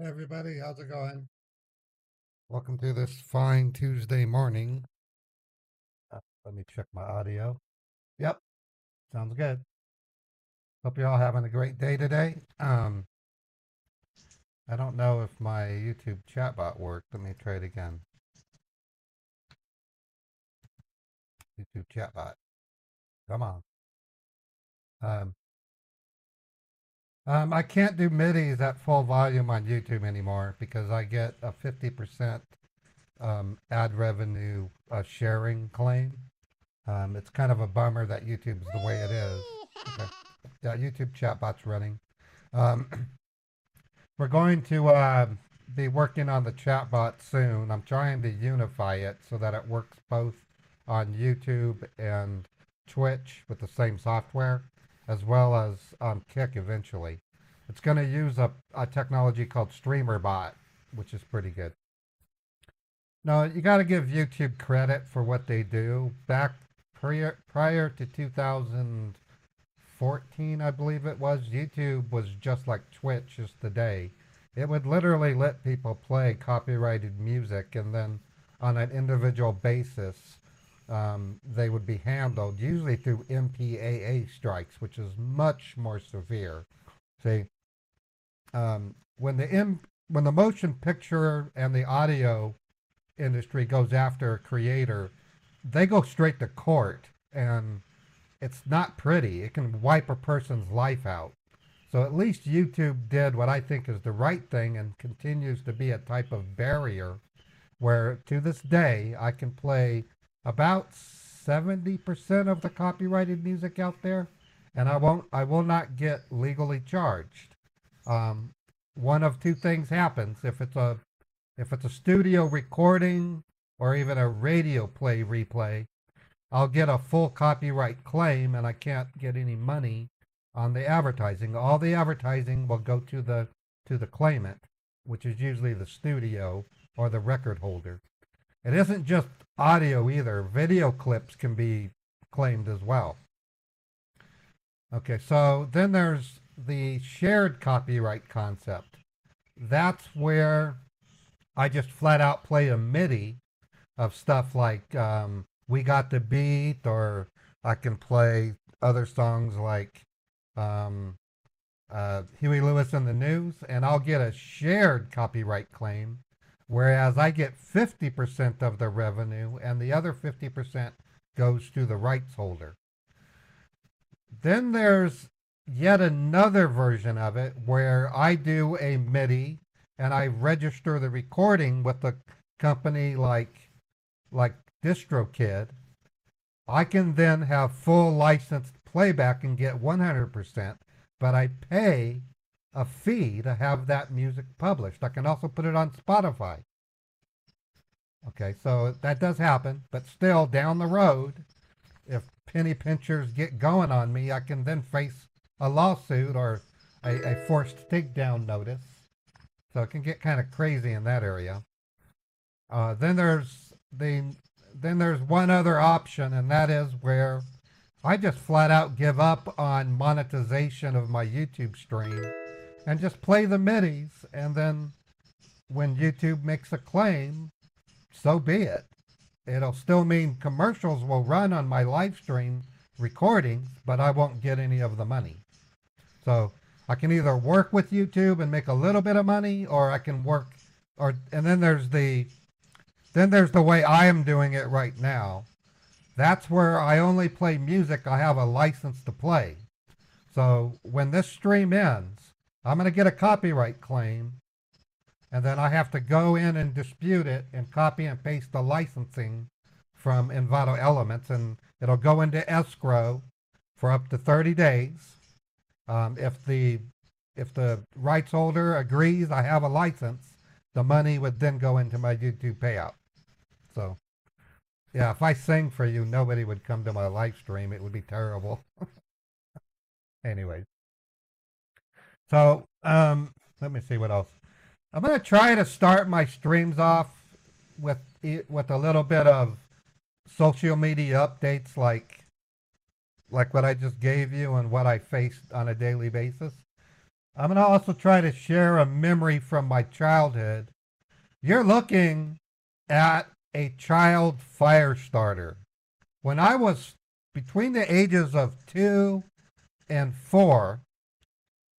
Everybody, how's it going? Welcome to this fine Tuesday morning. Let me check my audio. Yep, sounds good. Hope you're all having a great day today. I don't know if my YouTube chatbot worked. Let me try it again. YouTube chatbot, come on. Um, I can't do MIDIs at full volume on YouTube anymore because I get a 50% ad revenue sharing claim. It's kind of a bummer that YouTube's the way it is. Okay. Yeah, YouTube chatbot's running. Um, we're going to be working on the chatbot soon. I'm trying to unify it so that it works both on YouTube and Twitch with the same software, as well as on Kick eventually. It's going to use a technology called StreamerBot, which is pretty good. Now, you got to give YouTube credit for what they do. Back prior to 2014, I believe it was, YouTube was just like Twitch just today. It would literally let people play copyrighted music, and then on an individual basis, they would be handled, usually through MPAA strikes, which is much more severe. See, when the motion picture and the audio industry goes after a creator, they go straight to court, and it's not pretty. It can wipe a person's life out. So at least YouTube did what I think is the right thing and continues to be a type of barrier where to this day I can play about 70% of the copyrighted music out there, and I will not get legally charged. One of two things happens. If it's a studio recording or even a radio play replay, I'll get a full copyright claim and I can't get any money on the advertising. All the advertising will go to the claimant, which is usually the studio or the record holder. It isn't just audio either. Video clips can be claimed as well. Okay, so then there's the shared copyright concept. That's where I just flat out play a MIDI of stuff like We Got the Beat, or I can play other songs like Huey Lewis and the News, and I'll get a shared copyright claim, whereas I get 50% of the revenue and the other 50% goes to the rights holder. Then there's yet another version of it where I do a MIDI and I register the recording with a company like DistroKid. I can then have full licensed playback and get 100%, but I pay a fee to have that music published. I can also put it on Spotify. Okay, so that does happen, but still down the road, if penny pinchers get going on me, I can then face a lawsuit or a forced takedown notice. So it can get kind of crazy in that area. Then there's one other option, and that is where I just flat out give up on monetization of my YouTube stream and just play the MIDIs, and then when YouTube makes a claim, so be it. It'll still mean commercials will run on my live stream recordings, but I won't get any of the money. So I can either work with YouTube and make a little bit of money, or I can work, and then there's the way I am doing it right now. That's where I only play music I have a license to play. So when this stream ends, I'm going to get a copyright claim, and then I have to go in and dispute it and copy and paste the licensing from Envato Elements, and it'll go into escrow for up to 30 days. If the rights holder agrees I have a license, the money would then go into my YouTube payout. So, yeah, if I sing for you, nobody would come to my live stream. It would be terrible. Anyways. So, let me see what else. I'm going to try to start my streams off with a little bit of social media updates like what I just gave you and what I faced on a daily basis. I'm going to also try to share a memory from my childhood. You're looking at a child fire starter. When I was between the ages of 2 and 4,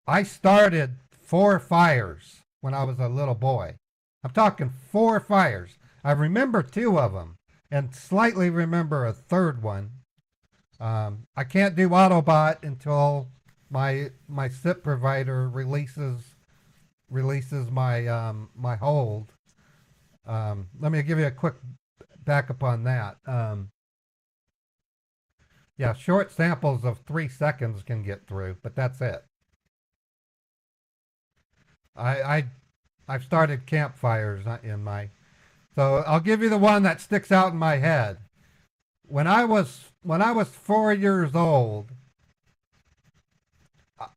I started 4 fires when I was a little boy. I'm talking 4 fires. I remember 2 of them and slightly remember a third one. I can't do AutoBot until my SIP provider releases my my hold. Let me give you a quick backup on that. Yeah, short samples of 3 seconds can get through, but that's it. I've started campfires in my, so I'll give you the one that sticks out in my head. When I was 4 years old,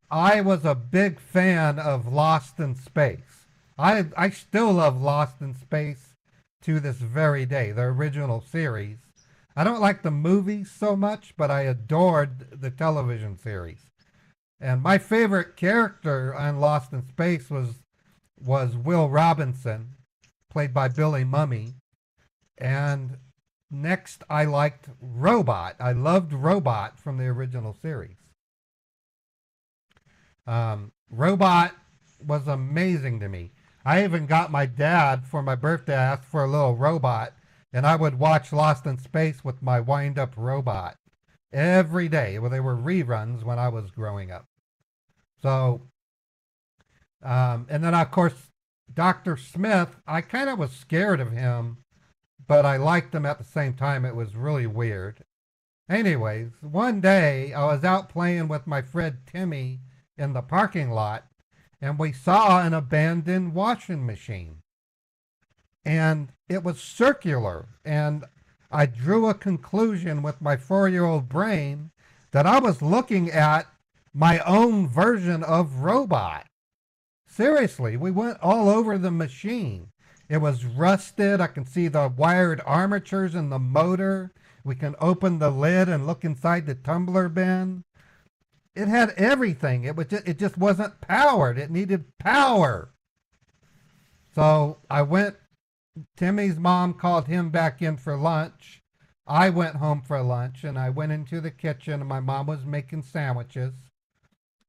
I was a big fan of Lost in Space. I still love Lost in Space to this very day, the original series. I don't like the movies so much, but I adored the television series. And my favorite character on Lost in Space was Will Robinson, played by Billy Mumy. And next, I liked Robot. I loved Robot from the original series. Robot was amazing to me. I even got my dad for my birthday, I asked for a little robot, and I would watch Lost in Space with my wind-up robot every day. Well, they were reruns when I was growing up. So, and then of course, Dr. Smith, I kind of was scared of him, but I liked him at the same time. It was really weird. Anyways, one day I was out playing with my friend Timmy in the parking lot, and we saw an abandoned washing machine. And it was circular, and I drew a conclusion with my 4-year-old brain that I was looking at my own version of Robot. Seriously, we went all over the machine. It was rusted. I can see the wired armatures in the motor. We can open the lid and look inside the tumbler bin. It had everything. It just wasn't powered. It needed power. So I went, Timmy's mom called him back in for lunch. I went home for lunch, and I went into the kitchen, and my mom was making sandwiches.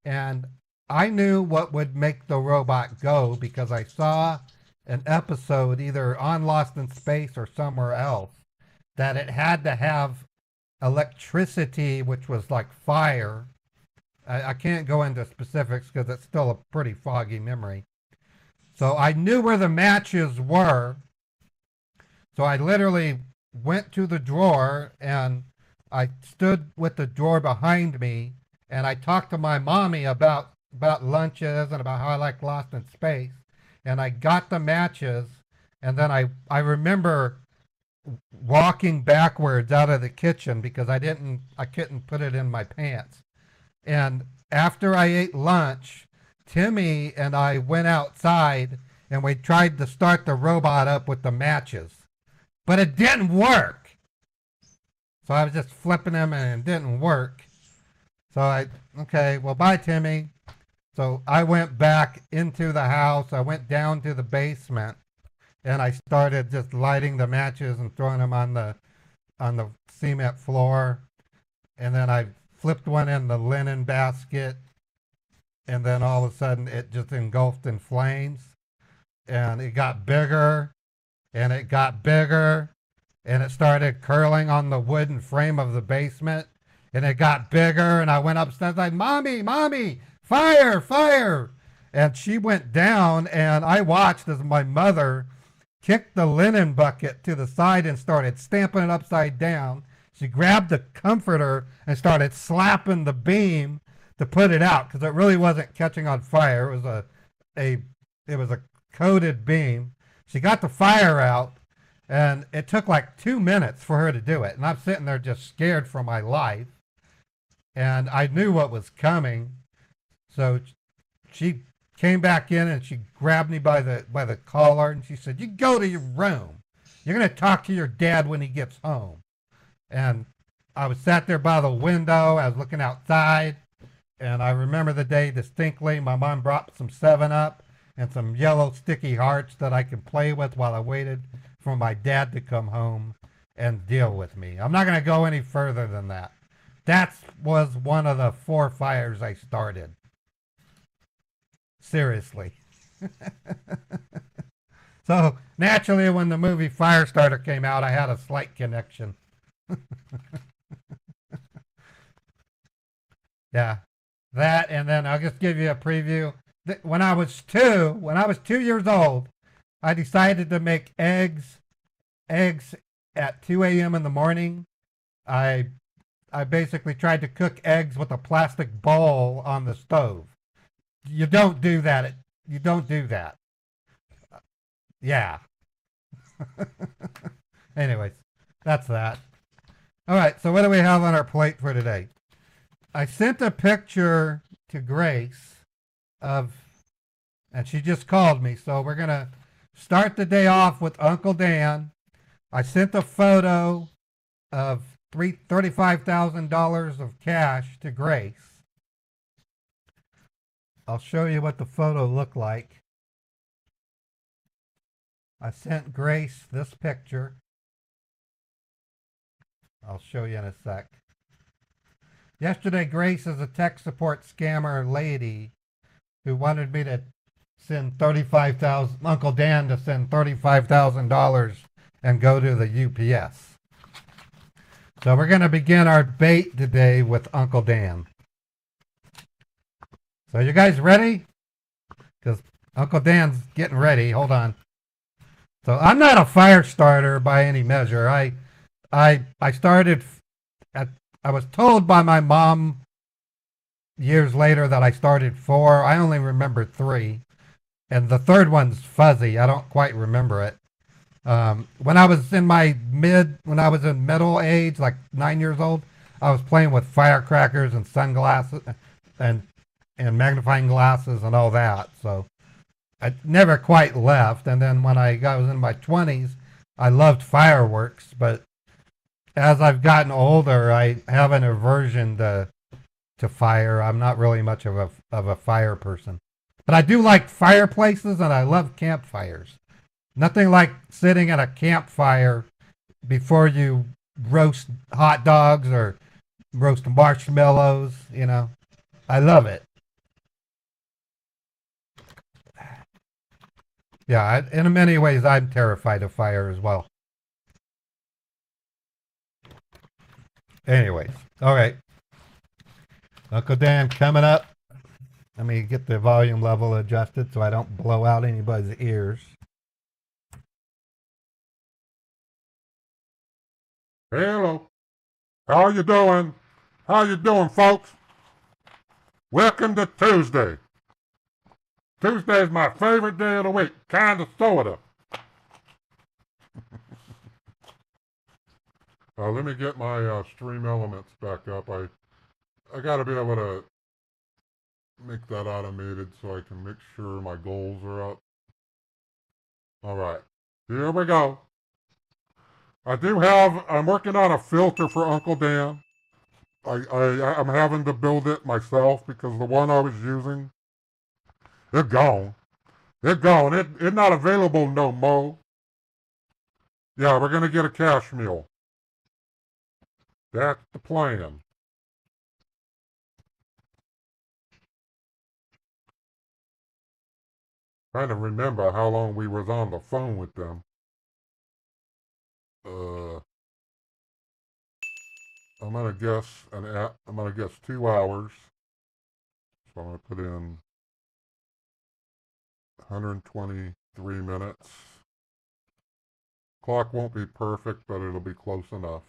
And I knew what would make the robot go because I saw an episode either on Lost in Space or somewhere else that it had to have electricity, which was like fire. I can't go into specifics because it's still a pretty foggy memory. So I knew where the matches were. So I literally went to the drawer, and I stood with the drawer behind me, and I talked to my mommy about lunches and about how I like Lost in Space. And I got the matches, and then I remember walking backwards out of the kitchen because I couldn't put it in my pants. And after I ate lunch, Timmy and I went outside, and we tried to start the robot up with the matches, but it didn't work. So I was just flipping them, and it didn't work. So okay, well, bye, Timmy. So I went back into the house. I went down to the basement, and I started just lighting the matches and throwing them on the cement floor. And then I flipped one in the linen basket, and then all of a sudden it just engulfed in flames, and it got bigger, and it got bigger, and it started curling on the wooden frame of the basement, and it got bigger, and I went upstairs like, Mommy, fire, fire. And she went down, and I watched as my mother kicked the linen bucket to the side and started stamping it upside down. She grabbed the comforter and started slapping the beam to put it out because it really wasn't catching on fire. It was a coated beam. She got the fire out, and it took like 2 minutes for her to do it. And I'm sitting there just scared for my life, and I knew what was coming. So she came back in, and she grabbed me by the collar, and she said, "You go to your room. You're going to talk to your dad when he gets home." And I was sat there by the window. I was looking outside, And I remember the day distinctly. My mom brought some 7 Up and some yellow sticky hearts that I could play with while I waited for my dad to come home and deal with me. I'm not going to go any further than that. That was one of the 4 fires I started. Seriously. So naturally, when the movie Firestarter came out, I had a slight connection. Yeah, that, and then I'll just give you a preview. When I was 2 years old, I decided to make eggs at 2 a.m. in the morning. I I basically tried to cook eggs with a plastic bowl on the stove. You don't do that. You don't do that. Yeah. Anyways, that's that. All right, so what do we have on our plate for today? I sent a picture to Grace of, and she just called me, so we're going to start the day off with Uncle Dan. I sent a photo of $35,000 of cash to Grace. I'll show you what the photo looked like. I sent Grace this picture. I'll show you in a sec. Yesterday, Grace is a tech support scammer lady who wanted me to send Uncle Dan to send $35,000 and go to the UPS. So we're going to begin our bait today with Uncle Dan. So you guys ready? Because Uncle Dan's getting ready. Hold on. So I'm not a fire starter by any measure. I started at, I was told by my mom years later that I started 4. I only remember 3. And the third one's fuzzy. I don't quite remember it. When I was in middle age, like 9 years old, I was playing with firecrackers and sunglasses and magnifying glasses and all that. So I never quite left. And then when I was in my 20s, I loved fireworks. But as I've gotten older, I have an aversion to fire. I'm not really much of a fire person. But I do like fireplaces and I love campfires. Nothing like sitting at a campfire before you roast hot dogs or roast marshmallows, you know. I love it. Yeah, in many ways, I'm terrified of fire as well. Anyways, all right. Uncle Dan coming up. Let me get the volume level adjusted so I don't blow out anybody's ears. Hello. How you doing? How you doing, folks? Welcome to Tuesday. Tuesday is my favorite day of the week, kinda sorta. Let me get my stream elements back up. I gotta be able to make that automated so I can make sure my goals are up. All right, here we go. I'm working on a filter for Uncle Dan. I'm having to build it myself because the one I was using, it's gone. It's gone. It's not available no more. Yeah, we're gonna get a cash meal. That's the plan. Trying to remember how long we was on the phone with them. Uh, I'm gonna guess 2 hours. So I'm gonna put in 123 minutes. Clock won't be perfect, but it'll be close enough.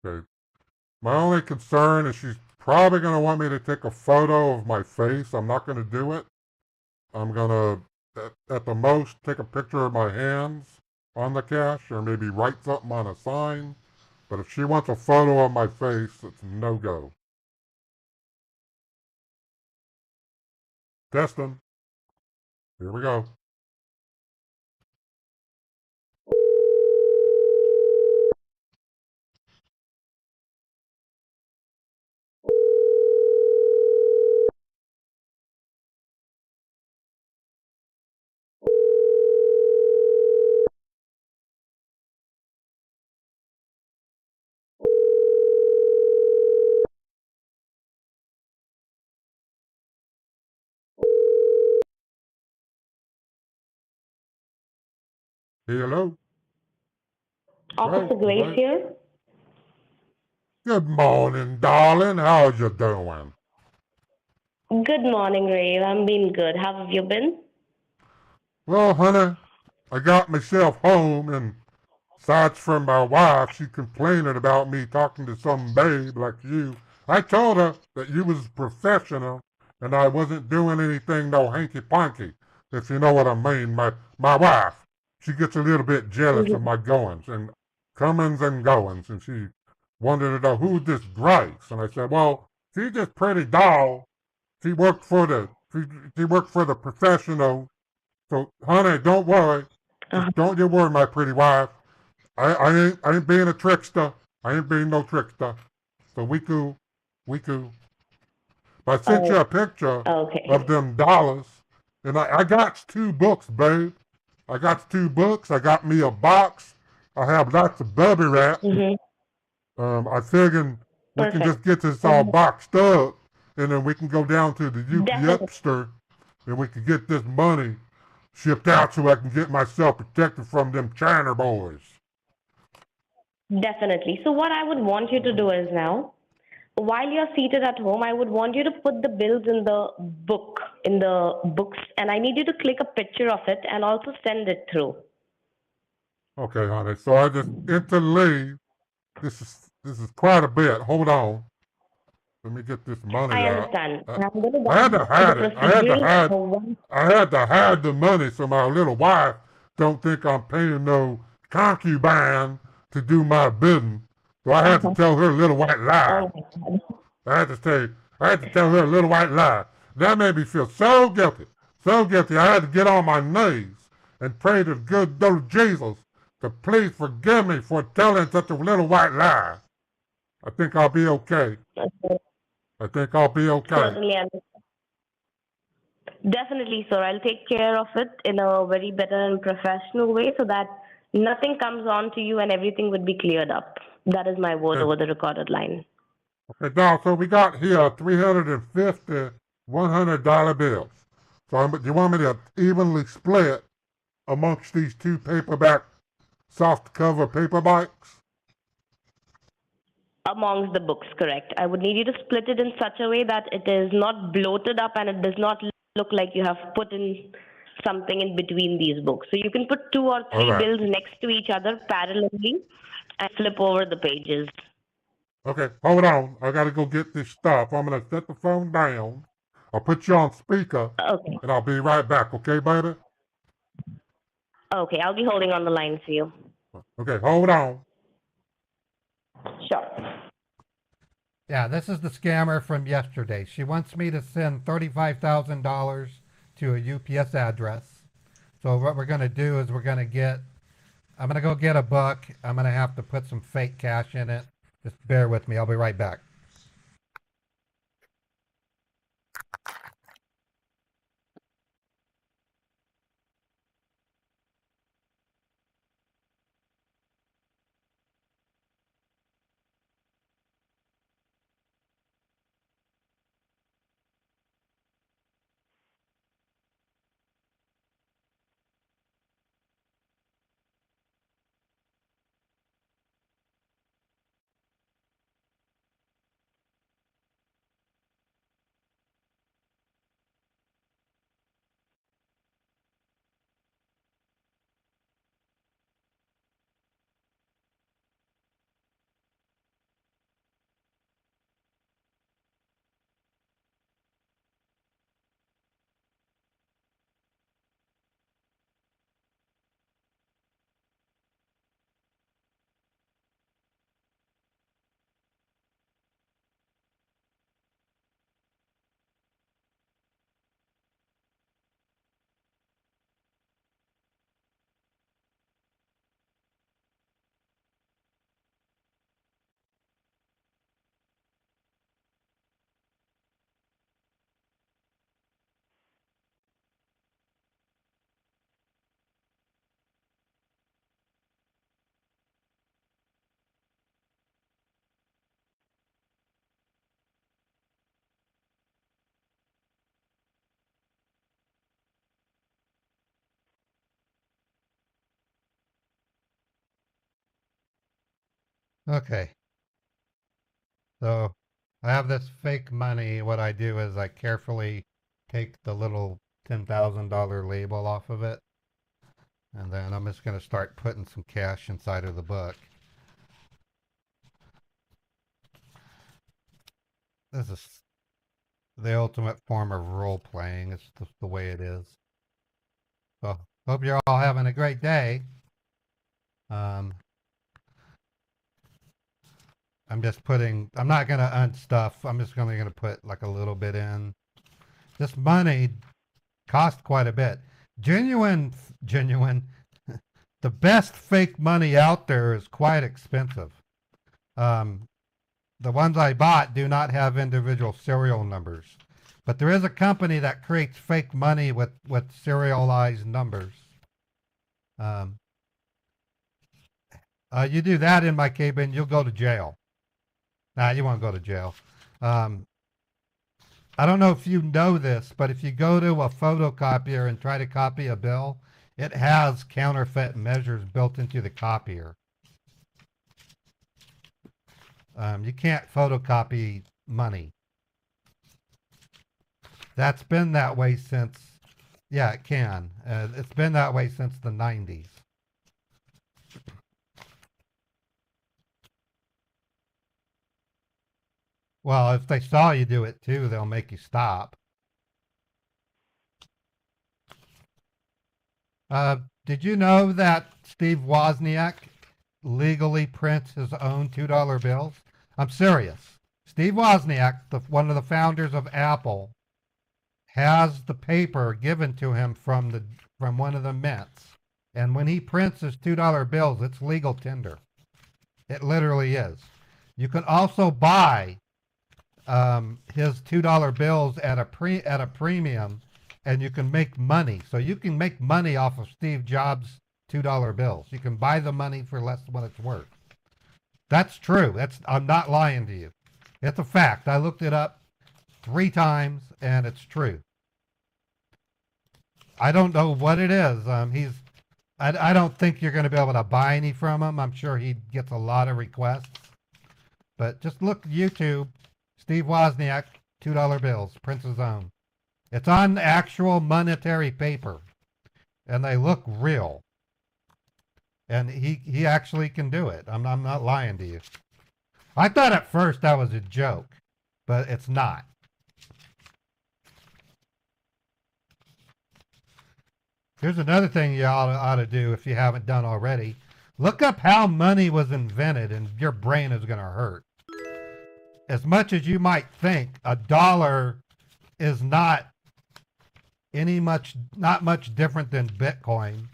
Okay. My only concern is she's probably gonna want me to take a photo of my face. I'm not gonna do it. I'm gonna, at the most, take a picture of my hands on the cash or maybe write something on a sign. But if she wants a photo of my face, it's no-go. Testing. Here we go. Hello? Officer Grace Hello? here. Good morning, darling. How you doing? Good morning, Ray. I'm been good. How have you been? Well, honey, I got myself home, and aside from my wife, she complaining about me talking to some babe like you. I told her that you was professional, and I wasn't doing anything no hanky-panky, if you know what I mean. My wife, she gets a little bit jealous of Mhm. my goings and comings and goings, and she wanted to know who's this Grace. And I said, well, she's this pretty doll. She worked for the she worked for the professional. So, honey, don't worry. Just Uh-huh. don't you worry, my pretty wife. I ain't being a trickster. I ain't being no trickster. So we cool. We cool. But I sent you Oh, a picture of okay. them dollars. And I got two books, babe. I got two books. I got me a box. I have lots of bubble wrap. Mm-hmm. I figured we can Perfect. just get this all Mm-hmm. boxed up, and then we can go down to the Definitely, UPS store, and we can get this money shipped out so I can get myself protected from them China boys. definitely. So what I would want you to do is now, while you're seated at home, I would want you to put the bills in the books, and I need you to click a picture of it and also send it through. Okay, honey. So I just enter leave. This is quite a bit. Hold on. Let me get this money I out. understand. I, I'm going to I had to guide the hide it. procedures. One. I had to hide the money so my little wife don't think I'm paying no concubine to do my bidding. So I had to Uh-huh. tell her a little white lie. Oh my God. I had to say, I had to tell her a little white lie. That made me feel so guilty, so guilty. I had to get on my knees and pray to good Lord Jesus to please forgive me for telling such a little white lie. I think I'll be okay. Okay. I think I'll be okay. Certainly, definitely, sir. I'll take care of it in a very better and professional way so that nothing comes on to you and everything would be cleared up. That is my word Okay, over the recorded line. okay, now, so we got here 350 $100 bills. So do you want me to evenly split amongst these two paperback, soft cover paperbacks? Amongst the books, correct. I would need you to split it in such a way that it is not bloated up and it does not look like you have put in something in between these books. So you can put two or All three right. bills next to each other parallelly and flip over the pages. Okay, hold on. I gotta go get this stuff. I'm gonna set the phone down. I'll put you on speaker, Okay. and I'll be right back. Okay, baby? Okay, I'll be holding on the line for you. Okay, hold on. Sure. Yeah, this is the scammer from yesterday. She wants me to send $35,000 to a UPS address. So what we're going to do is I'm going to go get a book. I'm going to have to put some fake cash in it. Just bear with me. I'll be right back. Okay. So I have this fake money. What I do is I carefully take the little $10,000 label off of it. And then I'm just going to start putting some cash inside of the book. This is the ultimate form of role playing. It's just the way it is. So hope you're all having a great day. Um, I'm not going to unstuff. I'm just going to put like a little bit in. This money costs quite a bit. Genuine, the best fake money out there is quite expensive. Um, the ones I bought do not have individual serial numbers. But there is a company that creates fake money with serialized numbers. You do that in my cabin, you'll go to jail. Nah, you won't go to jail. I don't know if you know this, but if you go to a photocopier and try to copy a bill, it has counterfeit measures built into the copier. You can't photocopy money. That's been that way since, yeah, it can. It's been that way since the 90s. Well, if they saw you do it too, they'll make you stop. Did you know that Steve Wozniak legally prints his own $2 bills? I'm serious. Steve Wozniak, one of the founders of Apple, has the paper given to him from one of the mints. And when he prints his $2 bills, it's legal tender. It literally is. You can also buy his $2 bills at a premium, and you can make money. So you can make money off of Steve Jobs' $2 bills. You can buy the money for less than what it's worth. That's true. I'm not lying to you. It's a fact. I looked it up 3 times, and it's true. I don't know what it is. I don't think you're going to be able to buy any from him. I'm sure he gets a lot of requests. But just look YouTube, Steve Wozniak, $2 bills, prints his own. It's on actual monetary paper, and they look real. And he actually can do it. I'm not lying to you. I thought at first that was a joke, but it's not. Here's another thing you ought to do if you haven't done already. Look up how money was invented, and your brain is going to hurt. As much as you might think, a dollar is not much different than Bitcoin.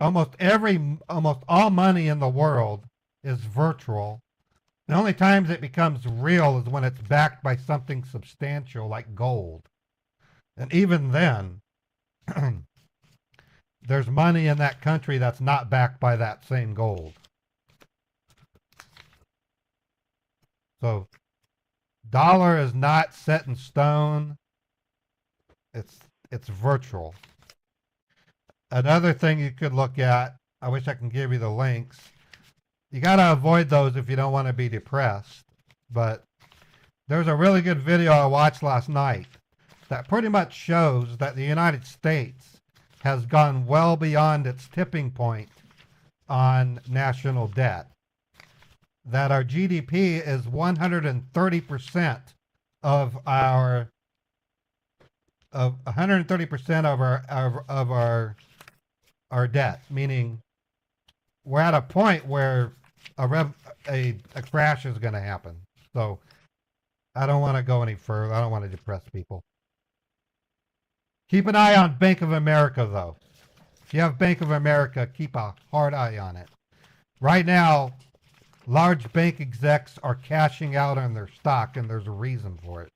Almost all money in the world is virtual. The only times it becomes real is when it's backed by something substantial like gold. And even then, there's money in that country that's not backed by that same gold. So, dollar is not set in stone. It's virtual. Another thing you could look at, I wish I can give you the links. You got to avoid those if you don't want to be depressed. But there's a really good video I watched last night that pretty much shows that the United States has gone well beyond its tipping point on national debt. That our GDP is 130% of our 130% of our debt, meaning we're at a point where a crash is going to happen. So I don't want to go any further. I don't want to depress people. Keep an eye on Bank of America, though. If you have Bank of America, keep a hard eye on it. Right now, large bank execs are cashing out on their stock, and there's a reason for it.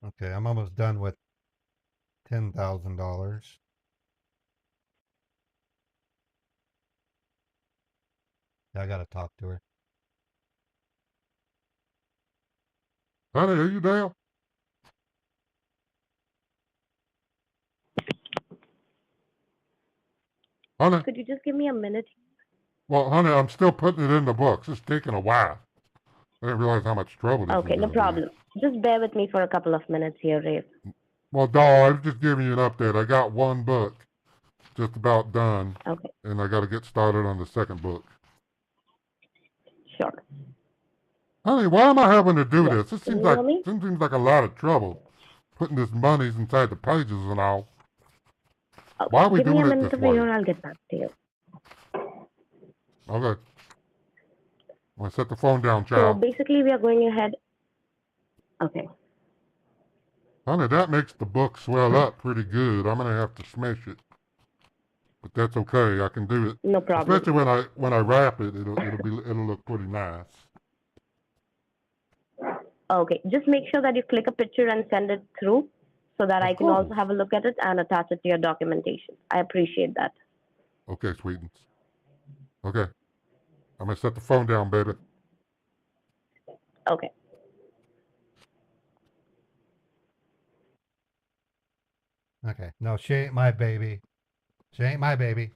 Okay, I'm almost done with $10,000. I gotta talk to her. Honey, are you there? Honey? Could you just give me a minute? Well, honey, I'm still putting it in the books. It's taking a while. I didn't realize how much trouble this was Okay, no going to be. problem. Just bear with me for a couple of minutes here, Ray. Well, doll, I'm just giving you an update. I got one book just about done, Okay, and I got to get started on the second book. sure. Honey, why am I having to do Yes, this? This can seems you like hear me? a lot of trouble. Putting this monies inside the pages and all. Why are we Give me a doing it minute this over way? here, I'll get back to you. Okay. I'm gonna set the phone down, So child. basically, we are going ahead. Okay. Honey, that makes the book swell up pretty good. I'm gonna have to smash it, but that's okay. I can do it. No problem. Especially when I wrap it, it'll look pretty nice. Okay, just make sure that you click a picture and send it through so that I can also have a look at it and attach it to your documentation. I appreciate that. Okay, sweetens. Okay. I'm gonna set the phone down, baby. Okay. Okay. No, she ain't my baby. She ain't my baby.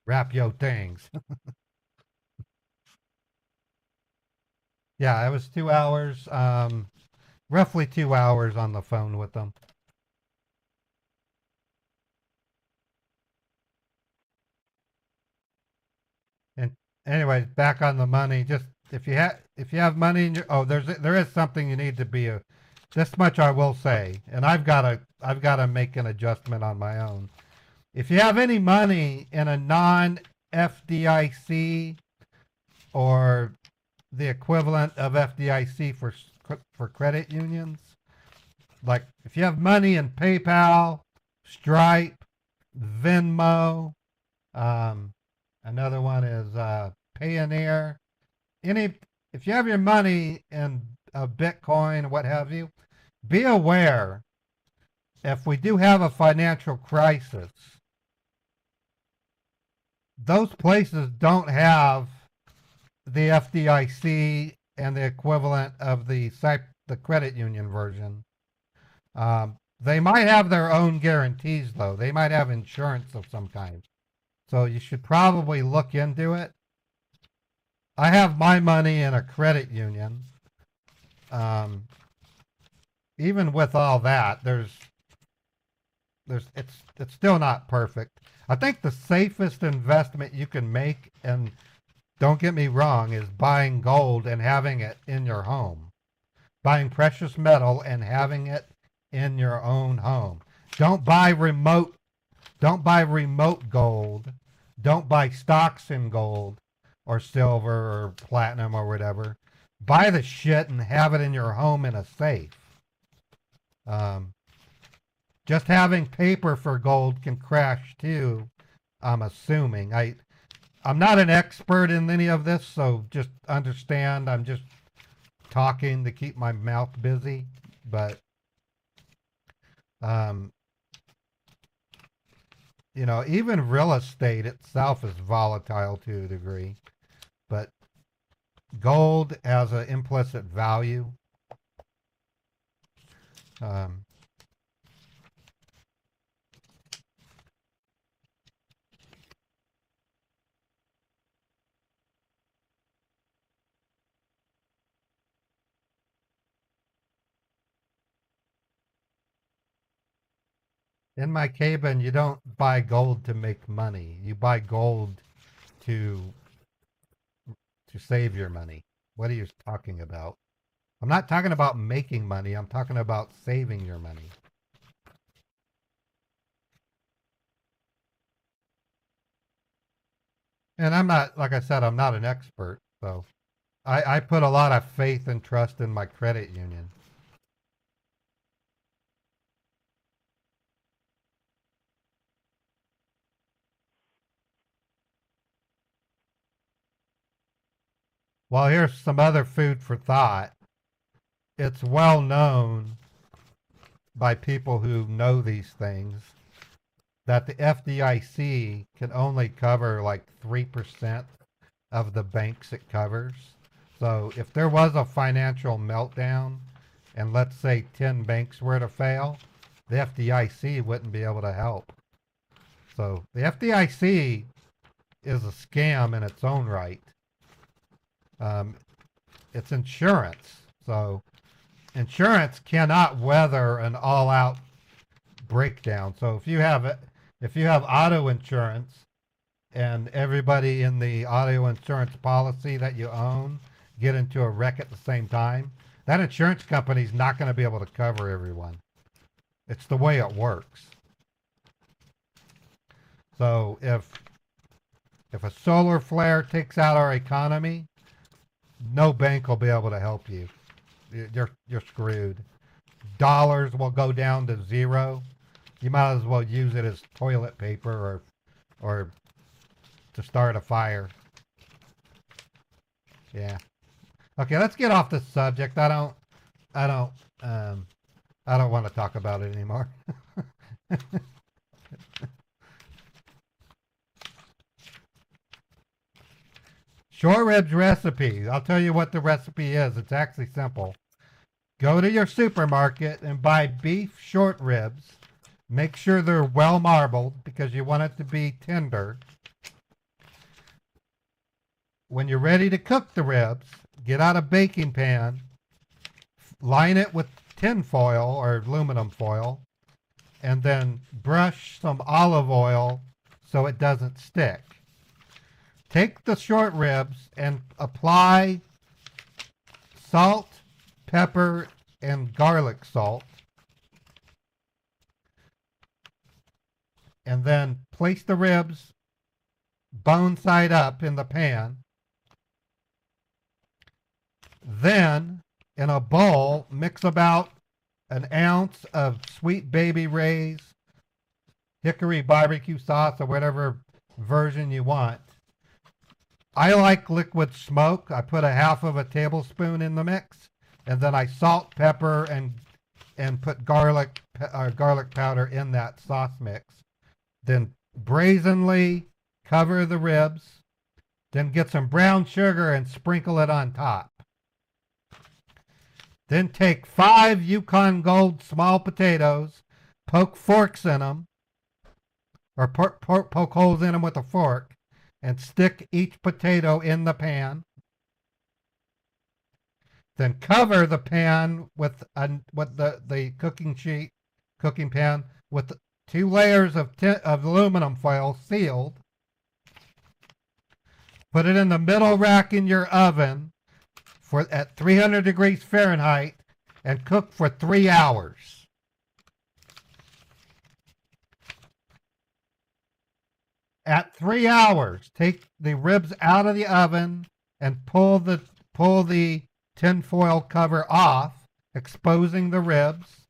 Wrap yo things. Yeah, it was 2 hours, roughly 2 hours on the phone with them. And anyways, back on the money. Just if you have money in your there is something you need to be this much I will say, and I've got to make an adjustment on my own. If you have any money in a non-FDIC or the equivalent of FDIC for credit unions, like if you have money in PayPal, Stripe, Venmo, another one is Payoneer. If you have your money in Bitcoin, what have you, be aware if we do have a financial crisis, those places don't have the FDIC and the equivalent of the credit union version. They might have their own guarantees, though. They might have insurance of some kind. So you should probably look into it. I have my money in a credit union. Even with all that, it's still not perfect. I think the safest investment you can make, and don't get me wrong, is buying gold and having it in your home. Buying precious metal and having it in your own home. Don't buy remote gold. Don't buy stocks in gold or silver or platinum or whatever. Buy the shit and have it in your home in a safe. Just having paper for gold can crash too, I'm assuming. I'm not an expert in any of this, so just understand I'm just talking to keep my mouth busy. But, even real estate itself is volatile to a degree. But gold has an implicit value. In my cabin, you don't buy gold to make money. You buy gold to save your money. What are you talking about? I'm not talking about making money. I'm talking about saving your money. And I'm not, like I said, I'm not an expert. So I put a lot of faith and trust in my credit union. Well, here's some other food for thought. It's well known by people who know these things that the FDIC can only cover like 3% of the banks it covers. So if there was a financial meltdown and let's say 10 banks were to fail, the FDIC wouldn't be able to help. So the FDIC is a scam in its own right. It's insurance. So insurance cannot weather an all-out breakdown. So if you have auto insurance and everybody in the auto insurance policy that you own get into a wreck at the same time, that insurance company is not going to be able to cover everyone. It's the way it works. So if a solar flare takes out our economy, no bank will be able to help you. You're screwed. Dollars will go down to zero. You might as well use it as toilet paper or to start a fire. Yeah. Okay, let's get off this subject. I don't want to talk about it anymore. Short ribs recipe. I'll tell you what the recipe is. It's actually simple. Go to your supermarket and buy beef short ribs. Make sure they're well marbled because you want it to be tender. When you're ready to cook the ribs, get out a baking pan, line it with tin foil or aluminum foil, and then brush some olive oil so it doesn't stick. Take the short ribs and apply salt, pepper, and garlic salt. And then place the ribs bone side up in the pan. Then, in a bowl, mix about an ounce of Sweet Baby Ray's hickory barbecue sauce or whatever version you want. I like liquid smoke. I put a half of a tablespoon in the mix, and then I salt, pepper, and put garlic powder in that sauce mix. Then brazenly cover the ribs. Then get some brown sugar and sprinkle it on top. Then take 5 Yukon Gold small potatoes, poke forks in them, or poke holes in them with a fork, and stick each potato in the pan. Then cover the pan with the cooking pan with 2 layers of aluminum foil sealed. Put it in the middle rack in your oven at 300 degrees Fahrenheit and cook for 3 hours. At 3 hours, take the ribs out of the oven and pull the tinfoil cover off, exposing the ribs.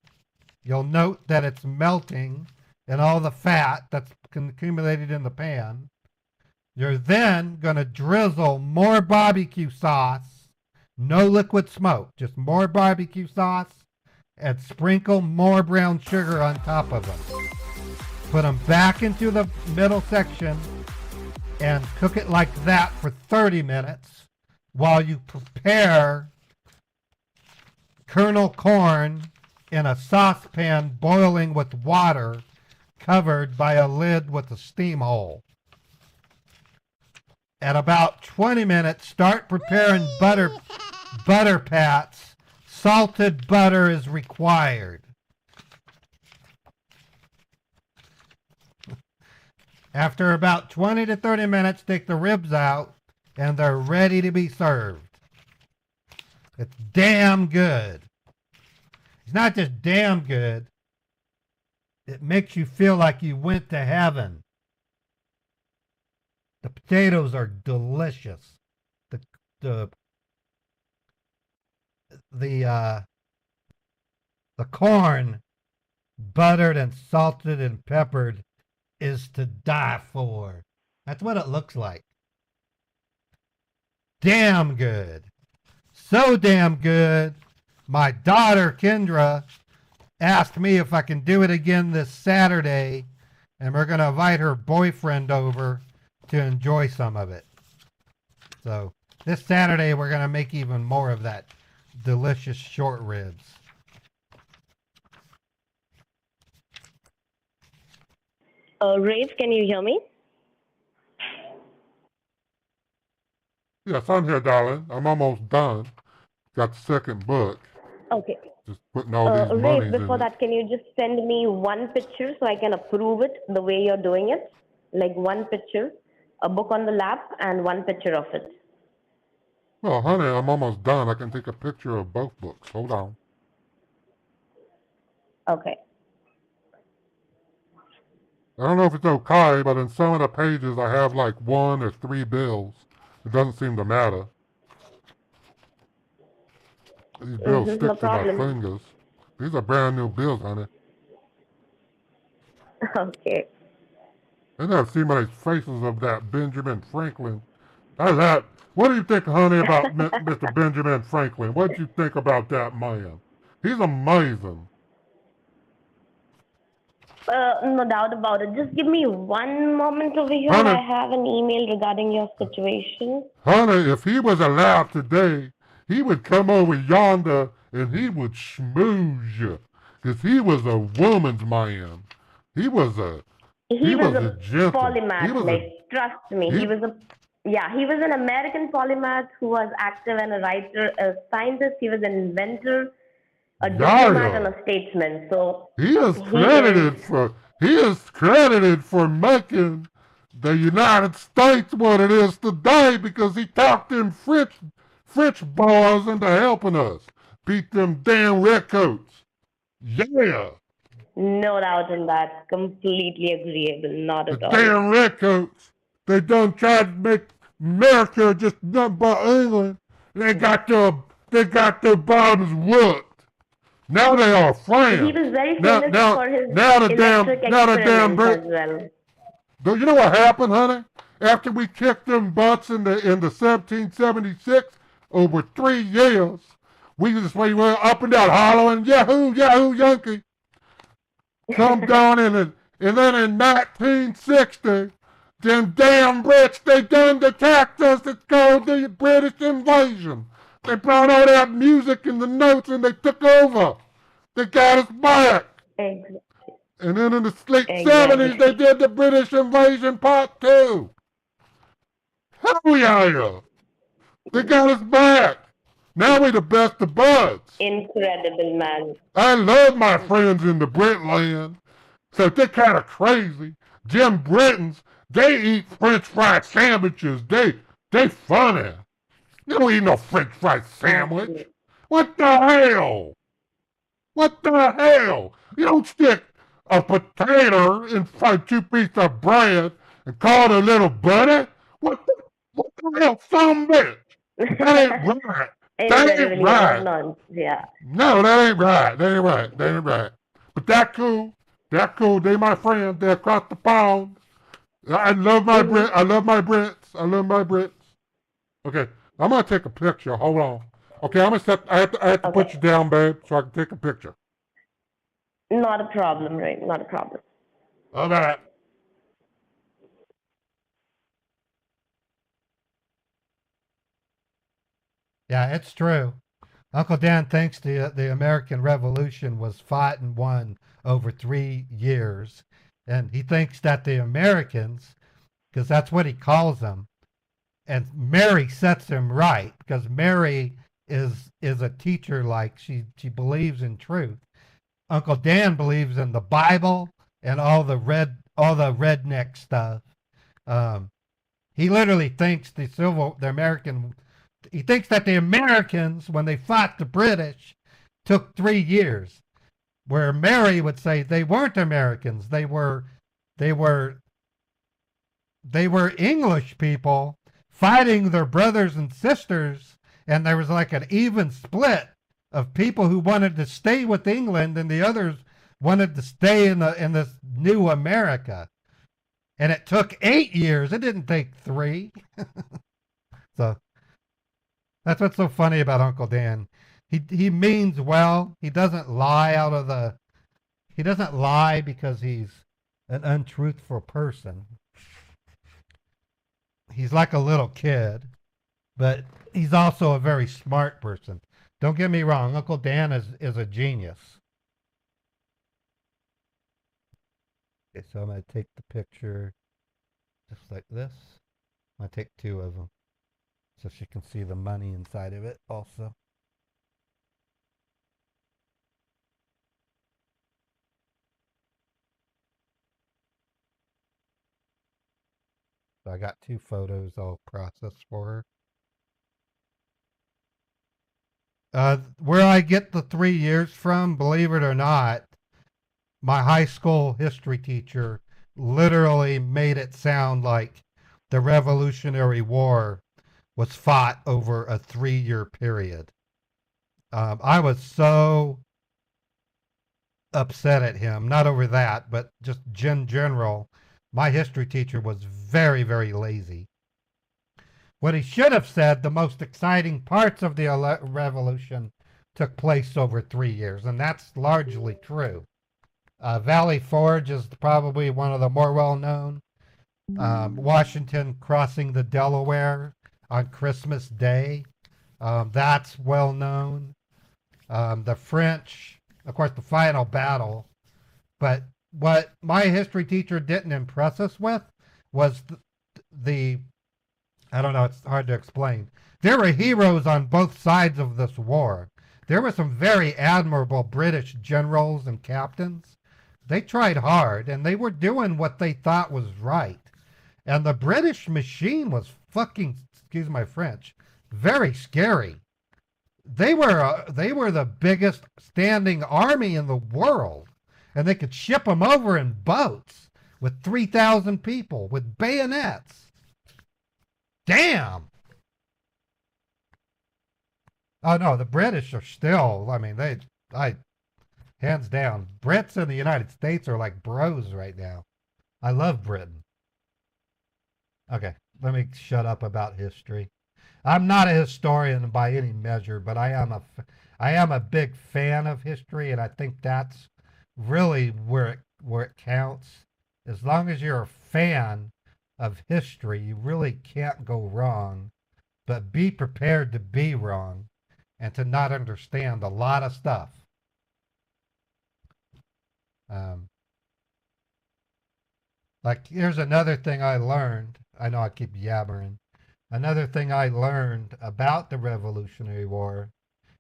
You'll note that it's melting and all the fat that's accumulated in the pan. You're then going to drizzle more barbecue sauce, no liquid smoke, just more barbecue sauce, and sprinkle more brown sugar on top of them. Put them back into the middle section and cook it like that for 30 minutes while you prepare kernel corn in a saucepan boiling with water covered by a lid with a steam hole. At about 20 minutes, start preparing butter pats. Salted butter is required. After about 20 to 30 minutes, take the ribs out, and they're ready to be served. It's damn good. It's not just damn good. It makes you feel like you went to heaven. The potatoes are delicious. The corn, buttered and salted and peppered, is to die for. That's what it looks like. Damn good. So damn good. My daughter, Kendra, asked me if I can do it again this Saturday, and we're going to invite her boyfriend over to enjoy some of it. So This Saturday we're gonna make even more of that delicious short ribs. Rafe, can you hear me? Yes, I'm here, darling. I'm almost done. Got the second book. Okay. Just putting all these Rafe, monies before in it. that, can you just send me one picture so I can approve it the way you're doing it? Like one picture, a book on the lap, and one picture of it. Well, honey, I'm almost done. I can take a picture of both books. Hold on. Okay. I don't know if it's okay, but in some of the pages I have like 1 or 3 bills. It doesn't seem to matter. These bills No stick to my problem. fingers. These are brand new bills, honey. Okay. I never see many faces of that Benjamin Franklin. I like. What do you think, honey, about Mr. Benjamin Franklin? What do you think about that man? He's amazing. No doubt about it. Just give me one moment over here. Honey, I have an email regarding your situation. honey, if he was alive today, he would come over yonder and he would schmooze you. Because he was a woman's man. He was a He was a gentle. polymath, trust me. he, He was an American polymath who was active and a writer, a scientist. He was an inventor, a diplomat, and a statesman. So he is credited for making the United States what it is today because he talked them French boys into helping us beat them damn redcoats. Yeah. no doubt in that. Completely agreeable. Not The at all. damn redcoats. They done tried to make America just nothing but England. They got their bottoms whooped. Now they are France. He was very famous for his electric experiments as well. Do you know what happened, honey? After we kicked them butts in the 1776, over 3 years, we went up and down hollering, Yahoo, Yahoo, Yankee. Come down in it. And then in 1960, them damn Brits, they done attacked us. It's called the British invasion. They brought all that music and the notes and they took over. They got us back. Exactly. And then in the late 70s, they did the British invasion part 2. Hell yeah. They got us back. Now we the best of buds. Incredible, man. I love my friends in the Britland. So they're kind of crazy. Them Britons, they eat French fried sandwiches. They funny. You don't eat no French fried sandwich. What the hell? What the hell? You don't stick a potato inside 2 pieces of bread and call it a little buddy? What the hell, some bitch? That ain't right. That ain't right. Yeah. No, that ain't right. That ain't right. That ain't right. But that cool. That cool. They my friends. They're across the pond. I love my Brits. I love my Brits. I love my Brits. Okay, I'm gonna take a picture. Hold on. Okay, I'm gonna set. I have to put you down, babe, so I can take a picture. Not a problem, right? Not a problem. All right. Yeah, it's true. Uncle Dan thinks the American Revolution was fought and won over 3 years. And he thinks that the Americans, because that's what he calls them, and Mary sets him right, because Mary is a teacher, like she believes in truth. Uncle Dan believes in the Bible and all the redneck stuff. He literally thinks he thinks that the Americans, when they fought the British, took 3 years. Where Mary would say they weren't Americans. They were English people fighting their brothers and sisters, and there was like an even split of people who wanted to stay with England and the others wanted to stay in this new America. And it took 8 years. It didn't take 3. So that's what's so funny about Uncle Dan. He means well. He doesn't lie he doesn't lie because he's an untruthful person. He's like a little kid, but he's also a very smart person. Don't get me wrong, Uncle Dan is a genius. Okay, so I'm going to take the picture just like this. I'm going to take two of them so she can see the money inside of it also. So I got two photos I'll process for her. Where I get the 3 years from, believe it or not, my high school history teacher literally made it sound like the Revolutionary War was fought over a 3 year period. I was so upset at him, not over that, but just in general. My history teacher was very, very lazy. What he should have said, the most exciting parts of the revolution took place over 3 years, and that's largely true. Valley Forge is probably one of the more well known. Washington crossing the Delaware on Christmas Day, that's well known. The French, of course, the final battle. But what my history teacher didn't impress us with was the I don't know, it's hard to explain. There were heroes on both sides of this war. There were some very admirable British generals and captains. They tried hard and they were doing what they thought was right. And the British machine was fucking, excuse my French, very scary. They were the biggest standing army in the world, and they could ship them over in boats with 3,000 people with bayonets. Damn. Oh no, the British are still. I mean, hands down, Brits in the United States are like bros right now. I love Britain. Okay, let me shut up about history. I'm not a historian by any measure, but I am a big fan of history, and I think that's really where it counts. As long as you're a fan of history, you really can't go wrong. But be prepared to be wrong and to not understand a lot of stuff. Um, like here's another thing I learned. I know I keep yabbering. Another thing I learned about the Revolutionary War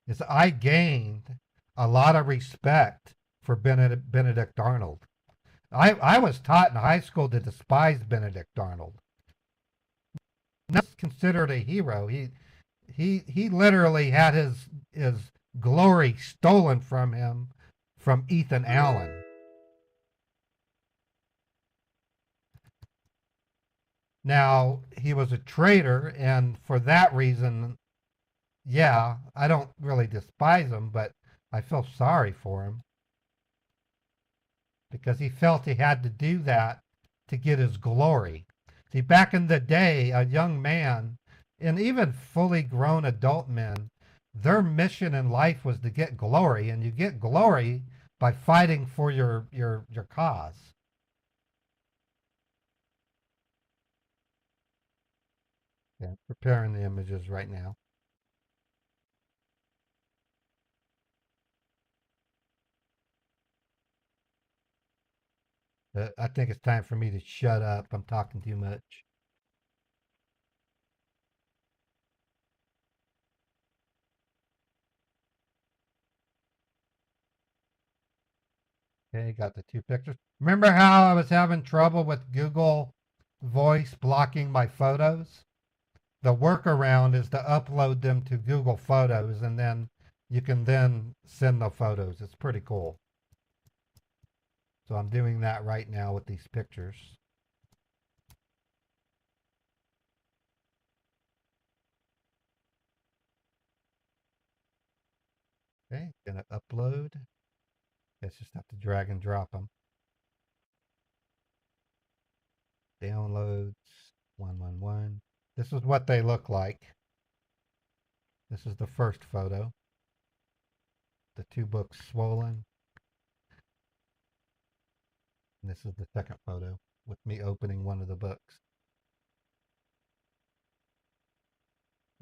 is I gained a lot of respect for Benedict Arnold. I was taught in high school to despise Benedict Arnold. Not considered a hero. He literally had his glory stolen from him from Ethan Allen. Now, he was a traitor, and for that reason, yeah, I don't really despise him, but I feel sorry for him because he felt he had to do that to get his glory. See, back in the day, a young man, and even fully grown adult men, their mission in life was to get glory, and you get glory by fighting for your cause. Yeah, preparing the images right now. I think it's time for me to shut up. I'm talking too much. Okay, got the two pictures. Remember how I was having trouble with Google Voice blocking my photos? The workaround is to upload them to Google Photos, and then you can then send the photos. It's pretty cool. So I'm doing that right now with these pictures. Okay, gonna upload. Let's just have to drag and drop them. Downloads 111. This is what they look like. This is the first photo. The two books swollen. And this is the second photo with me opening one of the books.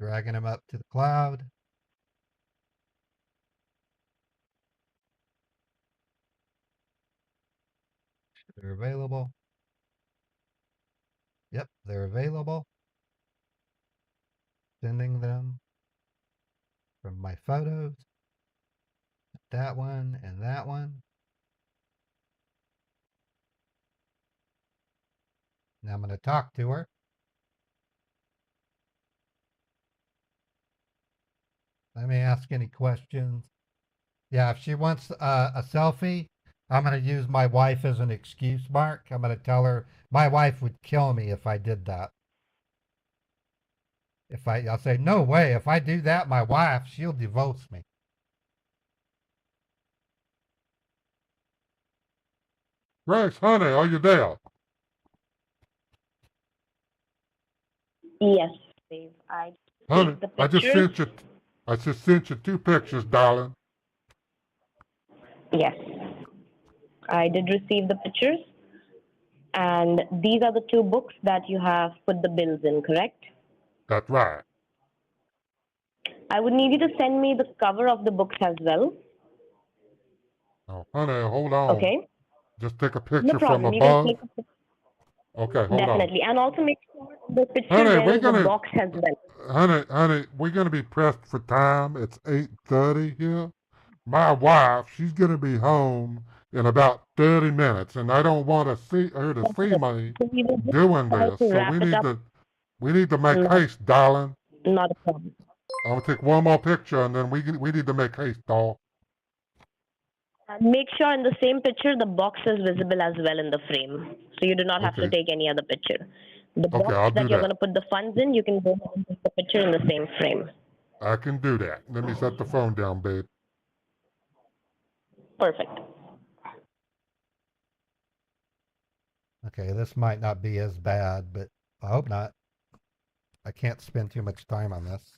Dragging them up to the cloud. They're available. Yep, they're available. Sending them from my photos. That one and that one. Now I'm going to talk to her. Let me ask any questions. Yeah, if she wants a selfie, I'm going to use my wife as an excuse mark. I'm going to tell her my wife would kill me if I did that. I'll say, no way. If I do that, my wife, she'll divorce me. Grace, honey, are you there? Yes, Dave. I Honey, take the I just pictures. sent you 2 pictures, darling. Yes, I did receive the pictures. And these are the 2 books that you have put the bills in, correct? That's right. I would need you to send me the cover of the books as well. Oh, honey, hold on. Okay? Just take a No picture from problem. You can above. click Okay, hold on. definitely. And also make sure the picture Honey, there we're is a gonna, box as well. honey, we're gonna be pressed for time. It's 8:30 here. My wife, she's gonna be home in about 30 minutes, and I don't want to see her to see me So we will just doing try this. to So wrap it up. we need to make Not, haste, darling. not a problem. I'm gonna take one more picture, and then we need to make haste, doll. And make sure in the same picture the box is visible as well in the frame. So you do not have to Okay, take any other picture. The okay, box I'll that do you're that. going to put the funds in, you can go ahead and take the picture in the same frame. I can do that. Let me set the phone down, babe. Perfect. Okay, this might not be as bad, but I hope not. I can't spend too much time on this.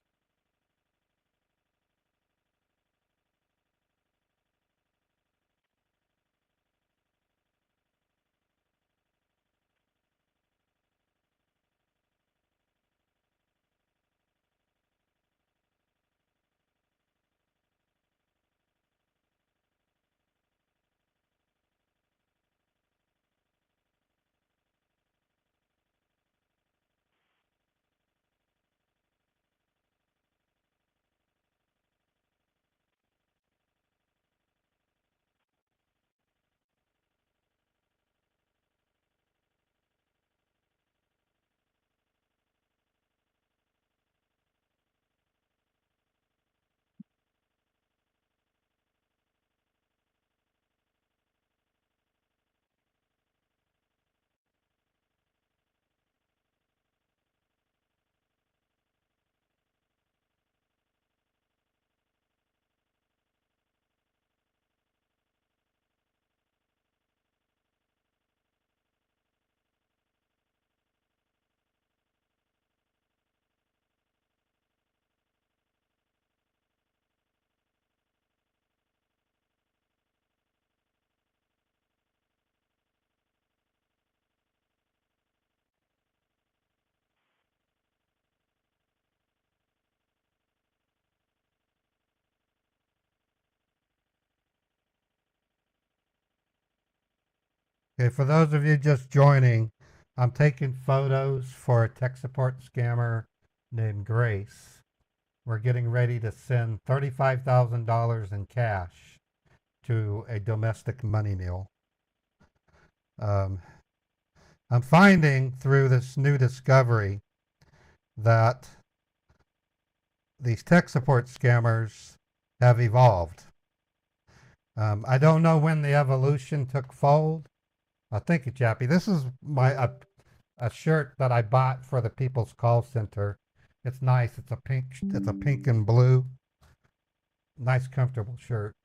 Okay, for those of you just joining, I'm taking photos for a tech support scammer named Grace. We're getting ready to send $35,000 in cash to a domestic money mule. I'm finding through this new discovery that these tech support scammers have evolved. I don't know when the evolution took fold. Thank you, Chappie. This is a shirt that I bought for the People's Call Center. It's nice. It's a pink and blue. Nice, comfortable shirt.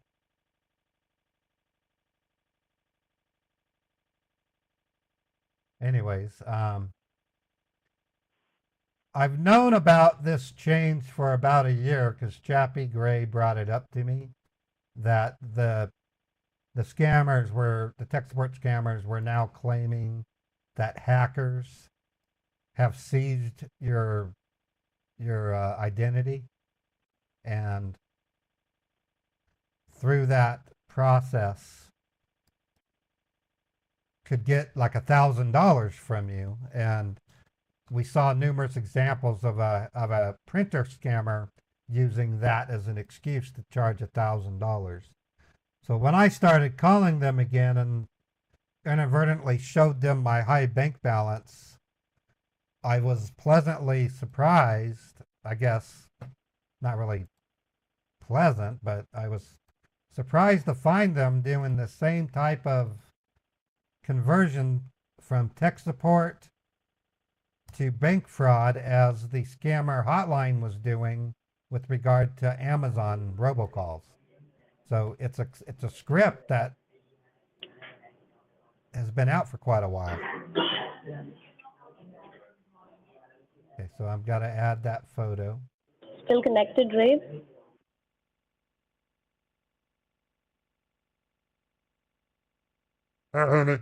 Anyways, I've known about this change for about a year because Chappie Gray brought it up to me that the tech support scammers were now claiming that hackers have seized your your identity, and through that process could get like $1,000 from you. And we saw numerous examples of a printer scammer using that as an excuse to charge $1,000. So when I started calling them again and inadvertently showed them my high bank balance, I was pleasantly surprised. I guess not really pleasant, but I was surprised to find them doing the same type of conversion from tech support to bank fraud as the scammer hotline was doing with regard to Amazon robocalls. So it's a script that has been out for quite a while. Okay, so I've got to add that photo. Still connected, Ray? Honey,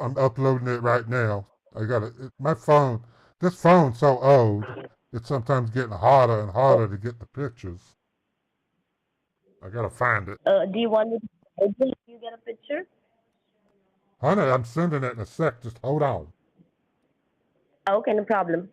I'm uploading it right now. I got it. My phone, this phone's so old, it's sometimes getting harder and harder to get the pictures. I gotta find it. Do you want me to help you get a picture? Honey, I'm sending it in a sec. Just hold on. Okay, no problem.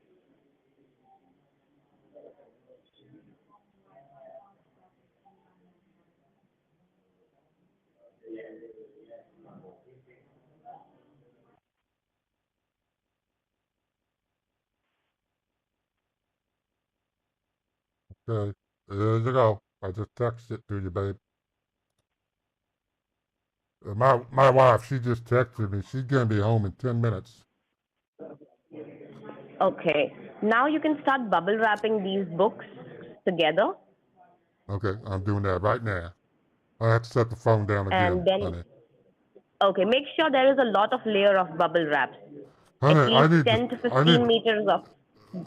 Okay, there you go. I just texted it to you, babe. My wife, she just texted me. She's gonna be home in 10 minutes. Okay. Now you can start bubble wrapping these books together. Okay, I'm doing that right now. I have to set the phone down again, And then, honey. okay, make sure there is a lot of layer of bubble wraps. Honey, At I least need 10 to to. 15 meters of.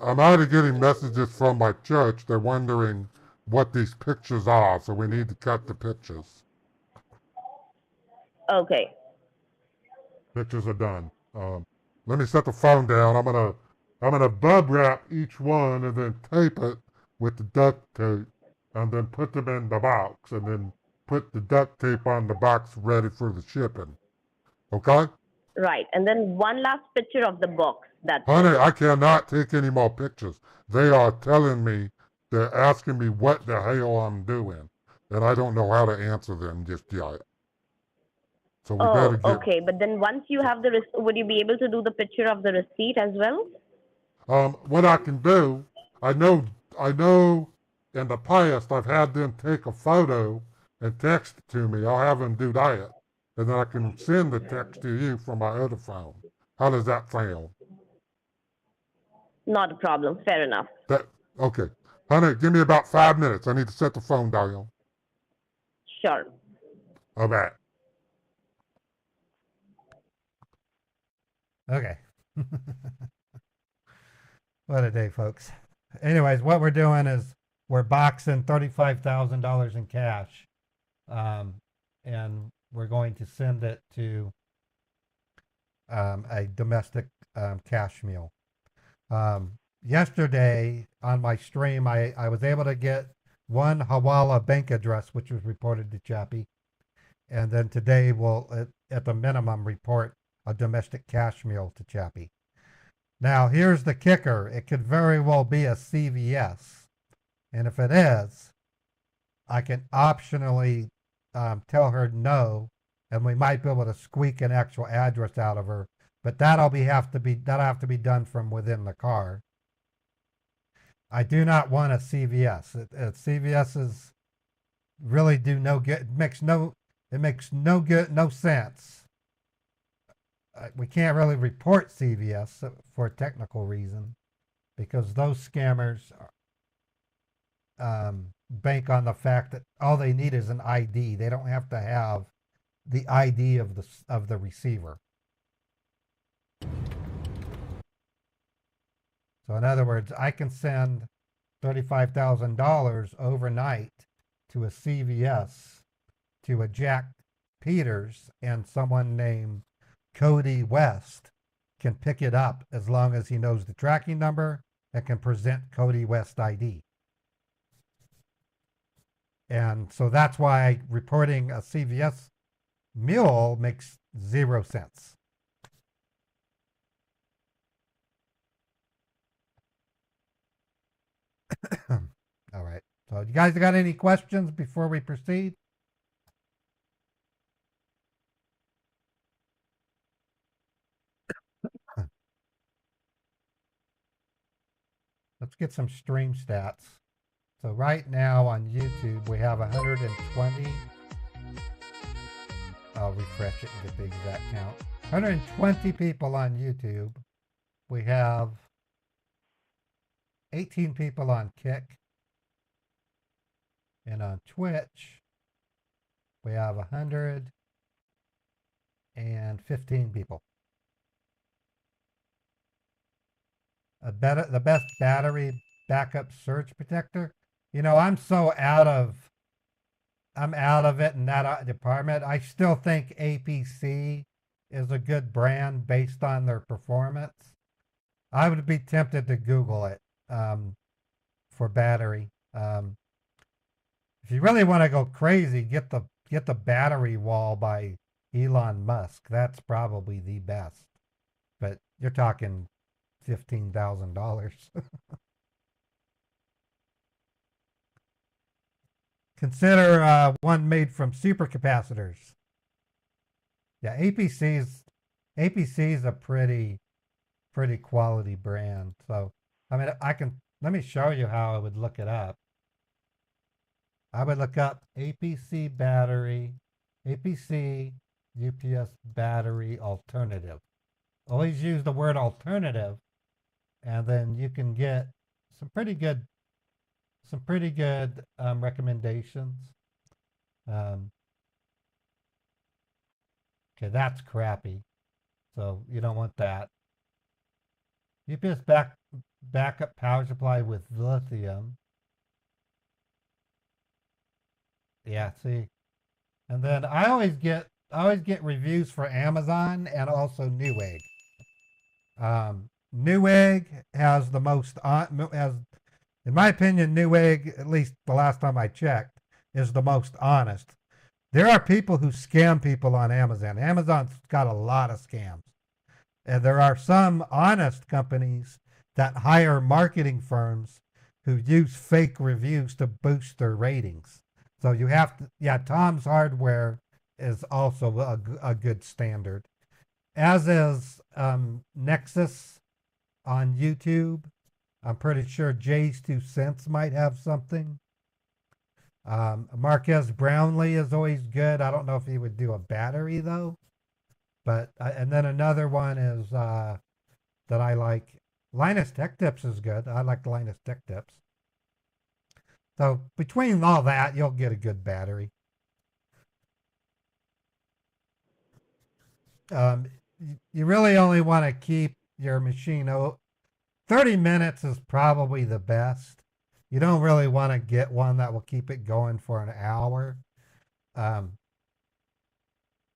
I'm already getting messages from my church. They're wondering what these pictures are, so we need to cut the pictures. Okay. Pictures are done. Let me set the phone down. I'm gonna bub wrap each one and then tape it with the duct tape, and then put them in the box, and then put the duct tape on the box ready for the shipping. Okay? Right. And then one last picture of the box. That's Honey, it. I cannot take any more pictures. They are telling me, they're asking me what the hell I'm doing, and I don't know how to answer them just yet. So we better Oh, get. okay. But then once you have the, would you be able to do the picture of the receipt as well? What I can do, I know in the past I've had them take a photo and text it to me. I'll have them do that, and then I can send the text to you from my other phone. How does that sound? Not a problem. Fair enough. Okay. Honey, give me about 5 minutes. I need to set the phone down. Sure. All right. Okay. What a day, folks. Anyways, what we're doing is we're boxing $35,000 in cash, and we're going to send it to a domestic cash mule. Yesterday on my stream, I was able to get one Hawala bank address, which was reported to Chappie. And then today we'll, at the minimum, report a domestic cash mule to Chappie. Now, here's the kicker. It could very well be a CVS. And if it is, I can optionally tell her no, and we might be able to squeak an actual address out of her. But that'll have to be done from within the car. I do not want a CVS. CVS's really do no good. It makes no sense. We can't really report CVS for a technical reason, because those scammers bank on the fact that all they need is an ID. They don't have to have the ID of the receiver. So in other words, I can send $35,000 overnight to a CVS to a Jack Peters, and someone named Cody West can pick it up as long as he knows the tracking number that can present Cody West ID. And so that's why reporting a CVS mule makes 0 sense. All right. So you guys got any questions before we proceed? Let's get some stream stats. So right now on YouTube, we have 120. I'll refresh it and get the exact count. 120 people on YouTube. We have 18 people on Kick. And on Twitch, we have 115 people. The best battery backup surge protector. You know, I'm out of it in that department. I still think APC is a good brand based on their performance. I would be tempted to Google it for battery. If you really want to go crazy, get the battery wall by Elon Musk. That's probably the best. But you're talking $15,000. Consider one made from supercapacitors. Yeah, APC's a pretty quality brand. So I mean, let me show you how I would look it up. I would look up APC battery, APC UPS battery alternative. Always use the word alternative, and then you can get some pretty good recommendations. Okay, that's crappy. So you don't want that. UPS backup power supply with lithium. Yeah, see. And then I always get reviews for Amazon and also Newegg. Newegg has the most in my opinion, Newegg, at least the last time I checked, is the most honest. There are people who scam people on Amazon. Amazon's got a lot of scams. And there are some honest companies that hire marketing firms who use fake reviews to boost their ratings. So you have to, yeah, Tom's Hardware is also a good standard. As is Nexus on YouTube. I'm pretty sure Jay's 2 Cents might have something. Marquez Brownlee is always good. I don't know if he would do a battery though. But, and then another one is that I like. Linus Tech Tips is good. I like Linus Tech Tips. So between all that, you'll get a good battery. You really only want to keep your machine 30 minutes is probably the best. You don't really want to get one that will keep it going for an hour.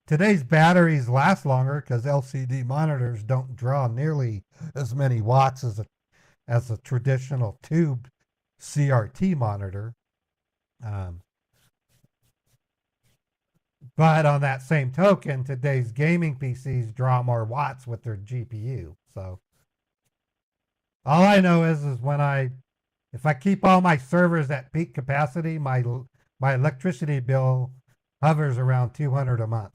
Today's batteries last longer because LCD monitors don't draw nearly as many watts as a traditional tube CRT monitor. But on that same token, today's gaming PCs draw more watts with their GPU. So all I know is if I keep all my servers at peak capacity, my electricity bill hovers around $200 a month.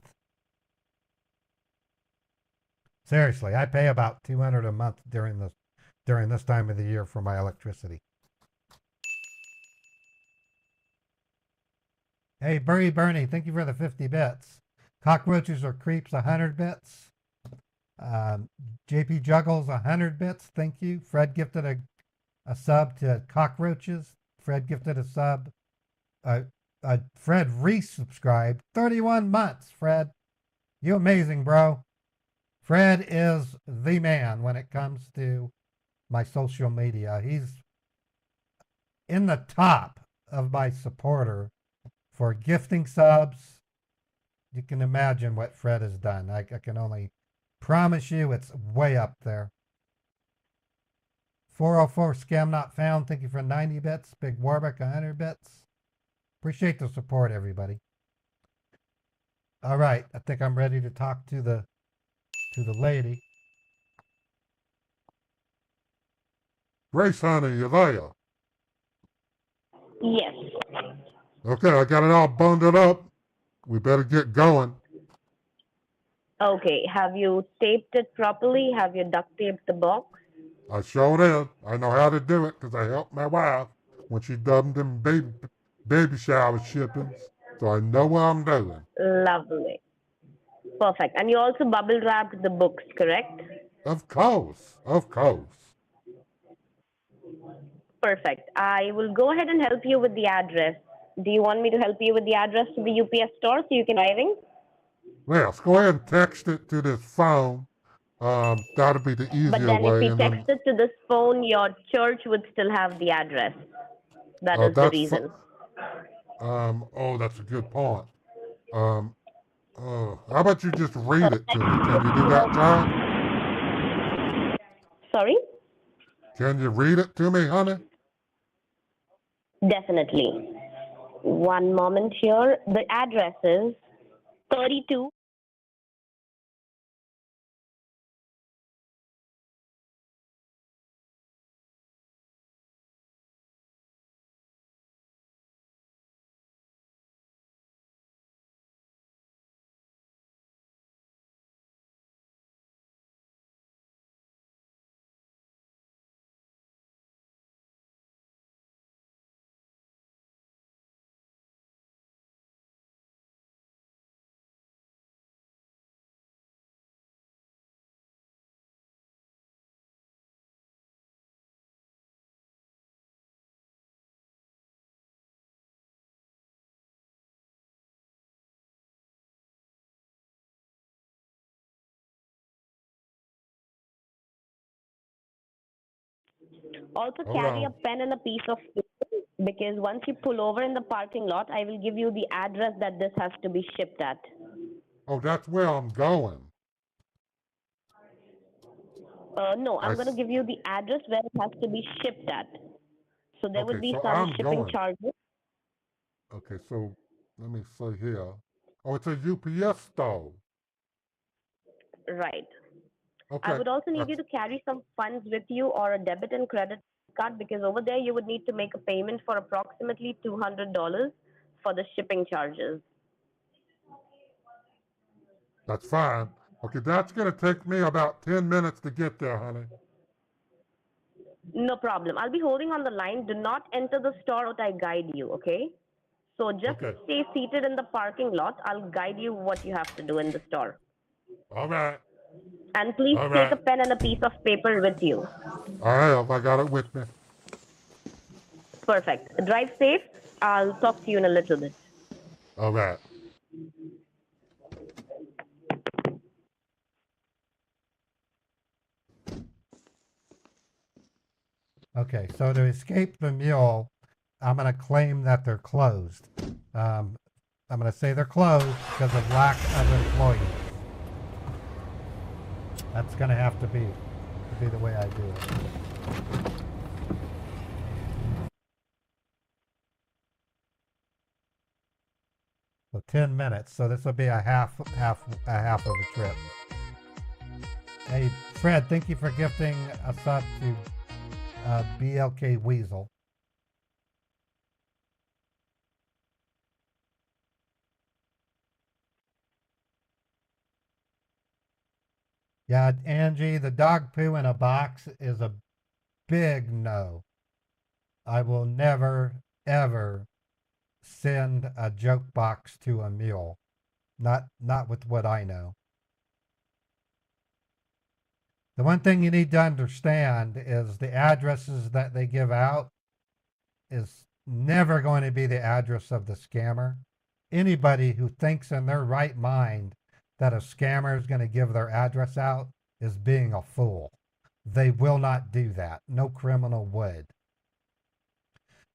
Seriously, I pay about $200 a month during this time of the year for my electricity. Hey, Bernie, thank you for the 50 bits. Cockroaches or Creeps, 100 bits. JP Juggles, 100 bits. Thank you. Fred gifted a sub to Cockroaches. Fred gifted a sub. Fred resubscribed. 31 months, Fred. You amazing, bro. Fred is the man when it comes to my social media. He's in the top of my supporter for gifting subs. You can imagine what Fred has done. I can only promise you it's way up there. 404 Scam Not Found, thank you for 90 bits. Big Warbeck, 100 bits. Appreciate the support, everybody. All right, I think I'm ready to talk to the lady. Grace, honey, you there? Yes. Okay, I got it all bundled up. We better get going. Okay. Have you taped it properly? Have you duct taped the box? I sure did. I know how to do it because I helped my wife when she done them baby shower shippings. So I know what I'm doing. Lovely. Perfect. And you also bubble wrapped the books, correct? Of course. Of course. Perfect. I will go ahead and help you with the address. Do you want me to help you with the address to the UPS store so you can driving? Well, let's go ahead and text it to this phone. That'll be the But easier then if way. we And text then, it to this phone, your church would still have the address. That is the that's reason. oh, that's a good point. Um, how about you just read it to me? Can you do that, John? Sorry? Can you read it to me, honey? Definitely. One moment here. The address is 32. Also Hold carry a on. pen and a piece of paper because once you pull over in the parking lot, I will give you the address that this has to be shipped at. Oh, that's where I'm going. No, I I'm going to give you the address where it has to be shipped at. So there would okay, be so some I'm shipping going. charges. Okay, so let me see here. Oh, it's a UPS store. Right. I Okay, would also need you that's to carry some funds with you or a debit and credit card because over there you would need to make a payment for approximately $200 for the shipping charges. fine. Okay, that's gonna take me about 10 minutes to get there, honey. No problem. I'll be holding on the line. Do not enter the store without I guide you, okay? So just Okay. stay seated in the parking lot. I'll guide you what you have to do in the store. All right. And please All take a right. pen and a piece of paper with you. I have. I got it with me. Perfect. Drive safe. I'll talk to you in a little bit. All right. Okay, so to escape the mule, I'm going to claim that they're closed. I'm going to say they're closed because of lack of employees. That's going to have to be the way I do it. So 10 minutes. So this will be a half of a trip. Hey, Fred, thank you for gifting a sub to BLK Weasel. Yeah, Angie, the dog poo in a box is a big no. I will never, ever send a joke box to a mule. Not with what I know. The one thing you need to understand is the addresses that they give out is never going to be the address of the scammer. Anybody who thinks in their right mind that a scammer is going to give their address out is being a fool. They will not do that. No criminal would.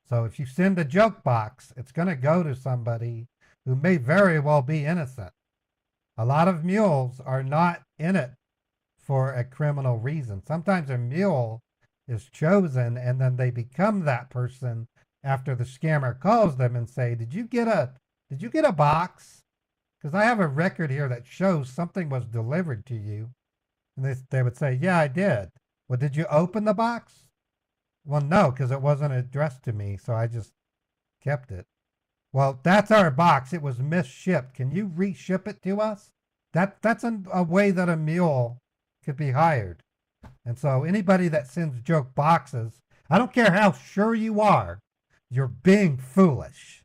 So if you send a joke box, it's going to go to somebody who may very well be innocent. A lot of mules are not in it for a criminal reason. Sometimes a mule is chosen, and then they become that person after the scammer calls them and say, did you get a box? Because I have a record here that shows something was delivered to you. And they would say, yeah, I did. Well, did you open the box? Well, no, because it wasn't addressed to me, so I just kept it. Well, that's our box. It was misshipped. Can you reship it to us? That's a way that a mule could be hired. And so anybody that sends joke boxes, I don't care how sure you are, you're being foolish.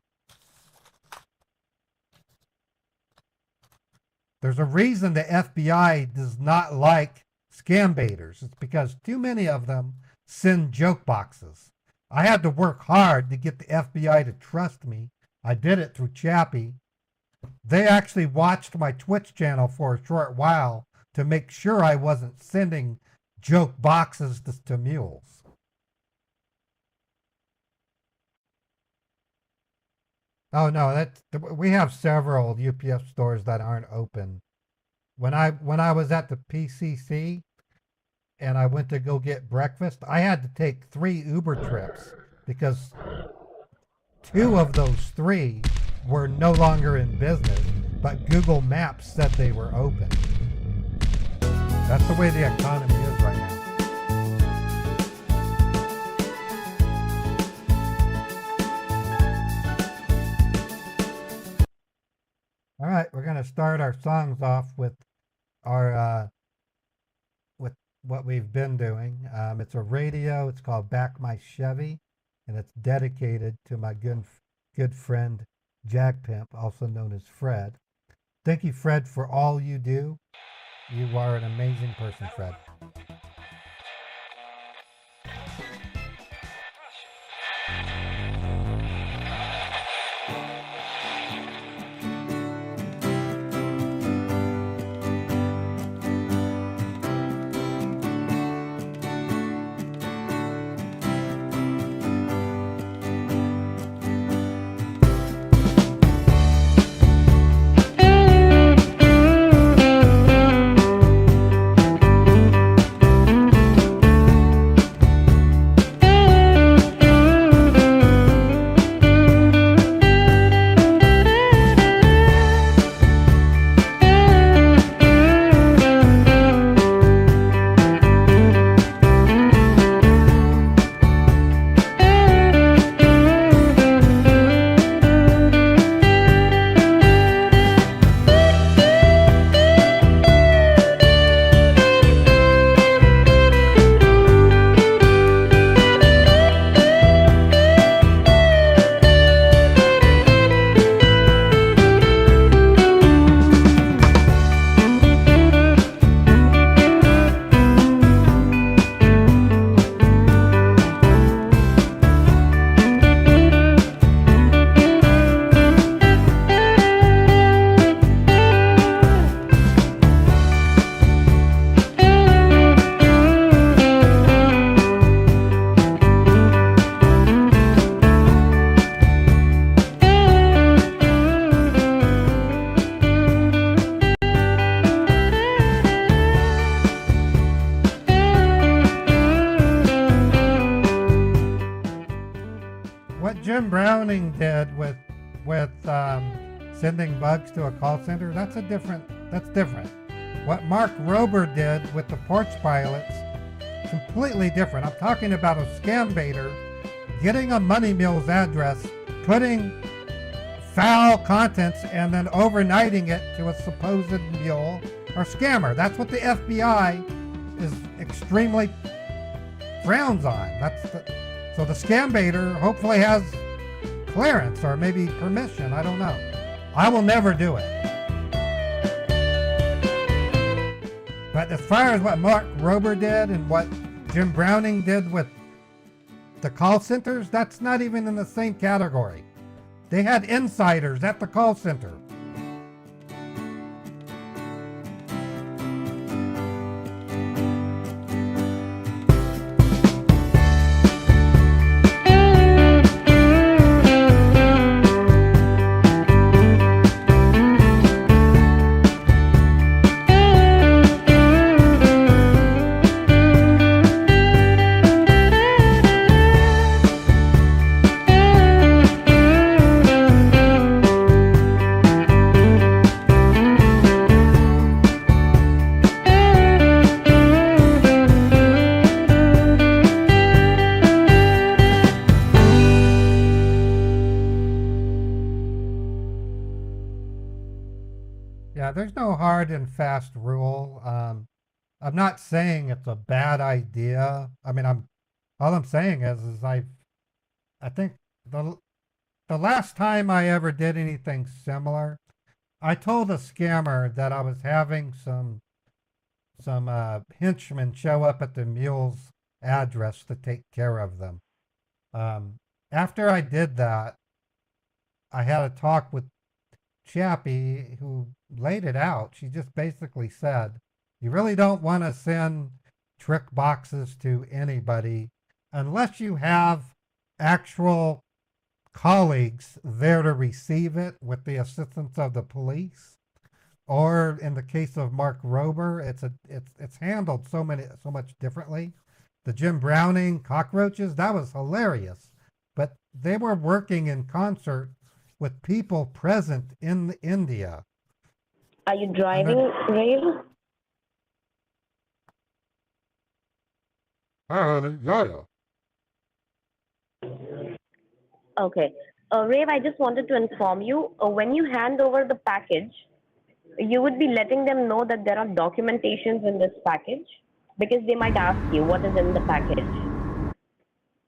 There's a reason the FBI does not like scam baiters. It's because too many of them send joke boxes. I had to work hard to get the FBI to trust me. I did it through Chappie. They actually watched my Twitch channel for a short while to make sure I wasn't sending joke boxes to mules. Oh no, we have several UPS stores that aren't open. When I was at the PCC and I went to go get breakfast, I had to take 3 Uber trips because 2 of those 3 were no longer in business, but Google Maps said they were open. That's the way the economy is right now. All right, we're going to start our songs off with our with what we've been doing. It's a radio. It's called Back My Chevy, and it's dedicated to my good friend Jag Pimp, also known as Fred. Thank you, Fred, for all you do. You are an amazing person, Fred. Jim Browning did with sending bugs to a call center, that's different. What Mark Rober did with the porch pilots, completely different. I'm talking about a scam baiter getting a Money Mule's address, putting foul contents, and then overnighting it to a supposed mule or scammer. That's what the FBI is extremely frowns on. So the scam baiter hopefully has clearance or maybe permission. I don't know. I will never do it. But as far as what Mark Rober did and what Jim Browning did with the call centers, that's not even in the same category. They had insiders at the call center. Yeah, there's no hard and fast rule. I'm not saying it's a bad idea. I mean, all I'm saying is I think the the last time I ever did anything similar, I told a scammer that I was having some henchmen show up at the mule's address to take care of them. After I did that, I had a talk with Chappie who laid it out. She just basically said, you really don't want to send trick boxes to anybody unless you have actual colleagues there to receive it with the assistance of the police. Or in the case of Mark Rober, it's handled so much differently. The Jim Browning cockroaches, that was hilarious. But they were working in concert with people present in India. Are you driving, Rave? Hi, honey. Yeah. Okay. Rave, I just wanted to inform you, when you hand over the package, you would be letting them know that there are documentations in this package because they might ask you what is in the package.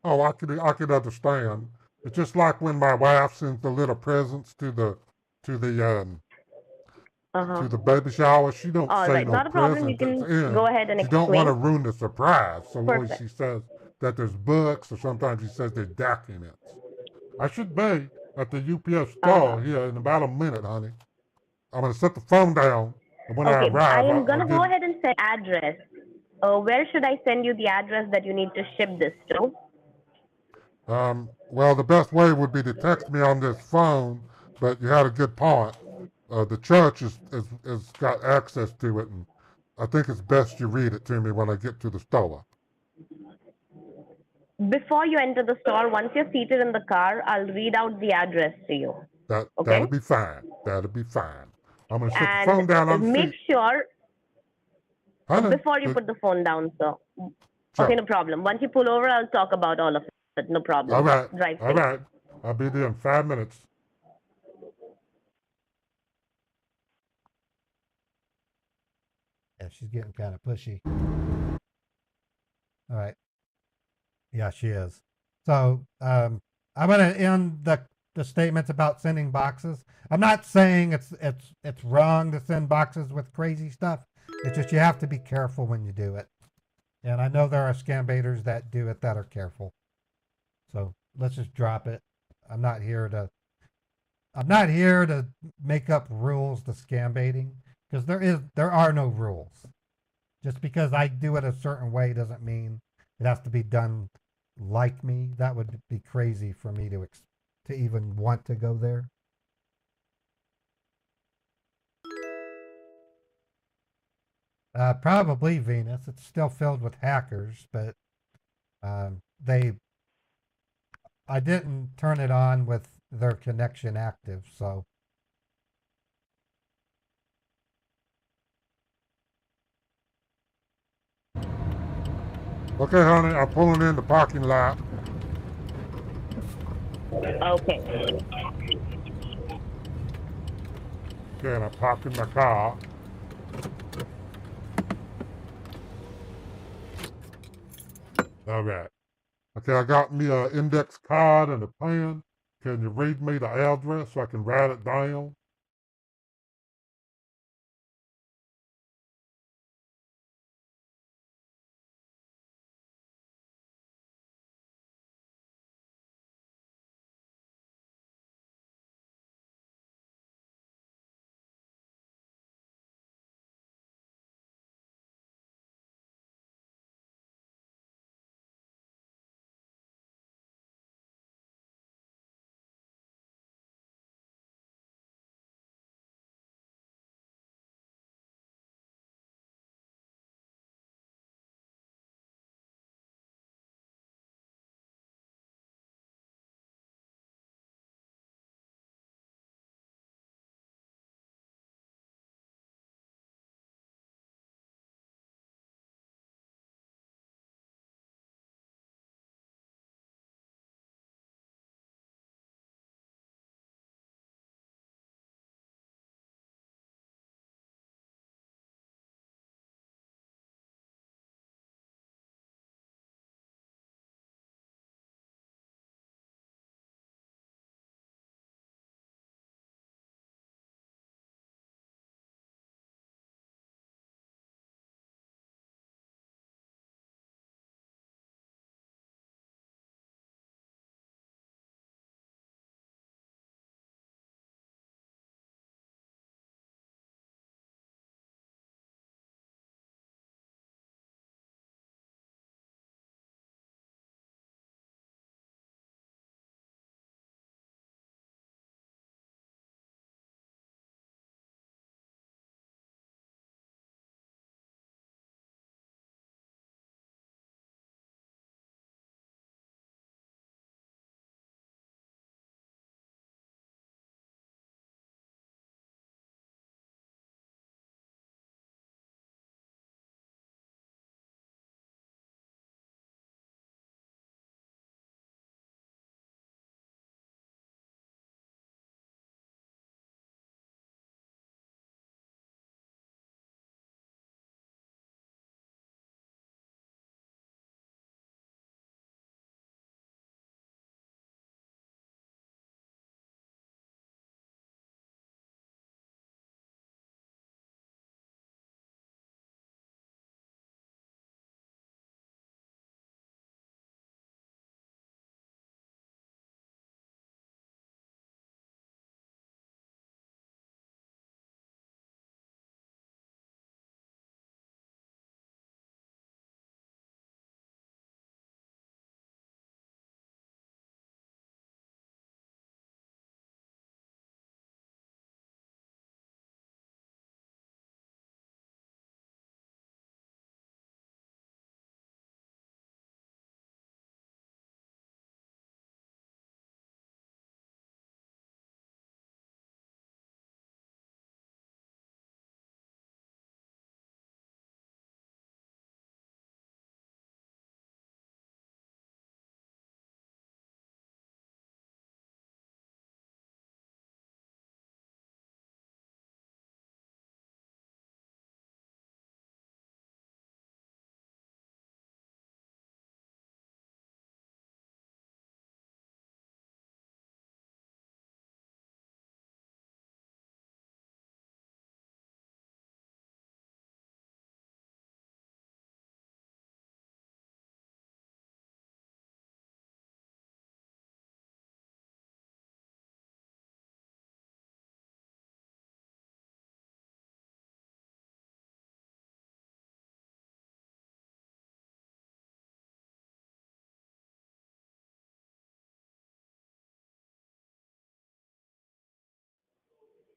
Oh, I could understand. It's just like when my wife sends the little presents to the Uh-huh. to the baby shower. She don't All say right, no not a problem. You presents at can the end. go ahead and She don't want to explain. ruin the surprise. So always Perfect. she says that there's books, or sometimes she says there's documents. I should be at the UPS store Uh-huh. here in about a minute, honey. I'm gonna set the phone down, and when I Okay, I arrive, am I'll gonna go give. ahead and send address. Where should I send you the address that you need to ship this to? Well, the best way would be to text me on this phone, but you had a good point. The church is got access to it, and I think it's best you read it to me when I get to the store. Before you enter the store, once you're seated in the car, I'll read out the address to you. That'll Okay? be fine. That'll be fine. I'm gonna set the And phone down on the make seat. sure Honey, before you put the phone down, sir. Okay, sure. no problem. Once you pull over, I'll talk about all of it. No All problem. right. Drive All safe. right. I'll be there in 5 minutes. Yeah, she's getting kind of pushy. All right. Yeah, she is. So I'm going to end the statements about sending boxes. I'm not saying it's wrong to send boxes with crazy stuff. It's just you have to be careful when you do it. And I know there are scam baiters that do it that are careful. So let's just drop it. I'm not here to I'm not here to make up rules to scam baiting because there are no rules. Just because I do it a certain way doesn't mean it has to be done like me. That would be crazy for me to even want to go there. Probably Venus. It's still filled with hackers, but they I didn't turn it on with their connection active, so Okay, honey. I'm pulling in the parking lot. Okay. Okay, and I parked in my car. All right. Okay, I got me an index card and a pen. Can you read me the address so I can write it down?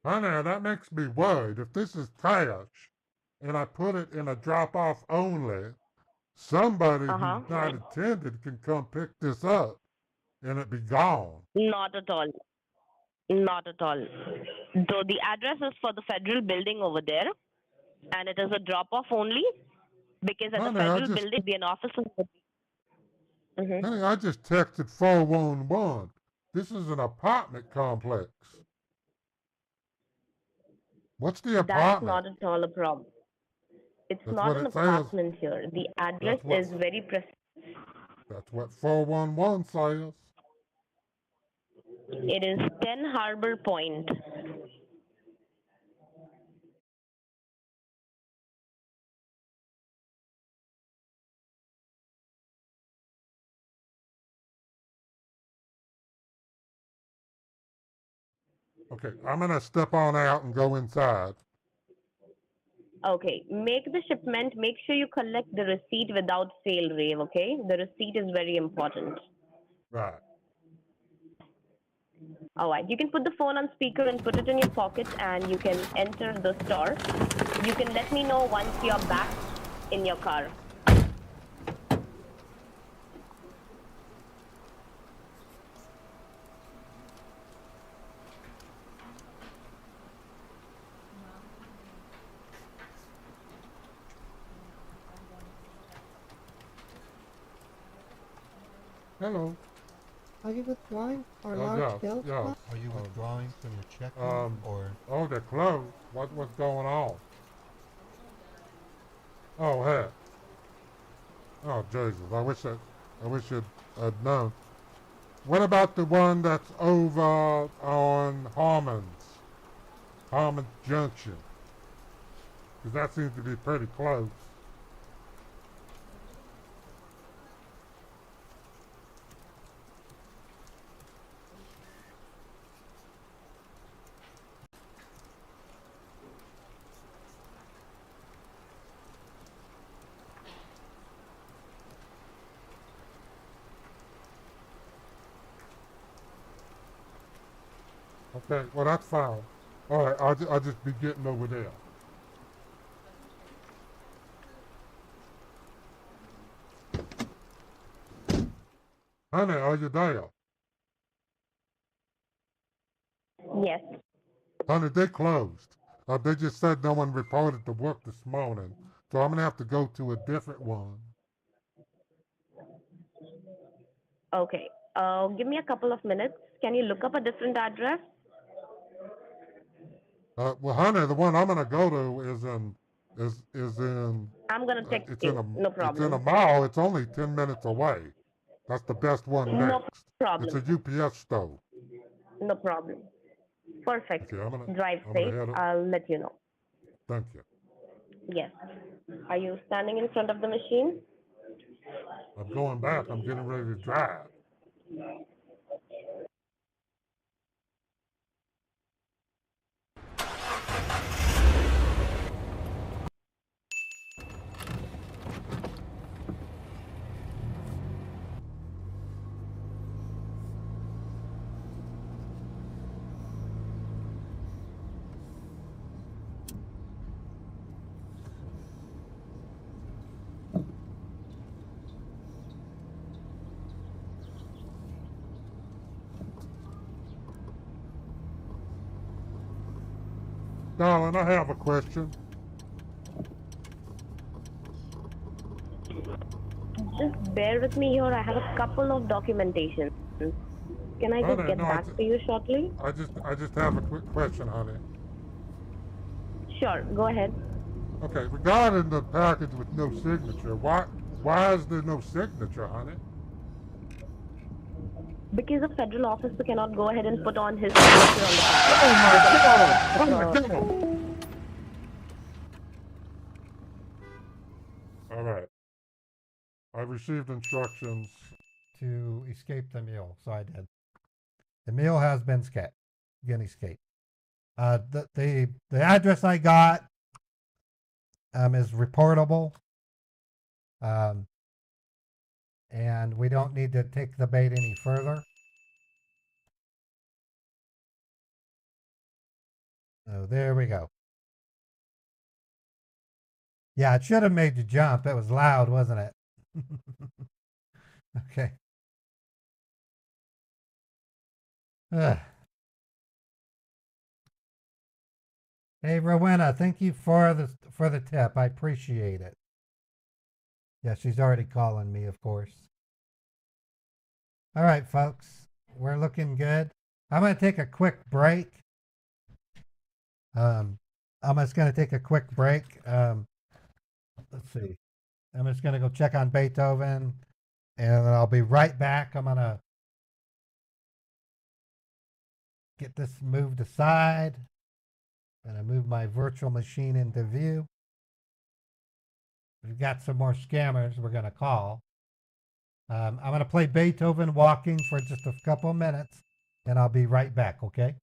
Honey, that makes me worried. If this is cash and I put it in a drop off only, somebody who's Uh-huh. not attended can come pick this up and it be gone. Not at all. Not at all. So the address is for the federal building over there, and it is a drop off only because at the Honey, I federal just building, be an office. Mm-hmm. honey, I just texted 411. This is an apartment complex. What's the That's apartment? not at all a problem. It's That's not what an it says. apartment here. The address That's what is very precise. that's what 411 says. It is 10 Harbor Point. Okay, I'm gonna step on out and go inside. Okay, make the shipment. Make sure you collect the receipt without fail, Rave. Okay, the receipt is very important. Right. All right, you can put the phone on speaker and put it in your pocket, and you can enter the store. You can let me know once you're back in your car. Hello. Are you withdrawing or Yeah, large bills? yeah. Are you withdrawing from your checking Um, or? Oh, they're closed. What's going on? Oh, heck. Oh, Jesus. I wish I'd known. What about the one that's over on Harmons Junction? Because that seems to be pretty close. Okay, well, that's fine. All right, I'll just be getting over there. Honey, are you there? Yes. Honey, they closed. They just said no one reported to work this morning, so I'm gonna have to go to a different one. Okay. Give me a couple of minutes. Can you look up a different address? Well, honey, the one I'm gonna go to is in I'm gonna text it's in you. a No it's in a problem. mall. It's only 10 minutes away. That's the best one No next. It's a problem. UPS store. No problem. Perfect. Okay, Drive I'm gonna safe. head up. I'll let you know. Thank you. Yes. Are you standing in front of the machine? I'm going back. I'm getting ready to drive. Darling, I have a question. Just bear with me here. I have a couple of documentation. Can I just Honey, get no, back to you shortly? I just have a quick question, honey. Sure. Go ahead. Okay, regarding the package with no signature, why is there no signature, honey? Because a federal officer cannot go ahead and put on his signature on the Oh my God! Oh package. my God! All right. I received instructions. To escape the mule, so I did. The mule has been escaped. The address I got is reportable, and we don't need to take the bait any further. Oh, there we go. Yeah, it should have made you jump. It was loud, wasn't it? Okay. Ugh. Hey, Rowena, thank you for the tip. I appreciate it. Yeah, she's already calling me, of course. All right, folks, we're looking good. I'm going to take a quick break. I'm just going to take a quick break. Let's see. I'm just going to go check on Beethoven, and I'll be right back. I'm going to get this moved aside. I'm going to move my virtual machine into view. We've got some more scammers we're going to call. I'm going to play Beethoven Walking for just a couple minutes, and I'll be right back, okay?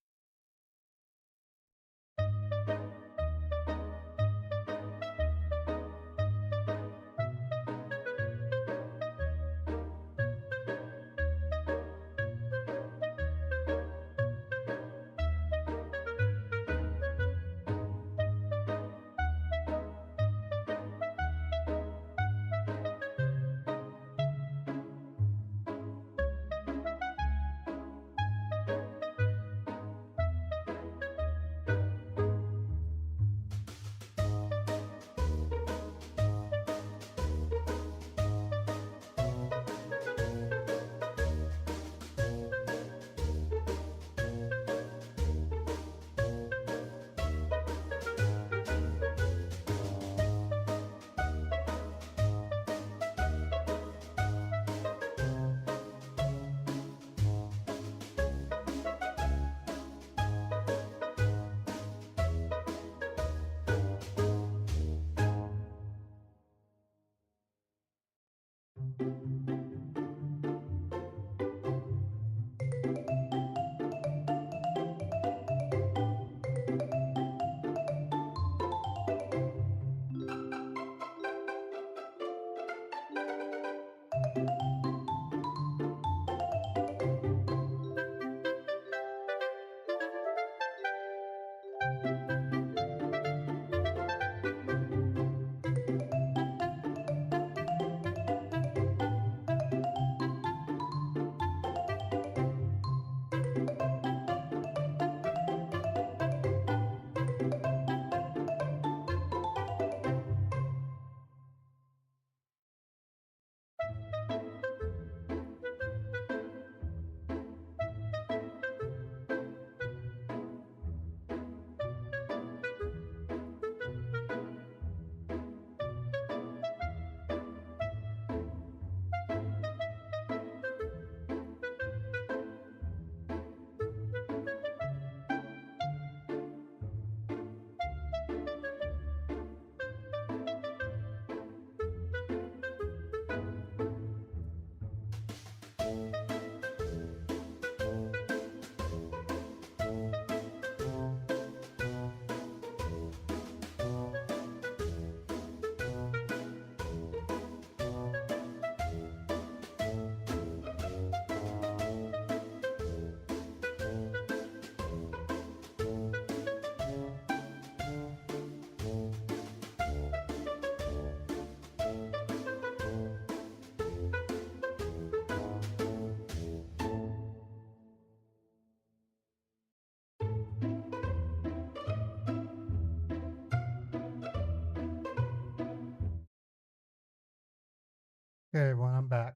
Okay, everyone, I'm back.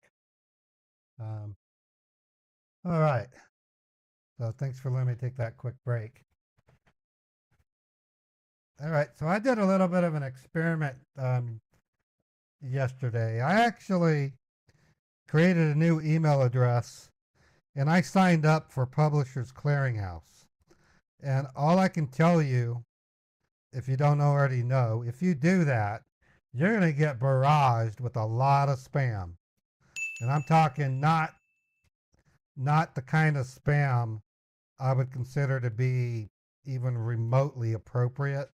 Um, all right. So thanks for letting me take that quick break. All right. So I did a little bit of an experiment yesterday. I actually created a new email address and I signed up for Publishers Clearinghouse. And all I can tell you, if you don't already know, if you do that, you're going to get barraged with a lot of spam. And I'm talking not the kind of spam I would consider to be even remotely appropriate.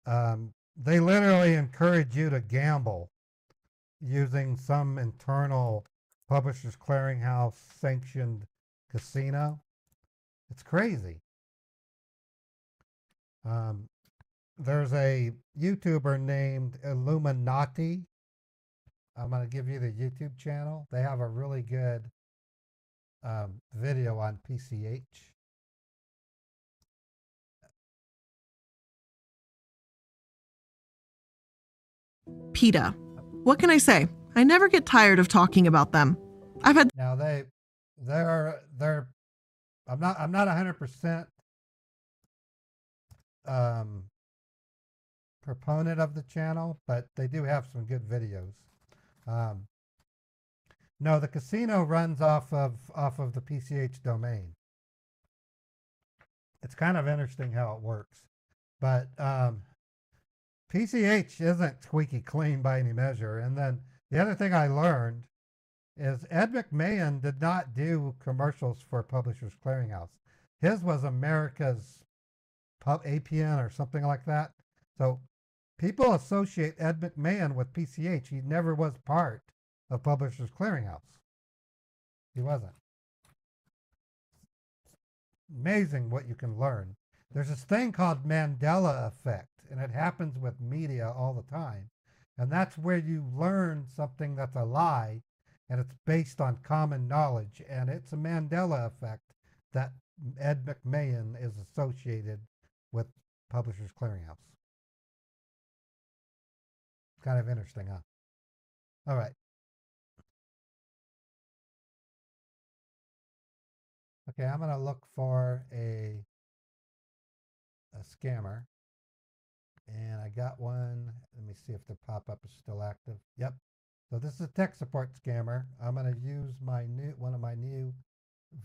They literally encourage you to gamble using some internal Publishers Clearinghouse sanctioned casino. It's crazy. There's a YouTuber named Illuminati. I'm going to give you the YouTube channel. They have a really good video on PCH. PETA. What can I say? I never get tired of talking about them. I've had Now they're I'm not 100% proponent of the channel, but they do have some good videos. No, the casino runs off of the PCH domain. It's kind of interesting how it works, but PCH isn't squeaky clean by any measure. And then the other thing I learned is Ed McMahon did not do commercials for Publishers Clearinghouse. His was America's APN or something like that. So people associate Ed McMahon with PCH. He never was part of Publishers Clearinghouse. He wasn't. Amazing what you can learn. There's this thing called Mandela effect, and it happens with media all the time. And that's where you learn something that's a lie, and it's based on common knowledge. And it's a Mandela effect that Ed McMahon is associated with Publishers Clearinghouse. Kind of interesting, huh? All right. Okay, I'm going to look for a scammer. And I got one. Let me see if the pop-up is still active. Yep. So this is a tech support scammer. I'm going to use one of my new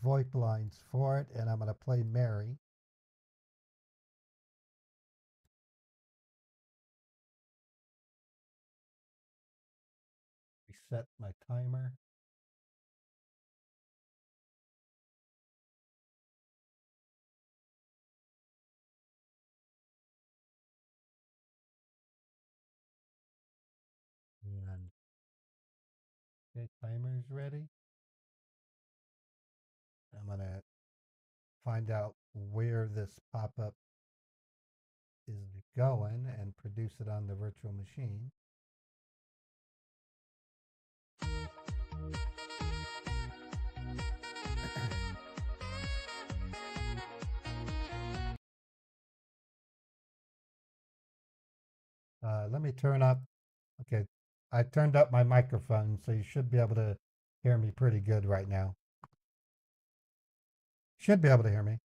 VoIP lines for it, and I'm going to play Mary. Reset my timer. And okay, timer's ready. I'm going to find out where this pop-up is going and produce it on the virtual machine. Let me turn up. Okay, I turned up my microphone, so you should be able to hear me pretty good right now. Should be able to hear me.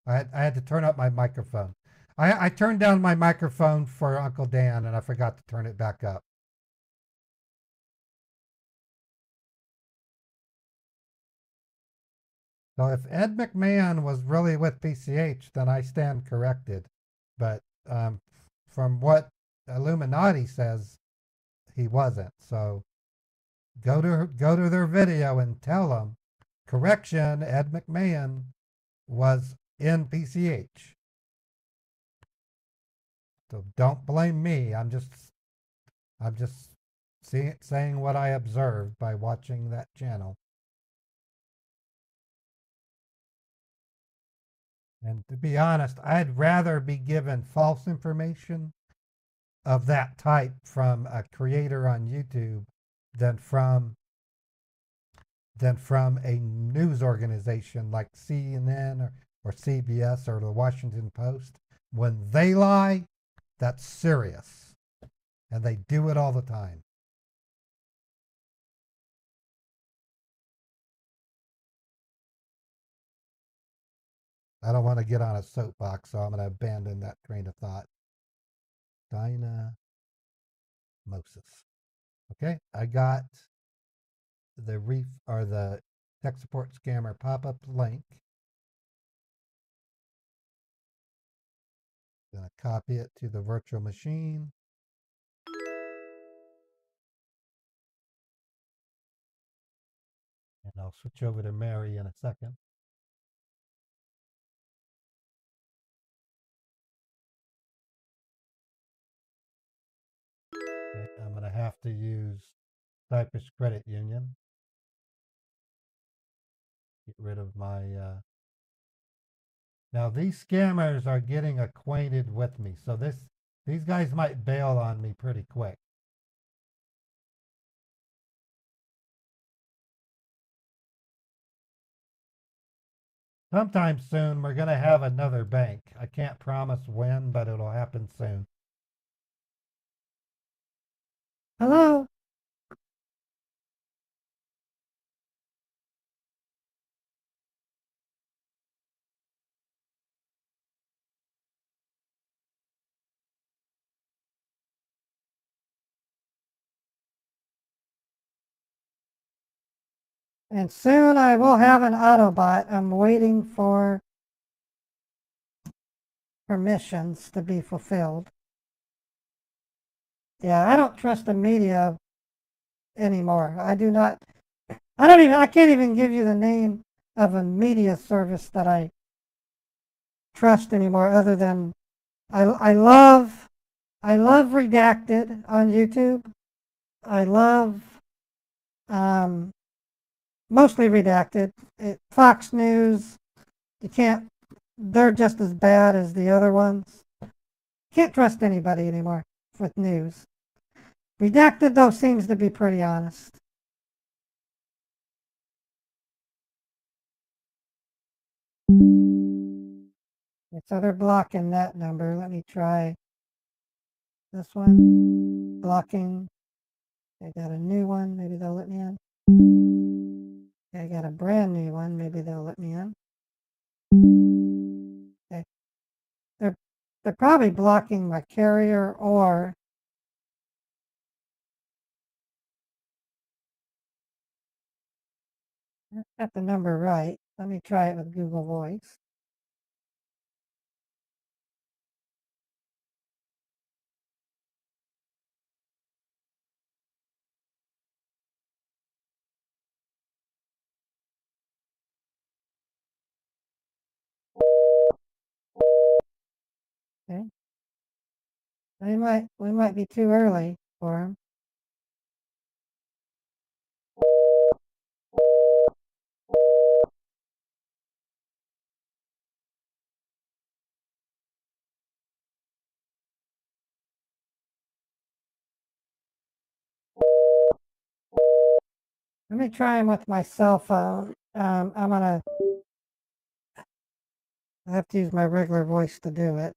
I had to turn up my microphone. I turned down my microphone for Uncle Dan, and I forgot to turn it back up. So if Ed McMahon was really with PCH, then I stand corrected. But from what Illuminati says, he wasn't. So go to their video and tell them, correction, Ed McMahon was in PCH. So don't blame me. I'm just saying what I observed by watching that channel. And to be honest, I'd rather be given false information of that type from a creator on YouTube than from a news organization like CNN or CBS or the Washington Post. When they lie, that's serious. And they do it all the time. I don't want to get on a soapbox, so I'm going to abandon that train of thought. Dynamosis. Okay, I got the tech support scammer pop-up link. Gonna copy it to the virtual machine. And I'll switch over to Mary in a second. Okay, I'm going to have to use Cyprus Credit Union. Get rid of my Now these scammers are getting acquainted with me, so these guys might bail on me pretty quick. Sometime soon we're gonna have another bank. I can't promise when, but it'll happen soon. Hello? And soon I will have an Autobot. I'm waiting for permissions to be fulfilled. Yeah, I don't trust the media anymore. I do not. I can't even give you the name of a media service that I trust anymore other than I love Redacted on YouTube. I love mostly Redacted. Fox News, you can't, they're just as bad as the other ones. Can't trust anybody anymore with news. Redacted, though, seems to be pretty honest. So they're blocking that number. Let me try this one. Blocking. I got a new one. Maybe they'll let me in. I got a brand new one. Maybe they'll let me in. Okay. They're probably blocking my carrier or I got the number right. Let me try it with Google Voice. Okay. We might be too early for them. Let me try them with my cell phone. I have to use my regular voice to do it.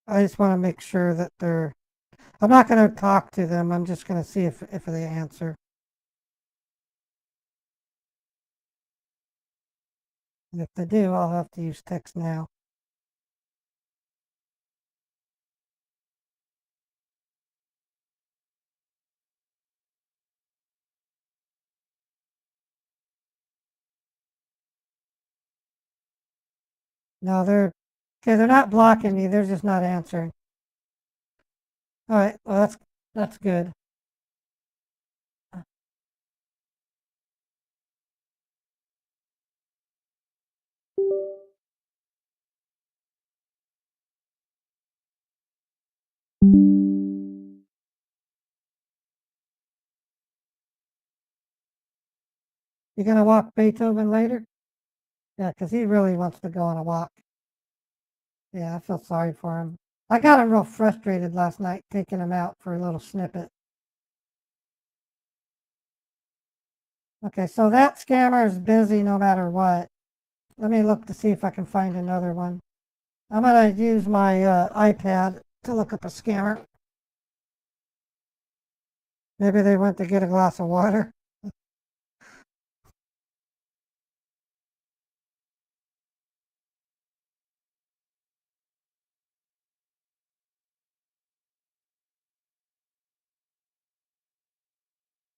I just want to make sure that I'm not going to talk to them. I'm just going to see if they answer. And if they do, I'll have to use text now. No, they're not blocking me. They're just not answering. All right, well that's good. You gonna walk Beethoven later? Yeah, because he really wants to go on a walk. Yeah, I feel sorry for him. I got him real frustrated last night, taking him out for a little snippet. Okay, so that scammer is busy no matter what. Let me look to see if I can find another one. I'm gonna use my iPad to look up a scammer. Maybe they went to get a glass of water.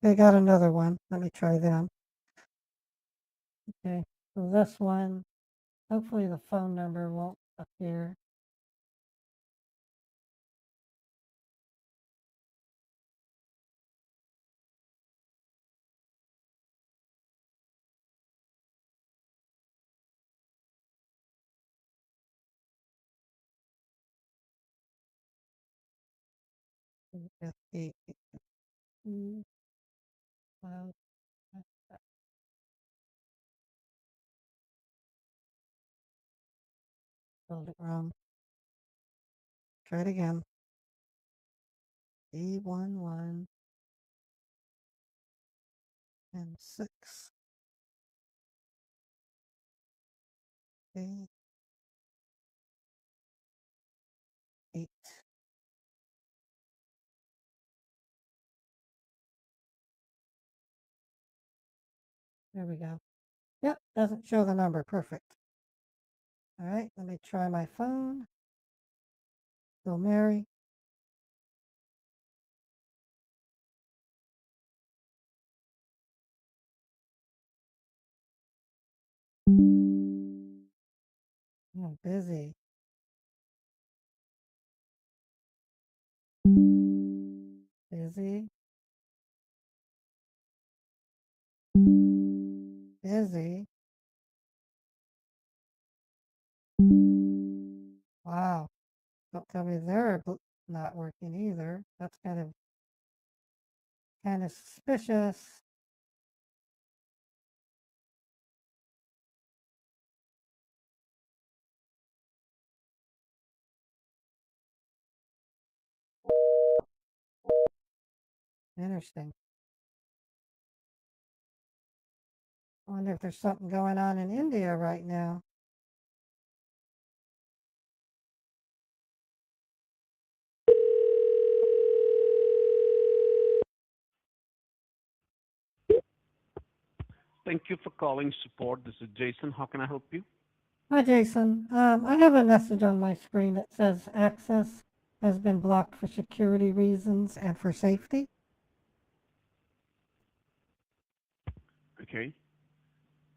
They got another one. Let me try them. Okay, so this one, hopefully the phone number won't appear. Spelled it wrong. Try it again. E11 and 6. A 8. There we go. Yep, doesn't show the number. Perfect. All right, let me try my phone. Go Mary. I'm busy. Busy. Busy. Wow. Don't tell me they're not working either. That's kind of suspicious. Interesting. I wonder if there's something going on in India right now. Thank you for calling support. This is Jason. How can I help you? Hi, Jason. I have a message on my screen that says access has been blocked for security reasons and for safety. Okay.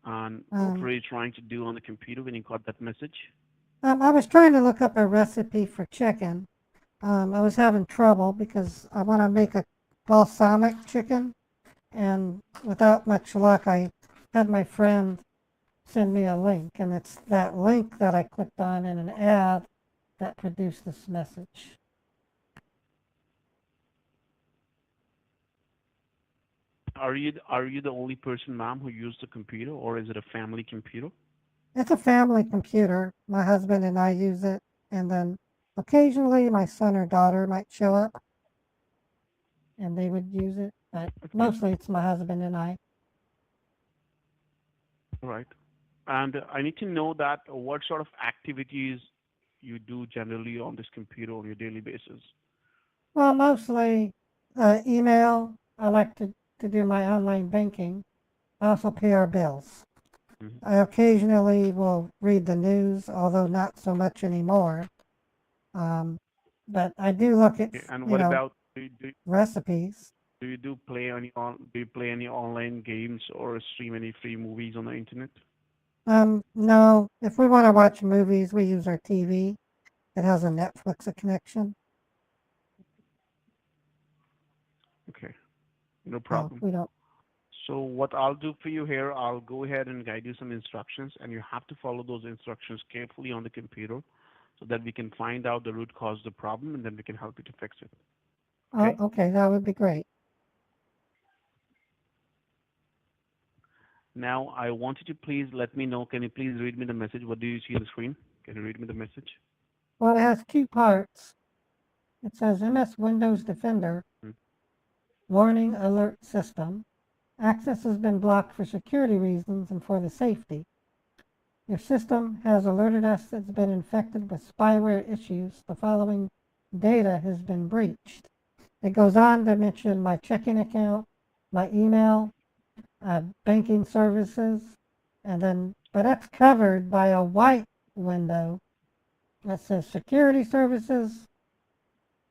And what were Um, you trying to do on the computer when you got that message? I was trying to look up a recipe for chicken. I was having trouble because I want to make a balsamic chicken, and without much luck, I had my friend send me a link, and it's that link that I clicked on in an ad that produced this message. Are you the only person, ma'am, who used the computer, or is it a family computer? It's a family computer. My husband and I use it, and then occasionally my son or daughter might show up and they would use it, but Okay. mostly it's my husband and I. All right. And I need to know that what sort of activities you do generally on this computer on your daily basis. Well, mostly email. I like to do my online banking. I also pay our bills. Mhm. I occasionally will read the news, although not so much anymore. But I do look at, Okay. And what about recipes. do you play any online games or stream any free movies on the internet? No, if we want to watch movies, we use our TV. It has a Netflix connection. Okay. No No, problem. we don't. So what I'll do for you here, I'll go ahead and guide you some instructions, and you have to follow those instructions carefully on the computer so that we can find out the root cause of the problem, and then we can help you to fix it. Oh, Okay? okay, that would be great. Now, I want you to please let me know. Can you please read me the message? What do you see on the screen? Can you read me the message? Well, it has two parts. It says MS Windows Defender, Hmm. warning alert system. Access has been blocked for security reasons and for the safety. Your system has alerted us it's been infected with spyware issues. The following data has been breached. It goes on to mention my checking account, my email, banking services, and then, but that's covered by a white window that says security services,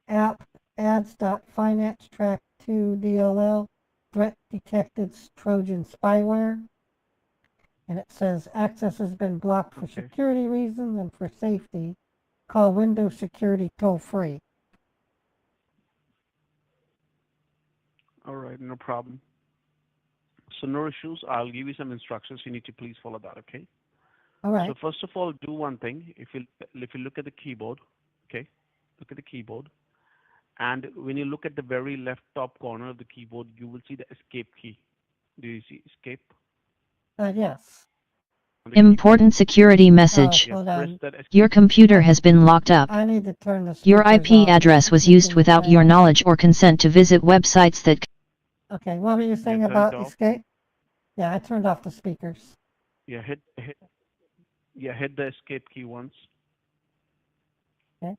app, ads.finance track 2 DLL, threat detected Trojan spyware. And it says access has been blocked for Okay. security reasons and for safety. Call Windows Security toll free. All right, no problem. So no issues. I'll give you some instructions. You need to please follow that, okay? All right. So first of all, do one thing. If you look at the keyboard, okay, look at the keyboard, and when you look at the very left top corner of the keyboard, you will see the escape key. Do you see escape? Yes. on the keyboard. Important security message. Yeah, hold press on. that escape. Your computer has been locked up. I need to turn the Your speakers IP off. address was It's used making me without your sad. knowledge or consent to visit websites that Okay, what were you saying turned about it off. escape? Yeah, I turned off the speakers. Yeah, hit the escape key once. Okay.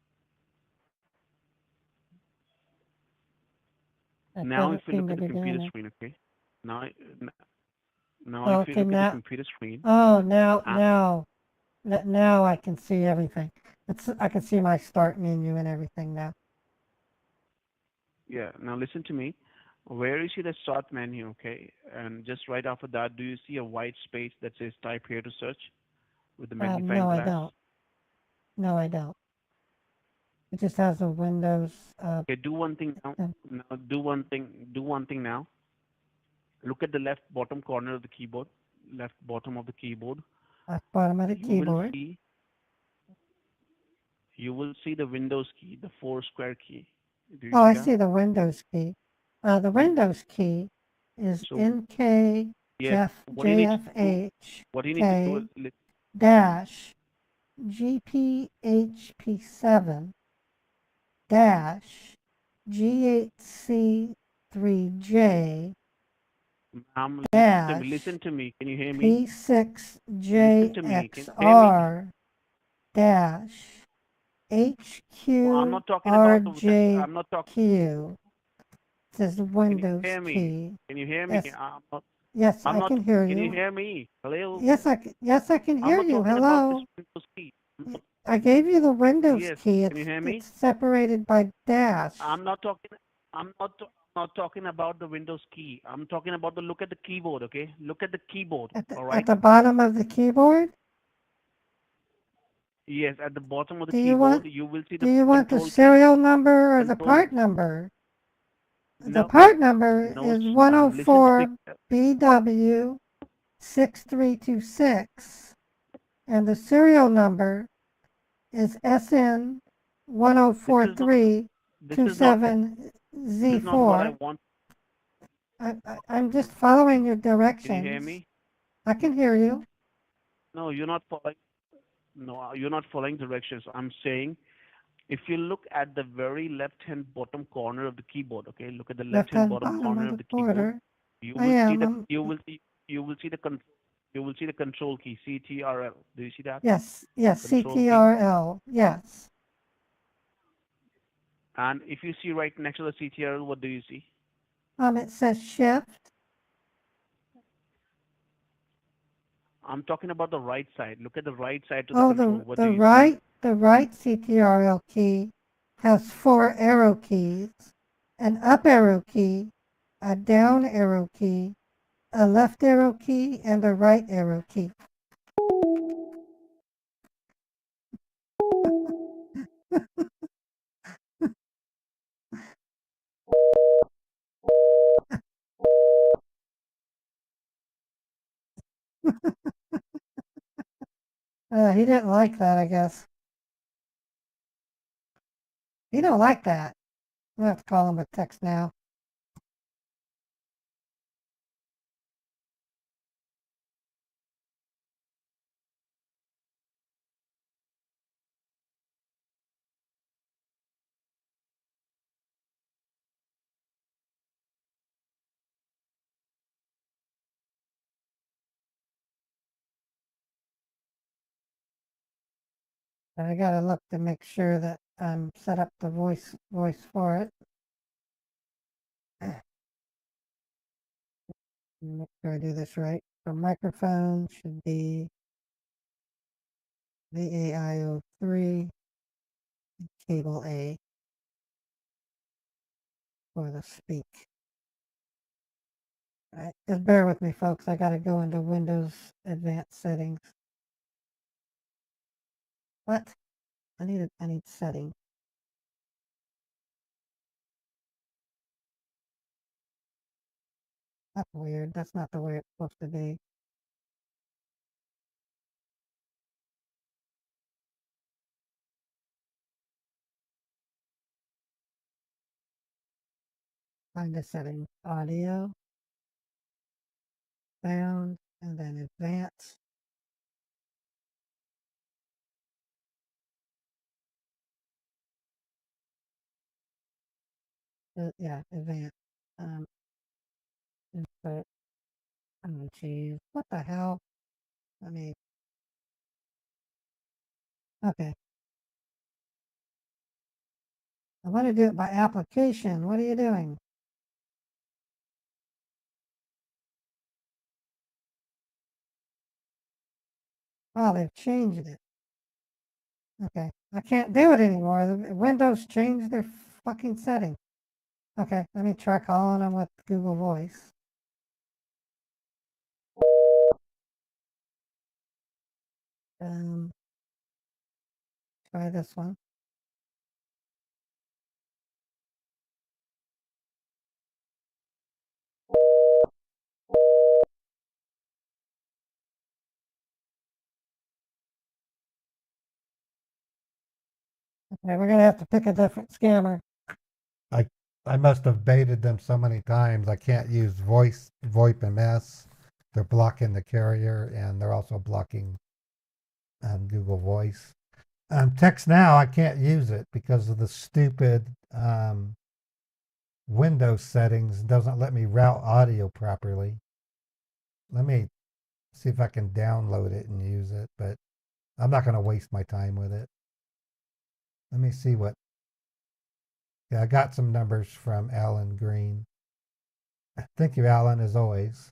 That Now, doesn't if you seem look to at the be doing computer it. screen, okay. Now, now, Oh, if you okay, look at the now. computer screen, Oh, now, uh, now I can see everything. I can see my start menu and everything now. yeah. Now listen to me. Where you see the start menu, okay, and just right after that, do you see a white space that says "Type here to search" with the magnifying No, I glass? don't. No, I don't. It just has a Windows. Okay, do one thing now. Now, do one thing. Do one thing now. Look at the left bottom corner of the keyboard. Left bottom of the keyboard. Left bottom of the You will keyboard. see. You will see the Windows key, the four square key. Do you Oh, see I that? see the Windows key. The Windows key is So NK yes, what you need to do, JFH what you need to do K is dash GPHP7 dash G8C3J dash listen to me. Can you hear me? Listen to me. Can you hear me? P6JXR dash Oh, I'm not talking about the. I'm not talking. HQRJQ. Says Can you Windows hear me? key. Can you hear me? Yes, yes, I'm I not. can hear Can you you. hear me? Hello. Yes, I can I'm hear not you. talking about this Hello. Windows key. I gave you the Windows Yes. key. Can you hear me? It's separated by dash. I'm not talking. I'm not talking about the Windows key. I'm talking about the look at the keyboard. Okay. Look at the keyboard. All right. At the bottom of the keyboard. Yes. At the bottom of the Do you keyboard, want you will see do the you want the control key. serial number or the Control. part number? The No. part number No. is Listen to me. 104BW6326, and the serial number is SN This is not. This is not what I 104327Z4. want. I'm just following your Can you hear directions. me? I can hear you. No, you're not following. No, you're not following directions. I'm saying, if you look at the very left-hand bottom corner of the keyboard, okay, look at the left-hand Left-hand bottom bottom corner of of the the keyboard. border. You I will see am. the. You will see the control key, CTRL. Do you see that? Yes, Control key. CTRL. Yes. And if you see right next to the CTRL, what do you see? It says shift. I'm talking about the right side. Look at the right side to the Oh, control. What do the you right CTRL key has 4 arrow keys, an up arrow key, a down arrow key, a left arrow key, and a right arrow key. He didn't like that, I guess. He don't like that. I'm gonna have to call him a text now. I gotta look to make sure that I'm set up the voice for it. Make sure I do this right. The microphone should be VAIO3 cable A for the speak. All right, just bear with me, folks. I gotta go into Windows Advanced Settings. What? I need settings. That's weird. That's not the way it's supposed to be. Find the settings. Audio, sound, and then advanced. Yeah, advanced. Insert. Oh, geez. What the hell? I mean, okay. I want to do it by application. What are you doing? Oh, they've changed it. Okay. I can't do it anymore. The Windows changed their fucking setting. Okay, let me try calling them with Google Voice. Try this one. Okay, we're gonna have to pick a different scammer. I must have baited them so many times. I can't use VoIP MS. They're blocking the carrier, and they're also blocking Google Voice. Text Now, I can't use it because of the stupid Windows settings. Doesn't let me route audio properly. Let me see if I can download it and use it, but I'm not going to waste my time with it. Let me see what. Yeah, I got some numbers from Alan Green. Thank you, Alan, as always.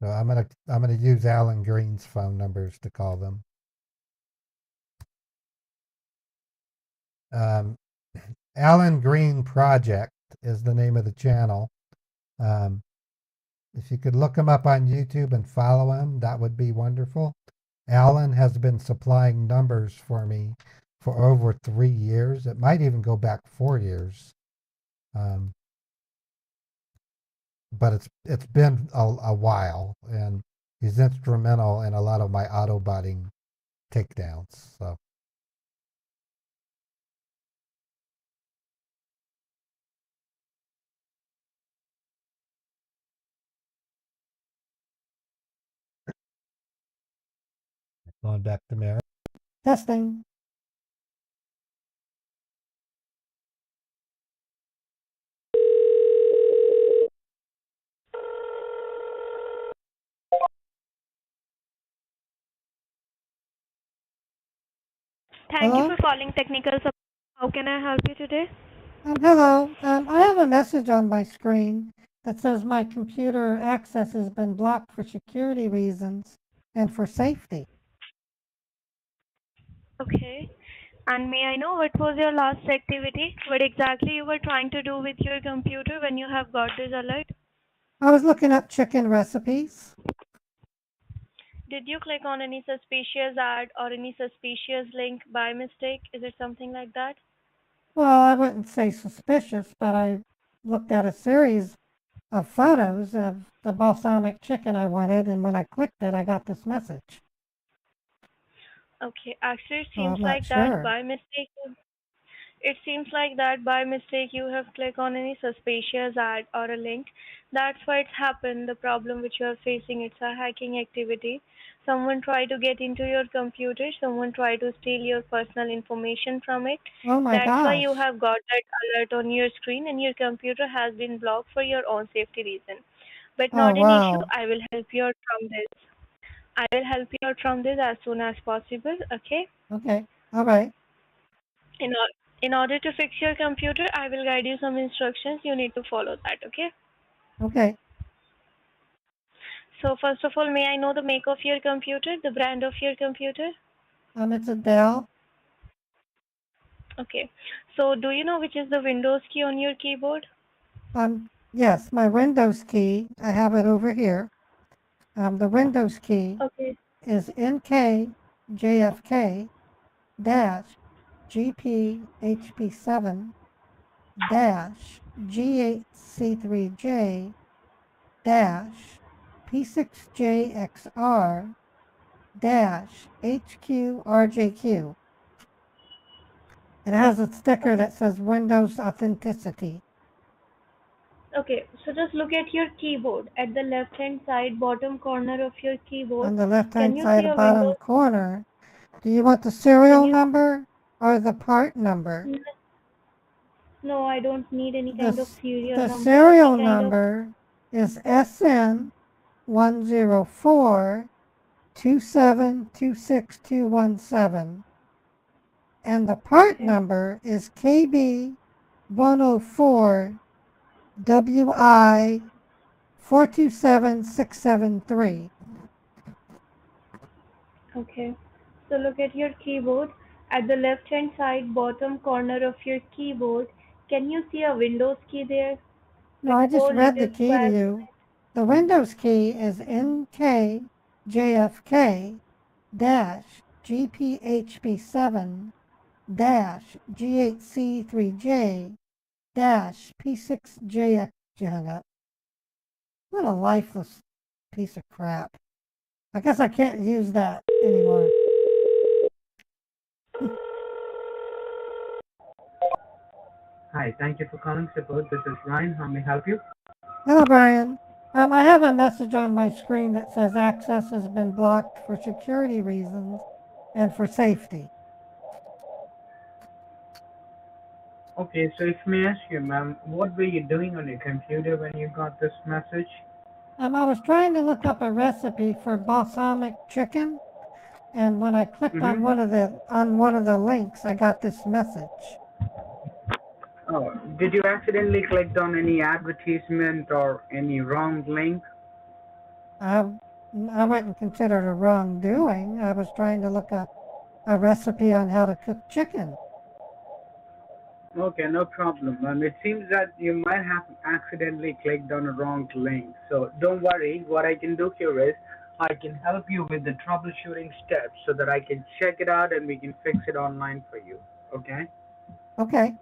So I'm gonna use Alan Green's phone numbers to call them. Alan Green Project is the name of the channel. If you could look him up on YouTube and follow him, that would be wonderful. Alan has been supplying numbers for me for over 3 years. It might even go back 4 years. But it's been a while, and he's instrumental in a lot of my AutoBotting takedowns. So going back to Mary. Testing. Thank you Hello? for calling technical support. How can I help you today? Hello. I have a message on my screen that says my computer access has been blocked for security reasons and for safety. Okay. And may I know what was your last activity? What exactly you were trying to do with your computer when you have got this alert? I was looking up chicken recipes. Did you click on any suspicious ad or any suspicious link by mistake? Is it something like that? Well, I wouldn't say suspicious, but I looked at a series of photos of the balsamic chicken I wanted, and when I clicked it, I got this message. Okay. Actually, it So seems I'm not like that sure. by mistake. It seems like that by mistake you have clicked on any suspicious ad or a link. That's why it's happened. The problem which you are facing, it's a hacking activity. Someone tried to get into your computer, someone tried to steal your personal information from it. Oh my That's why you gosh. have got that alert on your screen and your computer has been blocked for your own safety reason. But Oh not an issue. wow. I will help you out from this. I will help you out from this as soon as possible. Okay? Okay. All right. In, or- in order to fix your computer, I will guide you some instructions. You need to follow that, okay? Okay. So first of all, may I know the make of your computer, the brand of your computer? It's a Dell. Okay. So do you know which is the Windows key on your keyboard? Yes, my Windows key, I have it over here. The Windows key Okay. is NKJFK dash GPHP7 dash G8C3J dash P6JXR dash HQRJQ. It has a sticker Okay. that says Windows Authenticity. Okay. So just look at your keyboard. At the left hand side, bottom corner of your keyboard, On the left can hand you side see a bottom Windows? corner, do you want the Can serial you? number? or the part number? No, I don't need any The, kind of s- serial the number. serial Any kind of number is SN 104 2726217, and the part okay. number is KB 104 WI 427673. Okay. So look at your keyboard. At the left hand side bottom corner of your keyboard, can you see a Windows key there No, with I just four read the little key to squares? you. The Windows key is NKJFK dash GPHP7 dash G8C3J dash P6JX. Hung up. What a lifeless piece of crap. I guess I can't use that anymore. Hi, thank you for calling support. This is Ryan. How may I help you? Hello, Brian. I have a message on my screen that says access has been blocked for security reasons and for safety. Okay, so if may I ask you, ma'am, what were you doing on your computer when you got this message? I was trying to look up a recipe for balsamic chicken, and when I clicked on Mm-hmm. one of the links, I got this message. Oh, did you accidentally click on any advertisement or any wrong link? I wouldn't consider it a wrongdoing. I was trying to look up a recipe on how to cook chicken. Okay, no problem, ma'am. It seems that you might have accidentally clicked on a wrong link. So don't worry. What I can do here is I can help you with the troubleshooting steps so that I can check it out and we can fix it online for you. Okay? Okay.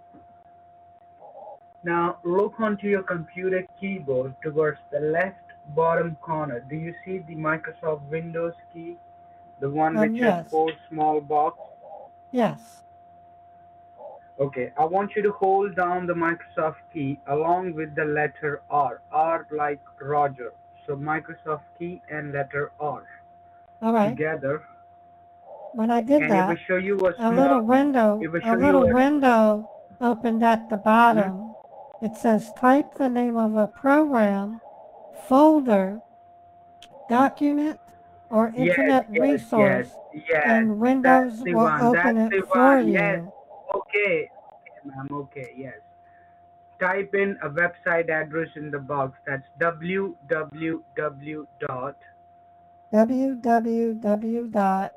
Now look onto your computer keyboard towards the left bottom corner. Do you see the Microsoft Windows key? The one which has Yes. four small box? Yes. Okay, I want you to hold down the Microsoft key along with the letter R. R like Roger. So Microsoft key and letter R All right. together. When I did And it will that, show you a a small, little window, it will a show you little a, window opened at the hmm? bottom. It says type the name of a program, folder, document, or Yes, internet yes, yes, resource, yes. and That's Windows the will one. open That's it the for one. Yes. you. Okay, ma'am. Okay, yes. Type in a website address in the box. That's www dot www.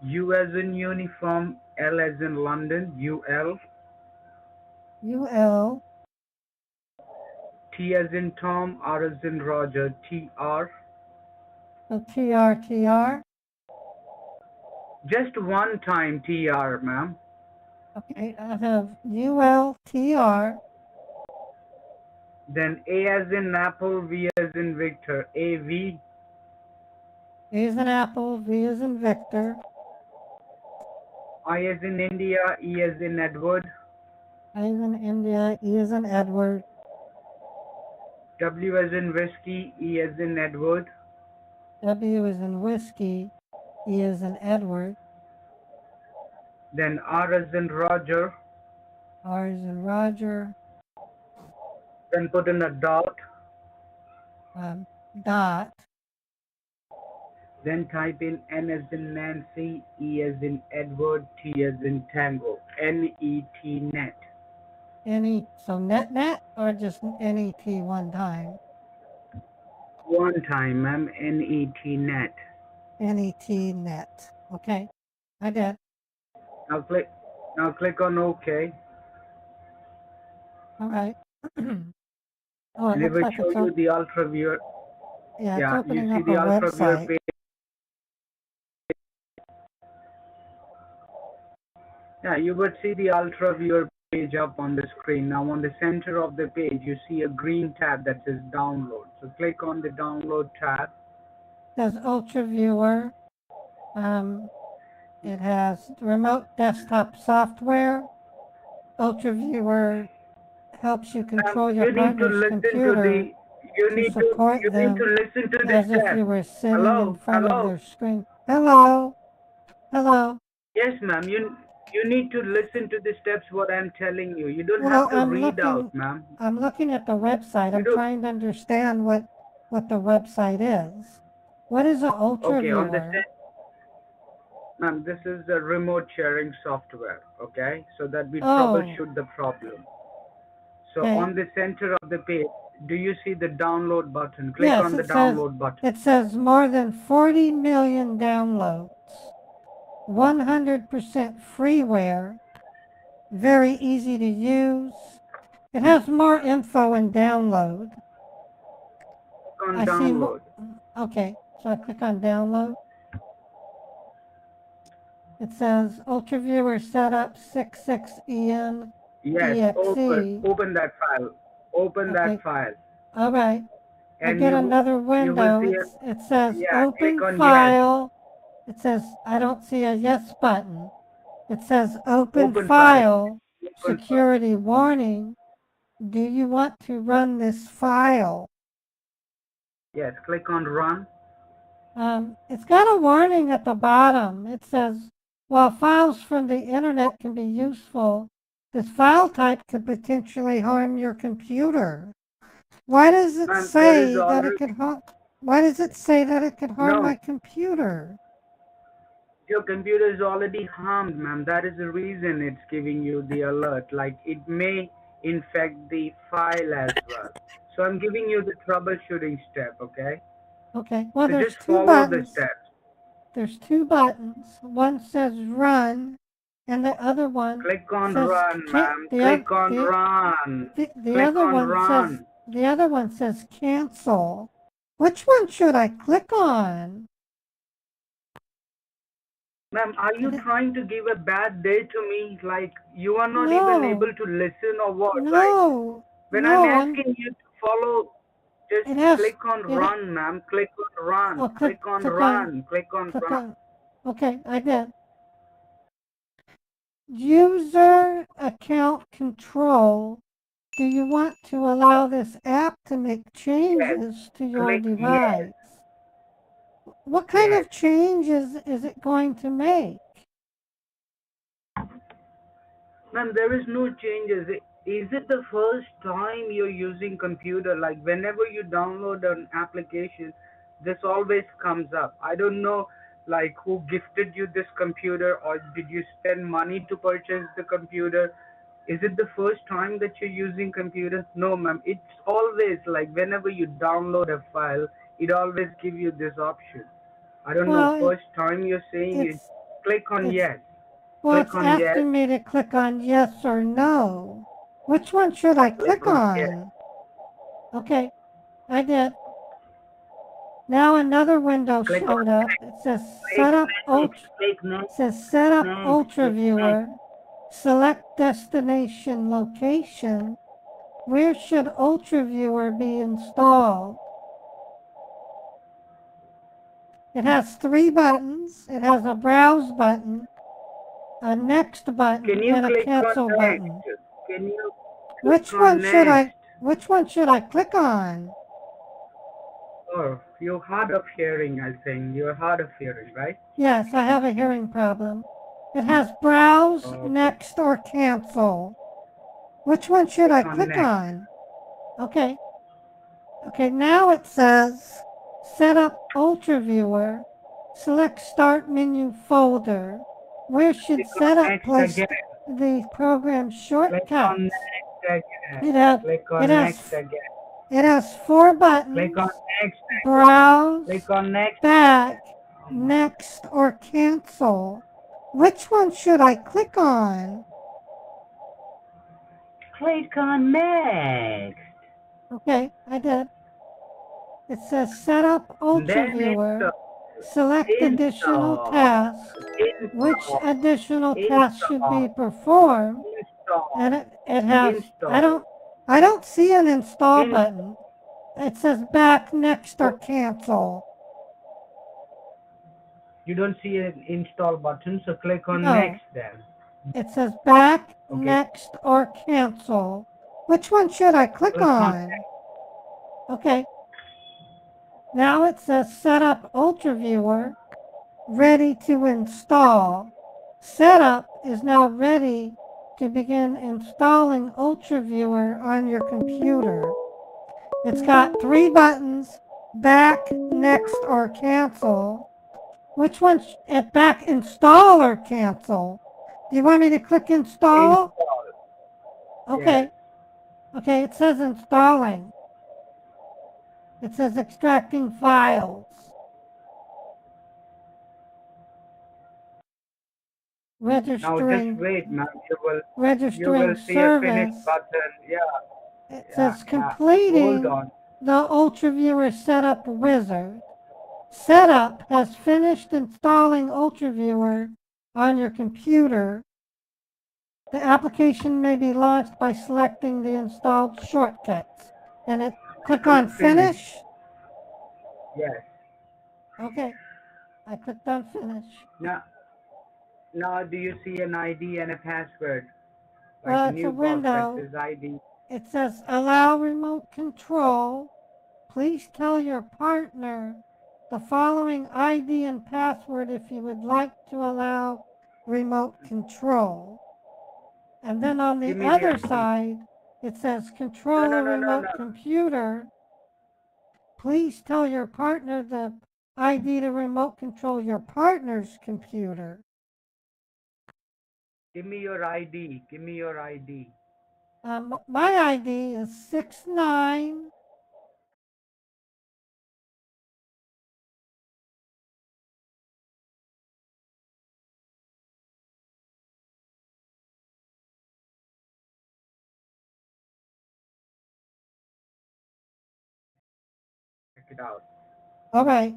U as in uniform, L as in London, UL, UL. T as in Tom, R as in Roger, TR. So TR. Just one time TR, ma'am. Okay, I have ULTR. Then A as in Apple, V as in Victor, AV. A is in Apple, V is in Victor. I as in India, E as in Edward. I is in India, E is in Edward. W as in Whiskey, E as in Edward. W is in Whiskey, E is in Edward. Then R as in Roger. R is in Roger. Then put in a dot. Dot. Then type in N as in Nancy, E as in Edward, T as in Tango, NET net. So net or just NET one time? One time, ma'am, NET net. NET net. Okay, I did. Now click on OK. All right. Oh, it And it looks will like show you the Ultra Viewer. yeah, it's Yeah, you opening see up a the Ultra Viewer website. page. Yeah, you would see the Ultra Viewer page up on the screen. Now on the center of the page, you see a green tab that says Download. So click on the Download tab. It says Ultra Viewer. It has remote desktop software. Ultra Viewer helps you control your You need to partner's listen to computer the. You to need to. support You need to them listen to the as if test. you were sitting in Hello, front of hello. their screen. Hello. Hello. Yes, ma'am. You need to listen to the steps what I'm telling you. You don't Well, have to read out, ma'am. I'm looking at the website. You I'm do trying to understand what the website is. What is an ultra okay on the viewer? ma'am. This is the remote sharing software. Okay, so that we Oh, troubleshoot the problem. So okay. on the center of the page, do you see the download button? Click Yes, on the download button. it says more than 40 million downloads, 100% freeware, very easy to use. It has more info in download. Click on I see. download. Okay, so I click on download. It says UltraViewer setup 66EN Yes, exe. open that file. Open Okay, that file, all right. I and get another you will window. see a It says yeah. Click open on yes. file. It says I don't see a yes button. It says open Open file. file. Open file. Security warning. Do you want to run this file? Yes, click on run. It's got a warning at the bottom. It says, while files from the internet can be useful, this file type could potentially harm your computer. Why does it Ma'am, there is say that it already could harm? Why does it say that it could harm no. my computer? Your computer is already harmed, ma'am. That is the reason it's giving you the alert. Like it may infect the file as well. So I'm giving you the troubleshooting step, okay? Okay. Well, So there's just two follow the buttons. steps. There's two buttons. One says run, and the other one Click on says run, ma'am. the Click on run. Click other on one says run. cancel. Which one should I click on? Ma'am, are you trying to give a bad day to me? Like you are not even No, able to listen or what? Like no, when I'm no. asking you to follow, just It has click on it. run, ma'am. Click on run. Oh, Click on click on, run. Click on click run. on. Okay, I did. User account control. Do you want to allow this app to make Yes. changes to your Click yes. device? What kind Yes. of changes is it going to make? Ma'am, there is no changes. Is it the first time you're using computer? Like whenever you download an application, this always comes up. I don't know like who gifted you this computer or did you spend money to purchase the computer? Is it the first time that you're using computer? No, ma'am. It's always like whenever you download a file, it always give you this option. I don't know. Well, First time you're saying it, it's click on it's yes. well, Click it's on yes. asking me to click on yes or no. Which one should I Click click on yes. on? Okay, I did. Now another window Click on showed up. next. It says Click set up next. Click next. Ultra Click next. Viewer. Select destination location. Where should Ultra Viewer be installed? It has three buttons. It has a browse button, a next button, Can you and a click on cancel next? button. Can you click Which on one should next? which one should I click on? Oh, you're hard of hearing, I think. You're hard of hearing, right? Yes, I have a hearing problem. It has browse, Okay. next, or cancel. Which one should I Click on click next. on? Okay. Okay, now it says set up Ultra Viewer. Select start menu folder. Where should Click on setup next place again. the program Click on shortcuts? next again. It has Click it on has next again. it has four Click buttons: on next. browse, Click on next. back, next, or cancel. Which one should I click on? Click on next. Okay, I did. It says set up Ultra Then Viewer. install. Select additional Install. tasks. Which Install. additional tasks should be Install. performed? Install. And it has Install. I don't see an install In, button. It says back, next, or cancel. you don't see an install button, so click on No. next then. It says back, Okay. next, or cancel. Which one should I click on? Okay. Now it says set up Ultra Viewer, ready to install. Setup is now ready to begin installing UltraViewer on your computer. It's got 3 buttons, back, next, or cancel. Which one's at back, install or cancel? Do you want me to click install? Okay. Yes. Okay, it says installing. It says extracting files. Now just Registering wait, ma'am. You registering will see a finish service. button. Yeah, It yeah, says yeah. Hold completing on. the UltraViewer setup wizard. Setup has finished installing UltraViewer on your computer. The application may be launched by selecting the installed shortcuts. And click on finish. Yes. Okay, I clicked on finish. Now do you see an ID and a password? Like Well, a it's a new box that window. says ID. It says allow remote control. Please tell your partner the following ID and password if you would like to allow remote control. And then on the Give me the other ID. side, it says No, control no, a no, no, remote no. computer. Please tell your partner the ID to remote control your partner's computer. Give me your ID. Give me your ID. My ID is 69. Check it out. All right.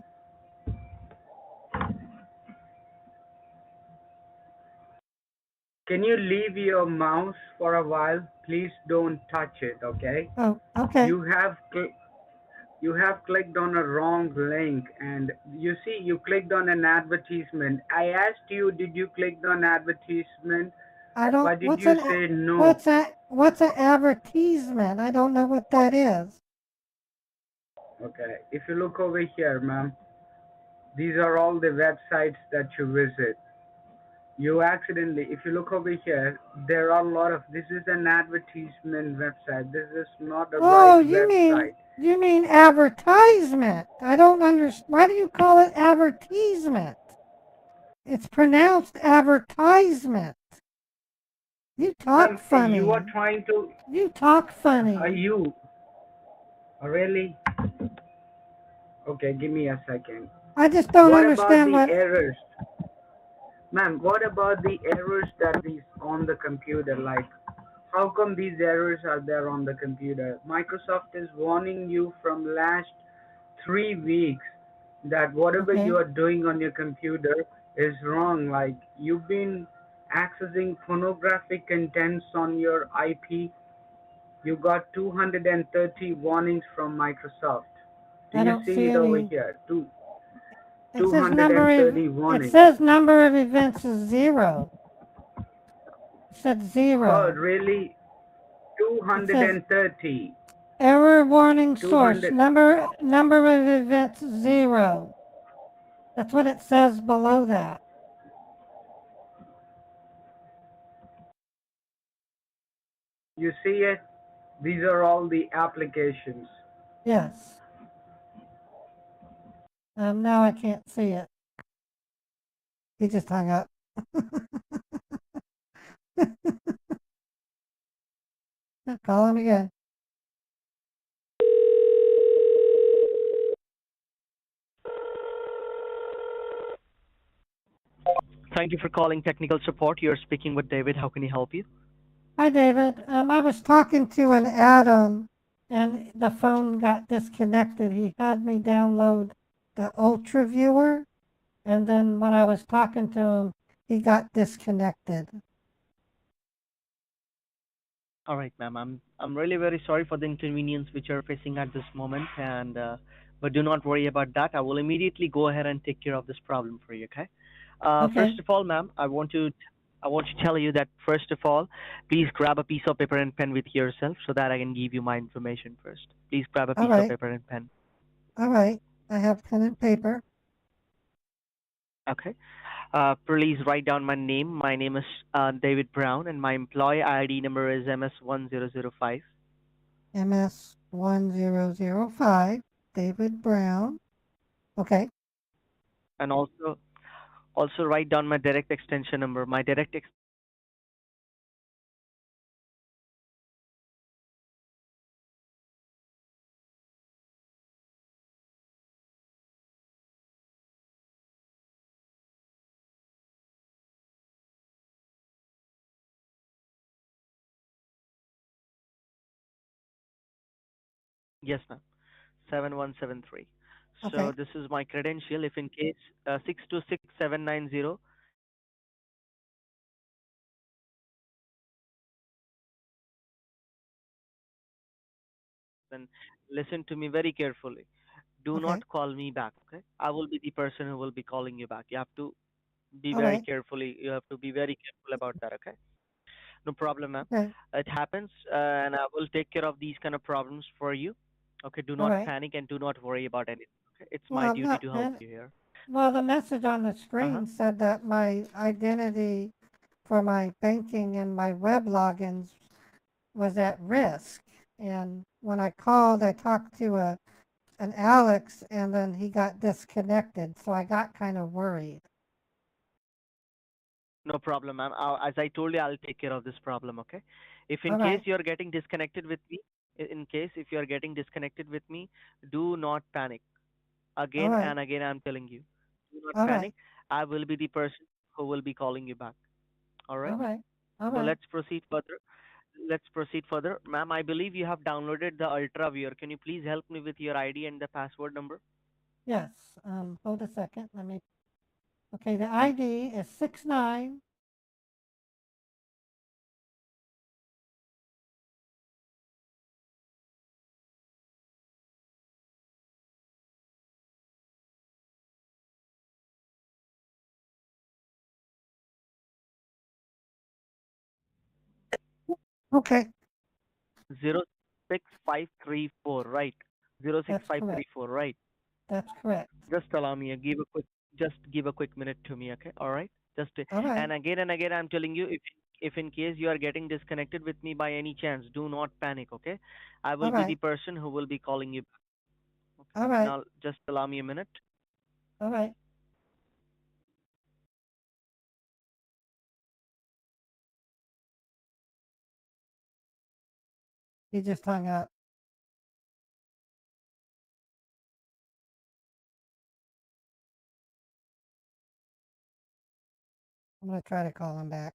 Can you leave your mouse for a while? Please don't touch it, okay? Oh, okay. You have clicked on a wrong link, and you see you clicked on an advertisement. I asked you, did you click on advertisement? I don't. Why did you say no? What's an advertisement? I don't know what that is. Okay, if you look over here, ma'am, these are all the websites that you visit. You accidentally, if you look over here, there are a lot of, this is an advertisement website. This is not a Oh, right website. you mean advertisement? I don't understand. Why do you call it advertisement? It's pronounced advertisement. You talk funny. You are trying to, You talk funny. are you, really? Okay, give me a second. I just don't What understand about what. the errors? Ma'am, what about the errors that is on the computer? Like, how come these errors are there on the computer? Microsoft is warning you from last 3 weeks that whatever Okay. you are doing on your computer is wrong. Like, you've been accessing pornographic contents on your IP. You got 230 warnings from Microsoft. Do I you don't see see it over any. here? It says number 230 of. It warnings. says number of events is 0. It said 0. Oh, really? It says 230. error warning source 200. number of events 0. That's what it says below that. You see it? These are all the applications. Yes. Now I can't see it. He just hung up. Call him again. Thank you for calling technical support. You're speaking with David. How can I help you? Hi, David. I was talking to an Adam, and the phone got disconnected. He had me download the Ultra Viewer, and then when I was talking to him, he got disconnected. All right, ma'am. I'm really very sorry for the inconvenience which you're facing at this moment, and but do not worry about that. I will immediately go ahead and take care of this problem for you. Okay. Okay. First of all, ma'am, I want to tell you that first of all, please grab a piece of paper and pen with yourself so that I can give you my information first. Please grab a All piece of right. paper and pen. All right. I have pen and paper. Okay. Please write down my name. My name is David Brown, and my employee ID number is MS1005. MS1005, David Brown. Okay. And also write down my direct extension number. My direct Yes, ma'am. 7173. So Okay. this is my credential. If in case 626790, then listen to me very carefully. Do Okay. not call me back, okay? I will be the person who will be calling you back. You have to be All very right. carefully. You have to be very careful about that, okay? No problem, ma'am. Okay. It happens, and I will take care of these kind of problems for you. Okay, do All not right. panic and do not worry about anything. Okay, it's Well, my I'm duty not to help panic. you here. Well, the message on the Uh-huh. screen said that my identity for my banking and my web logins was at risk. And when I called, I talked to an Alex, and then he got disconnected. So I got kind of worried. No problem, ma'am. As I told you, I'll take care of this problem, okay? If in All case right. you're getting disconnected with me, in case if you're getting disconnected with me, do not panic. All Again right. and again, I'm telling you, do not All right. panic. I will be the person who will be calling you back. All All right? right. All So right. let's proceed further. Let's proceed further. Ma'am, I believe you have downloaded the Ultra Viewer. Can you please help me with your ID and the password number? Yes. Hold a second. Let me. Okay. The ID is 69. Okay. 06534, right? That's correct. 06534, right? That's correct. Just allow me. Just give a quick minute to me, okay? All right. All right. And again, I'm telling you, if in case you are getting disconnected with me by any chance, do not panic, okay? I All will be the right. person who will be calling you back. Okay. All right. Now, just allow me a minute. All right. He just hung up. I'm going to try to call him back.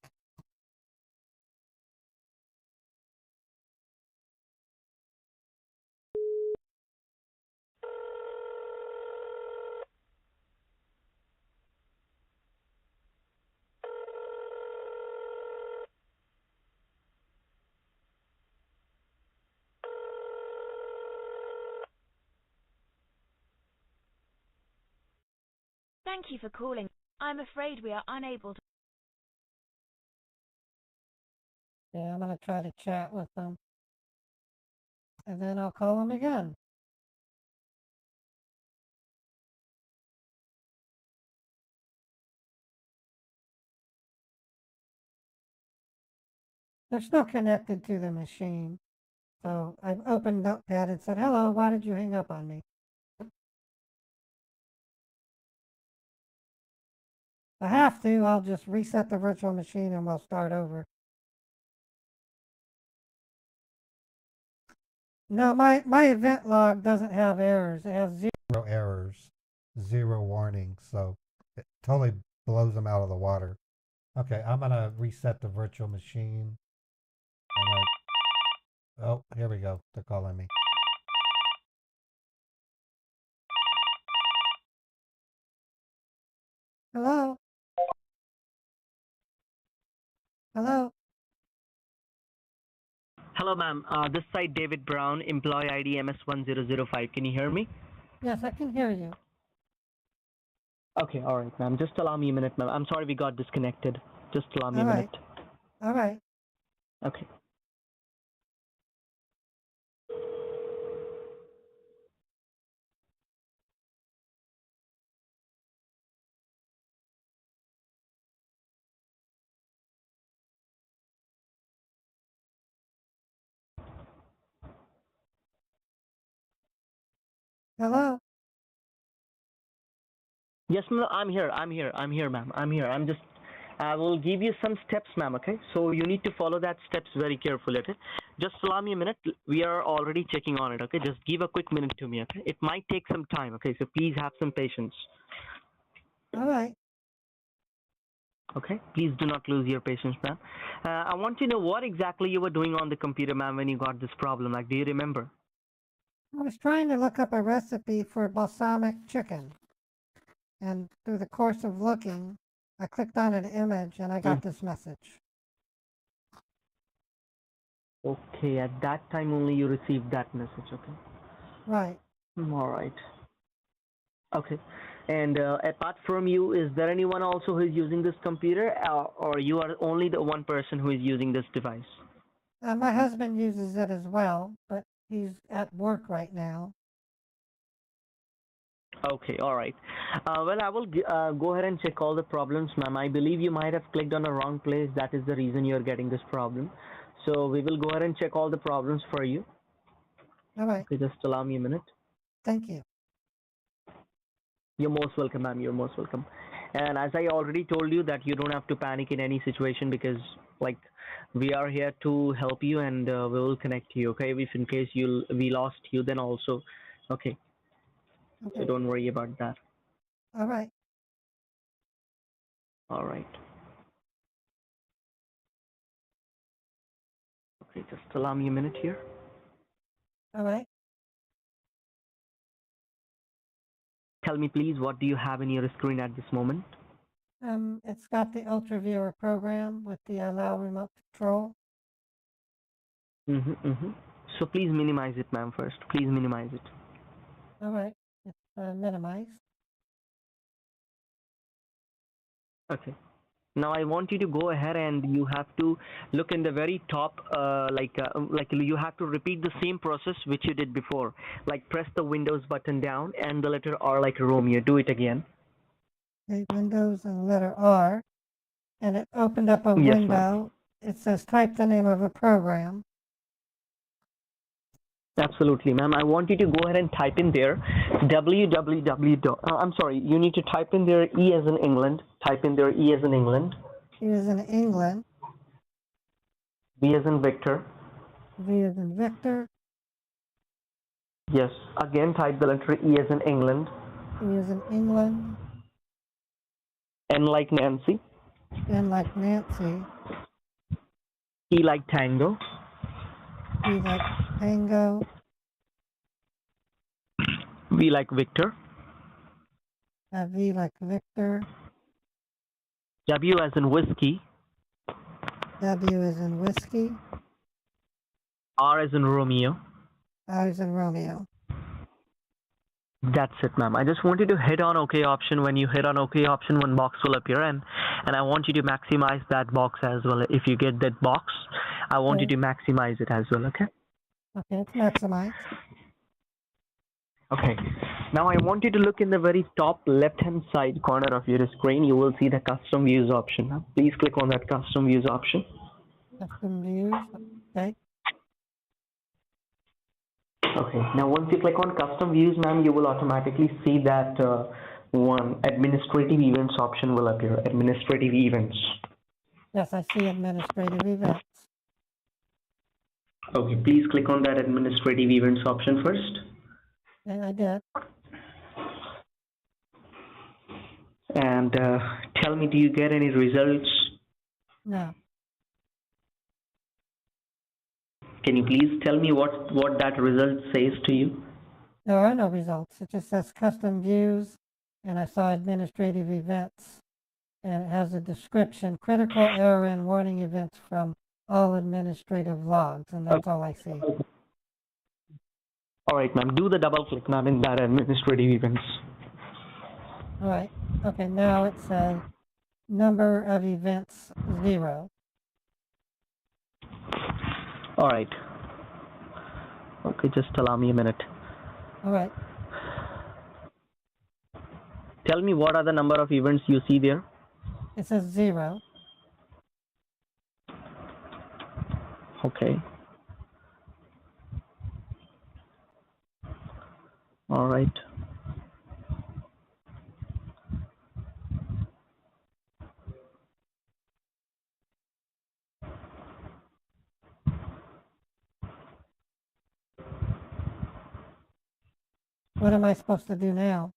Thank you for calling. I'm afraid we are unable to. Yeah, I'm going to try to chat with him. And then I'll call him again. They're still connected to the machine. So I've opened Notepad and said, hello, why did you hang up on me? If I have to, I'll just reset the virtual machine and we'll start over. No, my event log doesn't have errors. It has zero Errors, zero warnings. So it totally blows them out of the water. Okay, I'm going to reset the virtual machine. Oh, here we go. They're calling me. Hello? Hello? Hello, ma'am. This side David Brown, employee ID MS1005. Can you hear me? Yes, I can hear you. Okay, all right, ma'am. Just allow me a minute, ma'am. I'm sorry we got disconnected. Just allow me All a right. minute. All right. Okay. Hello? Yes, ma'am. I'm here, ma'am. I'm here. I will give you some steps, ma'am. Okay. So you need to follow that steps very carefully. Okay. Just allow me a minute. We are already checking on it. Okay. Just give a quick minute to me. Okay. It might take some time. Okay. So please have some patience. All right. Okay. Please do not lose your patience, ma'am. I want to know what exactly you were doing on the computer, ma'am, when you got this problem. Like, do you remember? I was trying to look up a recipe for balsamic chicken. And through the course of looking, I clicked on an image and I got this message. Okay. At that time only you received that message. Okay. Right. All right. Okay. And apart from you, is there anyone also who is using this computer, or you are only the one person who is using this device? My husband uses it as well, but he's at work right now. Okay, all right. Well, I will go ahead and check all the problems, ma'am. I believe you might have clicked on the wrong place. That is the reason you're getting this problem. So we will go ahead and check all the problems for you. All right. Okay, just allow me a minute. Thank you. You're most welcome, ma'am. You're most welcome. And as I already told you that you don't have to panic in any situation because like we are here to help you and we will connect you. Okay, if in case we lost you, then also okay. Okay. So don't worry about that. All right. All right. Okay, just allow me a minute here. All right. Tell me, please, what do you have in your screen at this moment? It's got the Ultra Viewer program with the Allow Remote Control. So please minimize it, ma'am, first. Please minimize it. All right. It's minimized. Okay. Now I want you to go ahead and you have to look in the very top, like you have to repeat the same process which you did before. Like press the Windows button down and the letter R like Romeo. Do it again. Okay, Windows and the letter R. And it opened up a Yes, window. It says type the name of a program. Absolutely, ma'am. I want you to go ahead and type in there www. I'm sorry, you need to type in there E as in England. Type in there E as in England. E as in England. V as in Victor. V as in Victor. Yes. Again, type the letter E as in England. E as in England. N like Nancy. N like Nancy. T like Tango. T like Tango. V like Victor. V like Victor. W as in Whiskey. W as in Whiskey. R as in Romeo. R as in Romeo. That's it, ma'am. I just want you to hit on OK option. When you hit on OK option, one box will appear, and I want you to maximize that box as well. If you get that box, I want you to maximize it as well, okay? Okay, it's maximized. Okay. Now I want you to look in the very top left-hand side corner of your screen. You will see the custom views option. Now, please click on that custom views option. Custom views. Okay. Okay. Now once you click on custom views, ma'am, you will automatically see that one administrative events option will appear. Administrative events. Yes, I see administrative events. Okay. Please click on that administrative events option first. And I did. And tell me, do you get any results? No. Can you please tell me what that result says to you? There are no results. It just says custom views, and I saw administrative events, and it has a description, critical error and warning events from all administrative logs, and that's all I see. All right, ma'am. Do the double click, ma'am, in that administrative events. All right. Okay, now it says number of events 0. All right. Okay, just allow me a minute. All right. Tell me what are the number of events you see there? It says 0. Okay. All right. What am I supposed to do now?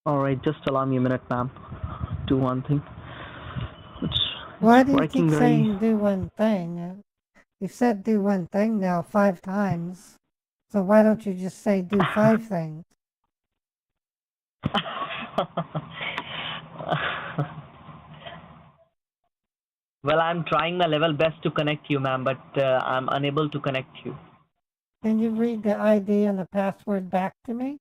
All right, just allow me a minute, ma'am. Do one thing. Why do you working keep very- saying do one thing? You said do one thing now 5 times. So why don't you just say do 5 things? Well, I'm trying my level best to connect you, ma'am, but I'm unable to connect you. Can you read the ID and the password back to me?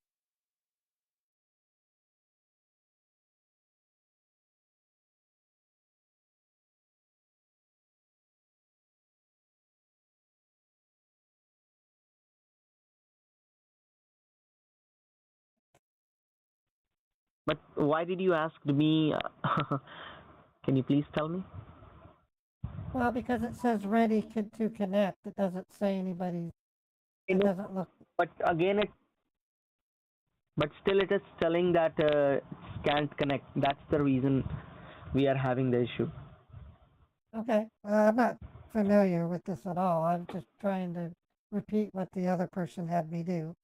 But why did you ask me? Can you please tell me? Well, because it says ready to connect. It doesn't say anybody. It doesn't look. But again, but still it is telling that it can't connect. That's the reason we are having the issue. Okay. I'm not familiar with this at all. I'm just trying to repeat what the other person had me do.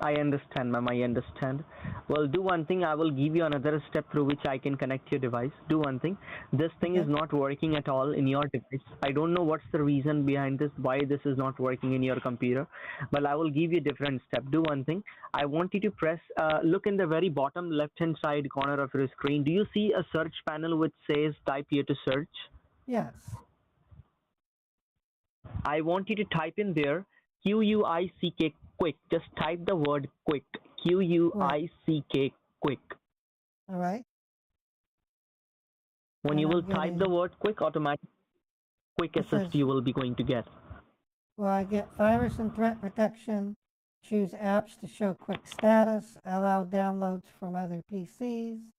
I understand, ma'am. I understand. Well, do one thing. I will give you another step through which I can connect your device. Do one thing. This thing is not working at all in your device. I don't know what's the reason behind this, why this is not working in your computer. But I will give you a different step. Do one thing. I want you to press, look in the very bottom left-hand side corner of your screen. Do you see a search panel which says type here to search? Yes. I want you to type in there QUICK quick. Just type the word quick. QUICK quick. All right. When you will type the word quick, automatic quick assist you will be going to get. Well, I get virus and threat protection. Choose apps to show quick status. Allow downloads from other PCs.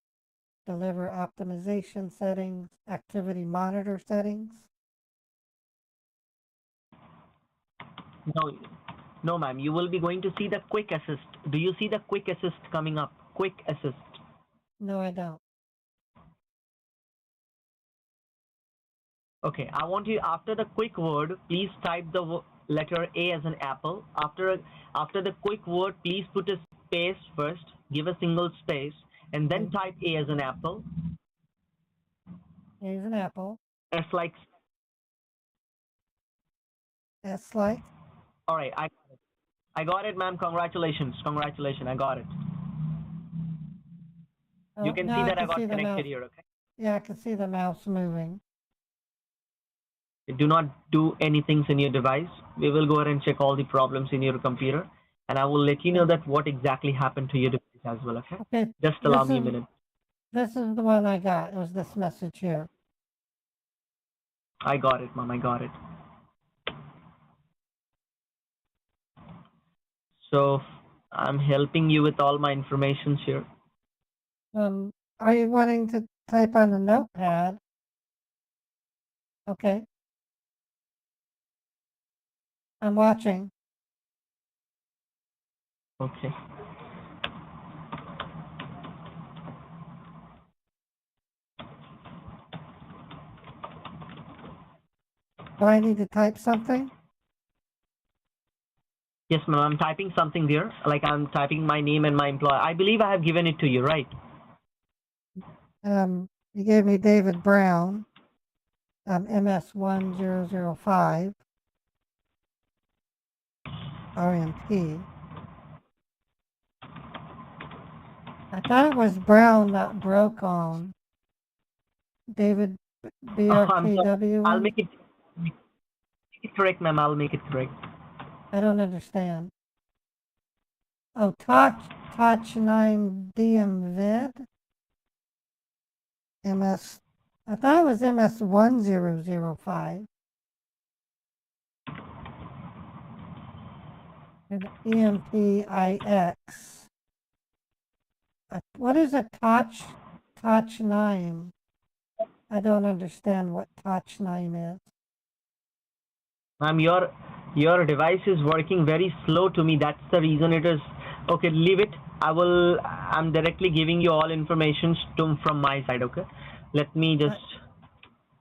Deliver optimization settings. Activity monitor settings. No, ma'am. You will be going to see the quick assist. Do you see the quick assist coming up? Quick assist. No, I don't. Okay, I want you, after the quick word, please type the letter A as an apple. After the quick word, please put a space first. Give a single space, and then type A as an apple. A as an apple. S like. S like. All right, I got it, ma'am. Congratulations. I got it. You can see that I got connected here, okay? Yeah, I can see the mouse moving. Do not do anything in your device. We will go ahead and check all the problems in your computer, and I will let you know that what exactly happened to your device as well, okay? Okay. Just allow me a minute. This is the one I got. It was this message here. I got it, ma'am. I got it. So I'm helping you with all my information here. Are you wanting to type on the notepad? Okay. I'm watching. Okay. Do I need to type something? Yes, ma'am. I'm typing something there. Like I'm typing my name and my employer. I believe I have given it to you, right? You gave me David Brown, MS1005, RMP. I thought it was Brown, not broke on. David BRKW. I'll make it correct, ma'am. I'll make it correct. I don't understand. Oh, Touch 9 DMVid? MS. I thought it was MS1005. And EMPIX. What is a Touch 9? I don't understand what Touch 9 is. Ma'am, Your device is working very slow to me. That's the reason it is. Okay, leave it. I'm directly giving you all information from my side, okay? Let me just.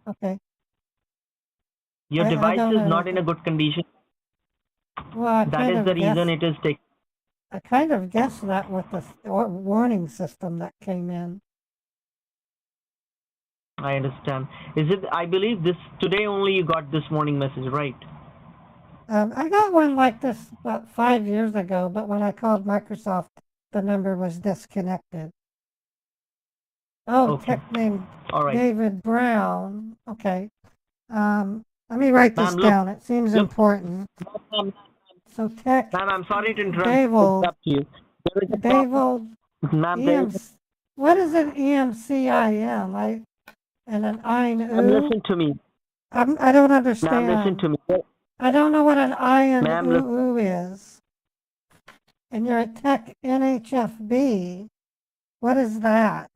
Okay. Your I device don't is not in a understand. good condition. Well, I That kind is the of reason guessed. it is taking. I kind of guessed that with the warning system that came in. I understand. Is it? I believe this today only you got this morning message, right? I got one like this about 5 years ago, but when I called Microsoft, the number was disconnected. Oh, Okay. tech named All right. David Brown. Okay. Let me write this Ma'am, look. down. It seems Look. important. Ma'am, So tech, I'm sorry to David, interrupt you. There is a problem. David, Ma'am, there is what is an EMCIM? And an Ma'am, INU? listen to me. I don't Ma'am, listen understand. to me. I don't know what an Ma'am, listen. INU is. And you're at Tech NHFB. What is that?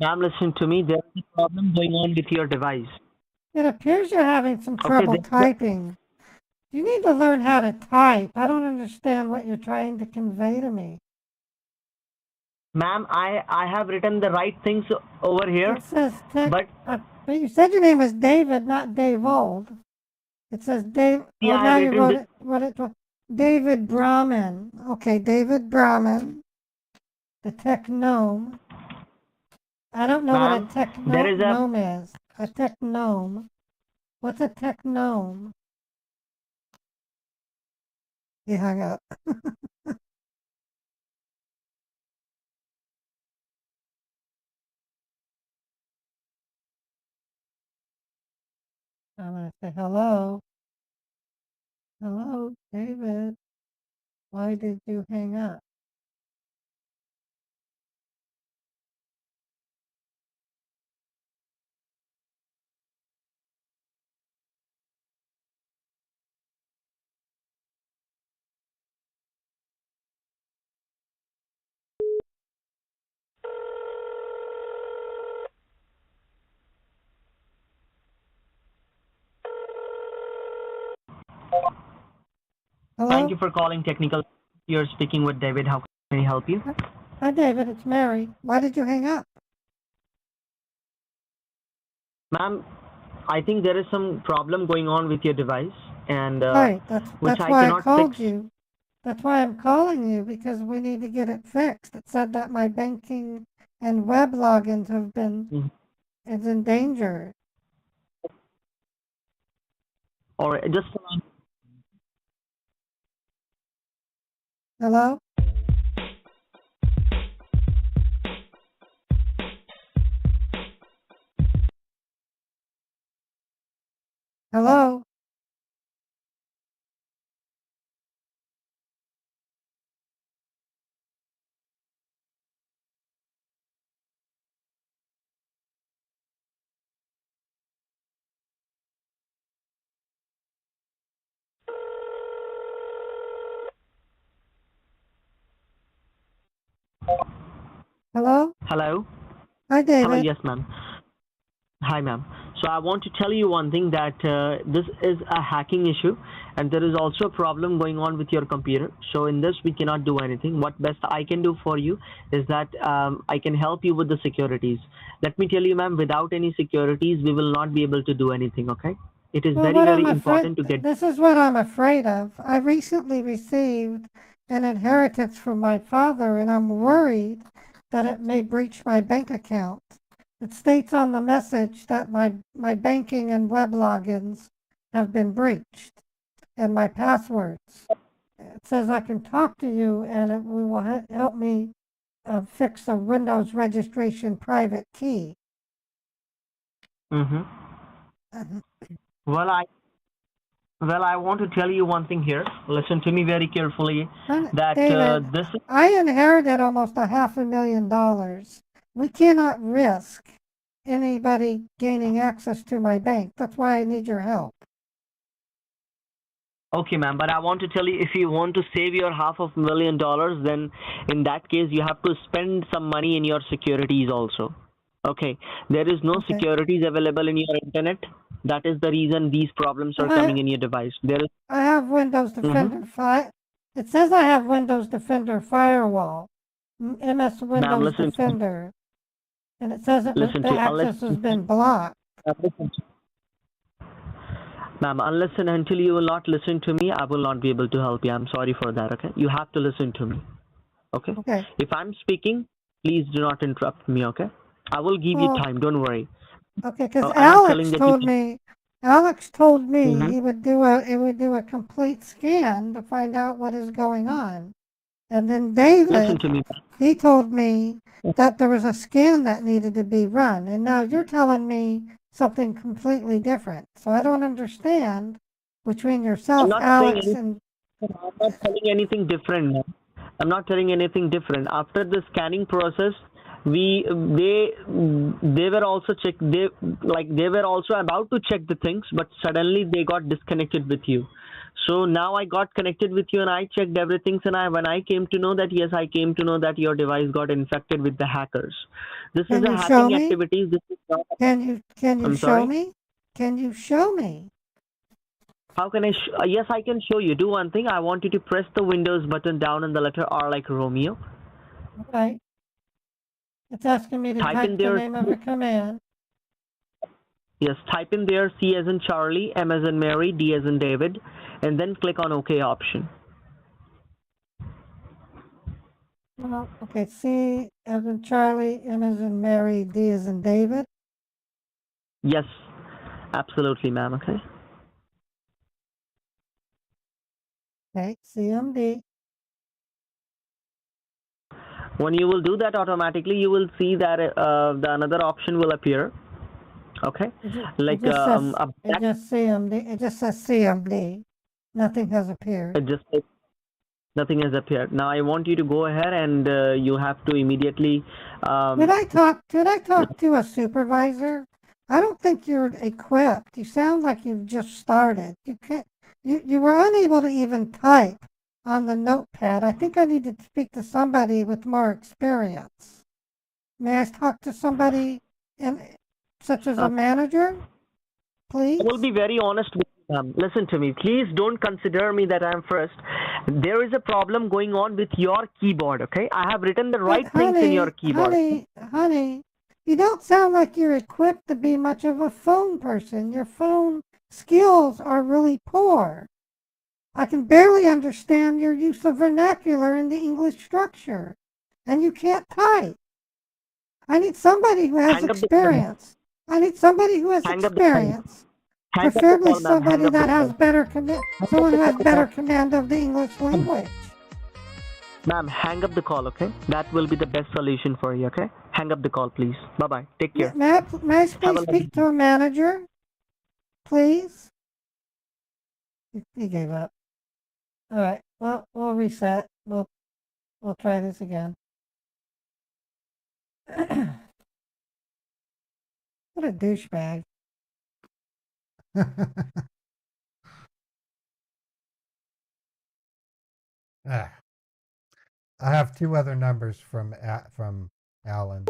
Ma'am, listen to me. There is a problem going on with your device. It appears you're having some Okay, trouble typing. You need to learn how to type. I don't understand what you're trying to convey to me. Ma'am, I have written the right things over here. It says tech, but you said your name was David, not Dave Old. It says Dave. Yeah, oh, now I've you written wrote it. David Brahman. Okay, David Brahman. The tech gnome. I don't know what a tech gnome is. A tech gnome. What's a tech gnome? He hung up. I'm going to say hello. Hello, David. Why did you hang up? Hello? Thank you for calling Technical. You're speaking with David. How can I help you? Hi, David. It's Mary. Why did you hang up? Ma'am, I think there is some problem going on with your device, and Right. which That's I why I cannot called fix. you. That's why I'm calling you, because we need to get it fixed. It said that my banking and web logins have been is in danger. Or just Hello? Hello? Hello? hello. Hi, David. Hello, yes, ma'am. Hi, ma'am. So I want to tell you one thing that this is a hacking issue, and there is also a problem going on with your computer. So in this, we cannot do anything. What best I can do for you is that I can help you with the securities. Let me tell you, ma'am, without any securities, we will not be able to do anything, okay? It is Well, very, very important to get. this is what I'm afraid of. I recently received an inheritance from my father, and I'm worried that it may breach my bank account. It states on the message that my banking and web logins have been breached, and my passwords. It says I can talk to you, and it will help me fix a Windows registration private key. Mm-hmm. Well, I want to tell you one thing here. Listen to me very carefully. That David, this. I inherited almost $500,000. We cannot risk anybody gaining access to my bank. That's why I need your help. Okay, ma'am, but I want to tell you, if you want to save your $500,000, then in that case, you have to spend some money in your securities also. Okay, there is no Okay. securities available in your internet. That is the reason these problems are I- coming in your device. There is. I have Windows Defender It says I have Windows Defender Firewall, MS Ma'am, Windows listen. Defender, and it says that Listen the to unless. access has been blocked. Listen to- Ma'am, unless and until you will not listen to me, I will not be able to help you. I'm sorry for that. Okay, you have to listen to me. Okay. Okay. If I'm speaking, please do not interrupt me. Okay. I will give you Well, time. Don't worry. Okay, because I'm not telling Alex that told you. me, Alex told me Mhm. he would do a complete scan to find out what is going on. And then Listen David, to me. he told me that there was a scan that needed to be run. And now you're telling me something completely different. So I don't understand between I'm yourself, not saying Alex, anything. and I'm not telling anything different, ma'am. I'm not telling anything different. After the scanning process, they were also they were also about to check the things, but suddenly they got disconnected with you. So now I got connected with you and I checked everything. And when I came to know that, yes, I came to know that your device got infected with the hackers. This is can a you show hacking me? activity. This is not. Can you I'm show sorry. me? Can you show me? How can I? Yes, I can show you. Do one thing. I want you to press the Windows button down in the letter R like Romeo. Okay. It's asking me to Type in type the there. name of a command. Yes, type in there C as in Charlie, M as in Mary, D as in David, and then click on OK option. Well, okay, C as in Charlie, M as in Mary, D as in David. Yes, absolutely, ma'am. Okay. Okay, CMD. When you will do that automatically, you will see that the another option will appear. Okay, like It a just CMD. It just says CMD. Nothing has appeared. it just nothing has appeared. Now I want you to go ahead and you have to immediately. Did I talk to a supervisor? I don't think you're equipped. You sound like you've just started. You were unable to even type on the notepad. I think I need to speak to somebody with more experience. May I talk to somebody such as a manager, please? I will be very honest with you, ma'am. Listen to me. Please don't consider me that I'm first. There is a problem going on with your keyboard, okay? I have written the right things in your keyboard. Honey, you don't sound like you're equipped to be much of a phone person. Your phone skills are really poor. I can barely understand your use of vernacular in the English structure, and you can't type. I need somebody who has experience. I need somebody who has experience. Preferably somebody that has someone who has better command of the English language. Ma'am, hang up the call, okay? That will be the best solution for you, okay? Hang up the call, please. Bye-bye. Take care. May I please speak to a manager, please? He gave up. All right. Well, we'll reset. We'll try this again. What a douchebag. I have two other numbers from Alan.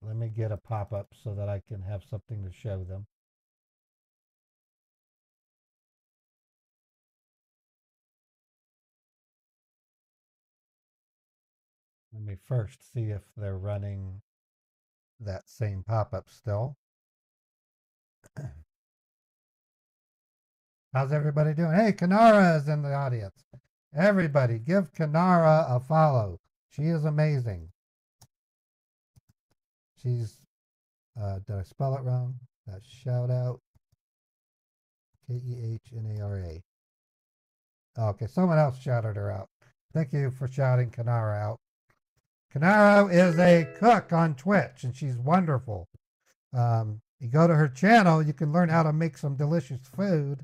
Let me get a pop-up so that I can have something to show them. Let me first see if they're running that same pop-up still. How's everybody doing? Hey, Kanara is in the audience. Everybody, give Kanara a follow. She is amazing. She's, did I spell it wrong? That's shout out. Kehnara. Okay, someone else shouted her out. Thank you for shouting Kanara out. Kanara is a cook on Twitch, and she's wonderful. You go to her channel, you can learn how to make some delicious food.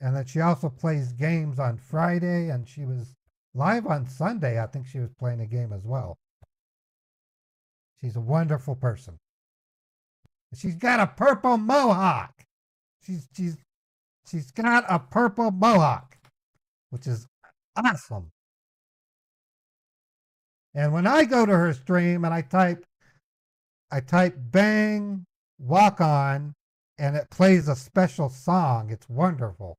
And then she also plays games on Friday, and she was live on Sunday. I think she was playing a game as well. She's a wonderful person. She's got a purple mohawk. She's got a purple mohawk, which is awesome. And when I go to her stream and I type I type bang, walk on, and it plays a special song. It's wonderful.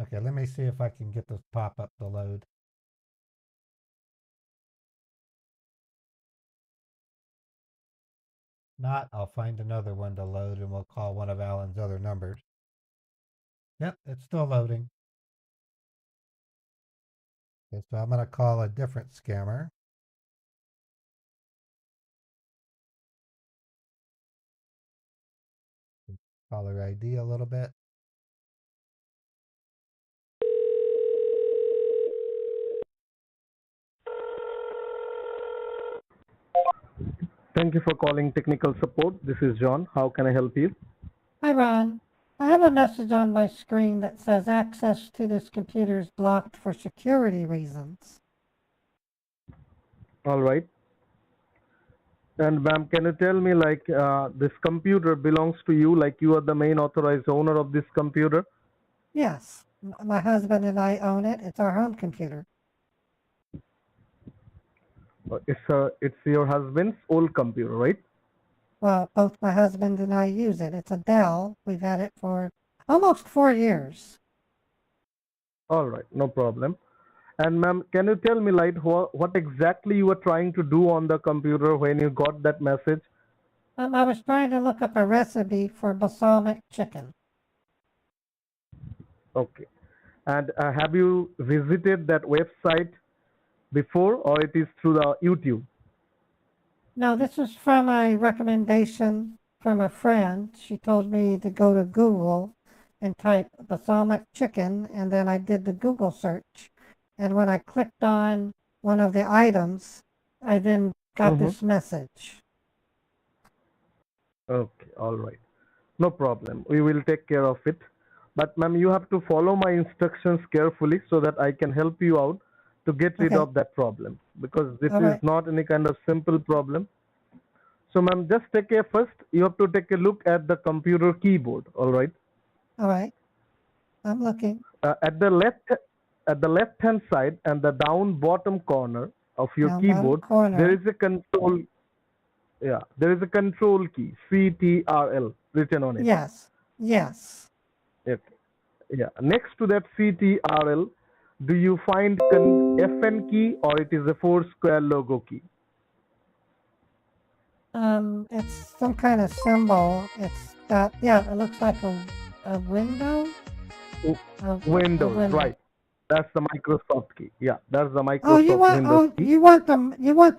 Okay, let me see if I can get this pop-up to load. Not, I'll find another one to load and we'll call one of Alan's other numbers. Yep, it's still loading. Okay, so I'm going to call a different scammer. Caller ID a little bit. Thank you for calling technical support. This is John. How can I help you? Hi, Ron. I have a message on my screen that says access to this computer is blocked for security reasons. All right. And ma'am, can you tell me, like, this computer belongs to you, like you are the main authorized owner of this computer? Yes, my husband and I own it. It's our home computer. It's your husband's old computer, right? Well, both my husband and I use it. It's a Dell. We've had it for almost 4 years. All right, no problem. And ma'am, can you tell me, like, what exactly you were trying to do on the computer when you got that message? I was trying to look up a recipe for balsamic chicken. Okay. And have you visited that website before, or it is through the YouTube? No, this is from a recommendation from a friend. She told me to go to Google and type balsamic chicken, and then I did the Google search. And when I clicked on one of the items, I then got this message. Okay, all right. No problem. We will take care of it. But ma'am, you have to follow my instructions carefully so that I can help you out to get rid of that problem, because this is not any kind of simple problem. So ma'am, just first you have to take a look at the computer keyboard. All right. All right. I'm looking. At the left hand side and the down bottom corner of your keyboard, there is a control. Yeah, there is a control key, CTRL, written on it. Yes. Yes. Okay. Yeah. Next to that CTRL, do you find FN key, or it is a 4 square logo key? It's some kind of symbol. It's got, yeah, it looks like a window. Windows, right? That's the Microsoft key. Yeah, that's the Microsoft Windows key. you want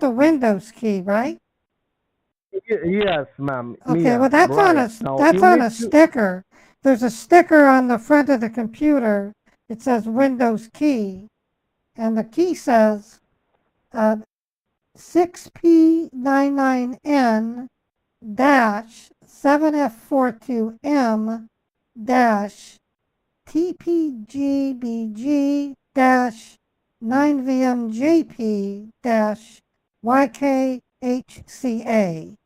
the Windows key, right? Yes, ma'am. Okay, well that's on a sticker. There's a sticker on the front of the computer. It says Windows key, and the key says 6P99N -7F42M TPGBG -9VMJP YKHCA.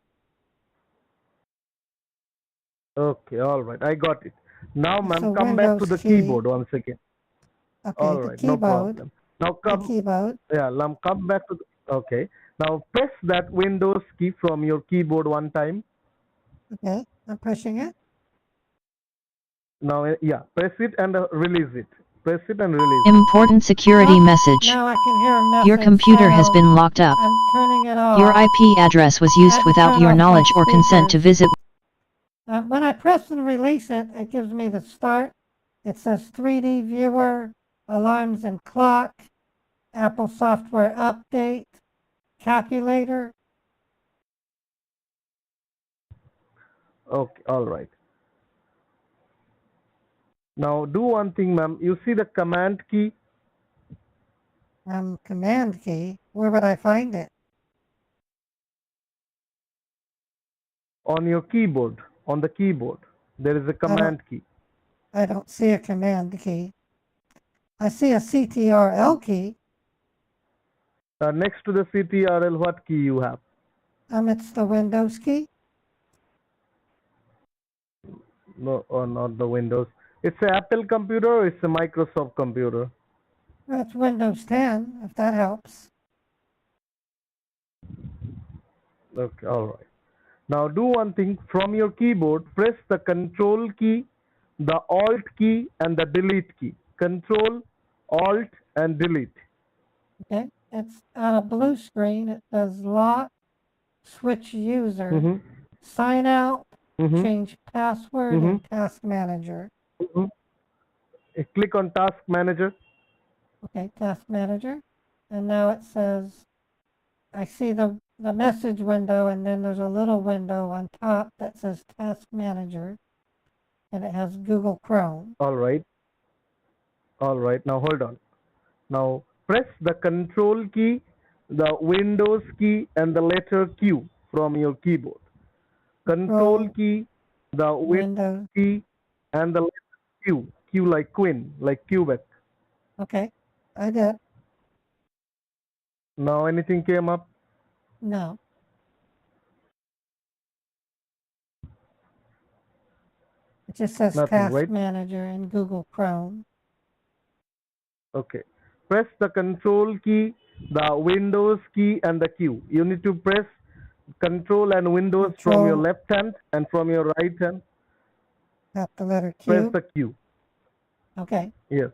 Okay, all right, I got it. Now, ma'am, So come back to Windows the key. keyboard once again. Okay, All the right, no keyboard. problem. Now come. The keyboard. Yeah, now come back to. Okay. Now press that Windows key from your keyboard one time. Okay, I'm pushing it. Now, yeah, press it and release it. Press it and release it. Important security message. Now I can hear a message. Your computer has been locked up. I'm turning it off. Your IP address was used without your knowledge or consent to visit. When I press and release it, it gives me the start. It says 3D viewer, alarms and clock, Apple software update, calculator. Okay, all right. Now do one thing, ma'am. You see the command key? Command key. Where would I find it? On your keyboard. On the keyboard, there is a command key. I don't see a command key. I see a CTRL key. Next to the CTRL, what key you have? It's the Windows key. No, or not the Windows. It's an Apple computer or it's a Microsoft computer? That's Windows 10, if that helps. Okay, all right. Now do one thing from your keyboard, press the control key, the alt key, and the delete key. Control, alt, and delete. Okay, it's on a blue screen. It says lock, switch user, Mm-hmm. sign out, Mm-hmm. change password, Mm-hmm. and task manager. Mm-hmm. Click on Task Manager. Okay, task manager. And now it says, I see the message window, and then there's a little window on top that says task manager, and it has Google Chrome. All right. All right. Now hold on. Now press the control key, the Windows key, and the letter Q from your keyboard. Control key, the Windows key, and the letter Q. Q like Queen, like Quebec. Okay, I did. Now anything came up? No. It just says Nothing, task right? manager in Google Chrome. Okay. Press the control key, the Windows key, and the Q. You need to press control and Windows from your left hand and from your right hand. Got the letter Press Q. the Q. Okay, Yes.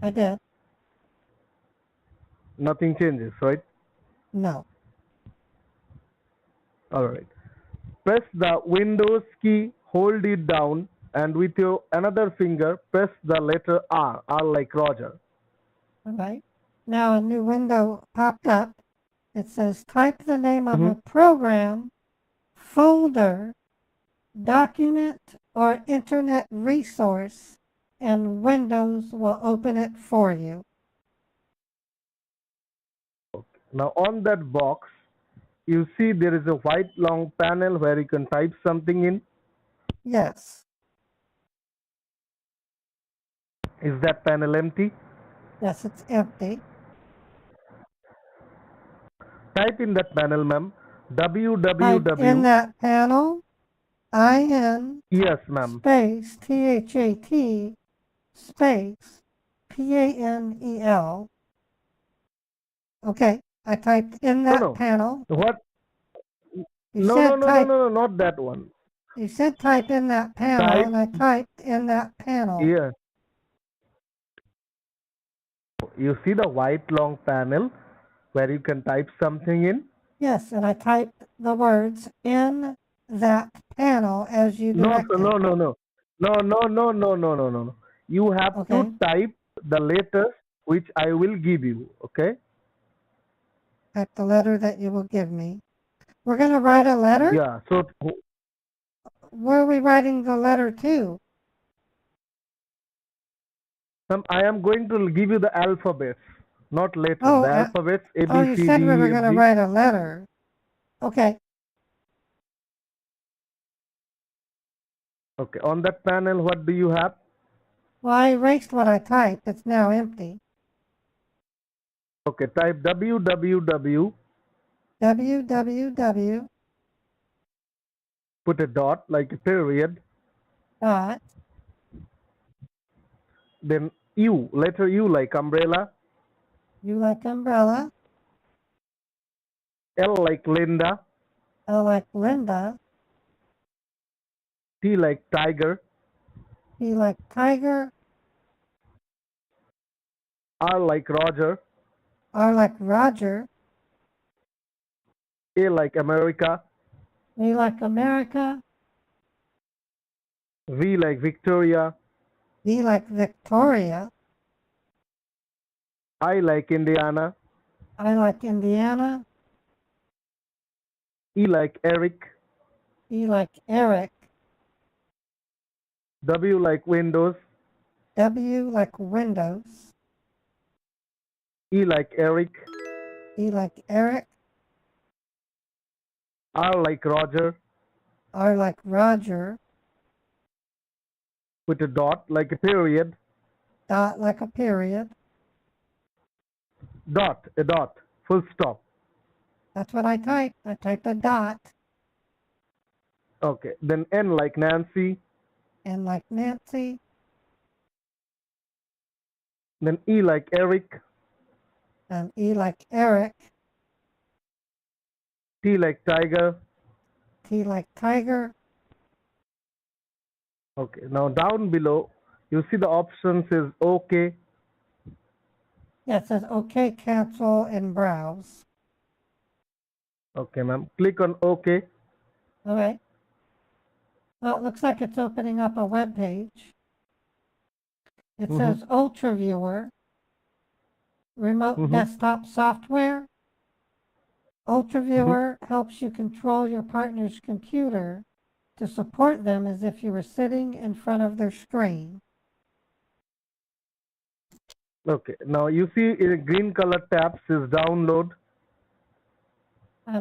I did. Nothing changes, right? No. All right. Press the Windows key, hold it down, and with your another finger, press the letter R, R like Roger. All right. Now a new window popped up. It says type the name of a program, folder, document, or internet resource, and Windows will open it for you. Now on that box, you see there is a white long panel where you can type something in. Yes. Is that panel empty? Yes, it's empty. Type in that panel, ma'am. Type www. in that panel, IN Yes, ma'am. space THAT space PANEL. Okay, I typed in that panel. What? You No, said no, not that one. You said type in that panel, Type. and I typed in that panel. Yeah. You see the white long panel where you can type something in? Yes, and I typed the words in that panel as you No, directed. no, no, no. No, no, no, no, no, no, no. You have to type the letters which I will give you, okay? Type the letter that you will give me. We're going to write a letter? Yeah, so Where are we writing the letter to? I am going to give you the alphabets, not letters. Oh, the alphabets A, B, you C, said D, we were E, going F, to G. write a letter. Okay. Okay, on that panel, what do you have? Well, I erased what I typed. It's now empty. Okay, type www. www. Put a dot, like a period. Dot. Then U, letter U like umbrella. U like umbrella. L like Linda. L like Linda. T like tiger. T like tiger. R like Roger. R like Roger. A like America. A like America. V like Victoria. V like Victoria. I like Indiana. I like Indiana. E like Eric. E like Eric. W like Windows. W like Windows. E like Eric. E like Eric. R like Roger. R like Roger. With a dot like a period. Dot like a period. Dot, a dot, full stop. That's what I typed. I typed a dot. Okay, then N like Nancy. N like Nancy. Then E like Eric. And E like Eric. T like tiger. T like tiger. Okay. Now down below, you see the options is OK. Yeah, it says OK, cancel, and browse. Okay, ma'am. Click on OK. All right. Well, it looks like it's opening up a web page. It says Ultra Viewer, remote desktop software. Ultra Viewer helps you control your partner's computer to support them as if you were sitting in front of their screen. Okay. Now you see in green color tabs is download.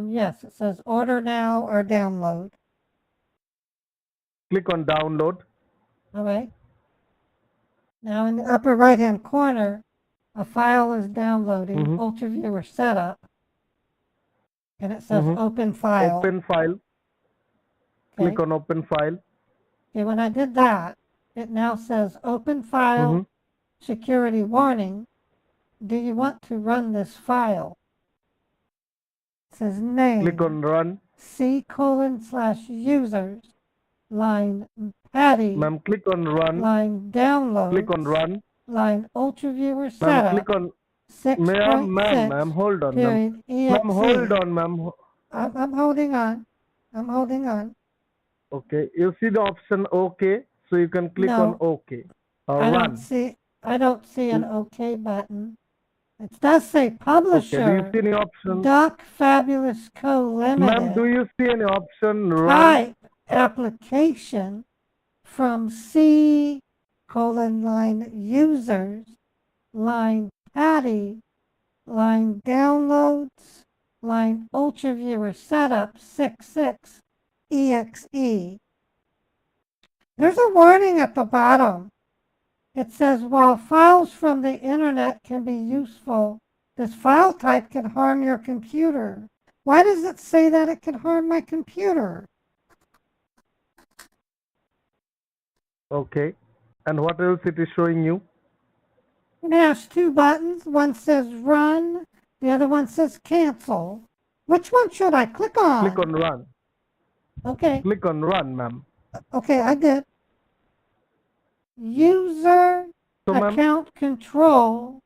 Yes, it says order now or download. Click on download. All right. Now in the upper right-hand corner, a file is downloading, Ultra Viewer Setup, and it says Open File. Open file. Okay. Click on open file. Okay, when I did that, it now says Open File, Security Warning. Do you want to run this file? It says name. Click on run. C:/users, line Patty. Ma'am, click on run. Line download. Click on run. Line Ultra Viewer Ma'am, Setup. click on 6.6. ma'am, hold on, ma'am. Ma'am, hold on, ma'am. I'm holding on. I'm holding on. Okay, you see the option OK, so you can click on OK or I run. I don't see an OK button. It does say publisher. Okay, do you see any option? Duck Fabulous Co. Limited. Ma'am, do you see any option run? Type application from C:/line users, line Patty, line downloads, line Ultra Viewer Setup 66 EXE. There's a warning at the bottom. It says, while files from the internet can be useful, this file type can harm your computer. Why does it say that it can harm my computer? Okay, and what else it is showing you? It has two buttons. One says run, the other one says cancel. Which one should I click on? Click on run. Okay. Click on run, ma'am. Okay, I did. User account control.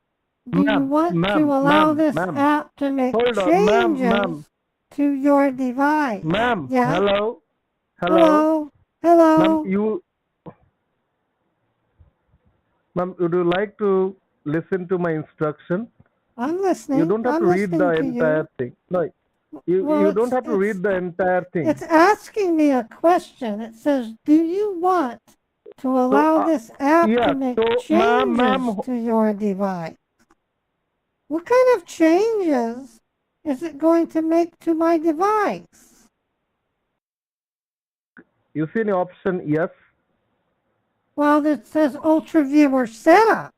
Do you want to allow this app to make changes to your device? Ma'am, yeah. Hello? Hello? Ma'am, would you like to listen to my instruction? I'm listening. You don't have to read the entire thing. No, you don't have to read the entire thing. It's asking me a question. It says, do you want to allow this app to make changes to your device? What kind of changes is it going to make to my device? You see the option yes? Well, it says Ultra Viewer Setup.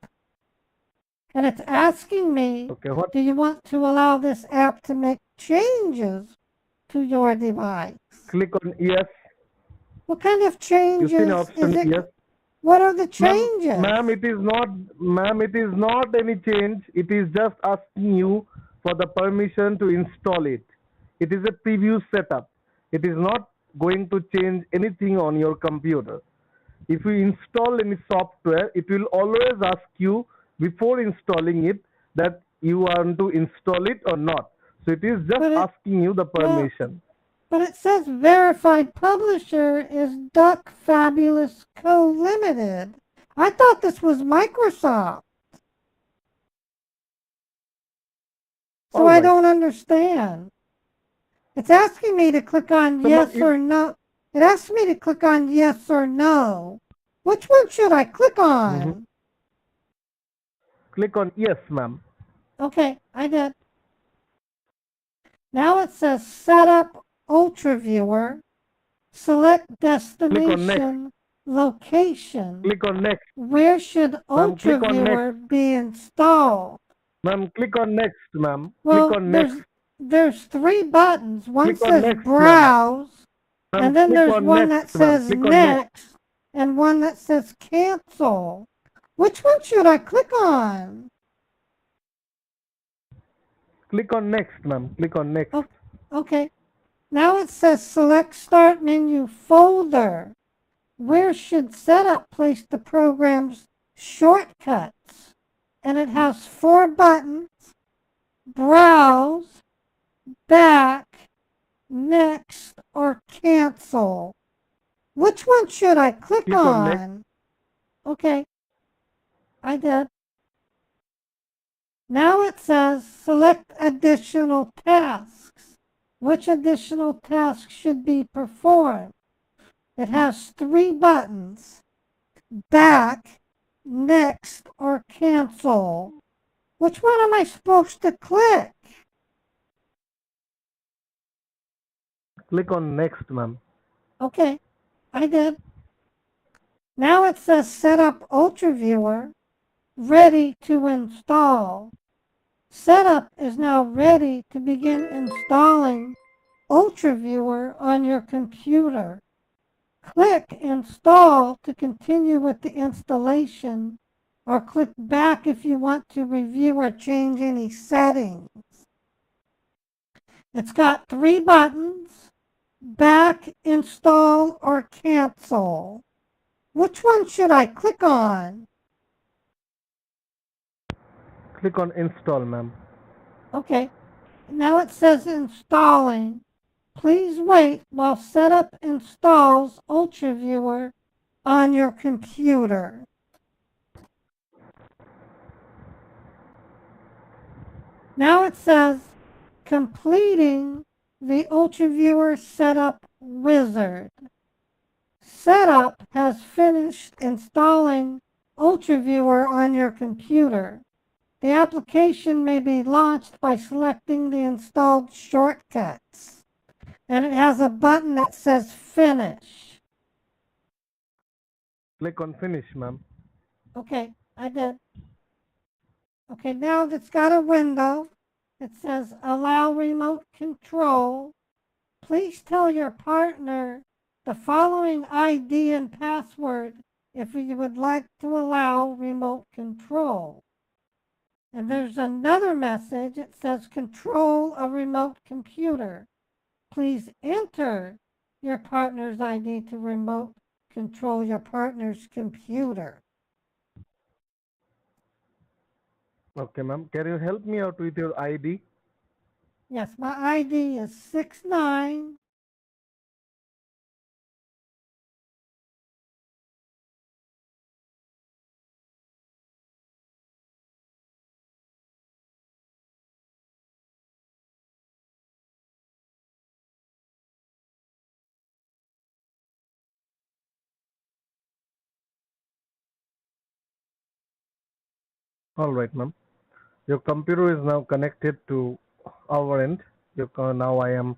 And it's asking me, do you want to allow this app to make changes to your device? Click on yes. What kind of changes? You see the option yes? What are the changes? Ma'am, it is not any change. It is just asking you for the permission to install it. It is a preview setup. It is not going to change anything on your computer. If you install any software, it will always ask you before installing it that you want to install it or not. So it is just asking you the permission. But it says verified publisher is Duck Fabulous Co. Limited. I thought this was Microsoft. So I don't understand. It's asking me to click on yes or no. It asks me to click on yes or no. Which one should I click on? Click on yes, ma'am. Okay, I did. Now it says set up Ultra Viewer. Select destination, location. Click on next. Where should Ultra Viewer be installed? Ma'am, click on next, ma'am. Well, click on next. There's three buttons. One Click on says next, browse, and then click there's on one next, that says click on next, and one that says cancel. Which one should I click on? Click on next, ma'am. Click on next. Oh, okay. Now it says select Start Menu Folder. Where should Setup place the program's shortcuts? And it has 4 buttons: Browse, Back, Next, or Cancel. Which one should I click on next. on? Okay, I did. Now it says select additional tasks. Which additional tasks should be performed? It has 3 buttons: Back, Next, or Cancel. Which one am I supposed to click? Click on next, ma'am. Okay, I did. Now it says set up UltraViewer, ready to install. Setup is now ready to begin installing UltraViewer on your computer. Click Install to continue with the installation, or click back if you want to review or change any settings. It's got 3 buttons: Back, Install, or Cancel. Which one should I click on? Click on install, ma'am. Okay, now it says installing. Please wait while Setup installs UltraViewer on your computer. Now it says completing the UltraViewer setup wizard. Setup has finished installing UltraViewer on your computer. The application may be launched by selecting the installed shortcuts. And it has a button that says Finish. Click on finish, ma'am. Okay, I did. Okay, now it's got a window. It says Allow Remote Control. Please tell your partner the following ID and password if you would like to allow remote control. And there's another message. It says control a remote computer. Please enter your partner's ID to remote control your partner's computer. Okay, ma'am. Can you help me out with your ID? Yes, my ID is 69. All right, ma'am. Your computer is now connected to our end. Now I am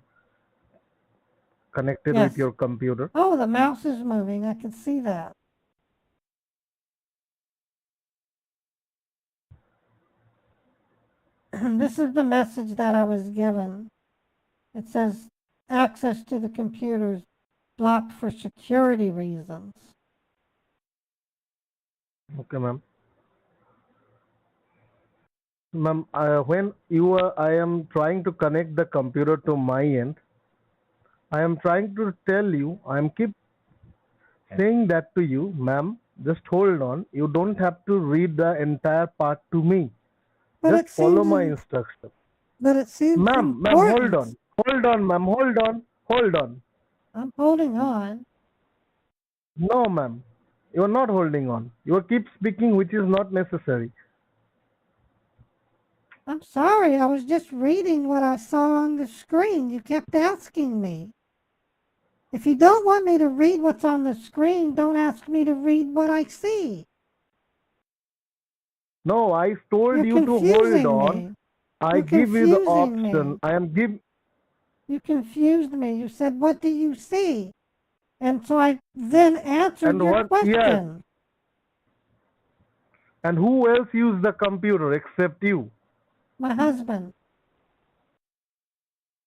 connected Yes. with your computer. Oh, the mouse is moving. I can see that. This is the message that I was given. It says access to the computer is blocked for security reasons. Okay, ma'am. Ma'am, when I am trying to connect the computer to my end, I am trying to tell you, I am keep saying that to you, ma'am. Just hold on. You don't have to read the entire part to me. But Just follow my instructions. But it seems Ma'am, hold on. Hold on, ma'am. Hold on. Hold on. I'm holding on. No, ma'am. You are not holding on. You keep speaking, which is not necessary. I'm sorry. I was just reading what I saw on the screen. You kept asking me. If you don't want me to read what's on the screen, don't ask me to read what I see. No, I told You're you to hold on. me. I You're give you the confusing option. me. I am give. You confused me. You said, "What do you see?" And so I then answered And your what? question. Yes. And who else use the computer except you? My husband.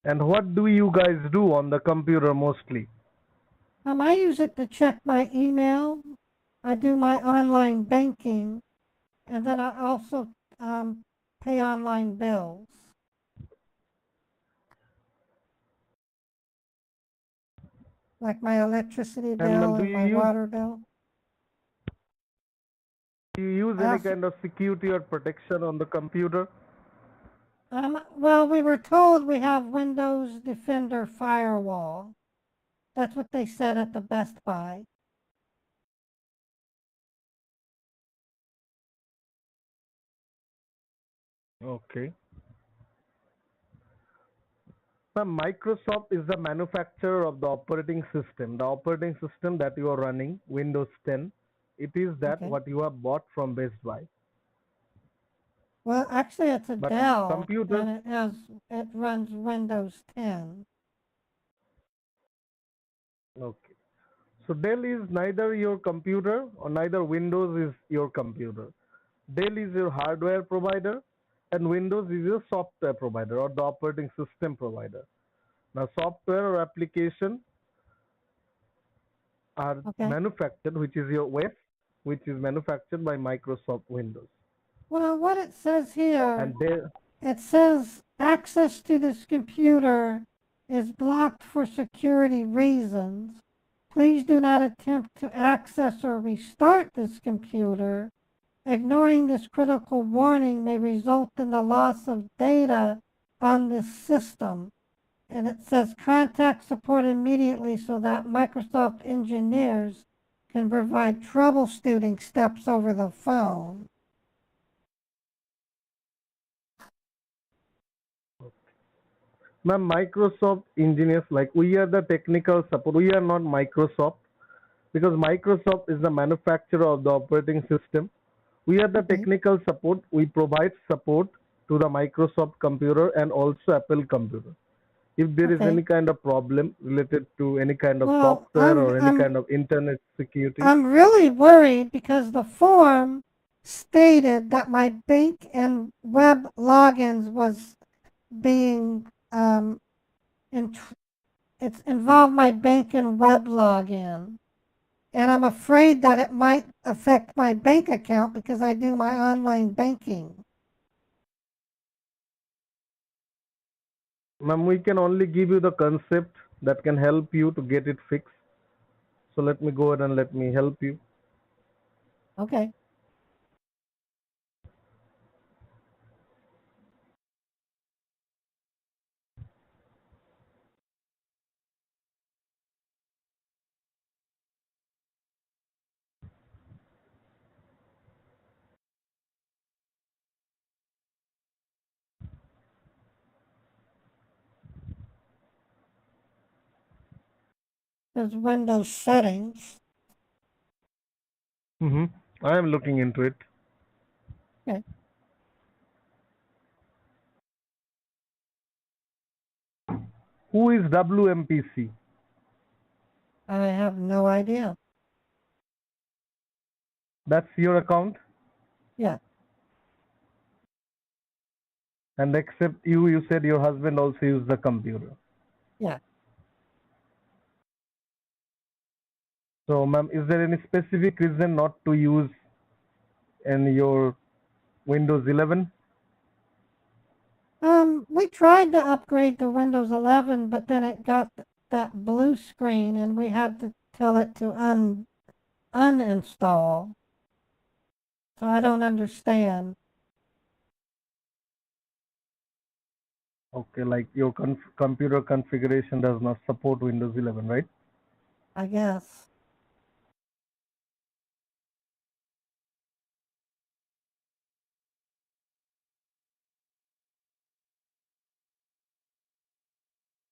And what do you guys do on the computer mostly? I use it to check my email. I do my online banking, and then I also pay online bills. like my electricity And bill do and you my use water bill. I any also, kind of security or protection on the computer? well, we were told we have Windows Defender Firewall. That's what they said at the Best Buy. Okay. Now, Microsoft is the manufacturer of the operating system. The operating system that you are running, Windows 10, it is that Okay. what you have bought from Best Buy. Well, actually, it's a But Dell, computers, and it runs Windows 10. okay. So Dell is neither your computer or neither Windows is your computer. Dell is your hardware provider and Windows is your software provider or the operating system provider. Now, software or application are Okay. manufactured, which is your OS, which is manufactured by Microsoft Windows. Well, what it says here, And they, it says access to this computer is blocked for security reasons. Please do not attempt to access or restart this computer. Ignoring this critical warning may result in the loss of data on this system. And it says contact support immediately so that Microsoft engineers can provide troubleshooting steps over the phone. ma'am, Microsoft engineers, like we are the technical support, we are not Microsoft because Microsoft is the manufacturer of the operating system. We are the Okay. technical support. We provide support to the Microsoft computer and also Apple computer. If there is Okay. any kind of problem related to any kind of Well, software or any kind of internet security, I'm really worried because the form stated that my bank and web logins was being it's involved my bank and web login. And I'm afraid that it might affect my bank account because I do my online banking. ma'am, we can only give you the concept that can help you to get it fixed. So let me go ahead and let me help you. Okay. There's Windows settings. I am looking into it. Okay. Who is WMPC? I have no idea. That's your account? Yeah. And except you said your husband also used the computer. Yeah. So, ma'am, is there any specific reason not to use in your Windows 11? We tried to upgrade to Windows 11, but then it got that blue screen and we had to tell it to uninstall. So I don't understand. Okay, like your computer configuration does not support Windows 11, right? I guess.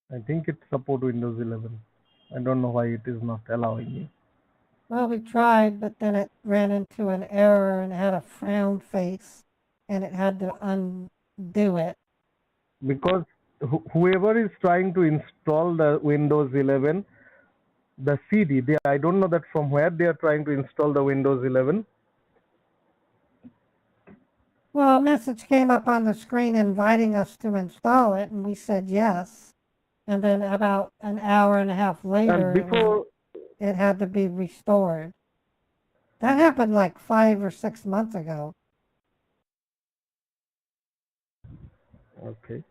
I think it supports Windows 11. I don't know why it is not allowing you. Well, we tried, but then it ran into an error and had a frown face, and it had to undo it. Because whoever is trying to install the Windows 11, the CD, I don't know that from where they are trying to install the Windows 11. Well, a message came up on the screen inviting us to install it, and we said yes. And then about an hour and a half later, it had to be restored. That happened like 5 or 6 months ago. Okay.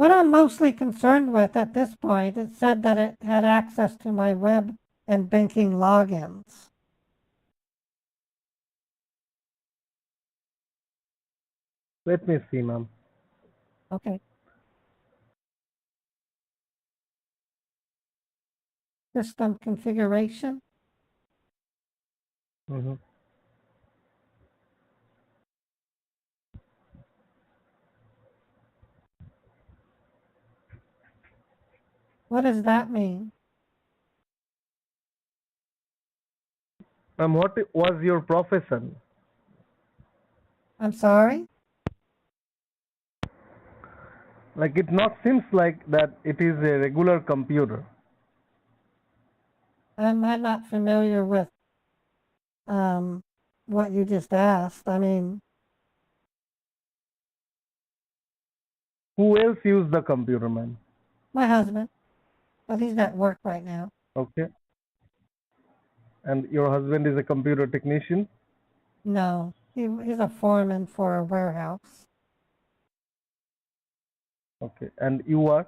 What I'm mostly concerned with at this point, it said that it had access to my web and banking logins. Let me see, ma'am. Okay. System configuration. Mm-hmm. What does that mean? Ma'am, what was your profession? I'm sorry? Like it not seems like that it is a regular computer. I'm not familiar with what you just asked. I mean, Who else use the computer, ma'am? my husband, but he's at work right now. Okay. And your husband is a computer technician? No, he's a foreman for a warehouse. Okay. And you are?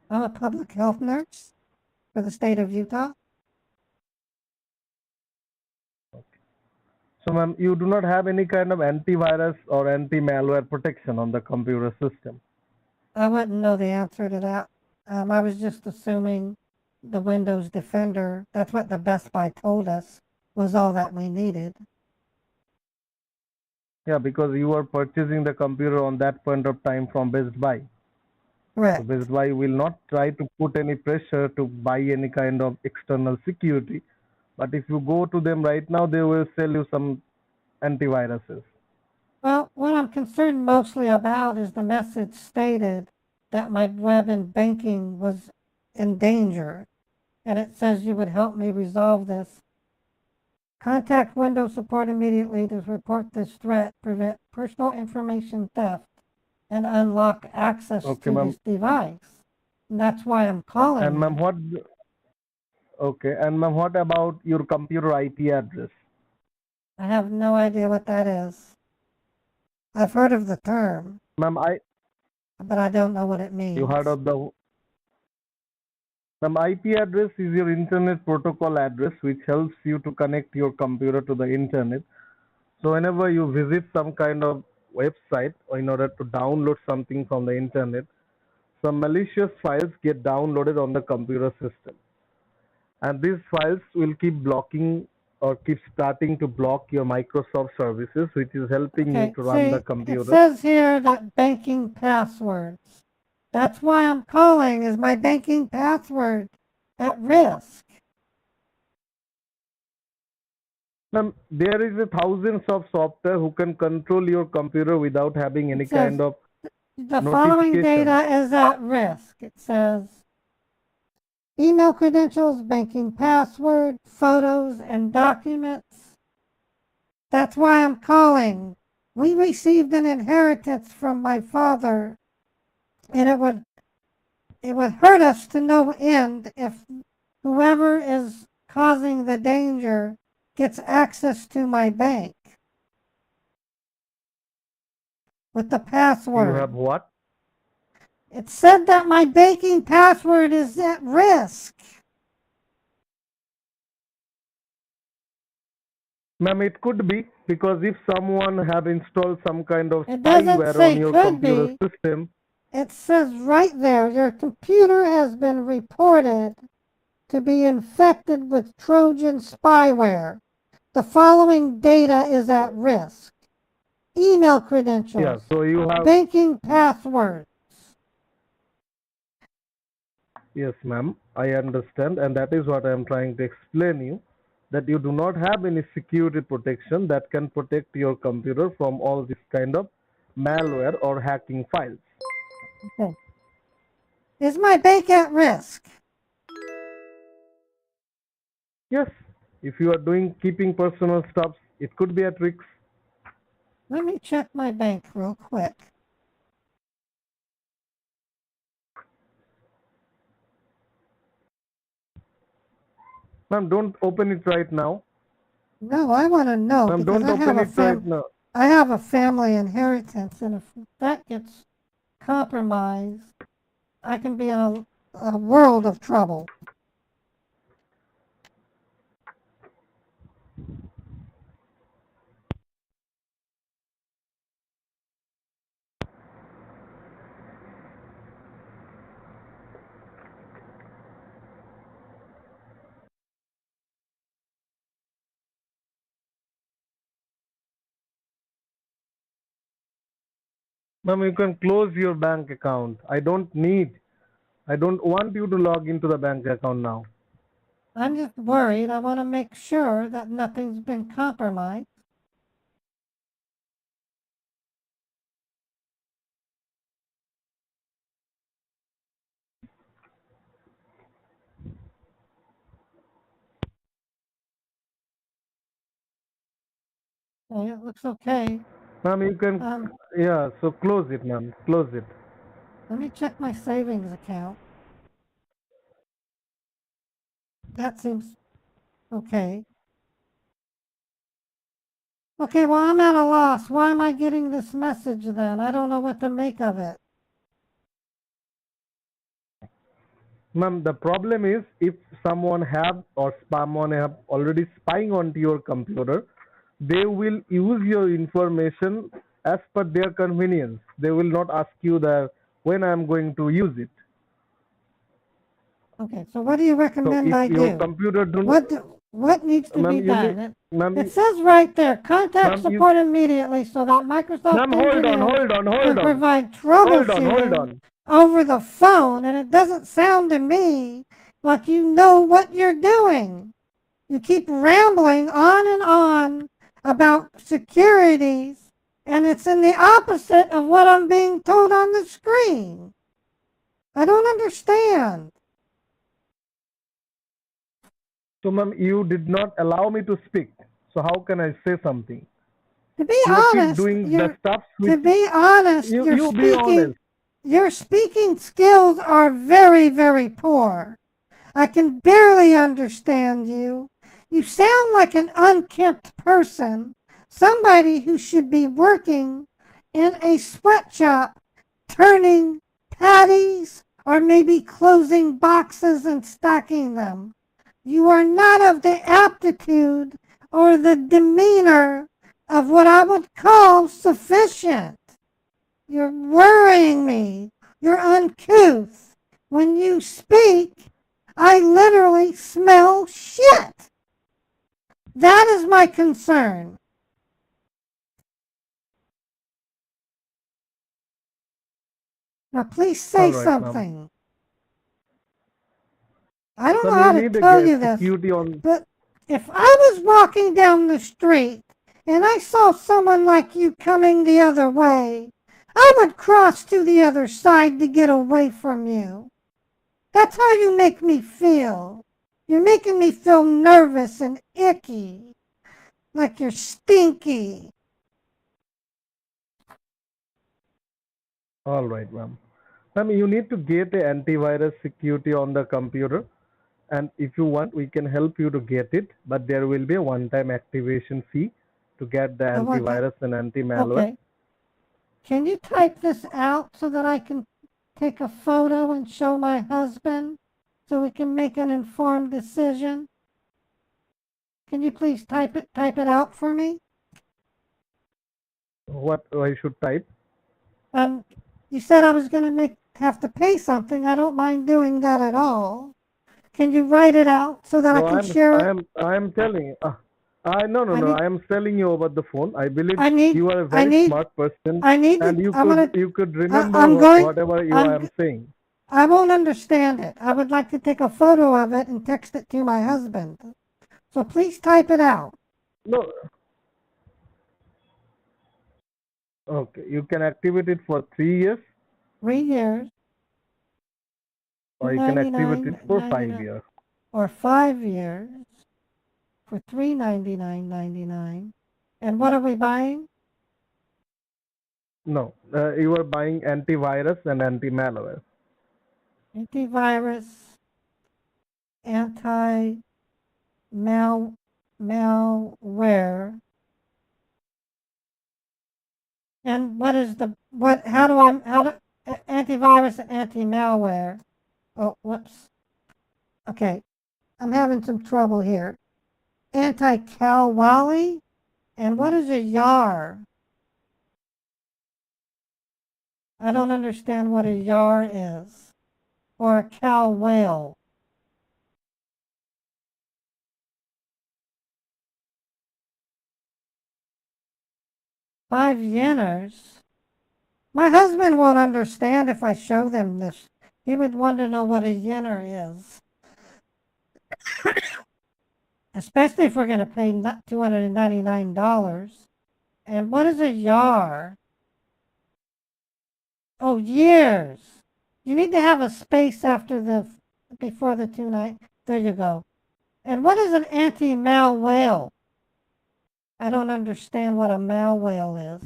I'm a public health nurse for the state of Utah. So, ma'am, you do not have any kind of antivirus or anti-malware protection on the computer system? I wouldn't know the answer to that. I was just assuming the Windows Defender, that's what the Best Buy told us, was all that we needed. Yeah, because you are purchasing the computer on that point of time from Best Buy. Correct. So Best Buy will not try to put any pressure to buy any kind of external security. But if you go to them right now, they will sell you some antiviruses. Well, what I'm concerned mostly about is the message stated that my web and banking was in danger, and it says you would help me resolve this. Contact Windows support immediately to report this threat, prevent personal information theft, and unlock access to this device. And that's why I'm calling. And ma'am, what about your computer IP address? I have no idea what that is. I've heard of the term. Ma'am, but I don't know what it means. You heard of the IP address is your internet protocol address, which helps you to connect your computer to the internet. So whenever you visit some kind of website or in order to download something from the internet, some malicious files get downloaded on the computer system. And these files will keep blocking or keep starting to block your Microsoft services, which is helping you to run the computer. It says here that banking passwords. That's why I'm calling. Is my banking password at risk? Ma'am, there is thousands of software who can control your computer without having any kind of the following data is at risk. It says email credentials, banking password, photos, and documents. That's why I'm calling. We received an inheritance from my father, and it would hurt us to no end if whoever is causing the danger gets access to my bank with the password. You have what? It said that my banking password is at risk. Ma'am, it could be, because if someone have installed some kind of spyware on your computer system. It says right there, your computer has been reported to be infected with Trojan spyware. The following data is at risk. Email credentials. Yeah, so you have banking passwords. Yes, ma'am, I understand, and that is what I am trying to explain you, that you do not have any security protection that can protect your computer from all this kind of malware or hacking files. Okay. Is my bank at risk? Yes, if you are keeping personal stuff, it could be at risk. Let me check my bank real quick. Ma'am, don't open it right now. No, I want to know. Ma'am, don't open it right now. I have a family inheritance, and if that gets compromised, I can be in a world of trouble. Ma'am, you can close your bank account. I don't want you to log into the bank account now. I'm just worried. I want to make sure that nothing's been compromised. Okay, it looks okay. Ma'am, you can, yeah, so close it, ma'am. Close it. Let me check my savings account. That seems okay. Okay, well, I'm at a loss. Why am I getting this message then? I don't know what to make of it. Ma'am, the problem is if someone have or someone have already spying onto your computer, they will use your information as per their convenience. They will not ask you that when I'm going to use it. Okay, so what do you recommend so I if your do? computer do What needs to be done? It you, says right there, contact Ma'am, support immediately so that Microsoft Ma'am, hold on, engineers hold on, hold can on. provide Hold troubleshooting on. over the phone, and it doesn't sound to me like you know what you're doing. You keep rambling on and on about securities, and it's in the opposite of what I'm being told on the screen. I don't understand. So, ma'am, you did not allow me to speak. So how can I say something? To be you honest, keep doing the stuff to be honest, be honest. Your speaking skills are very, very poor. I can barely understand you. You sound like an unkempt person, somebody who should be working in a sweatshop, turning patties or maybe closing boxes and stacking them. You are not of the aptitude or the demeanor of what I would call sufficient. You're worrying me. You're uncouth. When you speak, I literally smell shit. That is my concern. Now, please say something. I don't know how to tell you this, but if I was walking down the street and I saw someone like you coming the other way, I would cross to the other side to get away from you. That's how you make me feel. You're making me feel nervous and icky, like you're stinky. All right, ma'am. Ma'am, you need to get the antivirus security on the computer. And if you want, we can help you to get it. But there will be a one-time activation fee to get the antivirus and anti-malware. Okay. Can you type this out so that I can take a photo and show my husband so we can make an informed decision? Can you please type it out for me? What I should type? You said I was going to have to pay something. I don't mind doing that at all. Can you write it out so that I can share it? I am telling you. No. I am telling you over the phone. I believe you are a smart person. You could remember whatever I am saying. I won't understand it. I would like to take a photo of it and text it to my husband. So please type it out. No. Okay, you can activate it for 3 years. 3 years. Or you can activate it for 5 years. Or 5 years for $399.99. And what are we buying? No, you are buying antivirus and anti-malware. Antivirus, anti-malware. And what is how do antivirus and anti-malware. Oh, whoops. Okay, I'm having some trouble here. Anti-Cal-Wally? And what is a YAR? I don't understand what a YAR is. Or a cow whale. $5. My husband won't understand if I show them this. He would want to know what a yener is. Especially if we're going to pay $299. And what is a YAR? Oh, years. You need to have a space after before the 29. There you go. And what is an anti-mal whale? I don't understand what a mal whale is.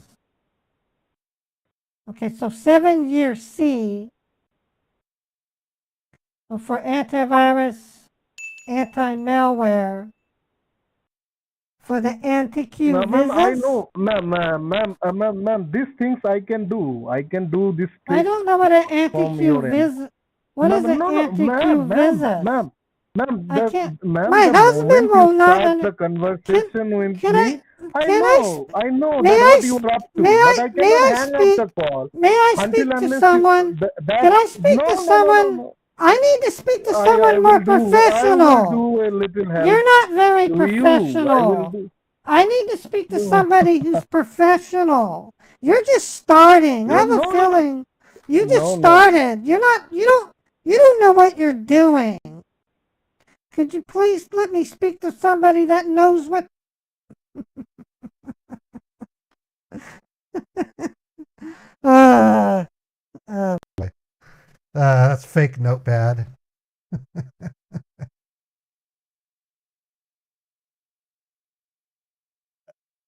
Okay, so 7-year C for antivirus, anti-malware, for the anti-Q Ma'am, visits. I know, ma'am, these things I can do. I can do this. I don't know what an anti-Q visit. What is an anti-Q visit? Ma'am, I can't. ma'am, My the husband moment will you not. start the conversation with Can me, I know may that I what you are up to, may but I- I may cannot I hang speak- up the call. May I until speak to unless someone? You, Can I speak to someone? No. I need to speak to I someone will more do- I professional. will do a little help. You're not very to you. I will professional. do- I need to speak to somebody who's professional. You're just starting. I have a feeling you just started. You're not. You don't know what you're doing. Could you please let me speak to somebody that knows what? That's fake notepad.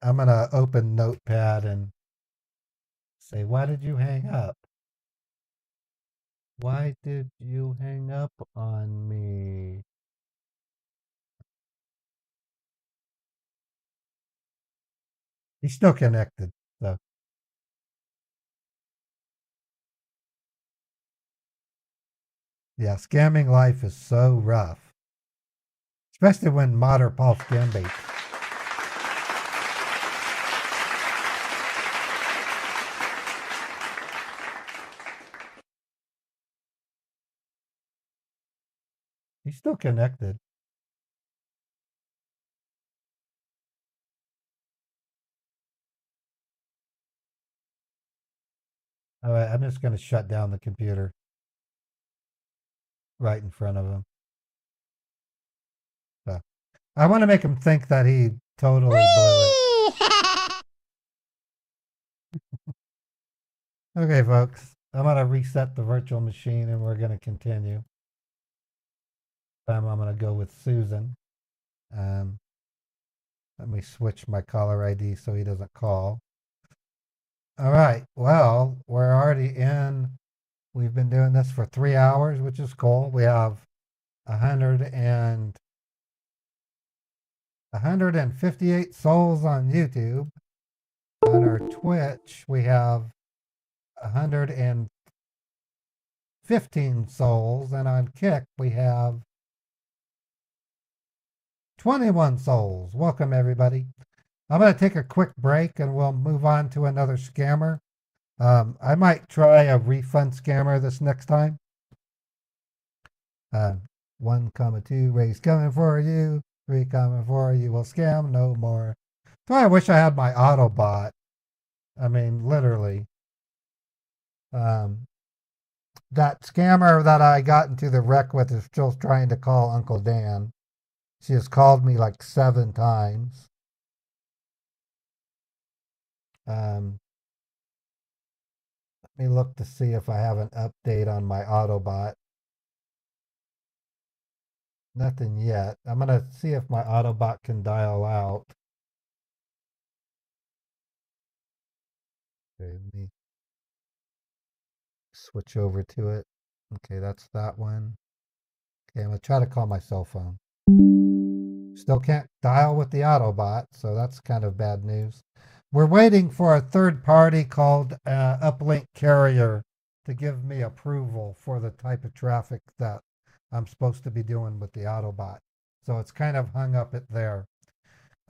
I'm going to open notepad and say, why did you hang up? Why did you hang up on me? He's still connected, so. Yeah, scamming life is so rough. Especially when Modder Paul scam baits. He's still connected. All right, I'm just going to shut down the computer right in front of him. So I want to make him think that he totally blew it. Okay, folks, I'm going to reset the virtual machine and we're going to continue. I'm going to go with Susan. Let me switch my caller ID so he doesn't call. All right. Well, we're already in. We've been doing this for 3 hours, which is cool. We have 158 souls on YouTube. On our Twitch, we have 115 souls, and on Kick, we have 21 souls. Welcome, everybody. I'm going to take a quick break, and we'll move on to another scammer. I might try a refund scammer this next time. 1,2 raise coming for you. 3 coming for you. Will scam no more. So I wish I had my AutoBot. I mean, literally. That scammer that I got into the wreck with is still trying to call Uncle Dan. She has called me like 7 times. Let me look to see if I have an update on my AutoBot. Nothing yet. I'm going to see if my AutoBot can dial out. Okay, let me switch over to it. Okay, that's that one. Okay, I'm going to try to call my cell phone. Still can't dial with the AutoBot, so that's kind of bad news. We're waiting for a third party called Uplink Carrier to give me approval for the type of traffic that I'm supposed to be doing with the AutoBot. So it's kind of hung up it there.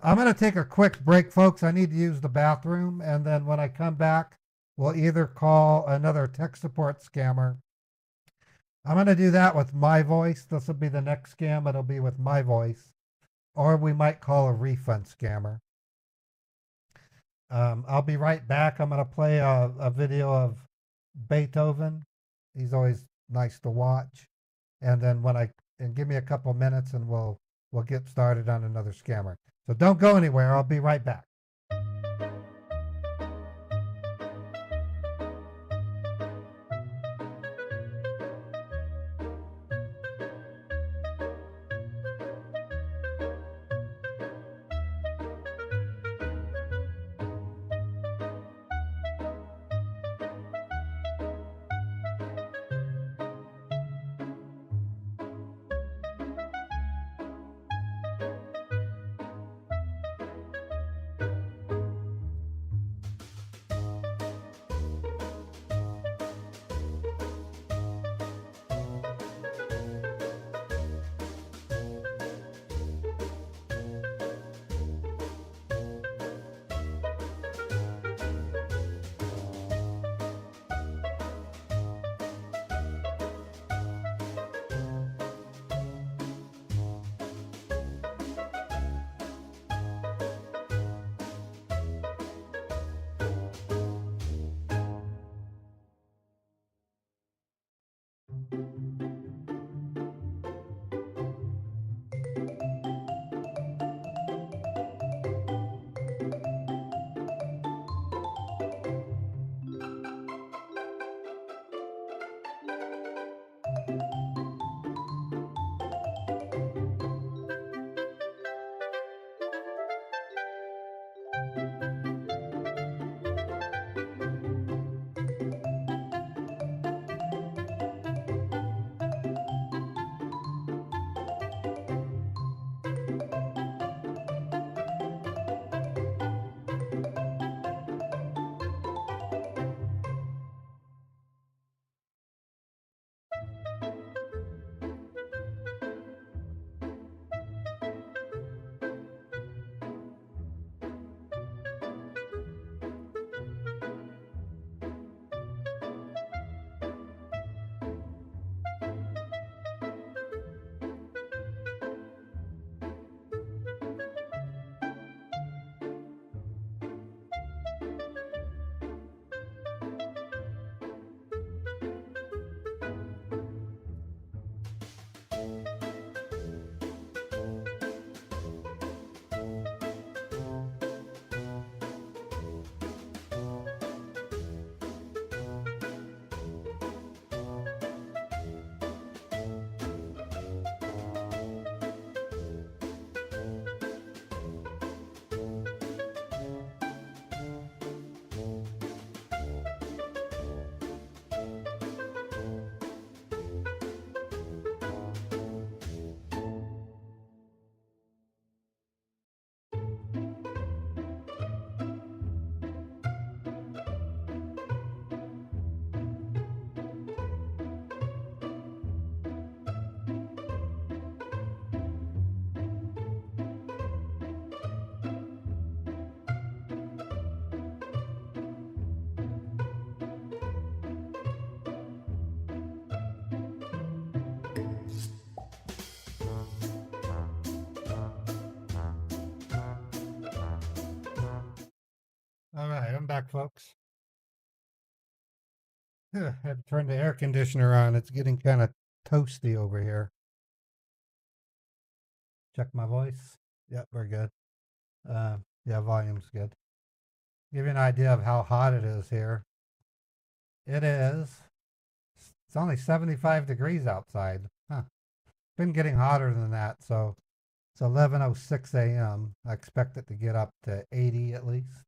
I'm going to take a quick break, folks. I need to use the bathroom. And then when I come back, we'll either call another tech support scammer. I'm going to do that with my voice. This will be the next scam. It'll be with my voice. Or we might call a refund scammer. I'll be right back. I'm going to play a video of Beethoven. He's always nice to watch. And then give me a couple minutes and we'll get started on another scammer. So don't go anywhere. I'll be right back. All right, I'm back, folks. I had to turn the air conditioner on. It's getting kind of toasty over here. Check my voice. Yep, we're good. Yeah, volume's good. Give you an idea of how hot it is here. It is. It's only 75 degrees outside. Huh. Been getting hotter than that, so it's 11:06 a.m. I expect it to get up to 80 at least.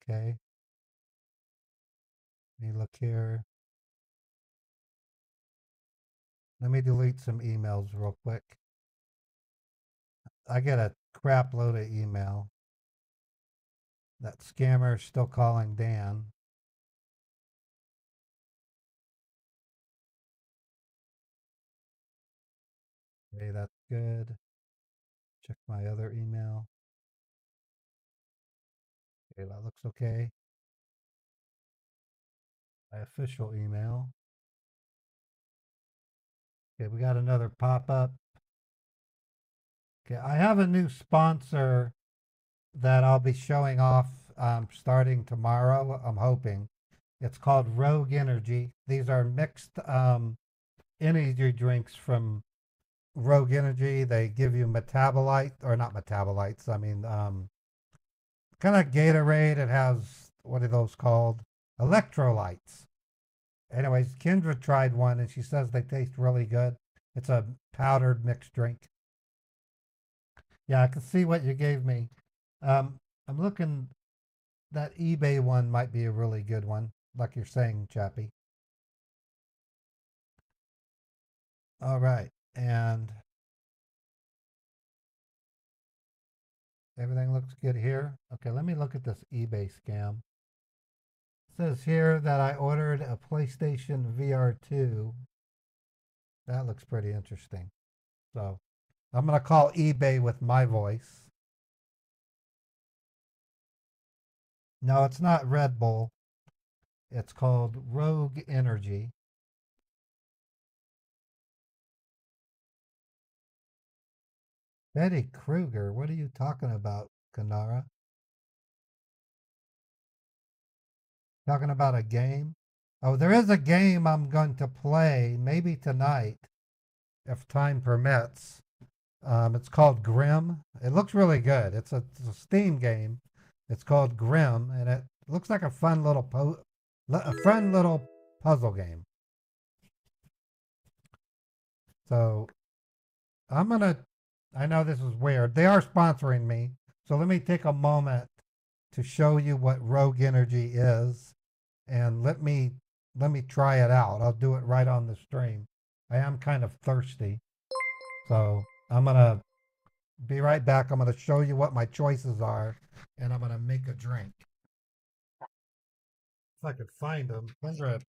Okay. Let me look here. Let me delete some emails real quick. I get a crap load of email. That scammer is still calling Dan. Okay, that's good. Check my other email. Okay, that looks okay. My official email. Okay, we got another pop-up. Okay, I have a new sponsor that I'll be showing off starting tomorrow, I'm hoping. It's called Rogue Energy. These are mixed energy drinks from Rogue Energy. They give you metabolite, or not metabolites, I mean, kind of Gatorade. It has, what are those called? Electrolytes. Anyways, Kendra tried one and she says they taste really good. It's a powdered mixed drink. Yeah, I can see what you gave me. I'm looking, that eBay one might be a really good one, like you're saying, Chappie. All right, and everything looks good here. Okay, let me look at this eBay scam. It says here that I ordered a PlayStation VR2. That looks pretty interesting. So I'm going to call eBay with my voice. No, it's not Red Bull. It's called Rogue Energy. Betty Kruger, what are you talking about, Kanara? Talking about a game? Oh, there is a game I'm going to play, maybe tonight, if time permits. It's called Grim. It looks really good. It's a Steam game. It's called Grim, and it looks like a fun little puzzle game. So I know this is weird. They are sponsoring me, so let me take a moment to show you what Rogue Energy is, and let me try it out. I'll do it right on the stream. I am kind of thirsty, so I'm gonna be right back. I'm gonna show you what my choices are, and I'm gonna make a drink. If I could find them, I'm gonna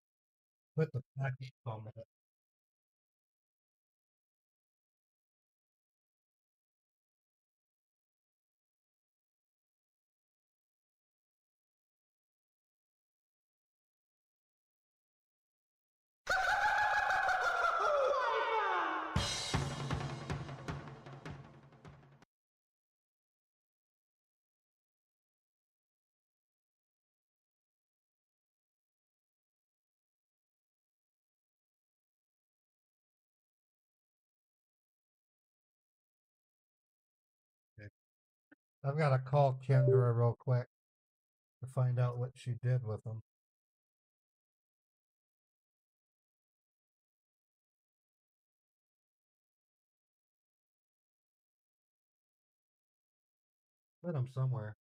put the package on it. Okay. I've got to call Kendra real quick to find out what she did with them. Put them somewhere.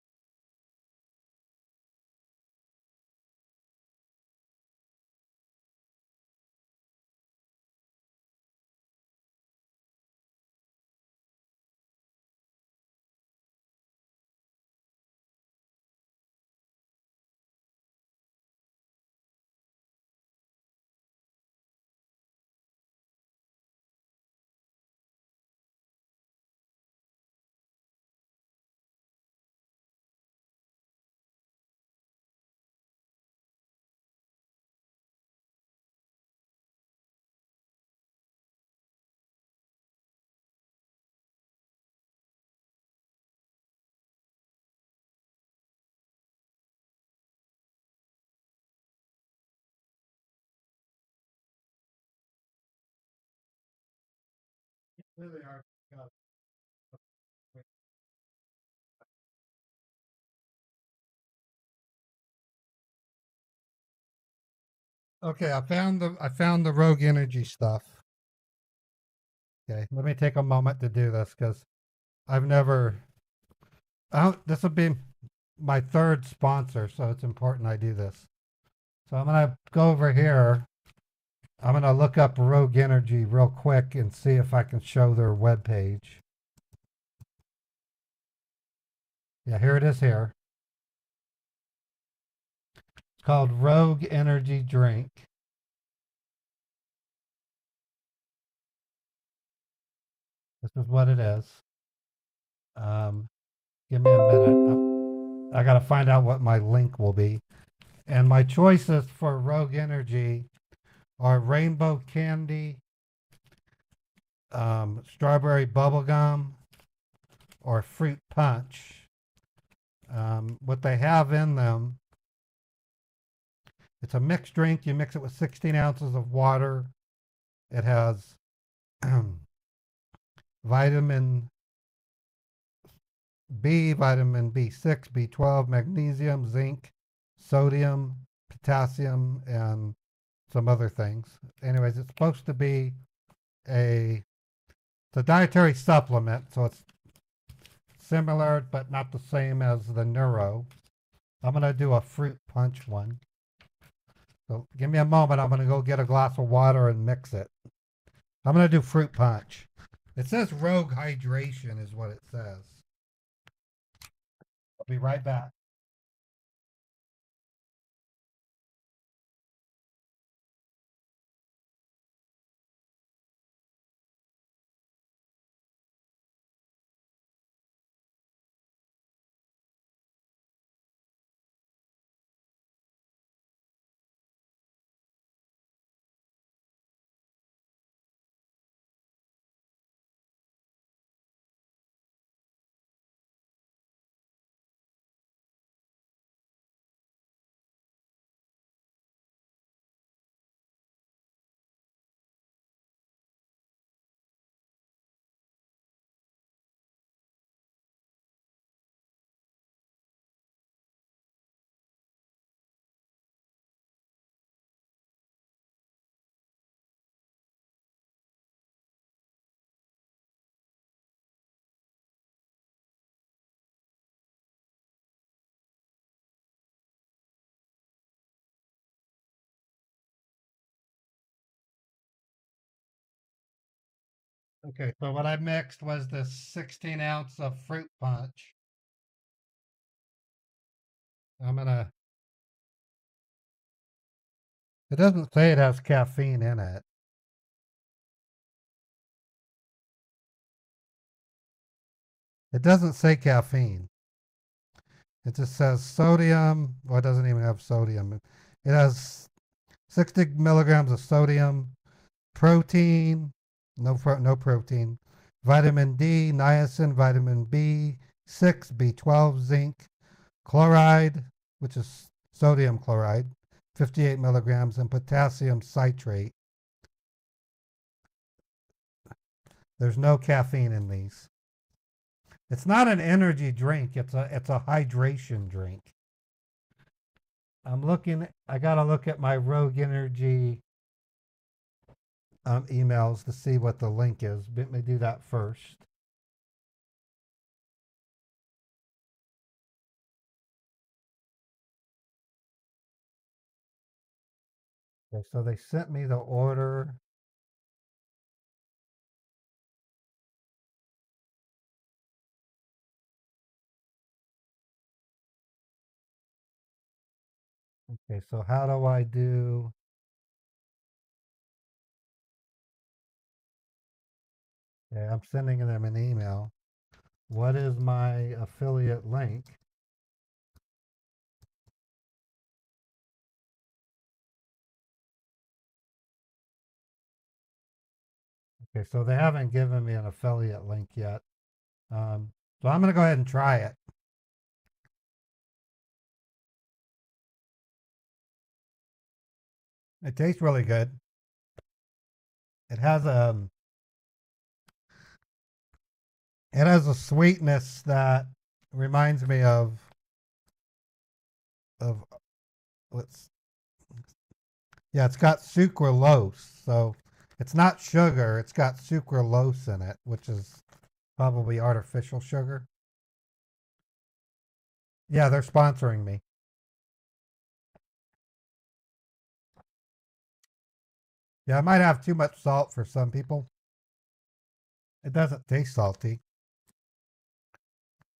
There they are. Got it. Okay, I found the Rogue Energy stuff. Okay, let me take a moment to do this because I've never. This will be my third sponsor, so it's important I do this. So I'm gonna go over here. I'm gonna look up Rogue Energy real quick and see if I can show their webpage. Yeah, here it is here. It's called Rogue Energy Drink. This is what it is. Give me a minute. I got to find out what my link will be. And my choices for Rogue Energy are Rainbow Candy, Strawberry Bubblegum, or Fruit Punch. What they have in them, it's a mixed drink. You mix it with 16 ounces of water. It has vitamin B, vitamin B6, B12, magnesium, zinc, sodium, potassium, and some other things. Anyways, it's supposed to be it's a dietary supplement, so it's similar but not the same as the Neuro. I'm going to do a fruit punch one. So give me a moment. I'm going to go get a glass of water and mix it. I'm going to do fruit punch. It says Rogue Hydration is what it says. I'll be right back. Okay, so what I mixed was the 16 ounce of fruit punch. It doesn't say it has caffeine in it. It doesn't say caffeine. It just says sodium. Well, it doesn't even have sodium. It has 60 milligrams of sodium, protein, no protein, vitamin D, niacin, vitamin B6, B12, zinc, chloride, which is sodium chloride, 58 milligrams, and potassium citrate. There's no caffeine in these. It's not an energy drink. It's a hydration drink. I gotta look at my Rogue Energy emails to see what the link is. Let me do that first. Okay, so they sent me the order. Okay, so how do I do? Okay, I'm sending them an email. What is my affiliate link? Okay, so they haven't given me an affiliate link yet. So I'm going to go ahead and try it. It tastes really good. It has a sweetness that reminds me of let's yeah, it's got sucralose. So it's not sugar, it's got sucralose in it, which is probably artificial sugar. Yeah, they're sponsoring me. Yeah, I might have too much salt for some people. It doesn't taste salty. It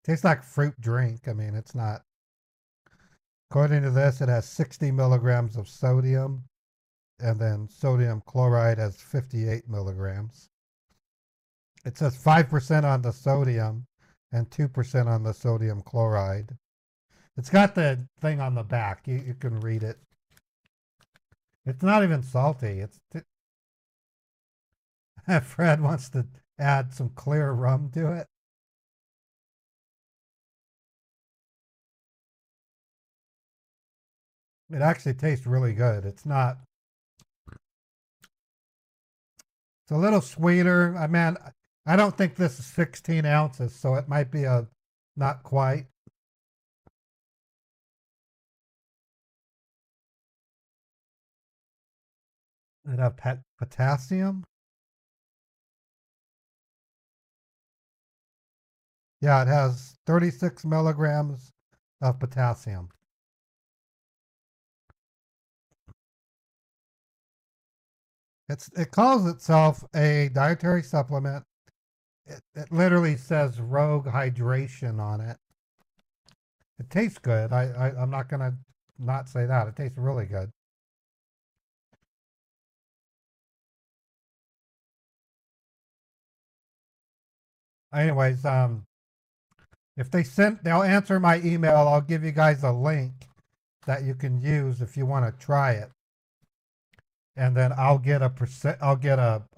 tastes like fruit drink. I mean, it's not. According to this, it has 60 milligrams of sodium, and then sodium chloride has 58 milligrams. It says 5% on the sodium and 2% on the sodium chloride. It's got the thing on the back. You can read it. It's not even salty. Fred wants to add some clear rum to it. It actually tastes really good. It's a little sweeter. I don't think this is 16 ounces, so it might be not quite. It have potassium. Yeah, it has 36 milligrams of potassium. It calls itself a dietary supplement. It literally says Rogue Hydration on it. It tastes good. I'm not gonna not say that. It tastes really good. Anyways, if they'll answer my email. I'll give you guys a link that you can use if you want to try it, and then I'll get a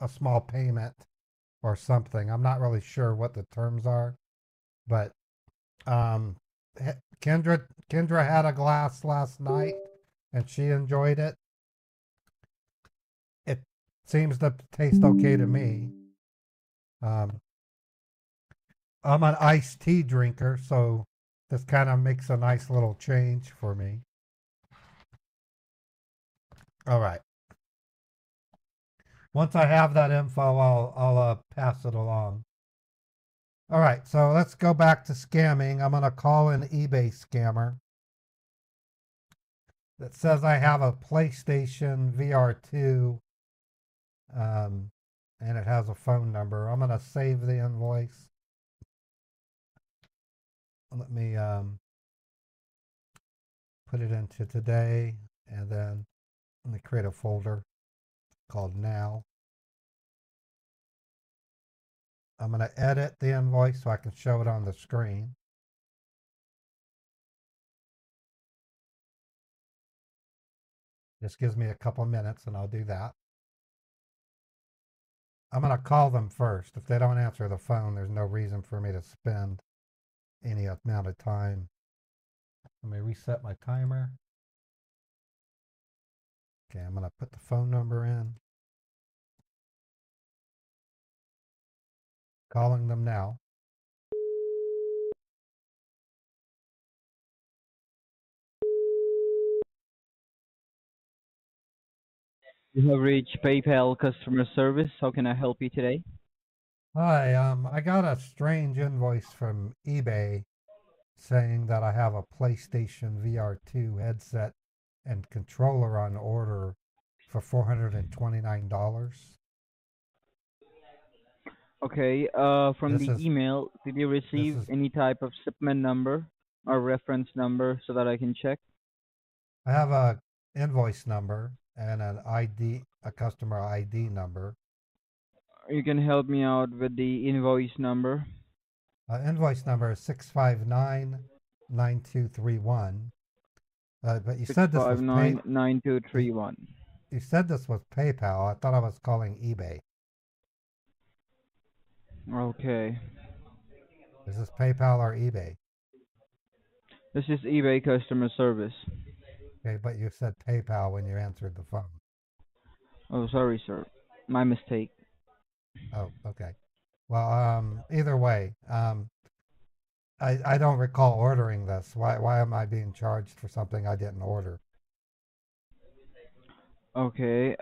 small payment or something. I'm not really sure what the terms are, but Kendra had a glass last night and she enjoyed it. It seems to taste okay to me. I'm an iced tea drinker, so this kind of makes a nice little change for me. All right. Once I have that info, I'll pass it along. All right, so let's go back to scamming. I'm going to call an eBay scammer that says I have a PlayStation VR2, and it has a phone number. I'm going to save the invoice. Let me put it into today, and then let me create a folder called Now. I'm going to edit the invoice so I can show it on the screen. Just gives me a couple minutes and I'll do that. I'm going to call them first. If they don't answer the phone, there's no reason for me to spend any amount of time. Let me reset my timer. Okay, I'm going to put the phone number in. Calling them now. You have reached PayPal customer service. How can I help you today? Hi, I got a strange invoice from eBay saying that I have a PlayStation VR2 headset and controller on order for $429. Okay, from This the is email, did you receive any type of shipment number or reference number so that I can check? I have a invoice number and an ID, a customer ID number. You can help me out with the invoice number. Invoice number is 6599231. But you said this was 6599231. You said this was PayPal. I thought I was calling eBay. Okay. Is this PayPal or eBay? This is eBay customer service. Okay, but you said PayPal when you answered the phone. Oh, sorry, sir. My mistake. Oh, okay. Well, either way, I don't recall ordering this. Why am I being charged for something I didn't order? Okay.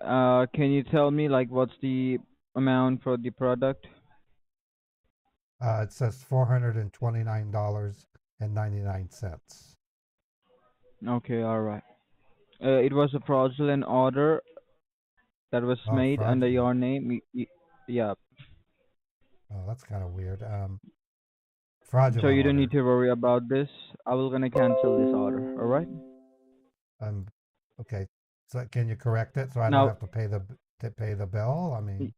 Can you tell me like what's the amount for the product? It says $429.99. Okay, all right. It was a fraudulent order that was made under Fraudulent. your name. Yeah. Oh, that's kind of weird. So Fraudulent you don't order. need to worry about this. I will gonna cancel this order. All right. Um, okay. So can you correct it so I don't Now, have to pay the bill? I mean,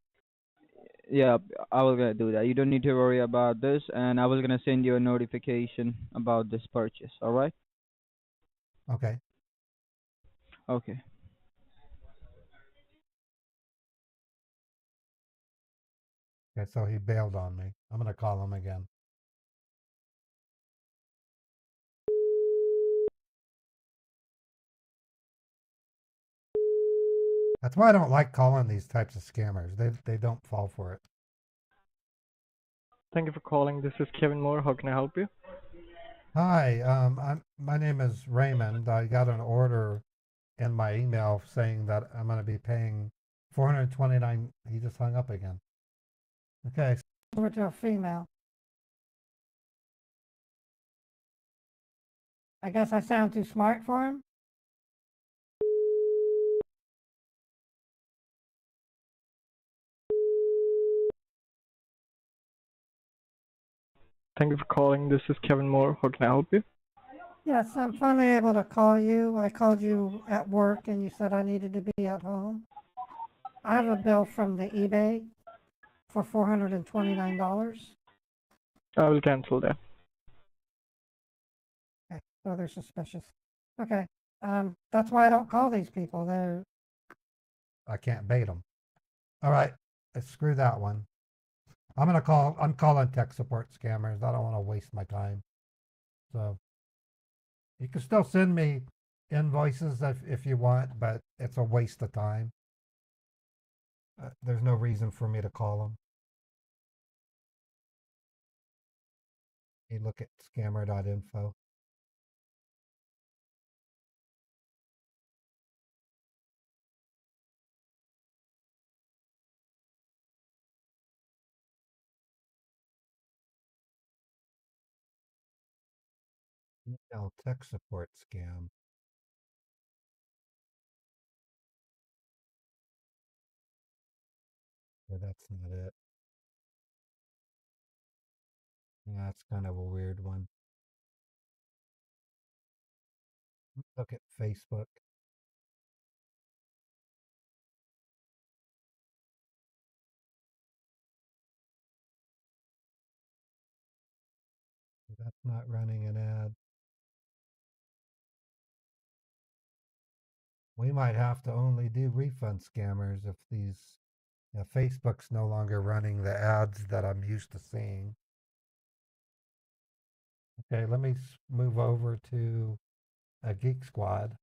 yeah, I will gonna do that. You don't need to worry about this, and I was gonna send you a notification about this purchase. All right? okay. Okay. Okay, so he bailed on me. I'm gonna call him again. That's why I don't like calling these types of scammers. They don't fall for it. Thank you for calling. This is Kevin Moore. How can I help you? Hi, my name is Raymond. I got an order in my email saying that I'm gonna be paying 429. He just hung up again. Okay. Over to a female. I guess I sound too smart for him. Thank you for calling. This is Kevin Moore. How can I help you? Yes, I'm finally able to call you. I called you at work and you said I needed to be at home. I have a bill from the eBay for $429. I will cancel that. Okay, so they're suspicious. Okay, that's why I don't call these people. I can't bait them. All right, screw that one. I'm calling tech support scammers. I don't want to waste my time. So you can still send me invoices if you want, but it's a waste of time. There's no reason for me to call them. You look at scammer.info. Email tech support scam. Yeah, that's not it. Yeah, that's kind of a weird one. Look at Facebook. That's not running an ad. We might have to only do refund scammers if Facebook's no longer running the ads that I'm used to seeing. Okay, let me move over to a Geek Squad.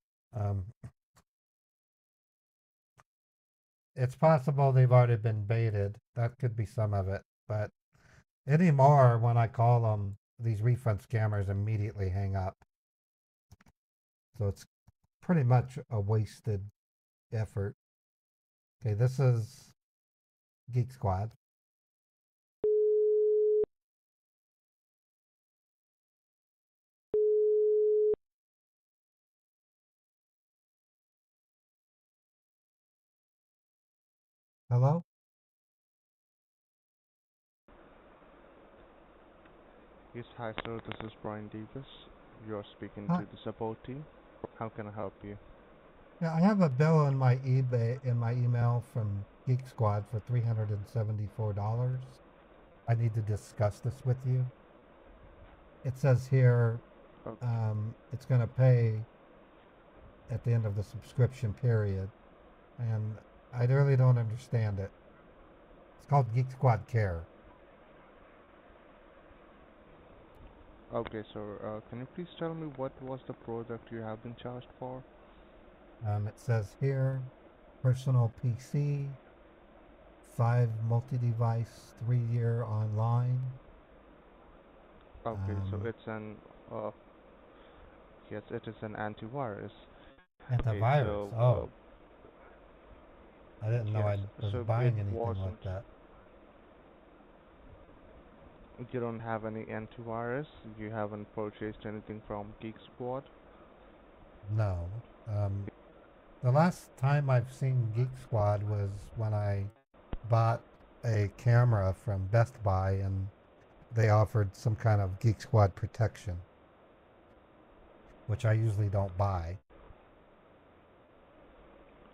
It's possible they've already been baited. That could be some of it. But anymore, when I call them, these refund scammers immediately hang up. So it's pretty much a wasted effort. Okay, this is Geek Squad. Hello? Yes, hi sir, this is Brian Davis. You're speaking Hi. to the support team. How can I help you? Yeah, I have a bill in my email from Geek Squad for $374. I need to discuss this with you. It says here it's going to pay at the end of the subscription period, and I really don't understand it. It's called Geek Squad Care. Okay, sir. Can you please tell me what was the product you have been charged for? It says here, personal PC, 5 multi-device, 3-year online. Okay, so it's an yes, it is an antivirus. Antivirus. Okay, so Oh, I didn't know I yes, was so buying it anything like wasn't. that. You don't have any antivirus. You haven't purchased anything from Geek Squad. No. The last time I've seen Geek Squad was when I bought a camera from Best Buy and they offered some kind of Geek Squad protection, which I usually don't buy.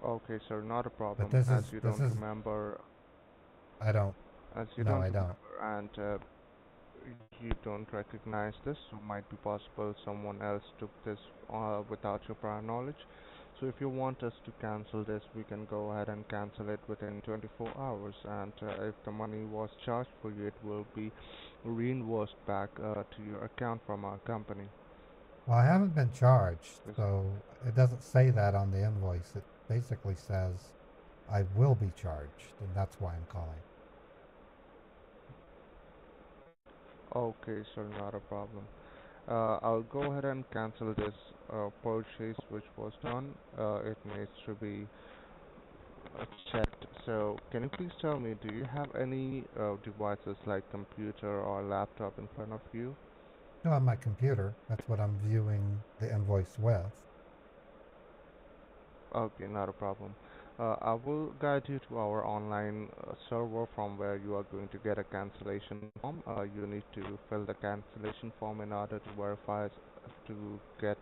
Okay, sir, not a But problem. this As is you this don't is remember, I don't. as you No, don't I don't. remember, and you don't recognize this, so might be possible someone else took this without your prior knowledge. So if you want us to cancel this, we can go ahead and cancel it within 24 hours, and if the money was charged for you, it will be reimbursed back to your account from our company. Well, I haven't been charged, Yes. so it doesn't say that on the invoice. It basically says I will be charged, and that's why I'm calling. Okay, sir, not a problem. I'll go ahead and cancel this purchase which was done. It needs to be checked. So, can you please tell me, do you have any devices like computer or laptop in front of you? No, on my computer. That's what I'm viewing the invoice with. Okay, not a problem. I will guide you to our online server from where you are going to get a cancellation form. You need to fill the cancellation form in order to verify to get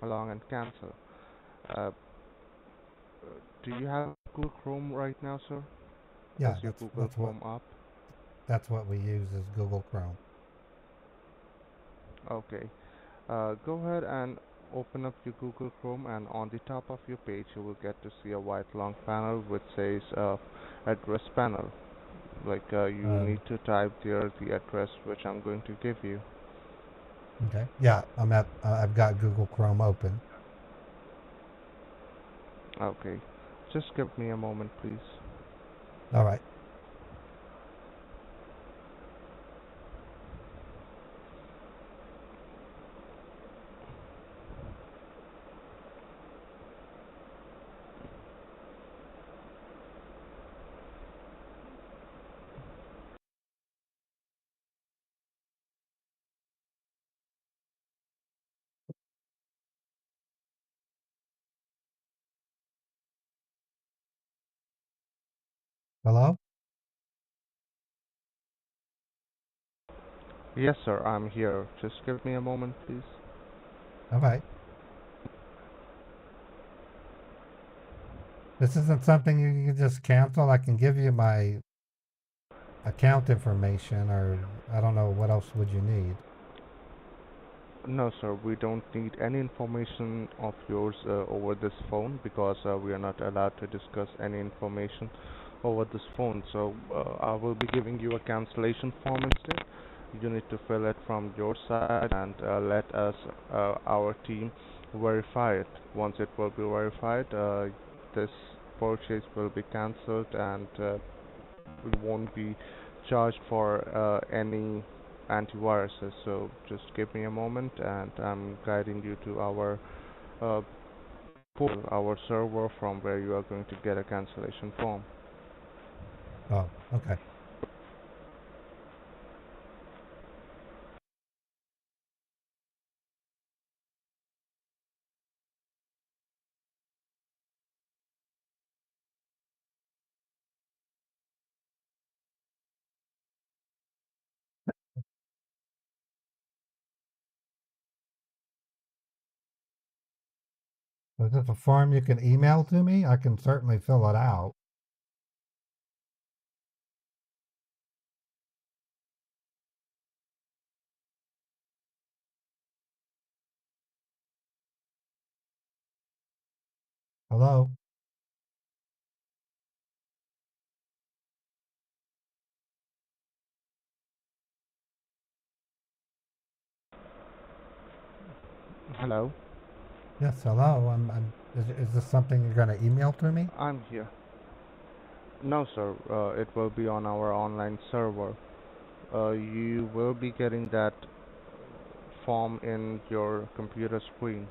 along and cancel. Uh, do you have Google Chrome right now, sir? Is Yeah, your Google Chrome up? that's what we use is Google Chrome. Okay. Go ahead and open up your Google Chrome, and on the top of your page you will get to see a white long panel which says address panel. Like you need to type there the address which I'm going to give you. Okay. Yeah, I've got Google Chrome open. Okay. Just give me a moment, please. All right. Hello? Yes, sir, I'm here. Just give me a moment, please. All right. This isn't something you can just cancel. I can give you my account information, or I don't know, what else would you need? No, sir, we don't need any information of yours over this phone because we are not allowed to discuss any information over this phone. So I will be giving you a cancellation form instead. You need to fill it from your side and let us, our team, verify it. Once it will be verified, this purchase will be cancelled and we won't be charged for any antiviruses. So just give me a moment and I'm guiding you to our portal, our server from where you are going to get a cancellation form. Oh, okay. Is this a form you can email to me? I can certainly fill it out. Hello? Hello? Yes, hello. Is this something you're going to email to me? I'm here. No, sir. It will be on our online server. You will be getting that form in your computer screen.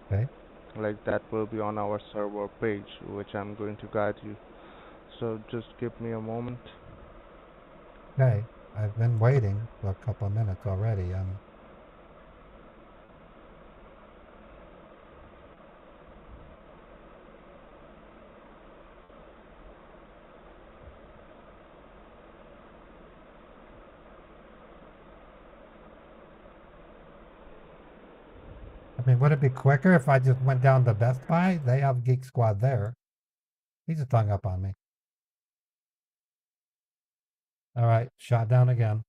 Okay. Like that will be on our server page, which I'm going to guide you. So just give me a moment. Okay. I've been waiting for a couple of minutes already. I mean, would it be quicker if I just went down to Best Buy? They have Geek Squad there. He just hung up on me. All right, shot down again.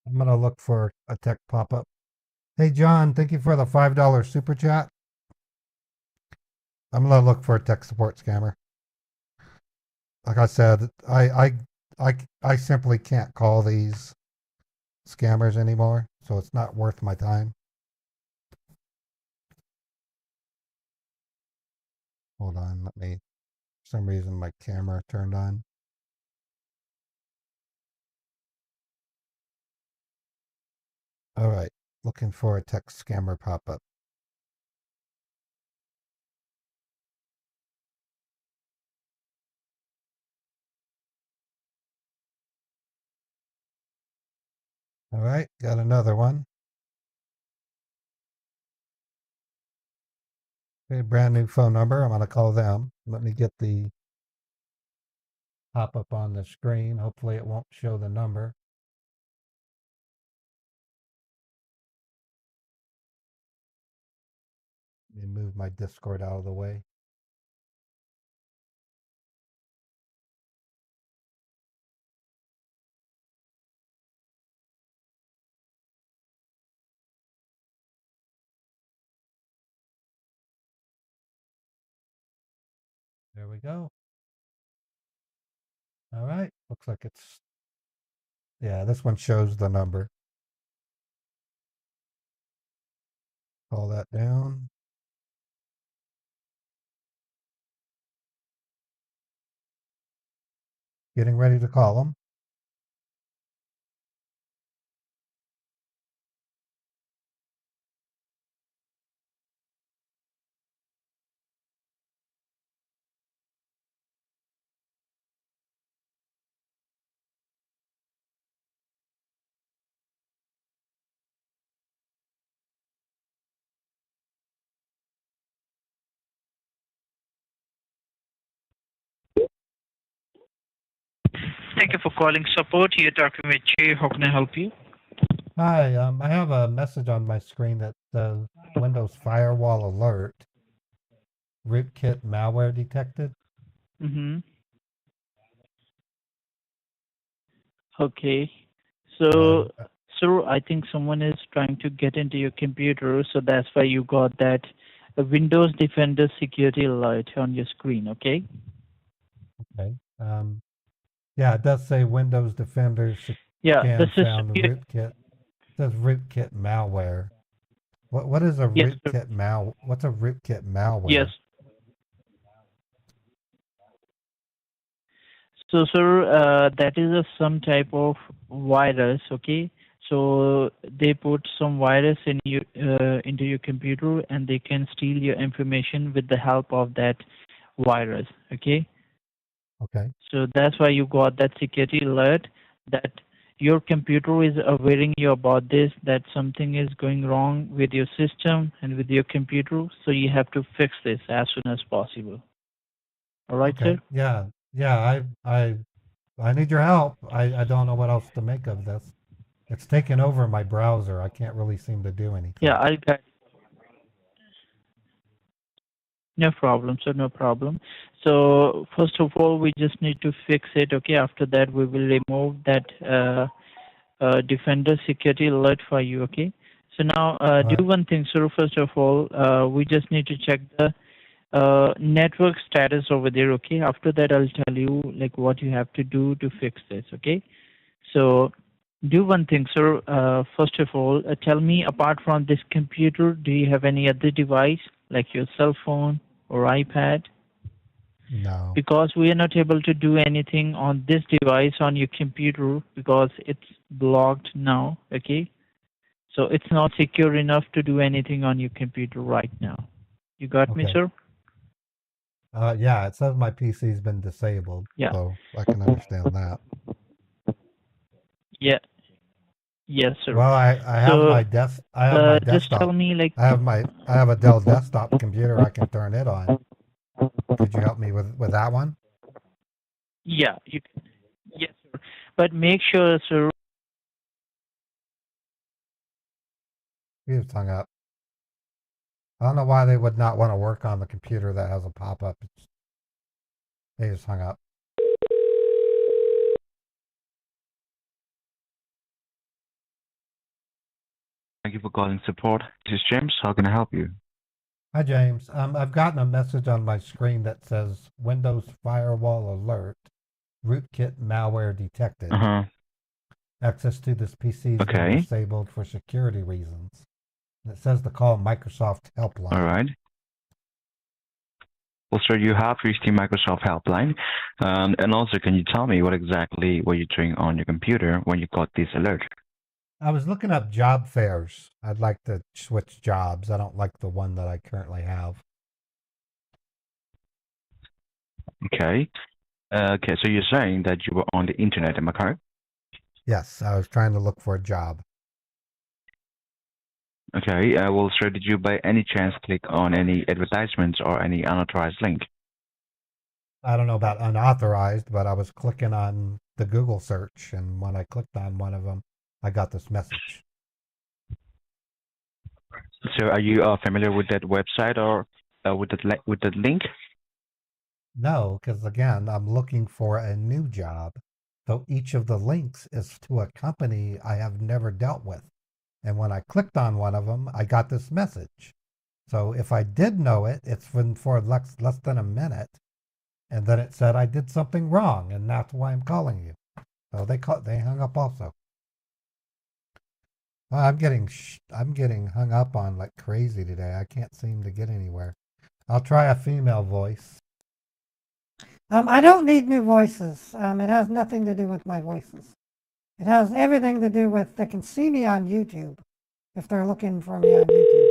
I'm gonna look for a tech pop-up. Hey John, thank you for the $5 super chat. I'm gonna look for a tech support scammer. Like I said, I simply can't call these scammers anymore, so it's not worth my time. Hold on, let me. For some reason, my camera turned on. All right, looking for a tech scammer pop-up. All right, got another one. Okay, brand new phone number. I'm gonna call them. Let me get the pop-up on the screen. Hopefully it won't show the number. Let me move my Discord out of the way. There we go. All right, looks like it's, yeah, this one shows the number. Call that down. Getting ready to call them. Thank you for calling support. You're talking with Jay. How can I help you? Hi, I have a message on my screen that says Windows Firewall Alert. Rootkit malware detected. Mm-hmm. Okay. So, sir, I think someone is trying to get into your computer, so that's why you got that Windows Defender security alert on your screen, okay? Okay. Yeah, it does say Windows Defender Yeah, scan this is found rootkit. It says rootkit malware. What is a yes, sir. rootkit what's a rootkit malware? Yes. So, sir, that is some type of virus, okay? So they put some virus in you into your computer, and they can steal your information with the help of that virus, okay? Okay. So that's why you got that security alert that your computer is awareing you about this, that something is going wrong with your system and with your computer. So you have to fix this as soon as possible. All right, Okay. sir? Yeah. Yeah. I need your help. I don't know what else to make of this. It's taken over my browser. I can't really seem to do anything. Yeah, I'll get. No problem, sir. No problem. So first of all, we just need to fix it. Okay. After that, we will remove that Defender security alert for you. Okay. So now, do one thing, sir. First of all, we just need to check the network status over there. Okay. After that, I'll tell you like what you have to do to fix this. Okay. So do one thing, sir. First of all, tell me, apart from this computer, do you have any other device like your cell phone or iPad? No. Because we are not able to do anything on this device on your computer because it's blocked now, okay? So it's not secure enough to do anything on your computer right now. You got me, Okay. sir? Yeah, it says my PC's been disabled. Yeah. So I can understand that. Yeah. Yes, sir. Well, I have So, my I have my desktop. just tell me like I have a Dell desktop computer. I can turn it on. Could you help me with that one? yeah, Yes, sir. But make sure, sir. He just hung up. I don't know why they would not want to work on the computer that has a pop-up. They just hung up. Thank you for calling support. This is James. How can I help you? Hi, James. I've gotten a message on my screen that says Windows Firewall Alert, rootkit malware detected. Access to this PC has been disabled for security reasons. And it says to call Microsoft Helpline. All right. Well, sir, you have reached the Microsoft helpline. And also, can you tell me what exactly were you doing on your computer when you got this alert? I was looking up job fairs. I'd like to switch jobs. I don't like the one that I currently have. Okay. Okay, so you're saying that you were on the internet, am I correct? Yes, I was trying to look for a job. Okay, well, sir, did you by any chance click on any advertisements or any unauthorized link? I don't know about unauthorized, but I was clicking on the Google search, and when I clicked on one of them, I got this message. So are you familiar with that website or with that link? No, because again, I'm looking for a new job. So each of the links is to a company I have never dealt with. And when I clicked on one of them, I got this message. So if I did know it, it's been for less than a minute. And then it said I did something wrong, and that's why I'm calling you. So they hung up also. Well, I'm getting hung up on like crazy today. I can't seem to get anywhere. I'll try a female voice. I don't need new voices. It has nothing to do with my voices. It has everything to do with they can see me on YouTube if they're looking for me on YouTube.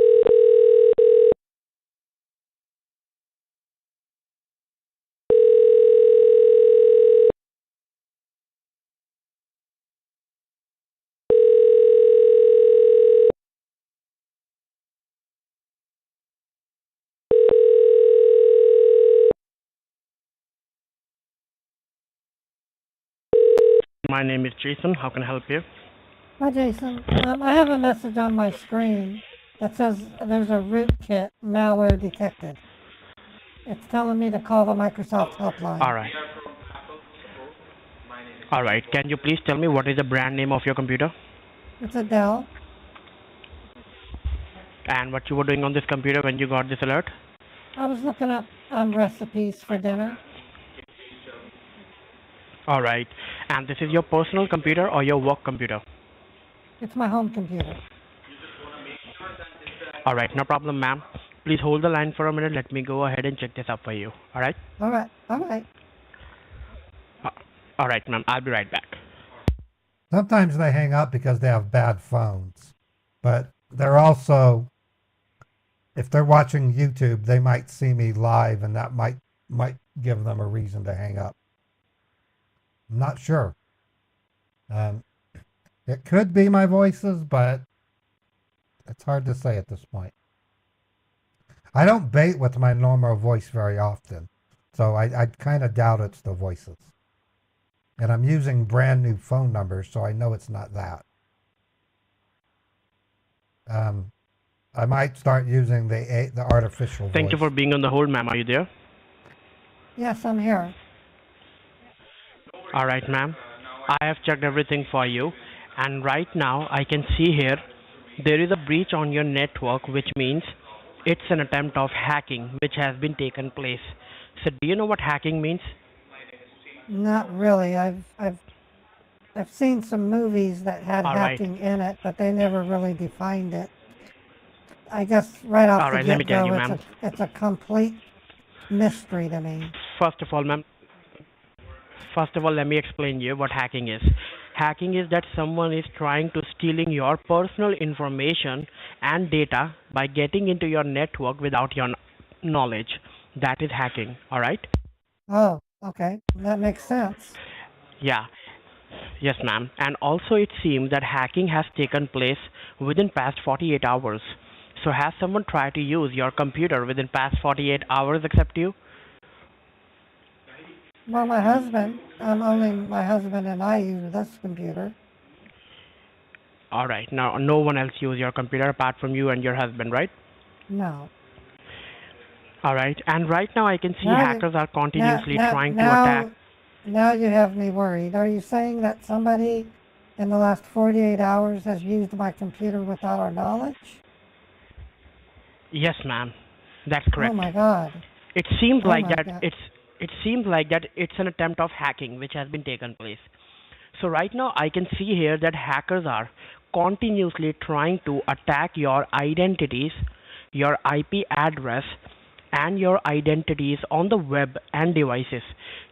My name is Jason. How can I help you? Hi, Jason. I have a message on my screen that says there's a rootkit malware detected. It's telling me to call the Microsoft helpline. All right. All right. Can you please tell me what is the brand name of your computer? It's a Dell. And what you were doing on this computer when you got this alert? I was looking up recipes for dinner. All right. And this is your personal computer or your work computer? It's my home computer. All right. No problem, ma'am. Please hold the line for a minute. Let me go ahead and check this up for you. All right? All right. All right. All right, ma'am. I'll be right back. Sometimes they hang up because they have bad phones. But they're also, if they're watching YouTube, they might see me live, and that might give them a reason to hang up. I'm not sure. It could be my voices, but it's hard to say at this point. I don't bait with my normal voice very often, so I kind of doubt it's the voices. And I'm using brand new phone numbers, so I know it's not that. I might start using the artificial voice. Thank you for being on the hold, ma'am. Are you there? Yes, I'm here. All right, ma'am. I have checked everything for you. And right now, I can see here, there is a breach on your network, which means it's an attempt of hacking, which has been taken place. So do you know what hacking means? Not really. I've seen some movies that had hacking in it, but they never really defined it. I guess right off the get-go, it's a complete mystery to me. First of all, ma'am, let me explain you what hacking is. Hacking is that someone is trying to stealing your personal information and data by getting into your network without your knowledge. That is hacking, all right? Oh, okay. That makes sense. Yeah. Yes, ma'am. And also it seems that hacking has taken place within past 48 hours. So has someone tried to use your computer within past 48 hours except you? Well, my husband. Only my husband and I use this computer. All right. Now, no one else use your computer apart from you and your husband, right? No. All right. And right now, I can see Now you- hackers are continuously trying to now, attack. now you have me worried. Are you saying that somebody in the last 48 hours has used my computer without our knowledge? Yes, ma'am. That's correct. Oh my God. It seems Oh like my that God. it's an attempt of hacking which has been taken place. So right now I can see here that hackers are continuously trying to attack your identities, your IP address, and your identities on the web and devices.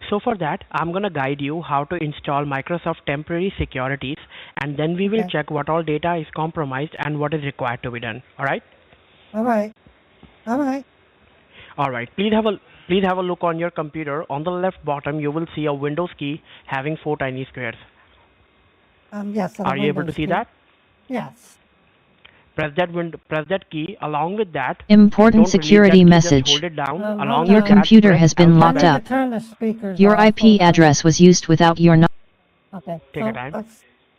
So for that, I'm gonna guide you how to install Microsoft temporary securities, and then we will Okay. check what all data is compromised and what is required to be done. All right? All right. All right. All right. Please have a look on your computer. On the left bottom, you will see a Windows key having 4 tiny squares. Yes. Are you able to see that? Yes. Press that key. Along with that, Important don't release security that key, just message. hold it down. hold Along Your with that, computer press has been alphabet. locked I need up. to turn the speakers Your off. IP Hold on. address was used without your knowledge. Okay. Take your time.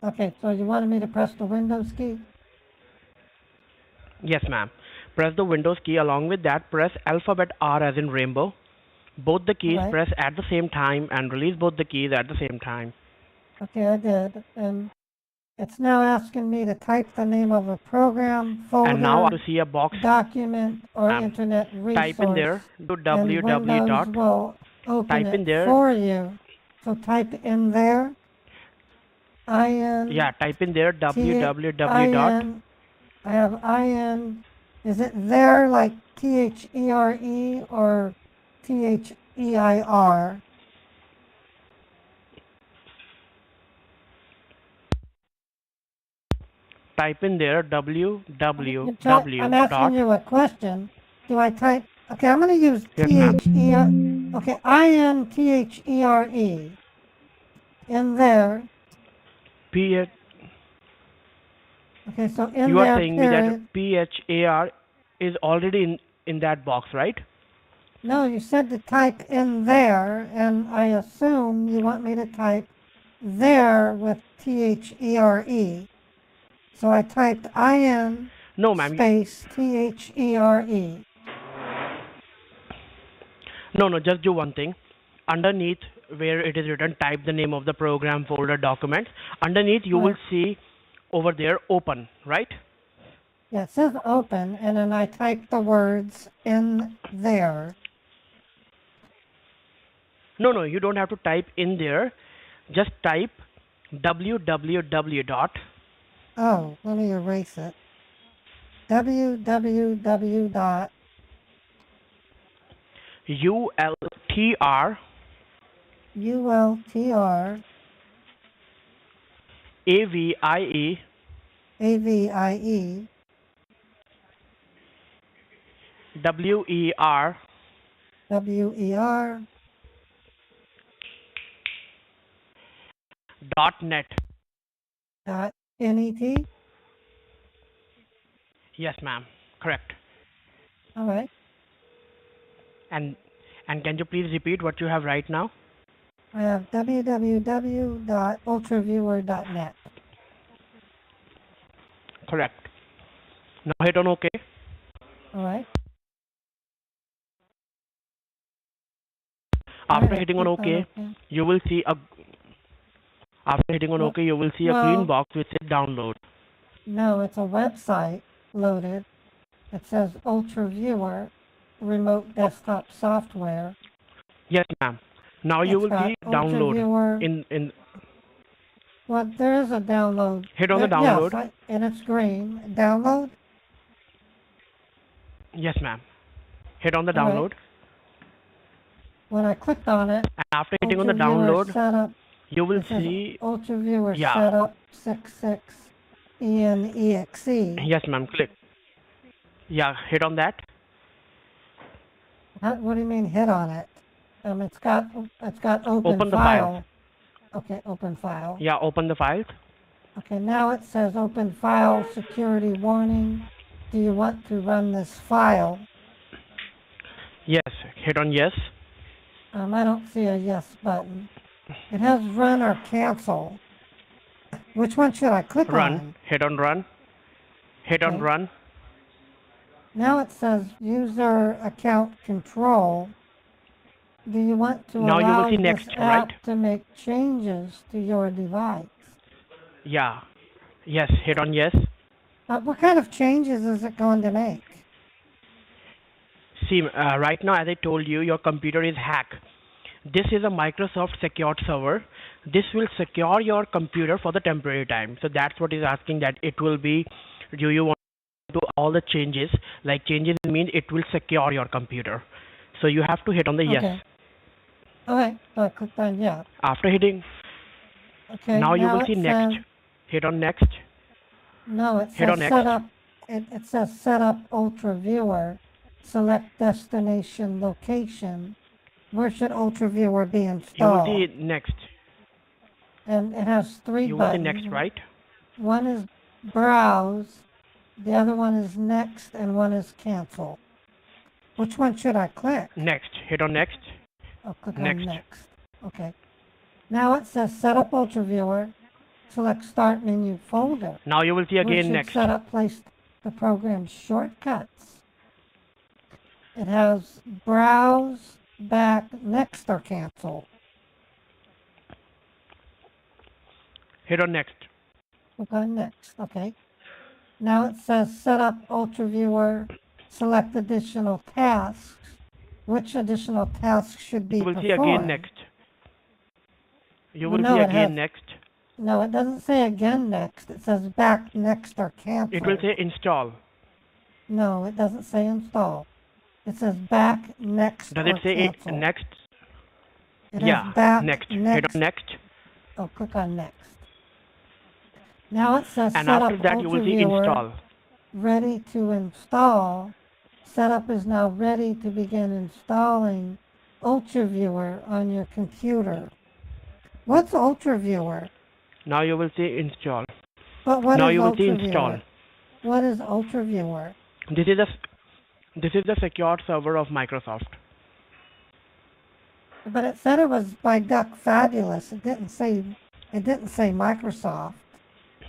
Okay. So you wanted me to press the Windows key? Yes, ma'am. Press the Windows key. Along with that, press alphabet R as in rainbow. Both the keys Right. press at the same time and release both the keys at the same time. Okay, I did. And it's now asking me to type the name of a program, folder, And now to see a box, document, or ma'am. internet resource. Type in there to and www Windows dot. will open Type in it there. for you. So type in there. Yeah, type in there www dot. IN. I have IN. Is it there like THERE or THEIR? Type in there I'm www asking dot. you a question. Do I type? Okay, I'm going to use Yes, ma'am. THER. Okay, INTHERE. In there. P. Okay, so in You are there, saying me that period. PHAR is already in that box, right? No, you said to type in there, and I assume you want me to type there with THERE. So I typed IN No, ma'am. space THERE. No, just do one thing. Underneath where it is written, type the name of the program, folder, document. Underneath, you will Right. see over there, open, right? Yeah, it says open, and then I typed the words in there. No, you don't have to type in there. Just type www dot. Oh, let me erase it. www dot ULTR ULTR AVIE AVIE WER WER .net. dot NET. Yes, ma'am. Correct. All right. And can you please repeat what you have right now? I have www.ultraviewer.net. Correct. Now hit on OK. All right. After hitting on OK, you will see a. After hitting on OK, you will see a green box which says download. No, it's a website loaded. It says UltraViewer Remote Desktop Software. Yes, ma'am. Now you It's will got see download UltraViewer. in. Well, there is a download. Hit on the download. Yes, and it's green. Download? Yes, ma'am. Hit on the All right. download. When I clicked on it, And after hitting on the UltraViewer download, setup, you will it says see. UltraViewer Yeah. setup 66 ENEXE. Yes, ma'am. Click. Yeah, hit on that. What do you mean hit on it? It's got open Open the file. Okay, open file. Yeah, open the files. Okay, now it says open file, security warning. Do you want to run this file? Yes, hit on yes. I don't see a yes button. It has run or cancel. Which one should I click Run. on? Hit on run. Hit on Okay. run. Now it says user account control. Do you want to Now you will allow see this next, app right? to make changes to your device? Yeah. Yes. Hit on yes. What kind of changes is it going to make? See, right now, as I told you, your computer is hacked. This is a Microsoft secured server. This will secure your computer for the temporary time. So that's what is asking, that it will be, do you want to do all the changes? Like changes means it will secure your computer. So you have to hit on the yes. Okay. Okay, so I clicked on yes. After hitting, Okay, now you will it see says, next. Hit on next. no, it Hit on says next. set up, it says set up Ultra Viewer, select destination location. Where should Ultra Viewer be You will installed? see next. And it has three You will see buttons. next, right? One is browse, the other one is next, and one is cancel. Which one should I click? Next. Hit on next. I'll click Next. on next. Okay. Now it says set up Ultra Viewer, select start menu folder. Now you will see Where again should next. setup place the program's shortcuts? It has browse, back, next, or cancel. Hit on next. Click on next. Okay. Now it says set up Ultra Viewer, select additional tasks. Which additional tasks should be You will see performed? again next. You will No, see it again has- next. No, it doesn't say again next. It says back, next, or cancel. It will say install. No, it doesn't say install. It says back, next, Does or it say cancel. next? It Yeah. has back, Next. Hit next. on next. Oh, click on next. Now it says And set after up that you will Ultra see Viewer, install. ready to install. Setup is now ready to begin installing Ultra Viewer on your computer. What's Ultra Viewer? Now you will see install. But what Now is you will see Ultra install. Viewer? What is Ultra Viewer? This is the secured server of Microsoft. But it said it was by Duck Fabulous. It didn't say Microsoft.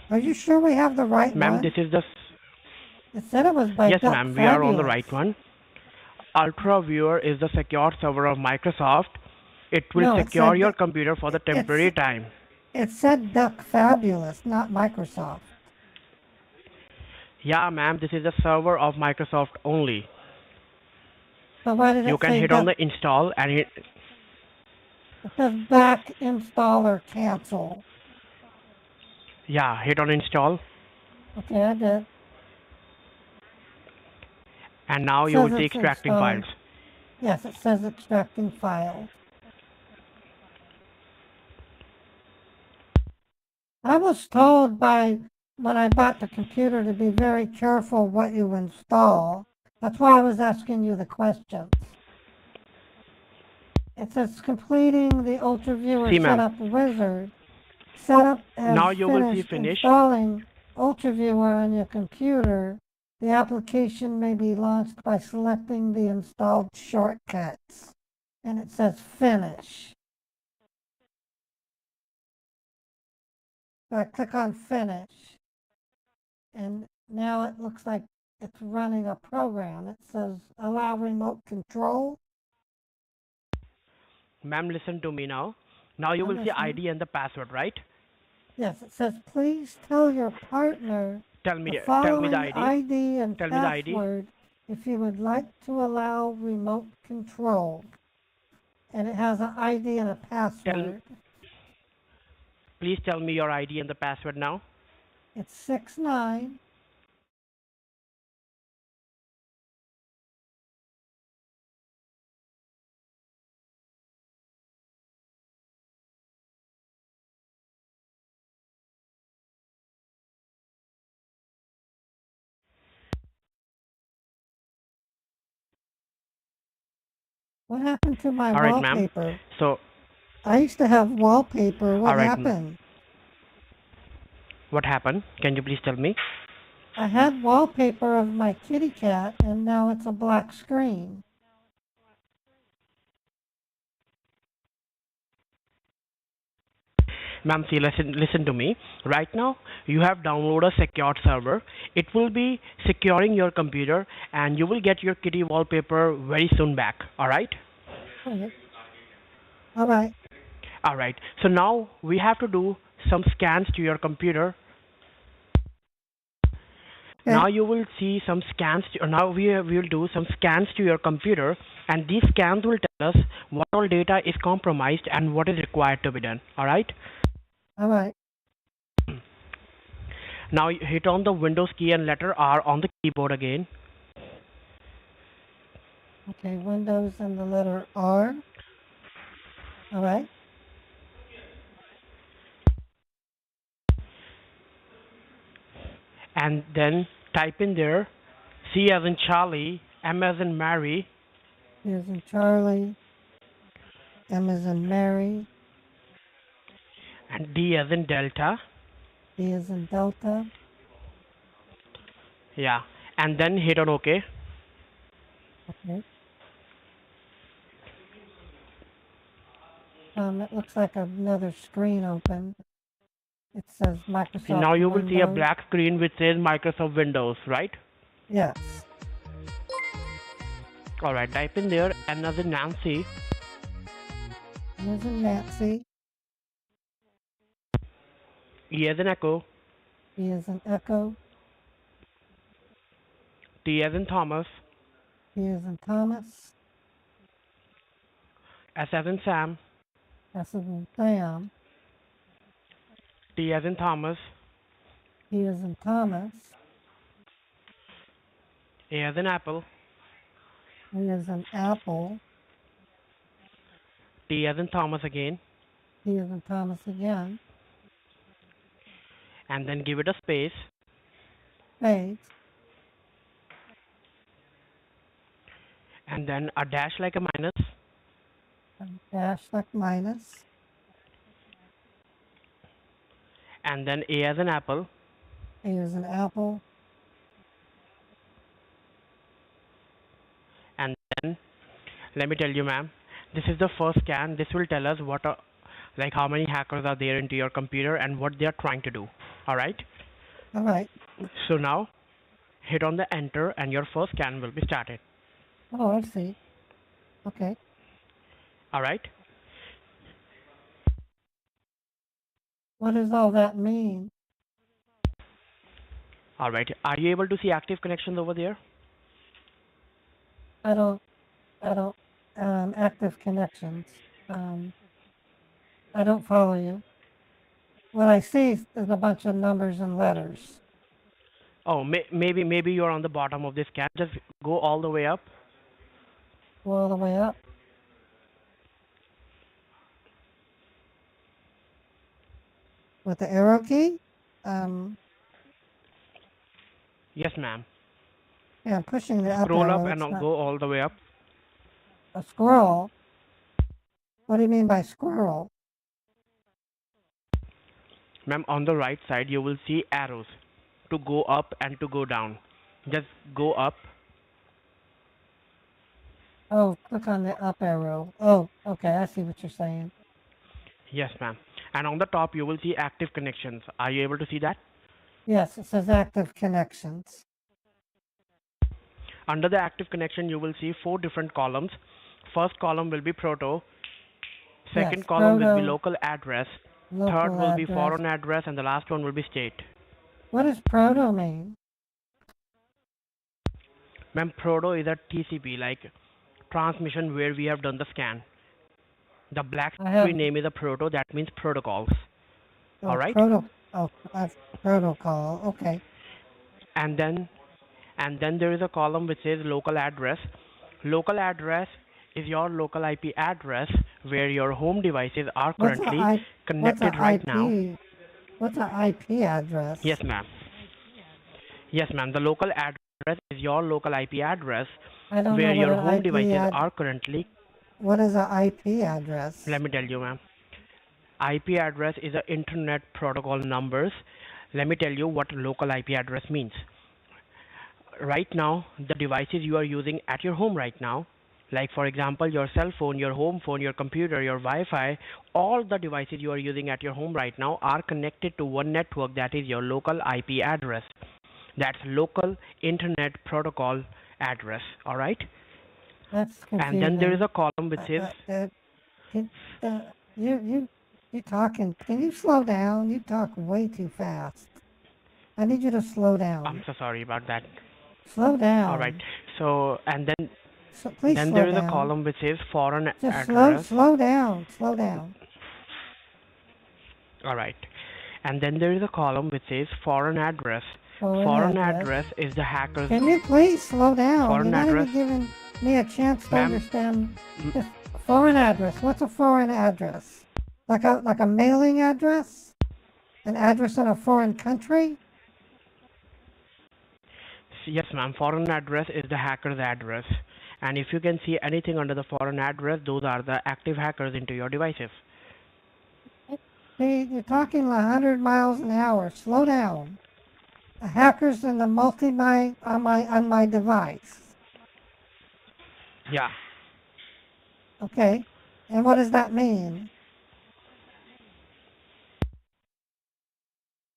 Are you sure we have the right Ma'am, one? this is the It said it was by yes, Duck ma'am. We are on the Fabulous. right one. Ultra Viewer is the secured server of Microsoft. It will No, it secure said your that- computer for the temporary time. It said Duck Fabulous, not Microsoft. Yeah, ma'am. This is the server of Microsoft only. But why did You it can say hit on Duck? the install and hit. It says back, install, or cancel. Yeah, hit on install. Okay, I did. And now It you will says see it's extracting installing. files. Yes, it says extracting files. I was told when I bought the computer to be very careful what you install. That's why I was asking you the questions. It says completing the Ultra Viewer See, ma'am. setup wizard. Setup has Now you will see finished finish. installing Ultra Viewer on your computer. The application may be launched by selecting the installed shortcuts. And it says finish. So I click on finish. And now it looks like it's running a program. It says allow remote control. Ma'am, listen to me now. Now you I'm will see listening. ID and the password, right? Yes, it says please tell your partner Tell me the the following ID. and Tell me the ID. password if you would like to allow remote control. And it has an ID and a password. Please tell me your ID and the password now. It's 69. What happened to my All right, ma'am. wallpaper? So, I used to have wallpaper. What all right, happened? what happened? Can you please tell me? I had wallpaper of my kitty cat, and now it's a black screen. Ma'am, see, listen to me. Right now, you have downloaded a secured server. It will be securing your computer, and you will get your kitty wallpaper very soon back. All right? Okay. All right. All right. So now we have to do some scans to your computer. Okay. Now you will see some scans. Now we will do some scans to your computer, and these scans will tell us what all data is compromised and what is required to be done. All right? All right. Now you hit on the Windows key and letter R on the keyboard again. Okay, Windows and the letter R. All right. And then type in there C as in Charlie, M as in Mary, C as in Charlie, M as in Mary, and D as in Delta. D as in Delta. Yeah. And then hit on OK. Okay. It looks like another screen opened. It says Microsoft Now you will see a Windows. black screen which says Microsoft Windows, right? Yes. Alright, type in there N as in Nancy, N as in Nancy, E as in Echo, E as in Echo, T as in Thomas, T as in Thomas, S as in Sam, S as in Sam, T as in Thomas, T as in Thomas, A as in Apple, A as in Apple, T as in Thomas again, T as in Thomas again, and then give it a space, space, and then a dash like a minus, and dash like minus, and then A as in Apple, A as in Apple, and then let me tell you, ma'am, this is the first scan. This will tell us what like how many hackers are there into your computer and what they are trying to do. All right? All right. So now hit on the enter and your first scan will be started. Oh, I see. Okay. All right? What does all that mean? All right. Are you able to see active connections over there? I don't, active connections. I don't follow you. What I see is a bunch of numbers and letters. Oh, maybe you're on the bottom of this scan. Just go all the way up. Go all the way up. With the arrow key? Yes, ma'am. Yeah, I'm pushing the up Scroll arrow. up and It's not go all the way up. a scroll. What do you mean by scroll? Ma'am, on the right side, you will see arrows to go up and to go down. Just go up. Oh, click on the up arrow. Oh, okay, I see what you're saying. Yes, ma'am. And on the top, you will see active connections. Are you able to see that? Yes, it says active connections. Under the active connection, you will see 4 different columns. First column will be proto. Second Yes, column will be proto, local address. local Third will be address. foreign address, and the last one will be state. What does proto mean? Ma'am, proto is a TCP, like transmission where we have done the scan. The black screen name is a proto, that means protocols. Oh, All right? Protocol. Okay. And then there is a column which says local address. Local address is your local IP address where your home devices are currently connected right now. What's an IP address? Yes, ma'am. Yes, ma'am. The local address is your local IP address I don't where know what your an home IP devices are currently. What is an IP address? Let me tell you, ma'am. IP address is a internet protocol numbers. Let me tell you what local IP address means. Right now, the devices you are using at your home right now, Like for example, your cell phone, your home phone, your computer, your Wi-Fi, all the devices you are using at your home right now are connected to one network, that is your local IP address. That's local internet protocol address. All right. That's And then there is confusing. a column which is Can, you talking? Can you slow down? You talk way too fast. I need you to slow down. I'm so sorry about that. Slow All right. down. So and Please then slow there is a down. column which is foreign Just address. slow down. Slow down. All right. And then there is a column which says foreign address. Foreign address is the hackers. Can you please slow down? Foreign You're not address. even giving me a chance to Ma'am. understand. Just foreign address. What's a foreign address? Like a mailing address? An address in a foreign country? Yes, ma'am. Foreign address is the hacker's address. And if you can see anything under the foreign address, those are the active hackers into your devices. See, you're talking 100 miles an hour. Slow down. The hackers in the on my device. Yeah. Okay. And what does that mean?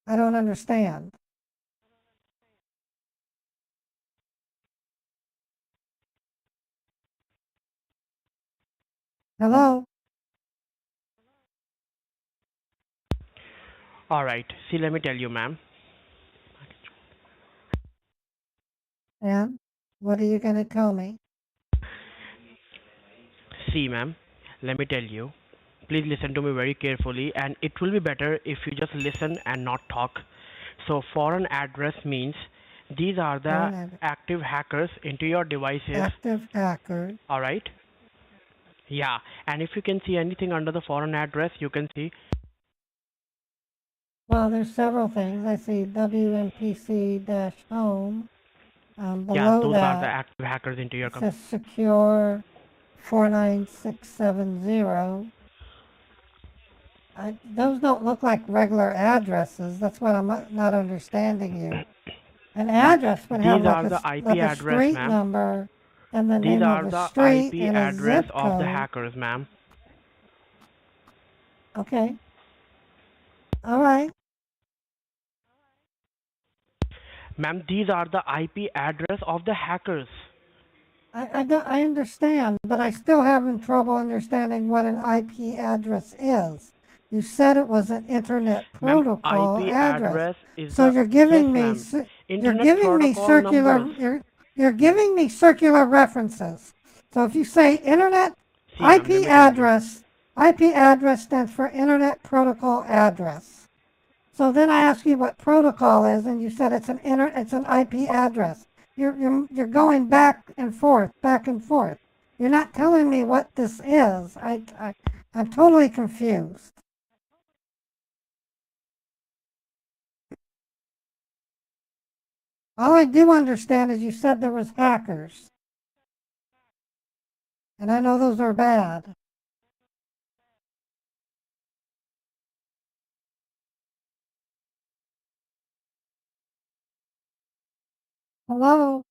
I don't understand. Hello? All right. See, let me tell you, ma'am. And what are you going to tell me? See, ma'am. Let me tell you. Please listen to me very carefully, and it will be better if you just listen and not talk. So, foreign address means these are the active hackers into your devices. Active hackers. All right. Yeah, and if you can see anything under the foreign address, you can see. Well, there's several things. I see WMPC-home. Below Yeah, those that, are the active hackers into your it says secure 49670. Those don't look like regular addresses. That's what I'm not understanding you. An address would have These are the like IP a address, street ma'am. number and the These name are of a the street IP and a address zip of the code. hackers, ma'am. Okay. All right. Ma'am, these are the IP address of the hackers. I understand, but I still having trouble understanding what an IP address is. You said it was an internet protocol IP address. is So the you're giving yes, me ma'am. you're Internet giving me protocol circular numbers. you're giving me circular references. So if you say internet See, ma'am, let me tell you. IP address stands for internet protocol address. So then I ask you what protocol is, and you said it's an IP address. You're going back and forth. You're not telling me what this is. I'm totally confused. All I do understand is you said there was hackers. And I know those are bad. Hello?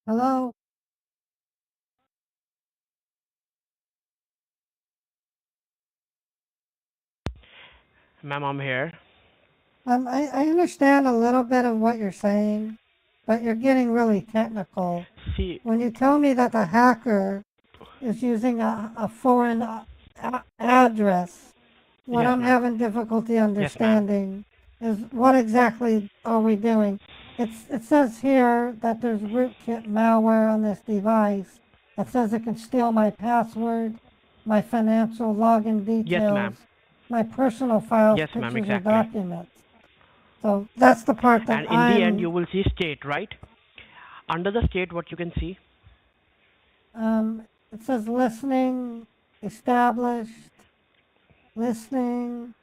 Hello? Ma'am, I'm here. I understand a little bit of what you're saying, but you're getting really technical. See, when you tell me that the hacker is using a foreign address, what Yes, I'm ma'am. having difficulty understanding is what exactly are we doing? It says here that there's rootkit malware on this device. It says it can steal my password, my financial login details, Yes, ma'am. my personal files, Yes, ma'am, pictures, or exactly. documents. So that's the part that And in the end, you will see state, right? Under the state, what you can see? It says listening, established, listening.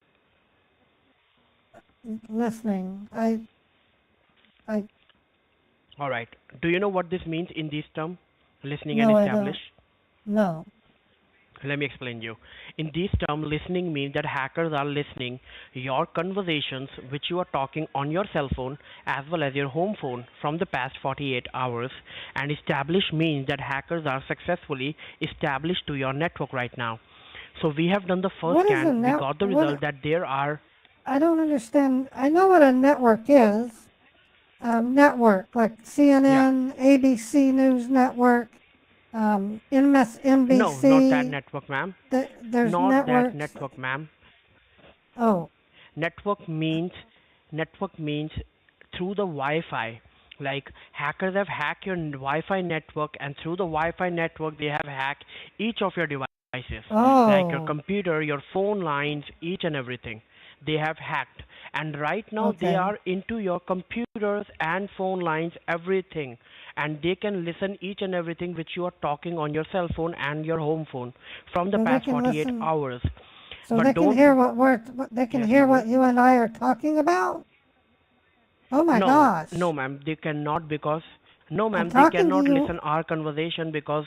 All right. Do you know what this means in this term? Listening No, and I establish? don't. No. Let me explain you. In this term, listening means that hackers are listening your conversations which you are talking on your cell phone as well as your home phone from the past 48 hours. And establish means that hackers are successfully established to your network right now. So we have done the first What is a scan. We net? got the What? result that there are. I don't understand. I know what a network is. Network like CNN, ABC News Network, No, not that MSNBC. network, ma'am. There's Not that networks. network, ma'am. Oh, Network means network means through the Wi-Fi. Like hackers have hacked your Wi-Fi network, and through the Wi-Fi network, they have hacked each of your devices, like your oh, computer, your phone lines, each and everything. They have hacked, and right now they okay. are into your computers and phone lines, everything, and they can listen each and everything which you are talking on your cell phone and your home phone from the So they past can 48 listen. hours. So But they can don't. hear they can Yes, hear ma'am. what you and I are talking about. Oh my No, gosh. no, ma'am. They cannot because no, I'm ma'am. They talking to cannot you. listen our conversation because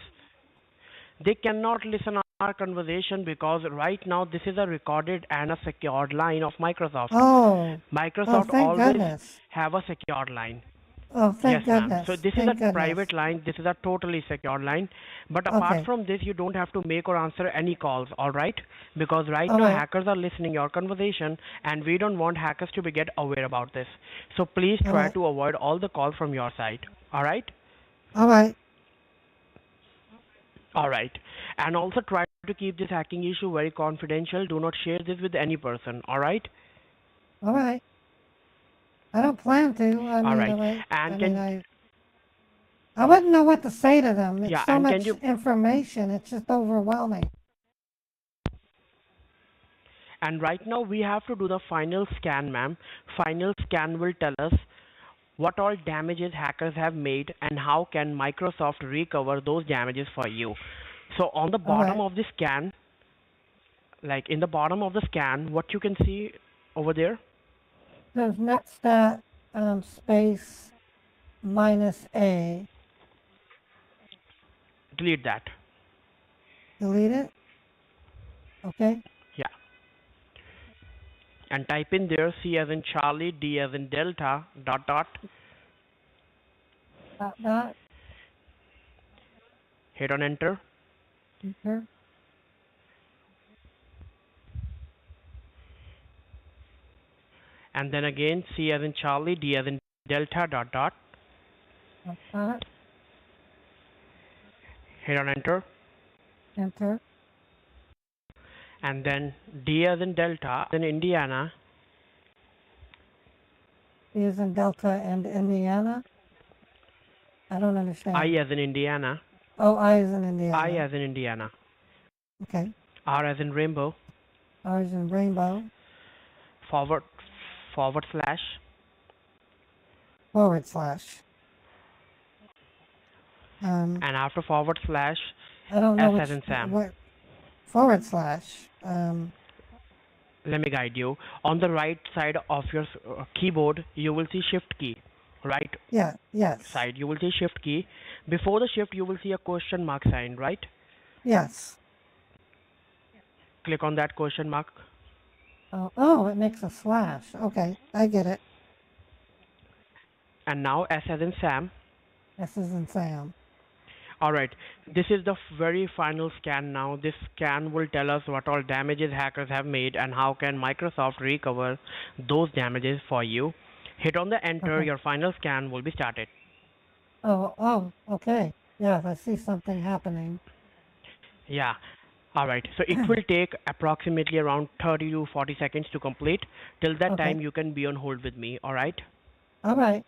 they cannot listen our conversation because right now this is a recorded and a secured line of Microsoft. Oh, oh, Microsoft thank always goodness. have a secured line. Oh, Yes, thank ma'am. So goodness. this is a Thank goodness. private line. This is a totally secure line. But apart Okay. from this, you don't have to make or answer any calls, all right? Because right All now right. hackers are listening your conversation, and we don't want hackers to be get aware about this. So please All try right. to avoid all the calls from your side. All right? All right. All right. And also try to keep this hacking issue very confidential. Do not share this with any person. All right? All right. I don't plan to. I All mean, right. And can I wouldn't know what to say to them. It's yeah, so and can much you information. It's just overwhelming. and right now we have to do the final scan, ma'am. Final scan will tell us what all damages hackers have made and how can Microsoft recover those damages for you. So on the All bottom right. of the scan, like in the bottom of the scan, what you can see over there? There's netstat space -a. Delete that. Delete it. Okay. Yeah. And type in there C as in Charlie, D as in Delta, dot dot. Dot. Hit on enter. Enter. And then again C as in Charlie, D as in Delta, dot dot. Dot. Hit on enter. Enter. And then D as in Delta, in Indiana. D as in Delta and Indiana. I don't understand. I as in Indiana. Oh, I as in Indiana. I as in Indiana. Okay. R as in Rainbow. R as in Rainbow. Forward slash. /. And after forward slash, I don't know S as in Sam. what /. Let me guide you. On the right side of your keyboard, you will see Shift key. Right Yeah. Yes. side, you will see Shift key. Before the Shift, you will see a question mark sign, right? Yes. Click on that question mark. Oh, it makes a slash. Okay, I get it. And now S as in Sam. S as in Sam. Alright, this is the very final scan now. This scan will tell us what all damages hackers have made and how can Microsoft recover those damages for you. Hit on the enter, Okay. your final scan will be started. Oh, okay. Yeah, I see something happening. Yeah. Alright, so it will take approximately around 30 to 40 seconds to complete. Till that Okay. time, you can be on hold with me, alright? All right.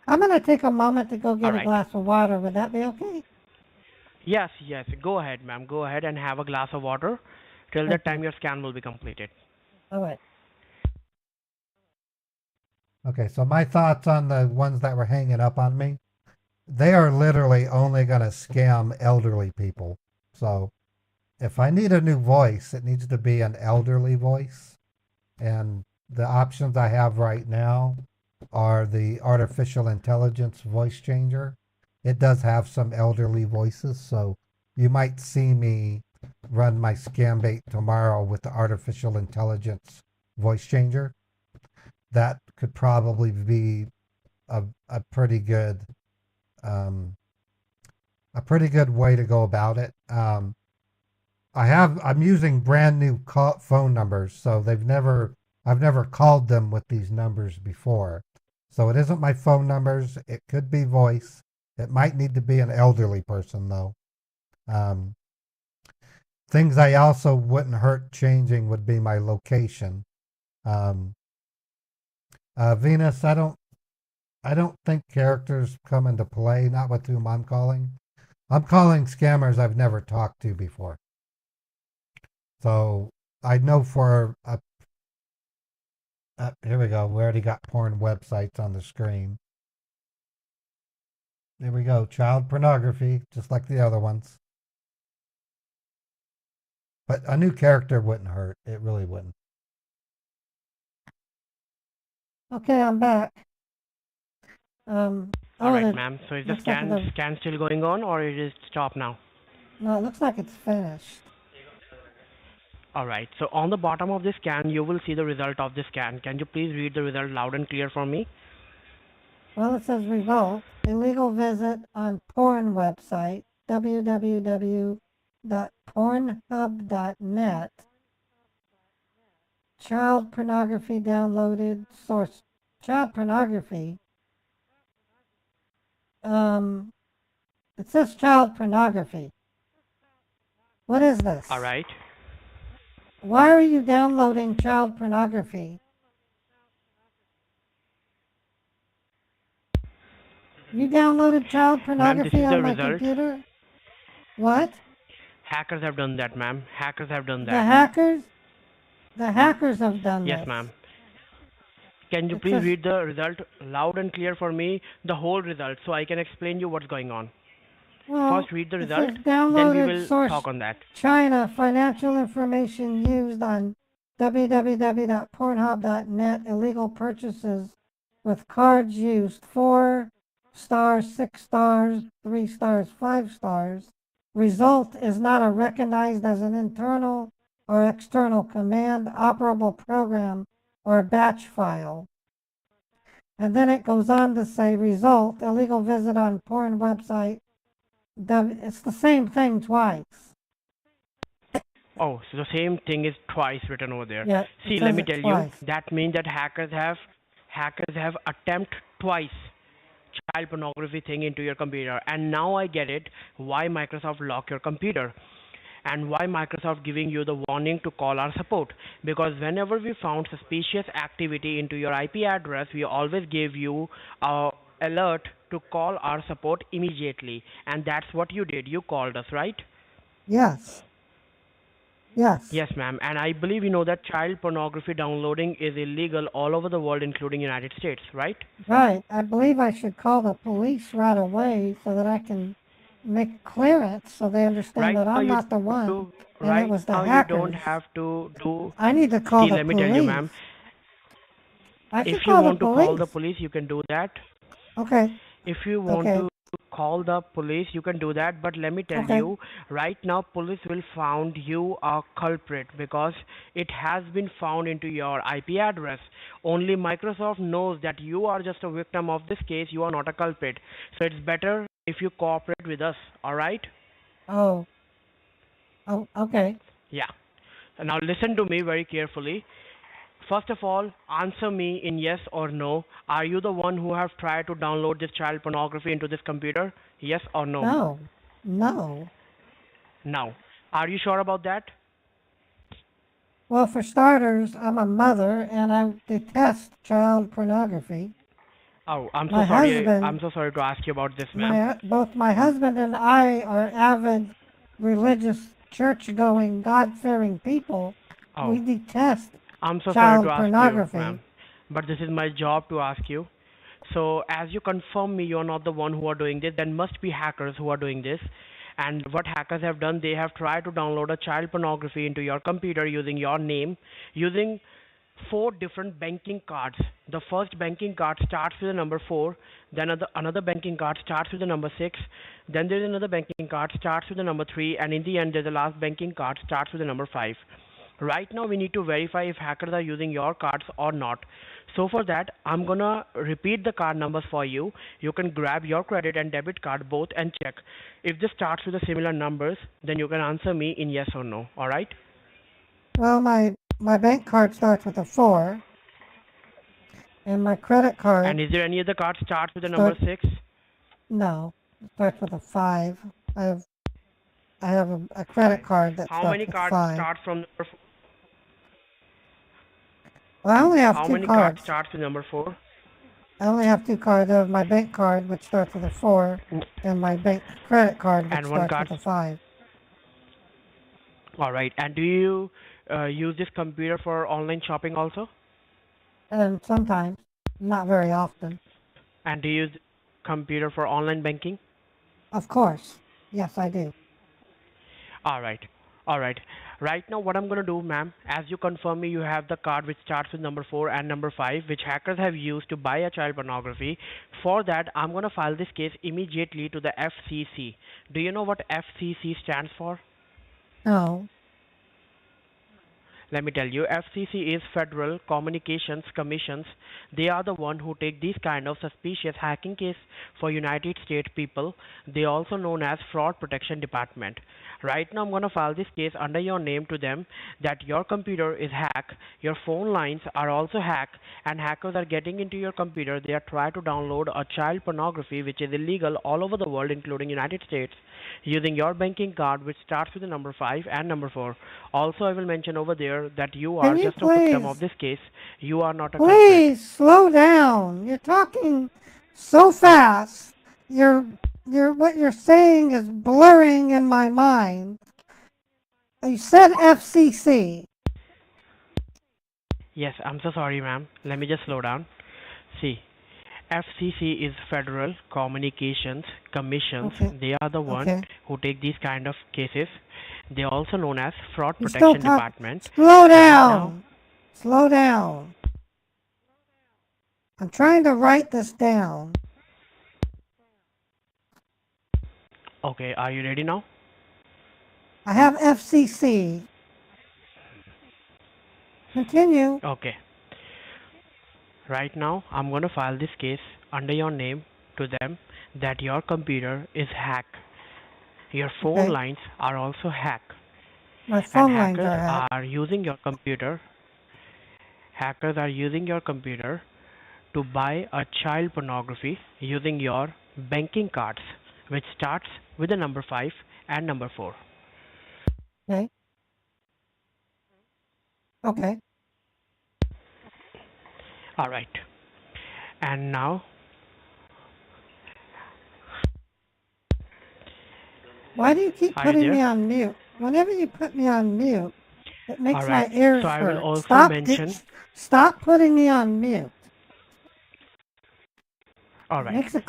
I'm going to take a moment to go get All a right. glass of water. Would that be okay? Yes, go ahead, ma'am. Go ahead and have a glass of water. Till that time, your scan will be completed. All right. Okay, so my thoughts on the ones that were hanging up on me. They are literally only going to scam elderly people. So if I need a new voice, it needs to be an elderly voice. And the options I have right now are the artificial intelligence voice changer. It does have some elderly voices, so you might see me run my scam bait tomorrow with the artificial intelligence voice changer. That could probably be a pretty good um, way to go about it. I'm using brand new phone numbers, so I've never called them with these numbers before. So it isn't my phone numbers. It could be voice. It might need to be an elderly person though. Things I also wouldn't hurt changing would be my location. Venus, I don't think characters come into play, not with whom I'm calling. I'm calling scammers I've never talked to before. So I know for here we go. We already got porn websites on the screen. There we go. Child pornography, just like the other ones. But a new character wouldn't hurt. It really wouldn't. Okay, I'm back. All right, ma'am. So is the scan still going on, or it is stopped now? No, it looks like it's finished. All right. So on the bottom of the scan, you will see the result of the scan. Can you please read the result loud and clear for me? Well, it says result, illegal visit on porn website, www.pornhub.net. Child pornography downloaded, source, child pornography. It says child pornography. What is this? All right. Why are you downloading child pornography? You downloaded child pornography on my computer? What? Hackers have done that, ma'am. Hackers have done that. The hackers? The hackers have done Yes, this. ma'am. Can you please read the result loud and clear for me, the whole result, so I can explain you what's going on? Well, First read the result, then we will talk on that. China financial information used on www.pornhub.net. Illegal purchases with cards used 4 stars, 6 stars, 3 stars, 5 stars. Result is not recognized as an internal or external command, operable program, or batch file. And then it goes on to say result, illegal visit on porn website. It's the same thing twice. Oh, so the same thing is twice written over there. Yeah, see, let me tell you, that means that hackers have attempt twice child pornography thing into your computer. And now I get it why Microsoft lock your computer and why Microsoft giving you the warning to call our support. Because whenever we found suspicious activity into your IP address, we always gave you a alert to call our support immediately. And that's what you did. You called us, right? Yes. Yes. Yes, ma'am. And I believe you know that child pornography downloading is illegal all over the world, including United States, right? Right. I believe I should call the police right away so that I can make clearance so they understand that I'm not the one. And it was the hackers. You don't have to do... I need to call the let me police. tell you, ma'am. If you want to call the police, you can do that. Okay. If you want to call the police, you can do that, but let me tell you, right now police will found you a culprit because it has been found into your IP address. Only Microsoft knows that you are just a victim of this case, you are not a culprit. So it's better if you cooperate with us, alright? Oh, okay. Yeah. Now listen to me very carefully. First of all, answer me in yes or no. Are you the one who have tried to download this child pornography into this computer? Yes or no? No. No. No. Are you sure about that? Well, for starters, I'm a mother and I detest child pornography. Oh, I'm so sorry. I'm so sorry to ask you about this, ma'am. Both my husband and I are avid religious, church-going, God-fearing people. Oh. We detest I'm so child sorry to pornography. ask you, ma'am, but this is my job to ask you. So as you confirm me, you're not the one who are doing this, then must be hackers who are doing this. And what hackers have done, they have tried to download a child pornography into your computer using your name, using four different banking cards. The first banking card starts with the number 4, then another banking card starts with the number 6, then there's another banking card starts with the number 3, and in the end there's the last banking card starts with the number 5. Right now we need to verify if hackers are using your cards or not. So for that, I'm gonna repeat the card numbers for you. You can grab your credit and debit card both and check. If this starts with the similar numbers, then you can answer me in yes or no. All right? Well, my bank card starts with a 4, and my credit card. And is there any other card starts with the number 6? No, it starts with a 5. I have a credit card that How starts many with cards 5. start from number 4? Well, I only have How 2 many cards. cards starts with number 4? I only have 2 cards. I have my bank card, which starts with a 4, and my bank credit card, which And one starts card. with a 5. All right. And do you use this computer for online shopping also? And sometimes, not very often. And do you use computer for online banking? Of course. Yes, I do. All right. All right. Right now, what I'm going to do, ma'am, as you confirm me, you have the card which starts with number 4 and number 5, which hackers have used to buy a child pornography. For that, I'm going to file this case immediately to the FCC. Do you know what FCC stands for? No. Let me tell you, FCC is Federal Communications Commissions. They are the one who take these kind of suspicious hacking case for United States people. They also known as Fraud Protection Department. Right now, I'm going to file this case under your name to them that your computer is hacked, your phone lines are also hacked, and hackers are getting into your computer. They are trying to download a child pornography which is illegal all over the world, including United States, using your banking card which starts with the number 5 and number 4. Also, I will mention over there that you are just a victim of this case. You are not a culprit. Please slow down. You're talking so fast. What you're saying is blurring in my mind. You said FCC. Yes, I'm so sorry, ma'am. Let me just slow down. See, FCC is Federal Communications Commissions. Okay. They are the one Okay. who take these kind of cases. They are also known as Fraud You still Protection talk. Department. Slow Right down. now, Slow down. I'm trying to write this down. okay, are you ready now? I have FCC. Continue. Okay. Right now, I'm going to file this case under your name to them that your computer is hacked. Your phone Okay. lines are also hacked. My And phone lines hackers are hacked. are using your computer. Hackers are using your computer to buy a child pornography using your banking cards, which starts with the number 5 and number 4. Okay. Okay. All right. And now, Why do you keep Are you putting me there? on mute? Whenever you put me on mute, it makes all my right. ears So I will hurt. also mention. Stop putting me on mute. All It right. makes a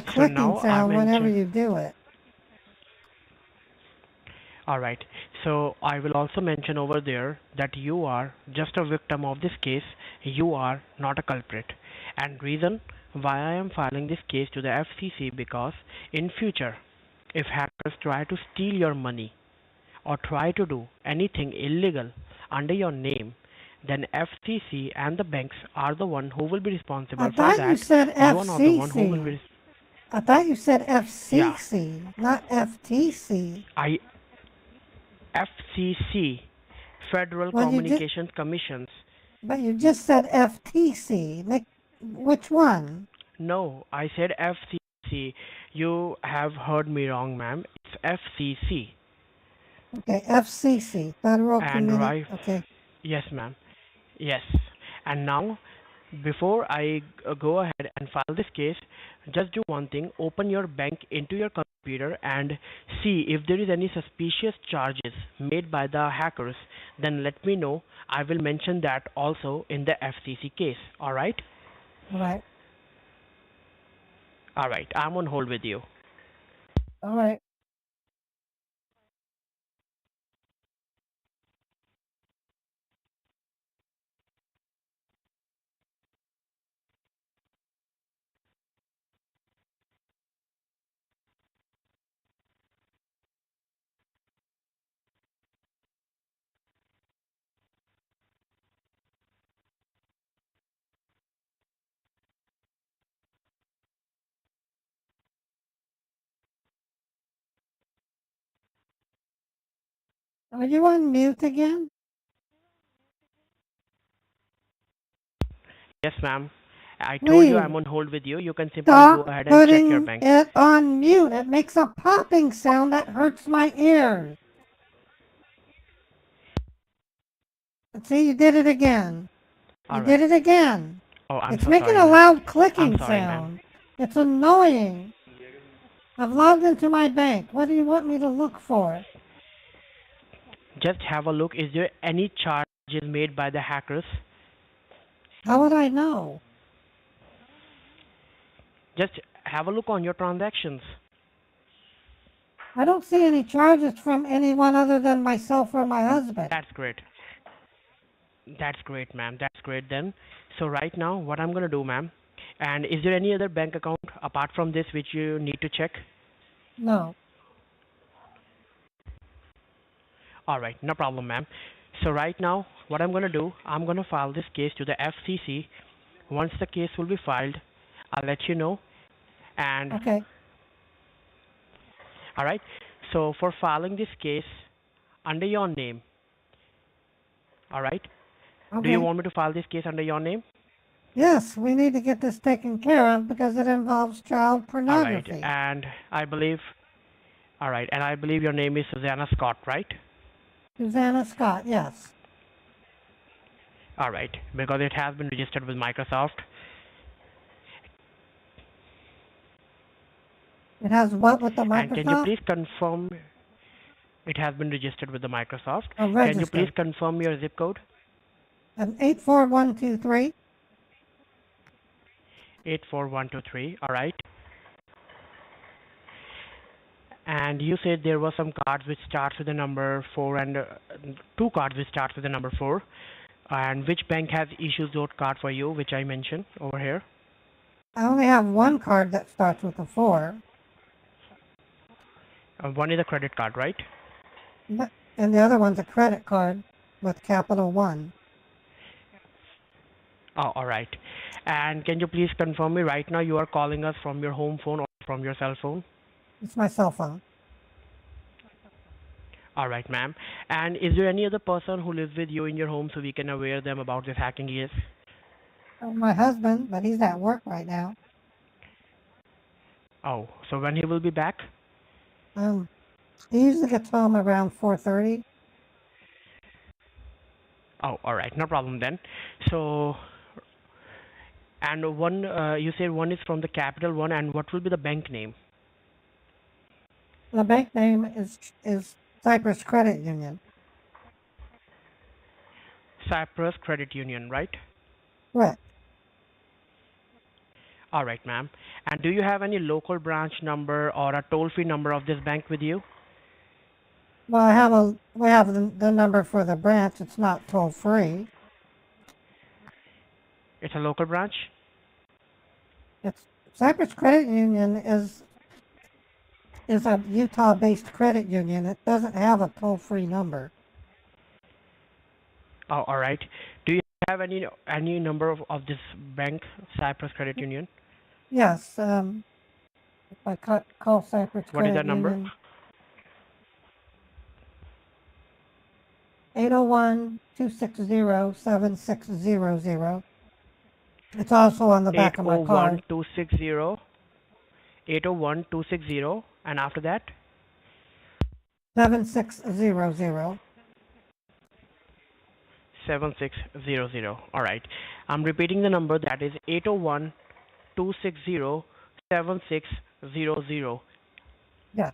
So clicking now I sound whenever mention. you do it. All right. So I will also mention over there that you are just a victim of this case. You are not a culprit. And reason why I am filing this case to the FCC because in future, if hackers try to steal your money or try to do anything illegal under your name, then FCC and the banks are the one who will be responsible I for thought that. you said You are not the one who will be. FCC. I thought you said Yeah. FCC, not FTC. FCC, Federal Well, Communications Commissions. but you just said FTC. Which one? No, I said FCC. You have heard me wrong, ma'am. It's FCC. Okay, FCC, Federal And Community. right, Okay. yes, ma'am. Yes. And now, before I go ahead and file this case, just do one thing. Open your bank into your computer and see if there is any suspicious charges made by the hackers. Then let me know. I will mention that also in the FCC case. All right? All right. All right. I'm on hold with you. All right. Are you on mute again? Yes, ma'am. I told you I'm Please on hold with you. You can simply go stop ahead and check your putting bank. it on mute. It makes a popping sound that hurts my ears. See, you did it again. You All did right. it again. Oh, I'm It's so making sorry, a ma'am. loud I'm clicking sorry, ma'am. sound. It's annoying. I've logged into my bank. What do you want me to look for? Just have a look. Is there any charges made by the hackers? How would I know? Just have a look on your transactions. I don't see any charges from anyone other than myself or my husband. That's great. That's great, ma'am. That's great then. So right now, what I'm gonna do, ma'am, and is there any other bank account apart from this which you need to check? No. All right, no problem, ma'am. So right now, what I'm gonna do, I'm gonna file this case to the FCC. Once the case will be filed, I'll let you know. And Okay. all right. So for filing this case under your name, all right. Do you Okay. want me to file this case under your name? Yes, we need to get this taken care of because it involves child All right. pornography. And I believe, all right. And I believe your name is Susanna Scott, right? Susanna Scott, yes. All right. Because it has been registered with Microsoft. It has what with the And can you Microsoft? please confirm it has been registered with the Microsoft? Oh, Can you please registered. confirm your zip code? 84123. 84123. All right. And you said there were some cards which starts with the number 4 and two cards which starts with the number 4. And which bank has issued those card for you, which I mentioned over here? I only have one card that starts with a 4. One is a credit card, right? And the other one's a credit card with capital 1. Oh, all right. And can you please confirm me right now you are calling us from your home phone or from your cell phone? It's my cell phone. All right, ma'am. And is there any other person who lives with you in your home so we can aware them about this hacking case? My husband, but he's at work right now. Oh, so when he will be back? He usually gets home around 4:30. Oh, all right. No problem then. So, and one, you said one is from the Capital One, and what will be the bank name? The bank name is Cyprus Credit Union. Cyprus Credit Union, right? Right. All right, ma'am. And do you have any local branch number or a toll-free number of this bank with you? Well, we have the number for the branch. It's not toll free. It's a local branch? It's Cyprus Credit Union is a Utah-based credit union. It doesn't have a toll-free number. Oh, all right. Do you have any number of this bank, Cyprus Credit Union? Yes. If I call Cyprus What is Credit that number? Union. 801-260-7600. It's also on the back of my card. 801-260, and after that? 7600. 7600. All right. I'm repeating the number. That is 801-260-7600. Yeah.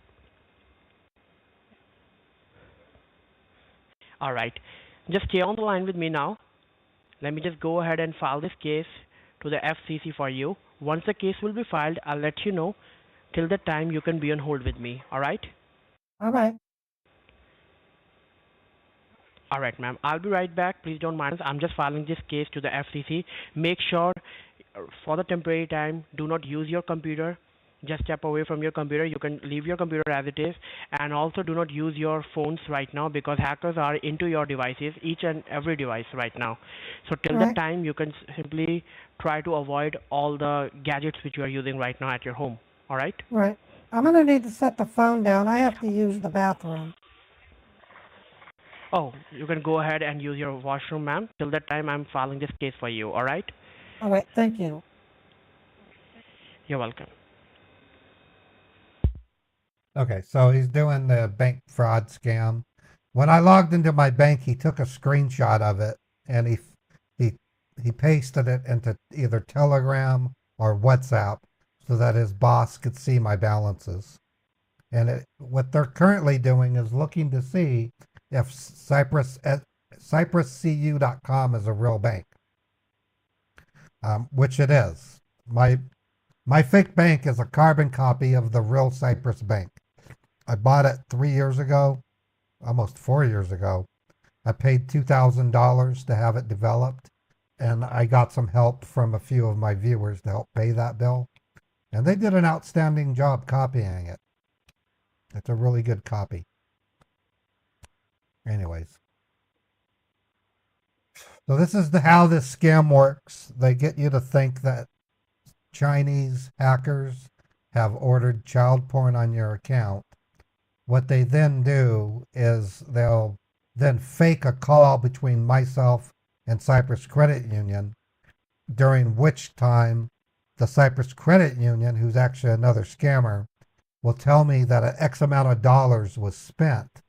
All right. Just stay on the line with me now. Let me just go ahead and file this case to the FCC for you. Once the case will be filed, I'll let you know. Till that time, you can be on hold with me. All right? All right. All right, ma'am. I'll be right back. Please don't mind us. I'm just filing this case to the FCC. Make sure for the temporary time, do not use your computer. Just step away from your computer. You can leave your computer as it is. And also do not use your phones right now because hackers are into your devices, each and every device right now. So till that time, you can simply try to avoid all the gadgets which you are using right now at your home. All right? Right. I'm going to need to set the phone down. I have to use the bathroom. Oh, you can go ahead and use your washroom, ma'am. Till that time, I'm filing this case for you. All right? All right, thank you. You're welcome. Okay, so he's doing the bank fraud scam. When I logged into my bank, he took a screenshot of it and he he pasted it into either Telegram or WhatsApp so that his boss could see my balances. And what they're currently doing is looking to see if CypressCU.com is a real bank, which it is. My fake bank is a carbon copy of the real Cypress Bank. I bought it 3 years ago, almost 4 years ago. I paid $2,000 to have it developed, and I got some help from a few of my viewers to help pay that bill. And they did an outstanding job copying it. It's a really good copy. Anyways. So this is how this scam works. They get you to think that Chinese hackers have ordered child porn on your account. What they then do is they'll then fake a call between myself and Cypress Credit Union, during which time the Cypress Credit Union, who's actually another scammer, will tell me that an X amount of dollars was spent.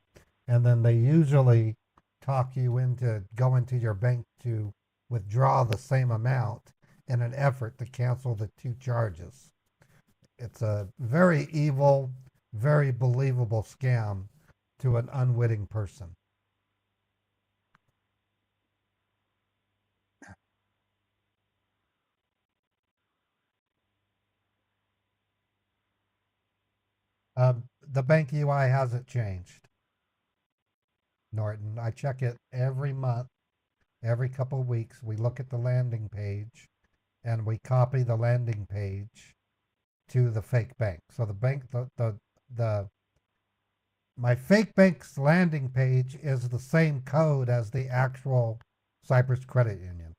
And then they usually talk you into going to your bank to withdraw the same amount in an effort to cancel the two charges. It's a very evil, very believable scam to an unwitting person. The bank UI hasn't changed, Norton. I check it every month, every couple of weeks. We look at the landing page and we copy the landing page to the fake bank. So the bank, my fake bank's landing page is the same code as the actual Cypress Credit Union.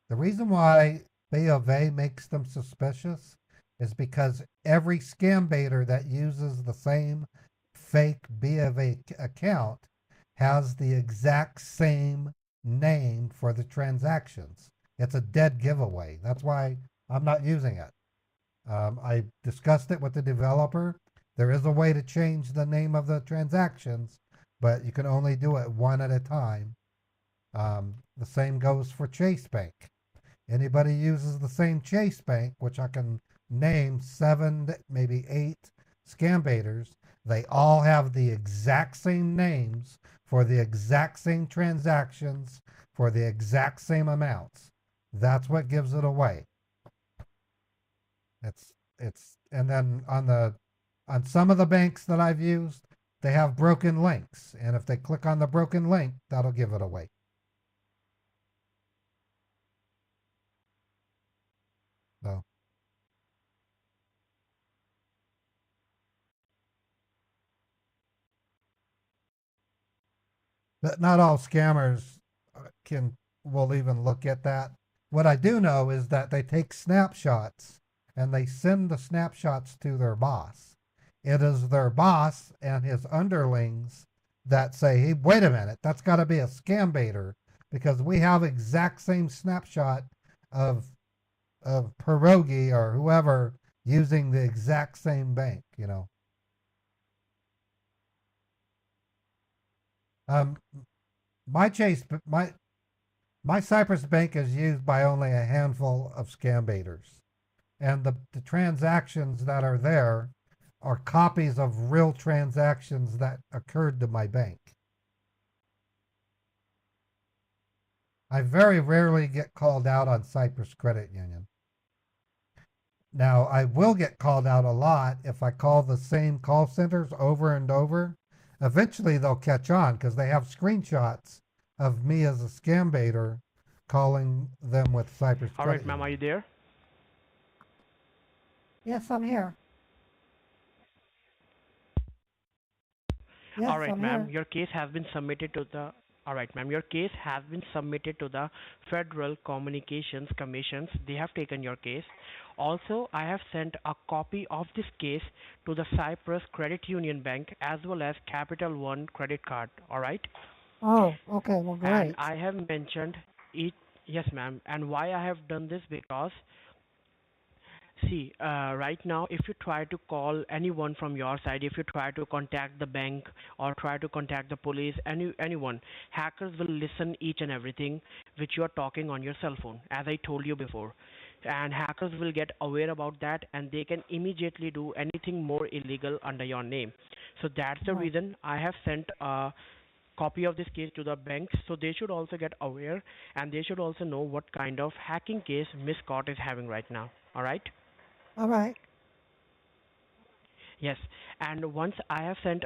The reason why B of A makes them suspicious is because every scam baiter that uses the same fake B of A account has the exact same name for the transactions. It's a dead giveaway. That's why I'm not using it. I discussed it with the developer. There is a way to change the name of the transactions, but you can only do it one at a time. The same goes for Chase Bank. Anybody uses the same Chase Bank, which I can name 7, maybe 8 scam baiters, they all have the exact same names for the exact same transactions for the exact same amounts. That's what gives it away. And then on some of the banks that I've used, they have broken links, and if they click on the broken link, that'll give it away. So but not all scammers will even look at that. What I do know is that they take snapshots and they send the snapshots to their boss. It is their boss and his underlings that say, hey, wait a minute, that's got to be a scam baiter because we have exact same snapshot of Pierogi or whoever using the exact same bank, you know. My Cypress Bank is used by only a handful of scam baiters. And the transactions that are there are copies of real transactions that occurred to my bank. I very rarely get called out on Cypress Credit Union. Now, I will get called out a lot if I call the same call centers over and over. Eventually, they'll catch on because they have screenshots of me as a scam baiter calling them with Cypress Credit Union. All right, ma'am, are you there? Yes, I'm here. Yes, All right, I'm ma'am, here. your case has been submitted to the All right, ma'am. Your case has been submitted to the Federal Communications Commissions. They have taken your case. Also, I have sent a copy of this case to the Cyprus Credit Union Bank as well as Capital One credit card. All right. Oh, okay. Well, And great. I have mentioned it. Yes, ma'am. And why I have done this because see, right now, if you try to call anyone from your side, if you try to contact the bank or try to contact the police, anyone, hackers will listen each and everything which you are talking on your cell phone, as I told you before. And hackers will get aware about that and they can immediately do anything more illegal under your name. So that's the Right. reason I have sent a copy of this case to the banks so they should also get aware and they should also know what kind of hacking case Miss Scott is having right now. All right? All right. Yes, and once I have sent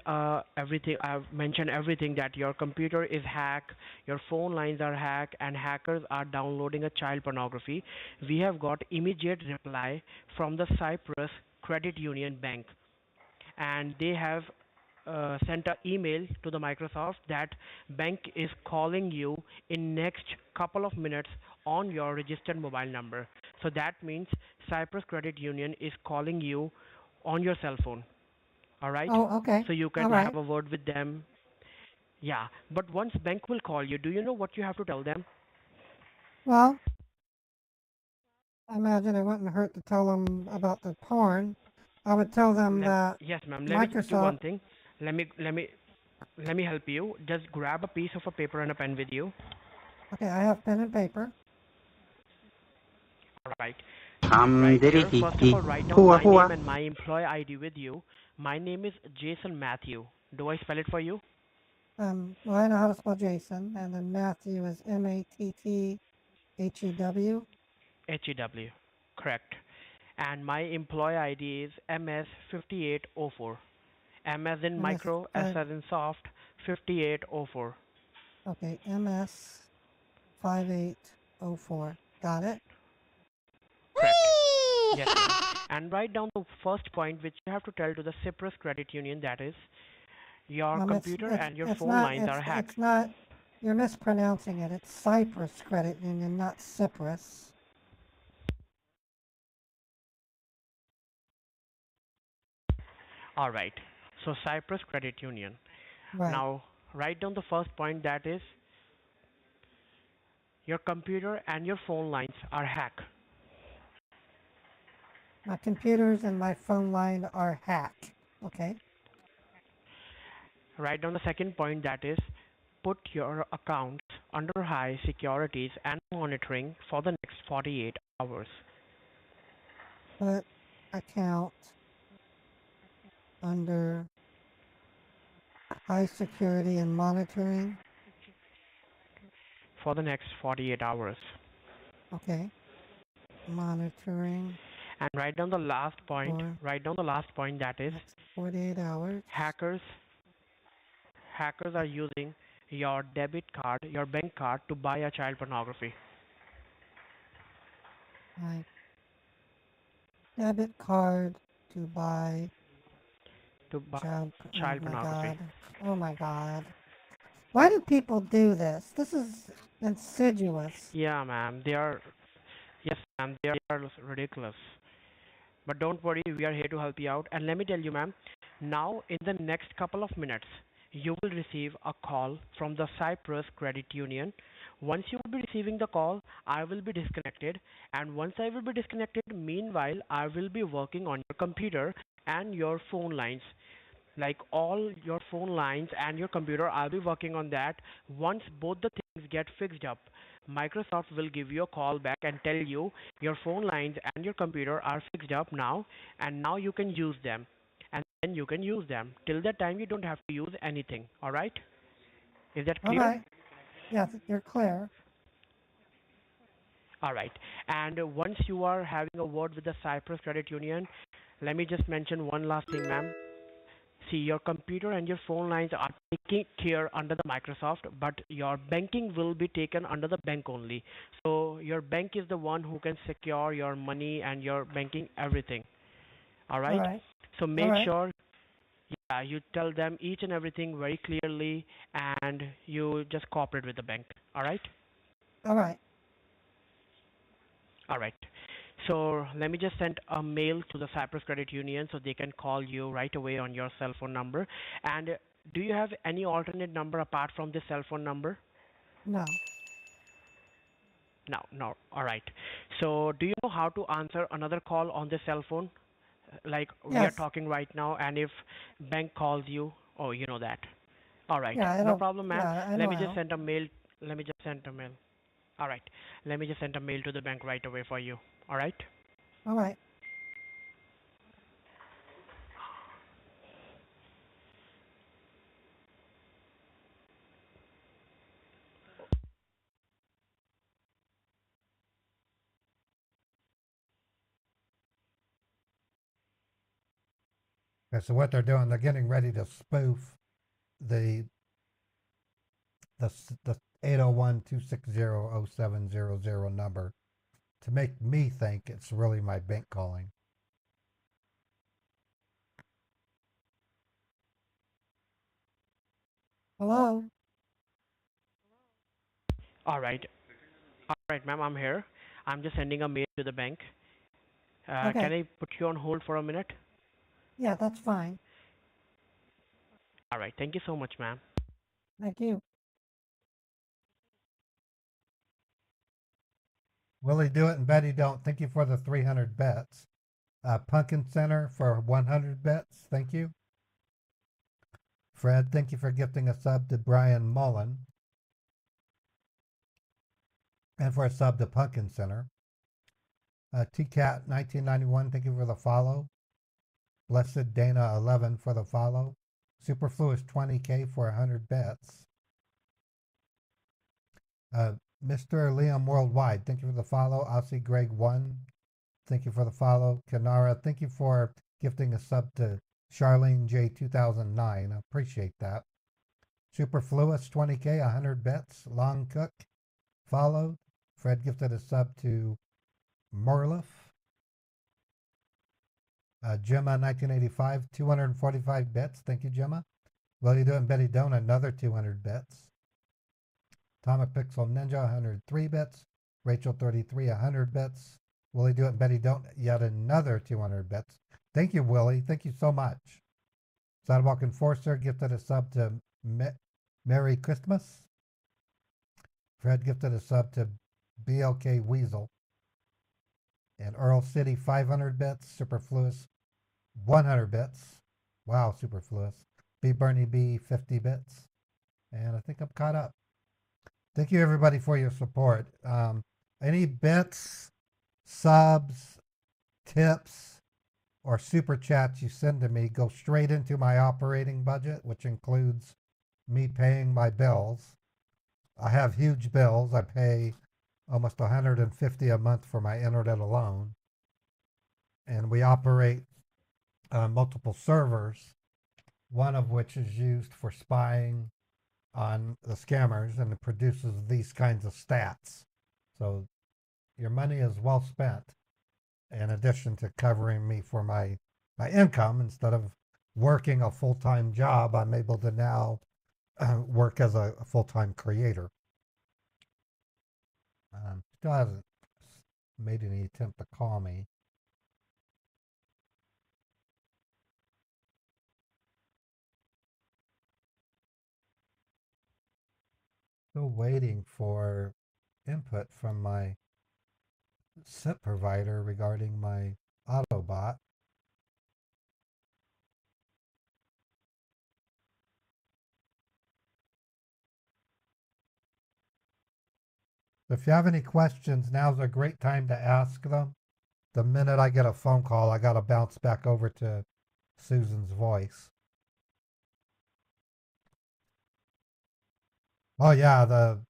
everything, I've mentioned everything that your computer is hacked, your phone lines are hacked, and hackers are downloading a child pornography. We have got immediate reply from the Cyprus Credit Union Bank, and they have sent an email to the Microsoft that bank is calling you in next couple of minutes on your registered mobile number. So that means Cyprus Credit Union is calling you on your cell phone. All right? Oh, okay. So you All can right. have a word with them. Yeah, but once bank will call you, do you know what you have to tell them? Well, I imagine it wouldn't hurt to tell them about the porn. I would tell them that Yes, ma'am. Let me just do Microsoft. one thing. Let me help you. Just grab a piece of a paper and a pen with you. Okay, I have pen and paper. All right. Right here. First of all, write down my name and my employee ID with you. My name is Jason Matthew. Do I spell it for you? Well, I know how to spell Jason, and then Matthew is Matthew. HEW. Correct. And my employee ID is MS5804. M as in MS micro, S as in soft, 5804. Okay, MS5804. Got it. Correct. Yes, ma'am. And write down the first point which you have to tell to the Cyprus Credit Union, that is, your computer and your phone lines are hacked. It's not. You're mispronouncing it. It's Cyprus Credit Union, not Cyprus. All right. So Cyprus Credit Union. Right. Now write down the first point, that is, your computer and your phone lines are hacked. My computers and my phone line are hacked. Okay. Write down the second point, that is, put your accounts under high securities and monitoring for the next 48 hours. Put account under high security and monitoring. For the next 48 hours. Okay. Monitoring. And write down the last point. Write down the last point, that is, 48 hours. Hackers are using your debit card, your bank card, to buy a child pornography. My debit card to buy child pornography. Oh my God. Why do people do this? This is insidious. Yeah, ma'am. Yes, ma'am. They are ridiculous. But don't worry, we are here to help you out. And let me tell you, ma'am, now in the next couple of minutes, you will receive a call from the Cyprus Credit Union. Once you will be receiving the call, I will be disconnected. And once I will be disconnected, meanwhile, I will be working on your computer and your phone lines. Like all your phone lines and your computer, I'll be working on that. Once both the things get fixed up, Microsoft will give you a call back and tell you your phone lines and your computer are fixed up now, and now you can use them. And then you can use them. Till that time, you don't have to use anything. All right? Is that clear? All right. Yes, you're clear. All right. And once you are having a word with the Cyprus Credit Union, let me just mention one last thing, ma'am. See, your computer and your phone lines are taken care under the Microsoft, but your banking will be taken under the bank only. So your bank is the one who can secure your money and your banking, everything. All right? All right. So make All right. sure, Yeah, you tell them each and everything very clearly, and you just cooperate with the bank. All right? All right. All right. So let me just send a mail to the Cyprus Credit Union so they can call you right away on your cell phone number. And do you have any alternate number apart from this cell phone number? No. No, no. All right. So do you know how to answer another call on the cell phone? Like we are Yes. talking right now, and if bank calls you, oh, you know that. All right. Yeah, I No don't. problem, ma'am. Yeah, I Let know me just how. send a mail. Let me just send a mail. All right. Let me just send a mail to the bank right away for you. All right? All right. Okay, so what they're doing, they're getting ready to spoof the the 801-260-0700 number to make me think it's really my bank calling. Hello. All right. All right, ma'am. I'm here. I'm just sending a mail to the bank. Can Okay. I put you on hold for a minute? Yeah, that's fine. All right. Thank you so much, ma'am. Thank you. Willie Do It and Betty Don't, thank you for the 300 bets. Pumpkin Center for 100 bets, thank you. Fred, thank you for gifting a sub to Brian Mullen. And for a sub to Pumpkin Center. TCAT 1991, thank you for the follow. Blessed Dana 11 for the follow. Superfluous 20K for 100 bets. Mr. Liam Worldwide, thank you for the follow. Aussie Greg 1, thank you for the follow. Kanara, thank you for gifting a sub to Charlene J 2009. I appreciate that. Superfluous 20K, 100 bets. Long Cook followed. Fred gifted a sub to Merliff. Gemma 1985, 245 bets. Thank you, Gemma. Will you do it? And Betty Don't, another 200 bets. Atomic Pixel Ninja, 103 bets. Rachel 33, 100 bets. Willie Do It and Betty Don't, yet another 200 bets. Thank you, Willie. Thank you so much. Sidewalk Enforcer gifted a sub to Merry Christmas. Fred gifted a sub to BLK Weasel. And Earl City, 500 bets. Superfluous, 100 bets. Wow, Superfluous. B Bernie B, 50 bets. And I think I'm caught up. Thank you, everybody, for your support. Any bits, subs, tips, or super chats you send to me go straight into my operating budget, which includes me paying my bills. I have huge bills. I pay almost $150 a month for my internet alone. And we operate multiple servers, one of which is used for spying on the scammers, and it produces these kinds of stats. So your money is well spent, in addition to covering me for my income. Instead of working a full-time job, I'm able to now work as a full-time creator. Still hasn't made any attempt to call me. Still waiting for input from my SIP provider regarding my AutoBot. If you have any questions, now's a great time to ask them. The minute I get a phone call, I got to bounce back over to Susan's voice. Oh yeah, the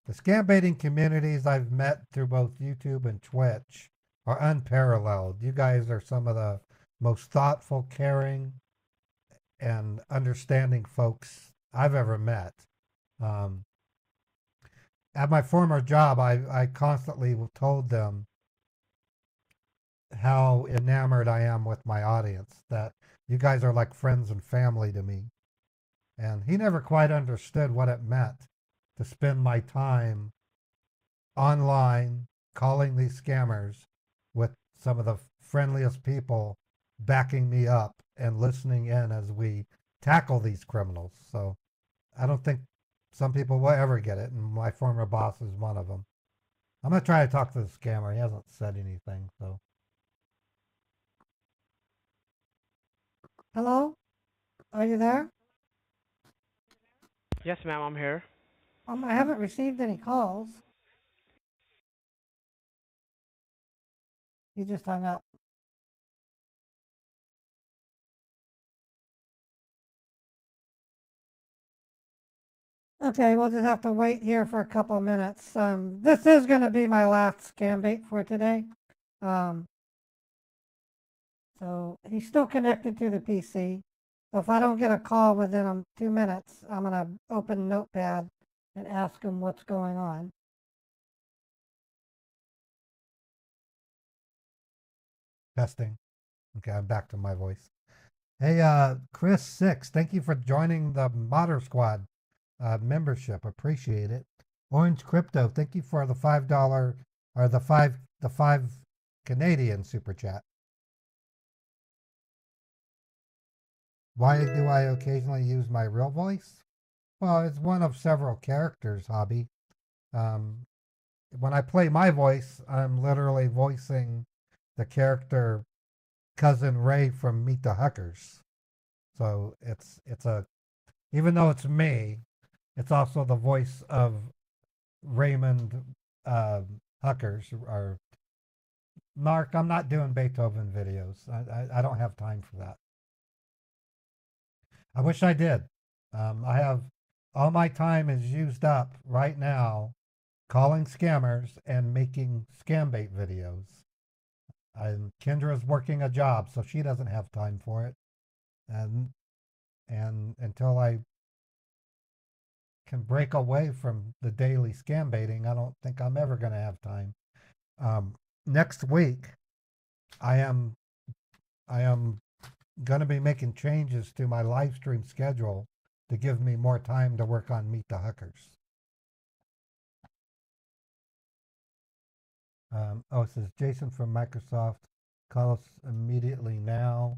scam baiting communities I've met through both YouTube and Twitch are unparalleled. You guys are some of the most thoughtful, caring, and understanding folks I've ever met. At my former job, I constantly told them how enamored I am with my audience, that You guys are like friends and family to me. And he never quite understood what it meant to spend my time online calling these scammers with some of the friendliest people backing me up and listening in as we tackle these criminals. So I don't think some people will ever get it, and my former boss is one of them. I'm going to try to talk to the scammer. He hasn't said anything, so. Hello? Are you there? Yes, ma'am, I'm here. I haven't received any calls. You just hung up. Okay, we'll just have to wait here for a couple of minutes. This is going to be my last scam bait for today. So he's still connected to the PC. So if I don't get a call within 2 minutes, I'm going to open Notepad and ask him what's going on. Testing. Okay, I'm back to my voice. Hey, Chris 6, thank you for joining the Modder Squad membership. Appreciate it. Orange Crypto, thank you for the $5 or the five Canadian super chat. Why do I occasionally use my real voice? Well, it's one of several characters, Hobby. When I play my voice, I'm literally voicing the character Cousin Ray from Meet the Huckers. So it's even though it's me, it's also the voice of Raymond Huckers or Mark. I'm not doing Beethoven videos. I don't have time for that. I wish I did. I have all my time is used up right now calling scammers and making scam bait videos. Kendra's working a job, so she doesn't have time for it. And until I can break away from the daily scam baiting, I don't think I'm ever going to have time. Next week, I am going to be making changes to my live stream schedule to give me more time to work on Meet the Huckers. It says Jason from Microsoft. Call us immediately now.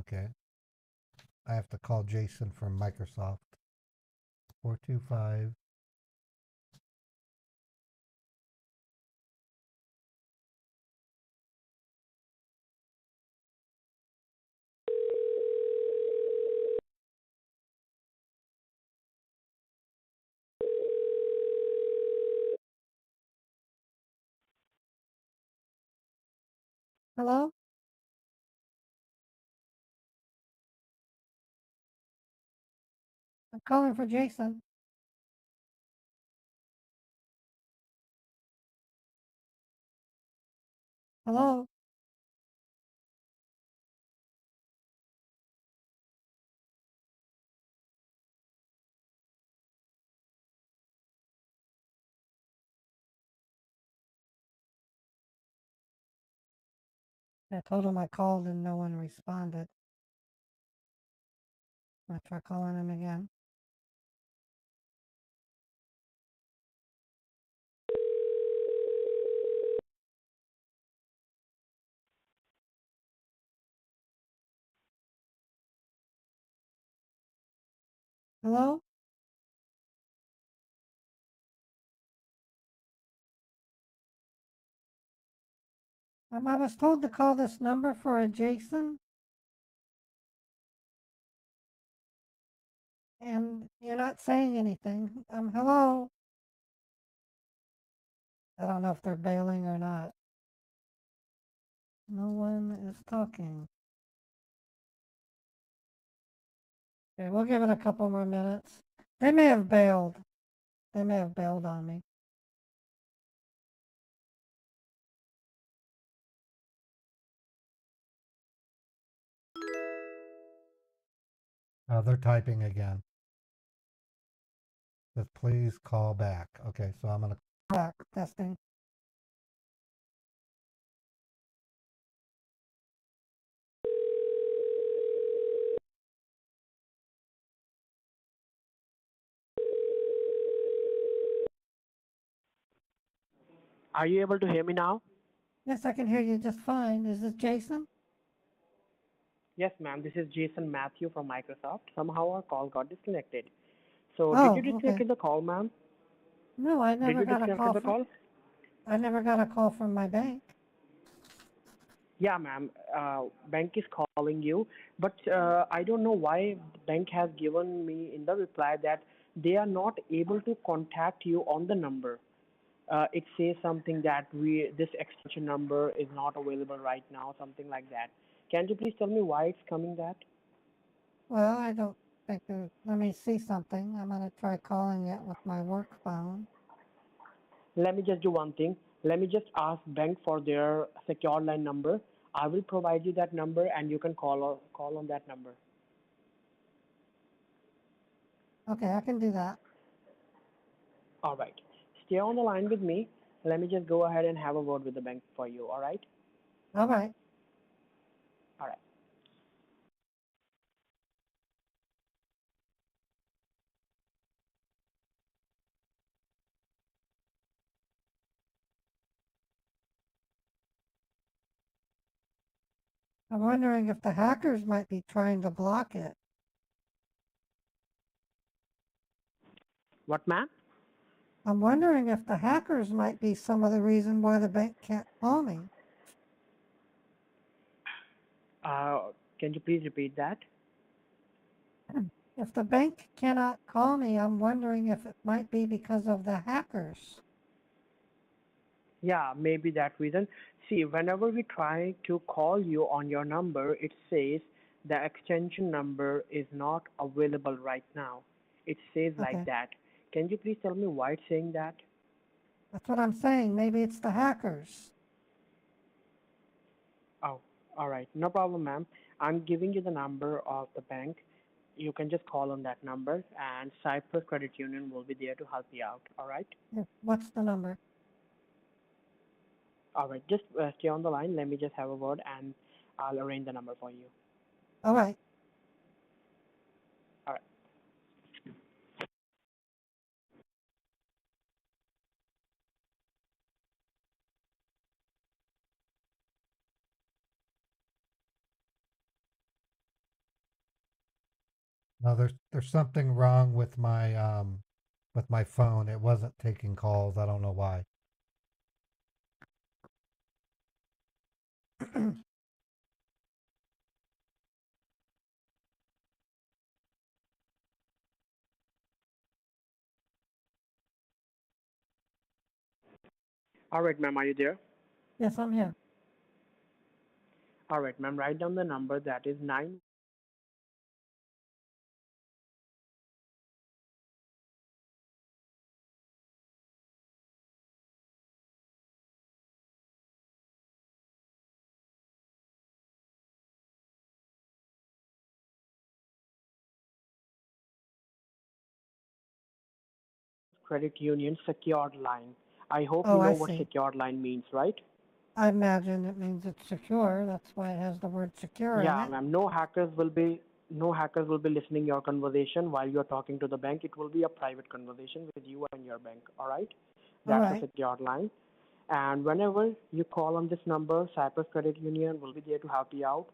Okay. I have to call Jason from Microsoft. 425. Hello? I'm calling for Jason. Hello? I told him I called and no one responded. I'm going to try calling him again. Hello? I was told to call this number for a Jason. And you're not saying anything. Hello? I don't know if they're bailing or not. No one is talking. Okay, we'll give it a couple more minutes. They may have bailed. They may have bailed on me. They're typing again. Says please call back. Okay, so I'm going to Back, testing. Are you able to hear me now? Yes, I can hear you just fine. Is this Jason? Yes, ma'am. This is Jason Matthew from Microsoft. Somehow our call got disconnected. So did you Oh, disconnect okay. the call, ma'am? No, I Did never you got a disconnect call the from. call? I never got a call from my bank. Yeah, ma'am. Bank is calling you, but I don't know why the bank has given me in the reply that they are not able to contact you on the number. It says something that this extension number is not available right now, something like that. Can you please tell me why it's coming that? Well, I don't think let me see something. I'm gonna try calling it with my work phone. Let me just do one thing. Let me just ask bank for their secure line number. I will provide you that number and you can call on that number. Okay, I can do that. All right. Stay on the line with me. Let me just go ahead and have a word with the bank for you. All right. All right. All right. I'm wondering if the hackers might be trying to block it. What, ma'am? I'm wondering if the hackers might be some of the reason why the bank can't call me. Can you please repeat that? If the bank cannot call me, I'm wondering if it might be because of the hackers. Yeah, maybe that reason. See, whenever we try to call you on your number, it says the extension number is not available right now. It says like Okay, that. Can you please tell me why it's saying that? that's what I'm saying. Maybe it's the hackers. Oh, all right. No problem, ma'am. I'm giving you the number of the bank. You can just call on that number, and Cyprus Credit Union will be there to help you out. All right? Yeah, what's the number? All right. Just stay on the line. Let me just have a word, and I'll arrange the number for you. All right. All right. No, there's something wrong with my phone. It wasn't taking calls. I don't know why. All right, ma'am. Are you there? Yes, I'm here. All right, ma'am. Write down the number. That is 9. Credit Union secured line. I hope you Oh, know I what see. secured line means, right? I imagine it means it's secure. That's why it has the word secure in Yeah, it. ma'am. No hackers will be listening your conversation while you're talking to the bank. It will be a private conversation with you and your bank. All right. All That's a right. secured line. And whenever you call on this number, Cyprus Credit Union will be there to help you out.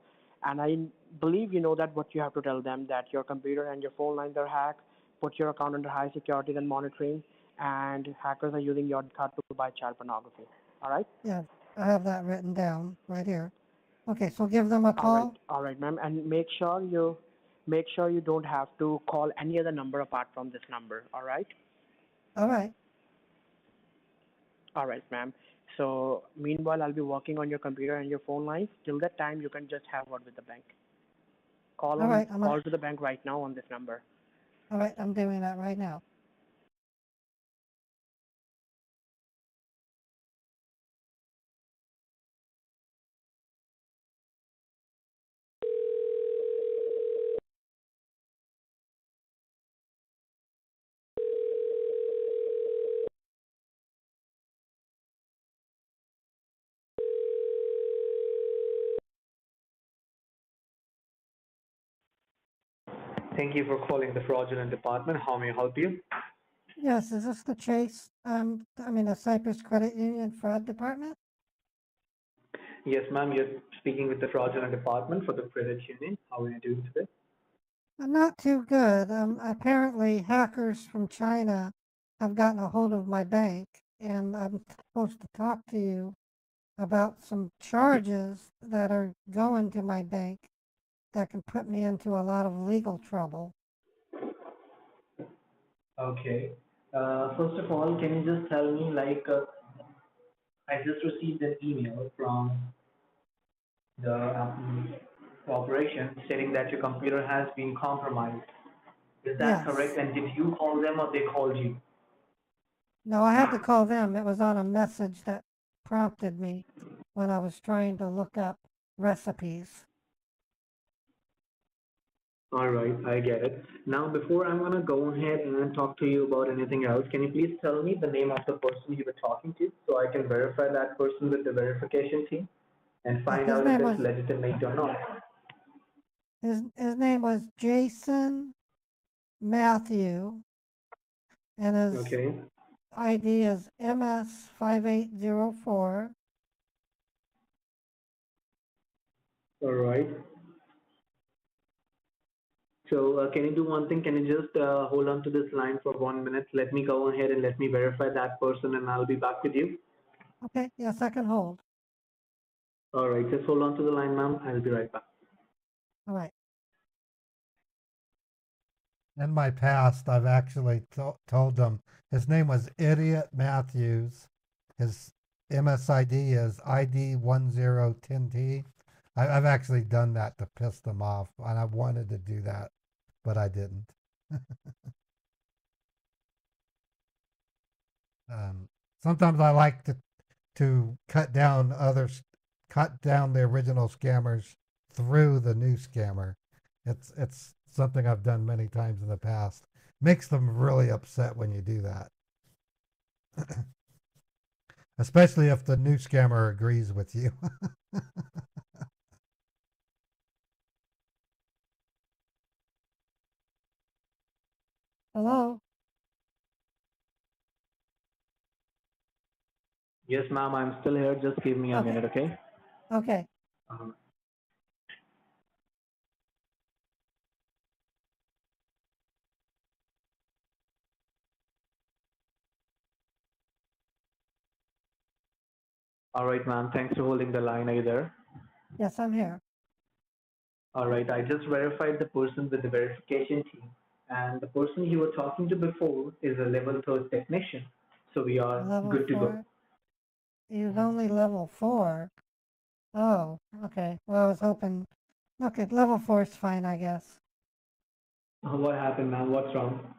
And I believe you know that what you have to tell them that your computer and your phone lines are hacked, put your account under high security and monitoring, and hackers are using your card to buy child pornography. All right? Yeah, I have that written down right here. Okay, so give them a call. All right, ma'am. And make sure you don't have to call any other number apart from this number. All right? All right. All right, ma'am. So meanwhile, I'll be working on your computer and your phone lines. Till that time, you can just have word with the bank. All right. Call to the bank right now on this number. All right. I'm doing that right now. Thank you for calling the fraudulent department. How may I help you? Yes, is this the Chase, the Cypress Credit Union Fraud Department? Yes, ma'am, you're speaking with the fraudulent department for the credit union. How are you doing today? Not too good. Apparently hackers from China have gotten a hold of my bank, and I'm supposed to talk to you about some charges that are going to my bank that can put me into a lot of legal trouble. Okay. First of all, can you just tell me, I just received an email from the corporation stating that your computer has been compromised. Is that correct? Yes. And did you call them or they called you? No, I had to call them. It was on a message that prompted me when I was trying to look up recipes. All right, I get it. Now, before I'm gonna go ahead and talk to you about anything else, can you please tell me the name of the person you were talking to so I can verify that person with the verification team and find His out if name it's was legitimate or not? his name was Jason Matthew, and his Okay. ID is MS5804. All right. So, can you do one thing? Can you just hold on to this line for 1 minute? Let me go ahead and let me verify that person, and I'll be back with you. Okay, yes, I can hold. All right, just hold on to the line, ma'am. I'll be right back. All right. In my past, I've actually told them his name was Idiot Matthews. His MSID is ID1010T. I've actually done that to piss them off, and I wanted to do that, but I didn't. Sometimes I like to cut down the original scammers through the new scammer. It's something I've done many times in the past. Makes them really upset when you do that. Especially if the new scammer agrees with you. Hello? Yes, ma'am, I'm still here. Just give me a Okay. minute, okay? Okay. All right, ma'am. Thanks for holding the line. Are you there? Yes, I'm here. All right, I just verified the person with the verification team, and the person you were talking to before is a level third technician. So we are Level good to go. 4? He's only level 4. Oh, okay. Well, I was hoping. Okay, level 4 is fine, I guess. What happened, ma'am? What's wrong?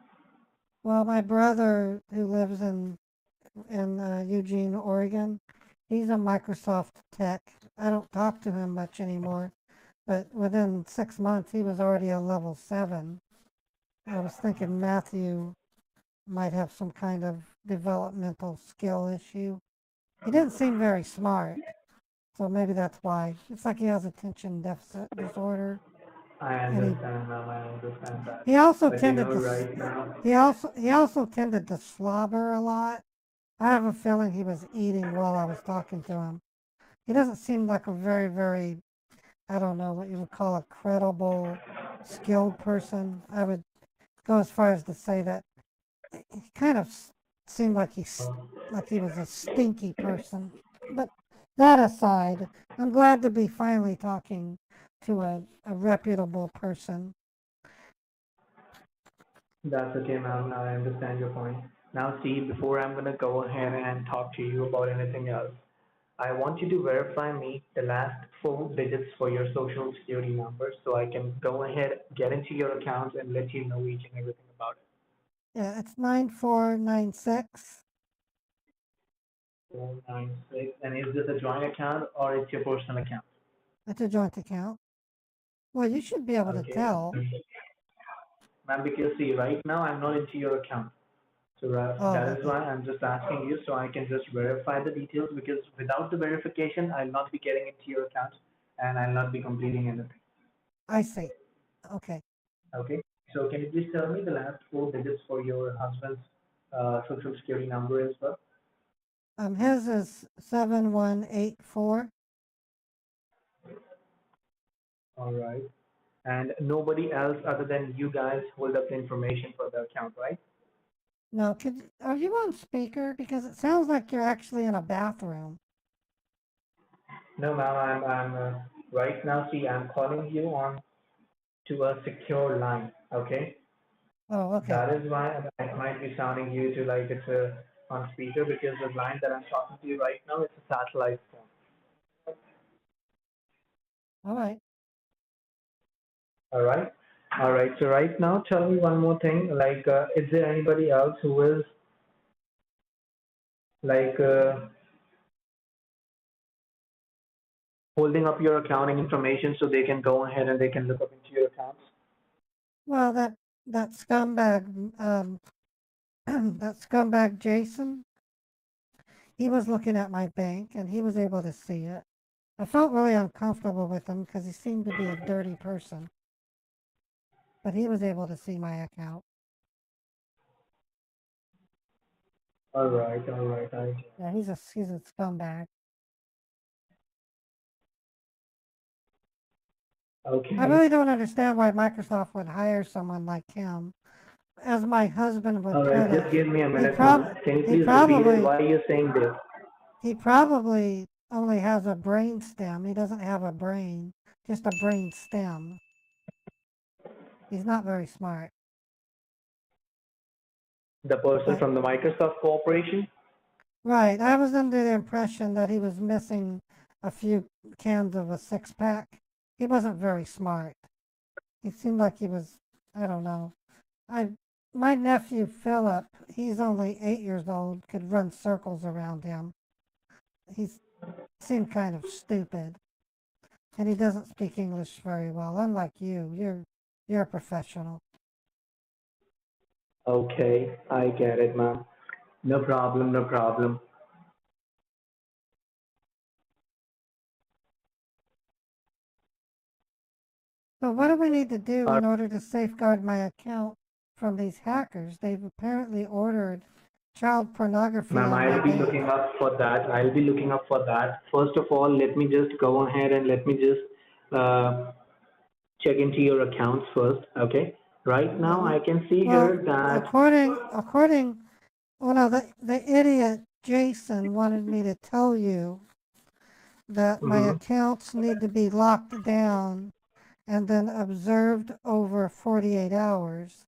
Well, my brother, who lives in Eugene, Oregon, he's a Microsoft tech. I don't talk to him much anymore, but within 6 months, he was already a level 7. I was thinking Matthew might have some kind of developmental skill issue. He didn't seem very smart, so maybe that's why. It's like he has attention deficit disorder. I And understand, ma'am. I understand that. he also But tended to right now, he also tended to slobber a lot. I have a feeling he was eating while I was talking to him. He doesn't seem like a very, I don't know what you would call a credible, skilled person. I would go as far as to say that he kind of seemed like he was a stinky person. But that aside, I'm glad to be finally talking to a reputable person. that's okay, ma'am. I understand your point. Now, see, before I'm gonna go ahead and talk to you about anything else, I want you to verify me the last 4 digits for your social security number so I can go ahead, get into your account and let you know each and everything about it. Yeah, it's 9496. 496. And is this a joint account or it's your personal account? It's a joint account. Well, you should be able to Okay. tell. Ma'am, because see, right now I'm not into your account. So that is Okay. why I'm just asking you so I can just verify the details because without the verification, I'll not be getting into your account and I'll not be completing anything. I see. Okay. Okay. So can you please tell me the last 4 digits for your husband's social security number as well? His is 7184. All right. And nobody else other than you guys hold up the information for the account, right? No, are you on speaker? Because it sounds like you're actually in a bathroom. No, ma'am. I'm right now. See, I'm calling you on to a secure line. Okay. Oh, okay. That is why it might be sounding you to like it's on speaker because the line that I'm talking to you right now is a satellite phone. All right. All right. All right. So right now, tell me one more thing. Like, is there anybody else who is like holding up your accounting information so they can go ahead and they can look up into your accounts? Well, that scumbag, that scumbag Jason, he was looking at my bank and he was able to see it. I felt really uncomfortable with him because he seemed to be a dirty person. But he was able to see my account. All right. All right. Yeah, he's a scumbag. Okay. I really don't understand why Microsoft would hire someone like him. As my husband would All put right. it, Just give me a minute. Can you please repeat it? Why are you saying this? He probably only has a brain stem. He doesn't have a brain, just a brain stem. He's not very smart. The person from the Microsoft Corporation? Right. I was under the impression that he was missing a few cans of a six-pack. He wasn't very smart. He seemed like he was, I don't know. My nephew Philip, he's only 8 years old, could run circles around him. He seemed kind of stupid. And he doesn't speak English very well, unlike you. You're a professional. Okay, I get it, ma'am. No problem, no problem. So what do we need to do in order to safeguard my account from these hackers? They've apparently ordered child pornography Ma'am, on I'll my be bank. looking up for that. I'll be looking up for that. First of all, let me just go ahead and let me just check into your accounts first. Okay. Right now, I can see here that. The idiot Jason wanted me to tell you that my accounts need to be locked down and then observed over 48 hours,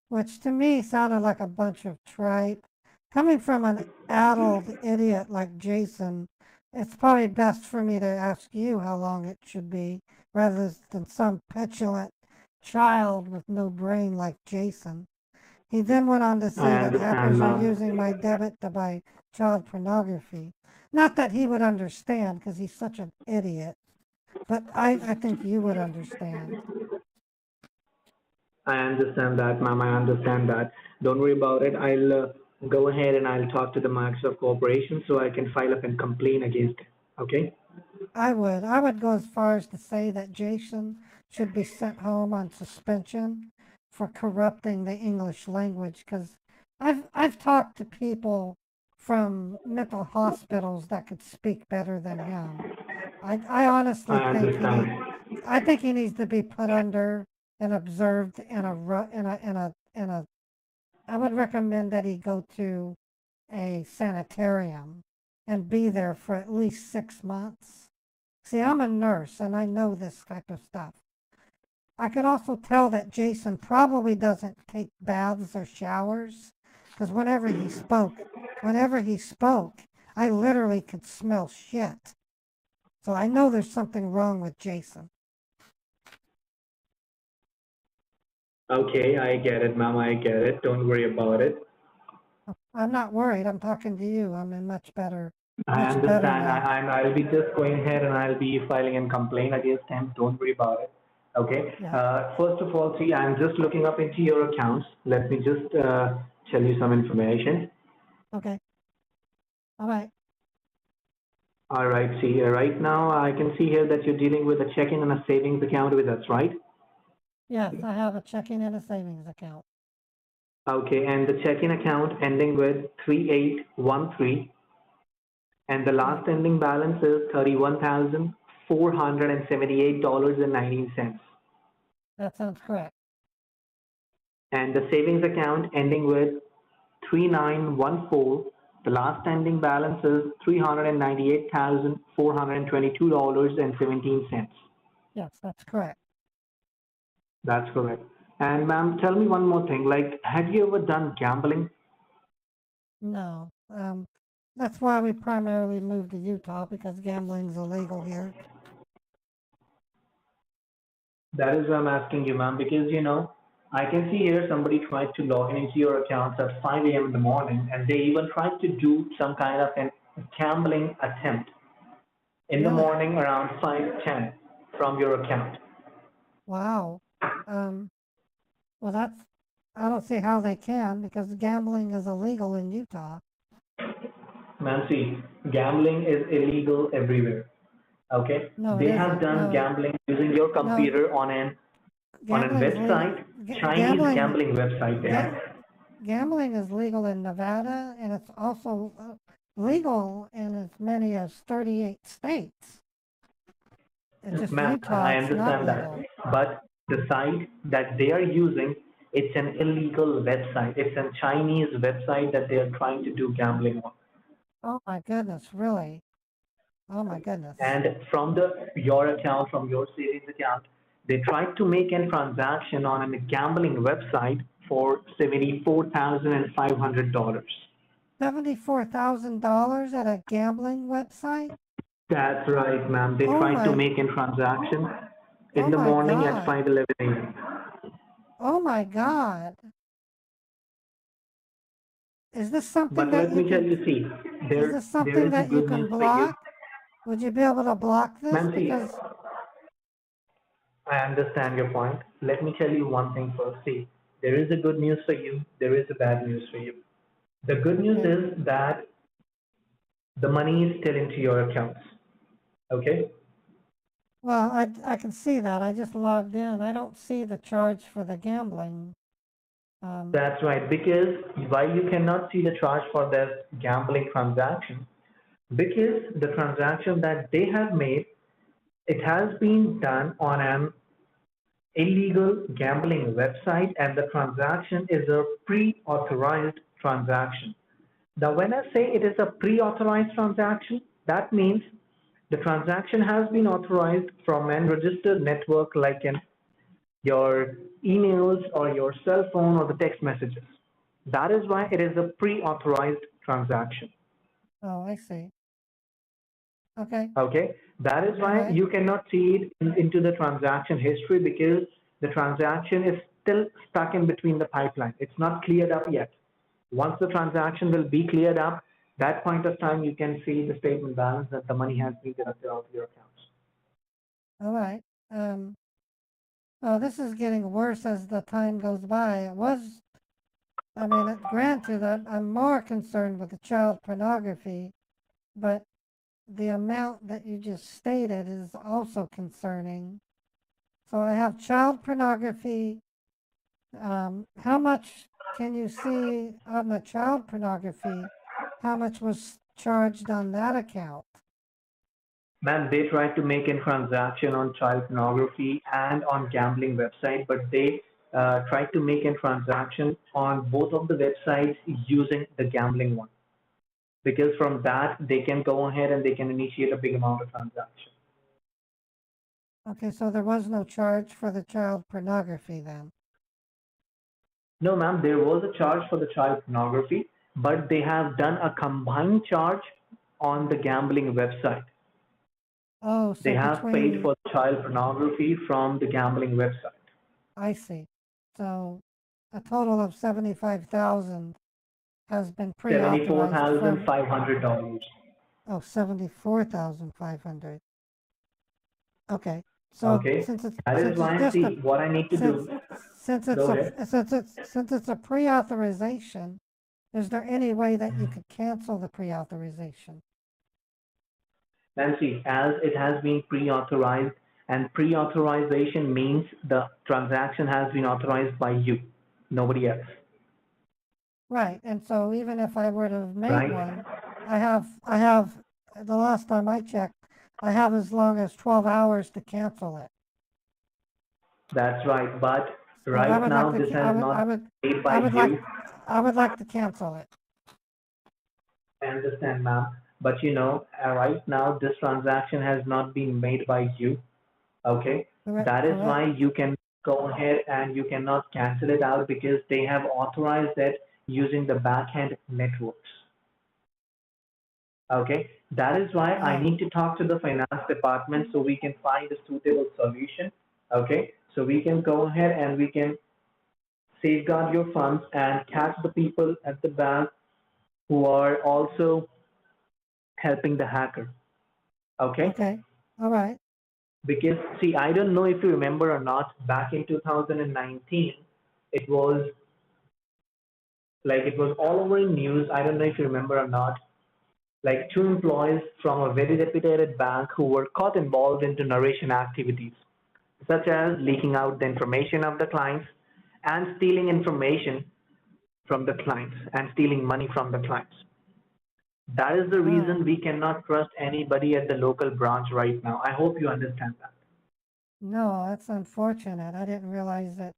which to me sounded like a bunch of tripe. Coming from an addled idiot like Jason, it's probably best for me to ask you how long it should be rather than some petulant child with no brain like Jason. He then went on to say that hackers are using my debit to buy child pornography. Not that he would understand because he's such an idiot, but I think you would understand. I understand that, ma'am. I understand that. Don't worry about it. I'll go ahead and I'll talk to the Microsoft Corporation so I can file up and complain against it. Okay? I would go as far as to say that Jason should be sent home on suspension for corrupting the English language because I've talked to people from mental hospitals that could speak better than him. I honestly think he needs to be put under and observed in a I would recommend that he go to a sanitarium and be there for at least 6 months. See, I'm a nurse and I know this type of stuff. I could also tell that Jason probably doesn't take baths or showers because whenever he spoke, I literally could smell shit. So I know there's something wrong with Jason. Okay, I get it, ma'am. I get it. Don't worry about it. I'm not worried. I'm talking to you. I'm in much better. I understand. I'll be just going ahead and I'll be filing a complaint against him. Don't worry about it. Okay. First of all, see, I'm just looking up into your accounts. Let me just tell you some information. Okay. All right. All right. See, right now I can see here that you're dealing with a checking and a savings account with us, right? Yes, I have a checking and a savings account. Okay, and the checking account ending with 3813, and the last ending balance is $31,478.19. That sounds correct. And the savings account ending with 3914, the last ending balance is $398,422.17. Yes, that's correct. That's correct. And ma'am, tell me one more thing. Like, have you ever done gambling? No. That's why we primarily moved to Utah, because gambling's illegal here. That is why I'm asking you, ma'am, because I can see here somebody tried to log in into your accounts at 5 a.m. in the morning, and they even tried to do some kind of a gambling attempt in the Really? morning around 5:10 from your account. Wow. Well, I don't see how they can, because gambling is illegal in Utah. Ma'am, see, gambling is illegal everywhere. Okay? No, it They have isn't. done No, gambling using your no, computer on a gambling's legal. website, Chinese gambling website they have. Gambling is legal in Nevada, and it's also legal in as many as 38 states. It's just Ma'am, Utah, I it's not understand that. legal. But the site that they are using, it's an illegal website. It's a Chinese website that they are trying to do gambling on. Oh my goodness, really? Oh my goodness. And from your account, from your savings account, they tried to make a transaction on a gambling website for $74,500. $74,000 at a gambling website? That's right, ma'am. They tried to make a transaction in the morning at 5:11 a.m. Oh my God. Is this something But that let me tell you, see, is there this there something is that you good can news for you. block? Would you be able to block this? Ma'am, see, Because I understand your point. Let me tell you one thing first. See, there is a good news for you. There is a bad news for you. The good news is that the money is still into your accounts. Okay? well, I can see that. I just logged in. I don't see the charge for the gambling. That's right. Because why you cannot see the charge for this gambling transaction? Because the transaction that they have made, it has been done on an illegal gambling website, and the transaction is a pre-authorized transaction. Now, when I say it is a pre-authorized transaction, that means the transaction has been authorized from a registered network like your emails or your cell phone or the text messages. That is why it is a pre-authorized transaction. Oh, I see. Okay. Okay, that is why you cannot see it into the transaction history, because the transaction is still stuck in between the pipeline. It's not cleared up yet. Once the transaction will be cleared up, that point of time you can see the statement balance that the money has been deducted out of your accounts. All right. Well, this is getting worse as the time goes by. Granted, I'm more concerned with the child pornography, but the amount that you just stated is also concerning. So I have child pornography. How much can you see on the child pornography? How much was charged on that account? Ma'am, they tried to make a transaction on child pornography and on gambling website, but they tried to make a transaction on both of the websites using the gambling one. Because from that, they can go ahead and they can initiate a big amount of transaction. Okay, so there was no charge for the child pornography then? No, ma'am, there was a charge for the child pornography, but they have done a combined charge on the gambling website. Oh, so they have paid for child pornography from the gambling website. I see. So a total of 75,000 has been pre-authorized from... $74,500. Oh, 74,500. Okay. So Okay. since it's That is since why it's just see a, what I need to since, do. since it's Go a ahead. since it's a pre-authorization, is there any way that you could cancel the pre-authorization? Nancy, as it has been pre-authorized, and pre-authorization means the transaction has been authorized by you, nobody else. Right, and so even if I were to have made right? one, I have, the last time I checked, I have as long as 12 hours to cancel it. That's right. But So I right would like now, to, this has not been made I by would like, you. I would like to cancel it. I understand, ma'am. But right now, this transaction has not been made by you. Okay? That is Correct. why you can go ahead and you cannot cancel it out because they have authorized it using the backend networks. Okay? That is why I need to talk to the finance department so we can find a suitable solution. Okay? So we can go ahead and we can safeguard your funds and catch the people at the bank who are also helping the hacker. Okay? Okay, all right. Because, see, I don't know if you remember or not, back in 2019, it was it was all over in news. I don't know if you remember or not. Like two employees from a very reputed bank who were caught involved into narration activities, such as leaking out the information of the clients and stealing information from the clients and stealing money from the clients. That is the reason we cannot trust anybody at the local branch right now. I hope you understand that. No, that's unfortunate. I didn't realize that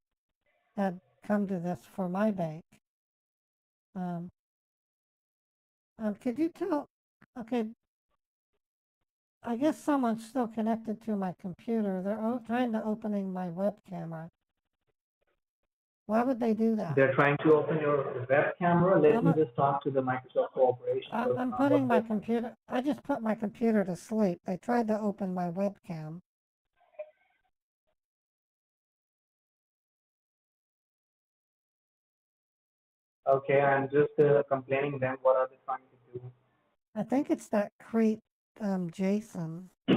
had come to this for my bank. Could you tell, okay, I guess someone's still connected to my computer. They're trying to opening my web camera. Why would they do that? They're trying to open your web camera. Let me just talk to the Microsoft Corporation. I'm putting my computer, I just put my computer to sleep. They tried to open my webcam. Okay, I'm just complaining them. What are they trying to do? I think it's that creep, Jason. He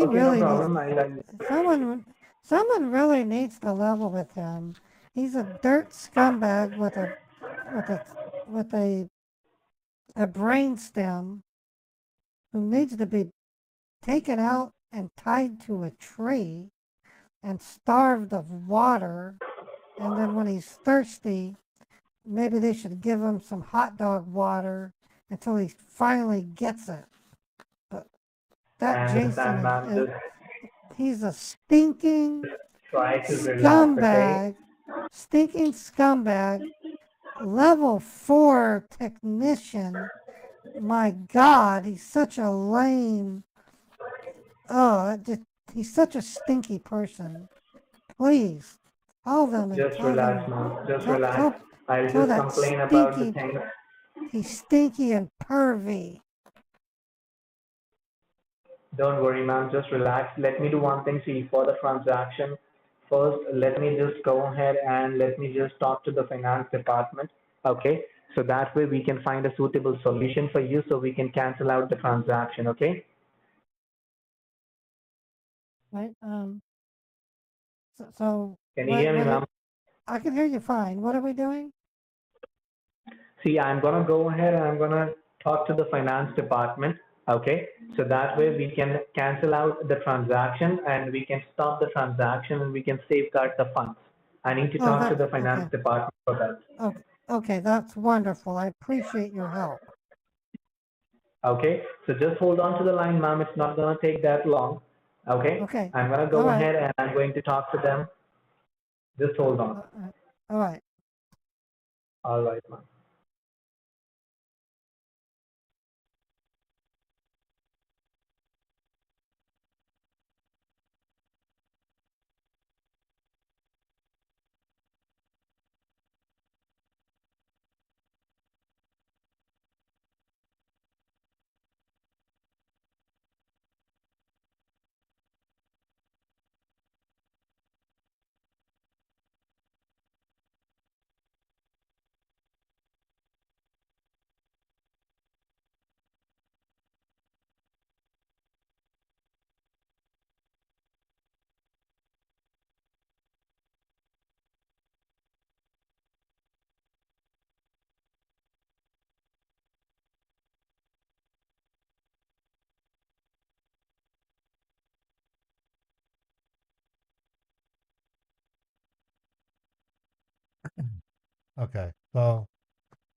Okay, really no needs, problem. someone really needs to level with him. He's a dirt scumbag with a brain stem who needs to be taken out and tied to a tree and starved of water. And then when he's thirsty, maybe they should give him some hot dog water until he finally gets it. But that Jason he's a stinking scumbag, stinking scumbag, level 4 technician. My God, he's such a lame. Oh, he's such a stinky person. Please, tell them and Just tell relax, them. ma'am. Just Tell, relax. tell, I'll tell just that complain about the stinky. thing. He's stinky and pervy. Don't worry, ma'am. Just relax. Let me do one thing. See, for the transaction, first, let me just go ahead and let me just talk to the finance department. Okay. So that way we can find a suitable solution for you so we can cancel out the transaction. Okay. Right. So Can you hear me, ma'am? I can hear you fine. What are we doing? See, I'm going to go ahead and I'm going to talk to the finance department. Okay. So that way we can cancel out the transaction and we can stop the transaction and we can safeguard the funds. I need to talk to the finance department for that. Okay, that's wonderful. I appreciate your help. Okay. So just hold on to the line, ma'am. It's not going to take that long. Okay. Okay. I'm going to go All right. ahead and I'm going to talk to them. Just hold on. All right. All right, ma'am. Okay, so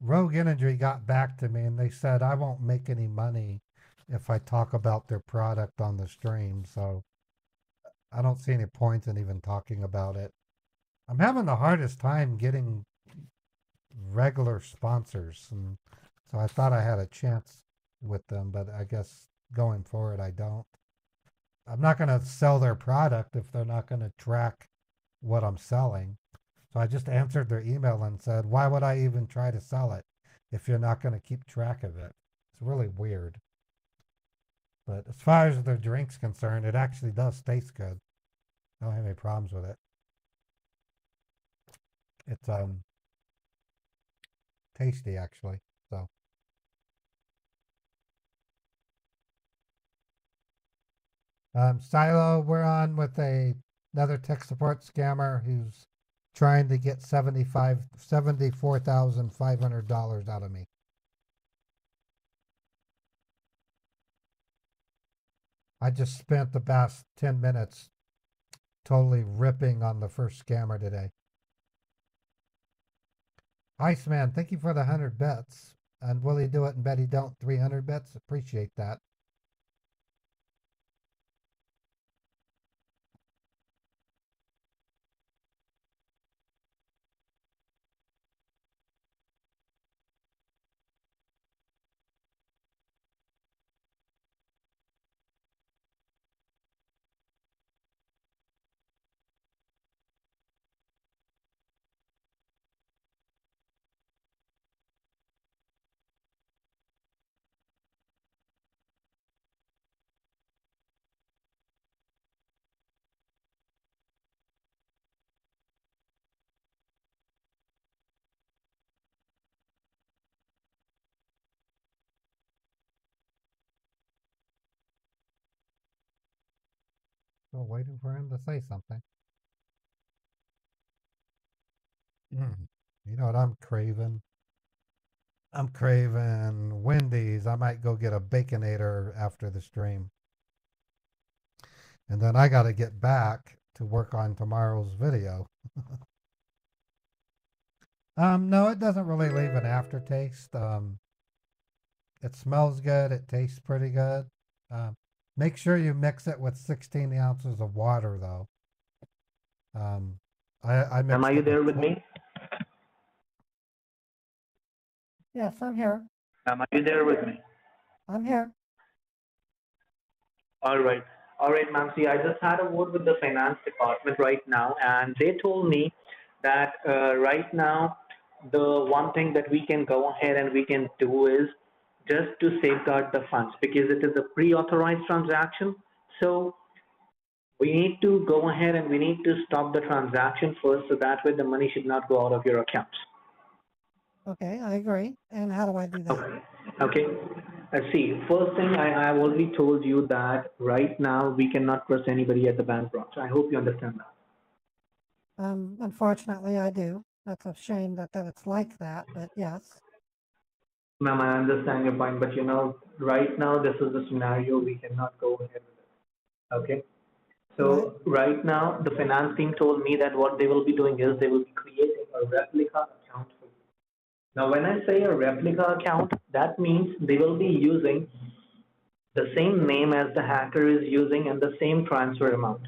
Rogue Energy got back to me and they said I won't make any money if I talk about their product on the stream, so I don't see any point in even talking about it. I'm having the hardest time getting regular sponsors, and so I thought I had a chance with them, but I guess going forward I don't. I'm not going to sell their product if they're not going to track what I'm selling. So I just answered their email and said, why would I even try to sell it if you're not going to keep track of it? It's really weird. But as far as their drink's concerned, it actually does taste good. I don't have any problems with it. It's tasty actually. So Silo, we're on with another tech support scammer who's trying to get $74,500 out of me. I just spent the past 10 minutes totally ripping on the first scammer today. Iceman, thank you for the 100 bits. And will he do it and Betty don't 300 bits? Appreciate that. Still waiting for him to say something. You know what I'm craving? I'm craving Wendy's. I might go get a Baconator after the stream. And then I got to get back to work on tomorrow's video. No, it doesn't really leave an aftertaste. It smells good. It tastes pretty good. Make sure you mix it with 16 ounces of water, though. I mixed Are you it there with me? Yes, I'm here. Are you there with me? I'm here. All right. All right, ma'am. See, I just had a word with the finance department right now, and they told me that right now, the one thing that we can go ahead and we can do is just to safeguard the funds because it is a pre-authorized transaction. So we need to go ahead and we need to stop the transaction first so that way the money should not go out of your account. Okay, I agree. And how do I do that? Okay. Let's see. First thing, I've already told you that right now we cannot trust anybody at the bank branch. I hope you understand that. Unfortunately, I do. That's a shame that it's like that, but yes. Ma'am, I understand your point, but you know, right now this is the scenario. We cannot go ahead with it. Okay. So right now, the finance team told me that what they will be doing is they will be creating a replica account for you. Now, when I say a replica account, that means they will be using the same name as the hacker is using and the same transfer amount.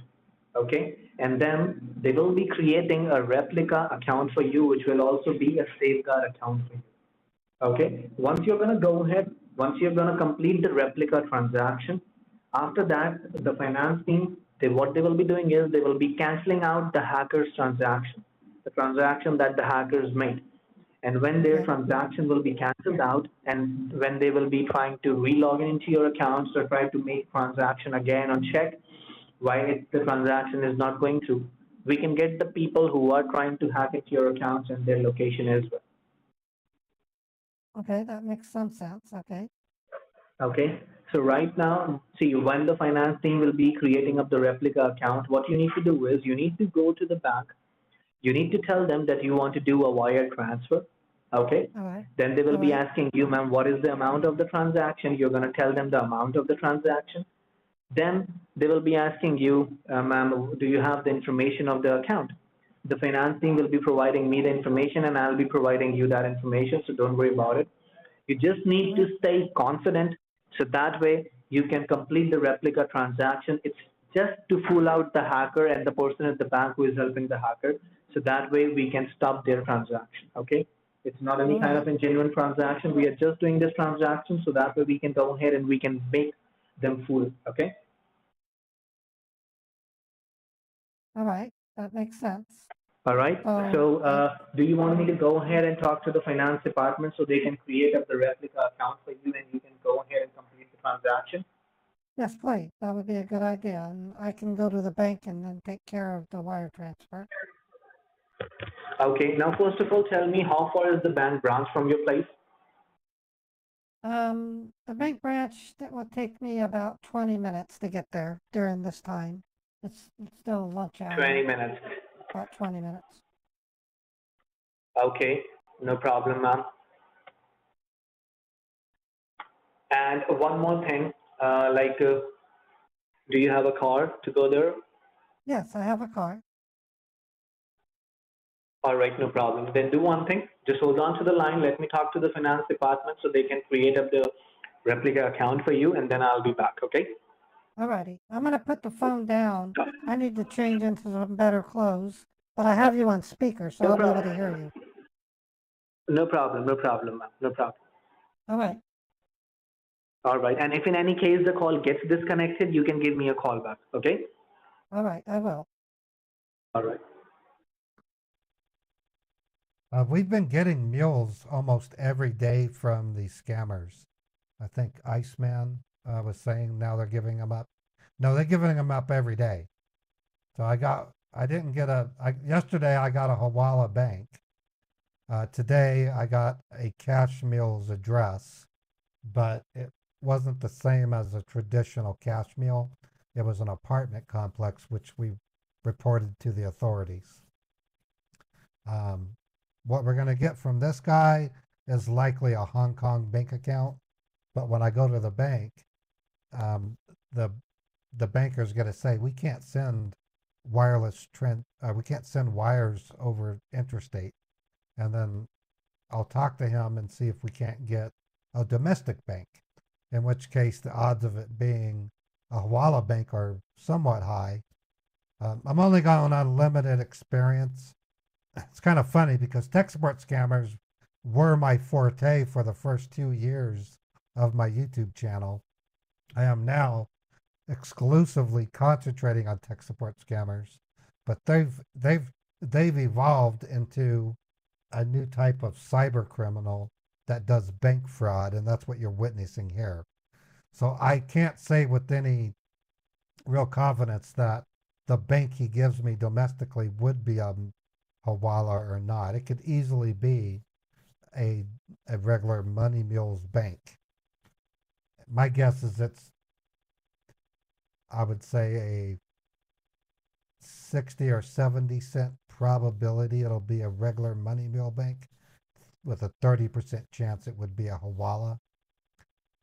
Okay, and then they will be creating a replica account for you, which will also be a safeguard account for you. Okay, once you're going to go ahead, once you're going to complete the replica transaction, after that, the finance team, what they will be doing is they will be canceling out the hacker's transaction, the transaction that the hackers made. And when their transaction will be canceled out and when they will be trying to re-log into your accounts or try to make transaction again or check why the transaction is not going through, we can get the people who are trying to hack into your accounts and their location as well. Okay, that makes some sense. Okay. Okay, so right now, see, when the finance team will be creating up the replica account, what you need to do is you need to go to the bank. You need to tell them that you want to do a wire transfer. Okay. All right. Then they will be asking you, ma'am, what is the amount of the transaction? You're going to tell them the amount of the transaction. Then they will be asking you, ma'am, do you have the information of the account? The finance team will be providing me the information and I'll be providing you that information. So don't worry about it. You just need to stay confident so that way you can complete the replica transaction. It's just to fool out the hacker and the person at the bank who is helping the hacker. So that way we can stop their transaction. Okay? It's not any kind of a genuine transaction. We are just doing this transaction so that way we can go ahead and we can make them fool. Okay? All right, that makes sense. All right. So, do you want me to go ahead and talk to the finance department so they can create up the replica account for you and you can go ahead and complete the transaction? Yes, please. That would be a good idea. And I can go to the bank and then take care of the wire transfer. Okay. Now, first of all, tell me how far is the bank branch from your place? The bank branch, that will take me about 20 minutes to get there during this time. It's still lunch hour. 20 minutes. About 20 minutes. Okay. No problem, ma'am. And one more thing, do you have a car to go there? Yes, I have a car. All right, no problem. Then do one thing. Just hold on to the line. Let me talk to the finance department so they can create up the replica account for you, and then I'll be back, okay? Alrighty. I'm going to put the phone down. I need to change into some better clothes, but I have you on speaker, so I'll be able to hear you. No problem, ma'am. No problem. All right. All right. And if in any case the call gets disconnected, you can give me a call back, okay? All right, I will. All right. We've been getting mules almost every day from these scammers. I think Iceman was saying now they're giving them up. No, they're giving them up every day. So yesterday I got a Hawala bank. Today I got a cash mule's address, but it wasn't the same as a traditional cash mule. It was an apartment complex, which we reported to the authorities. What we're going to get from this guy is likely a Hong Kong bank account. But when I go to the bank, the banker's going to say, we can't send we can't send wires over interstate. And then I'll talk to him and see if we can't get a domestic bank, in which case the odds of it being a Hawala bank are somewhat high. I'm only going on limited experience. It's kind of funny because tech support scammers were my forte for the first 2 years of my YouTube channel. I am now exclusively concentrating on tech support scammers, but they've evolved into a new type of cyber criminal that does bank fraud, and that's what you're witnessing here. So I can't say with any real confidence that the bank he gives me domestically would be a Hawala or not. It could easily be a regular Money Mules bank. My guess is I would say a 60 or 70 cent probability it'll be a regular Money Mule bank, with a 30% chance it would be a Hawala.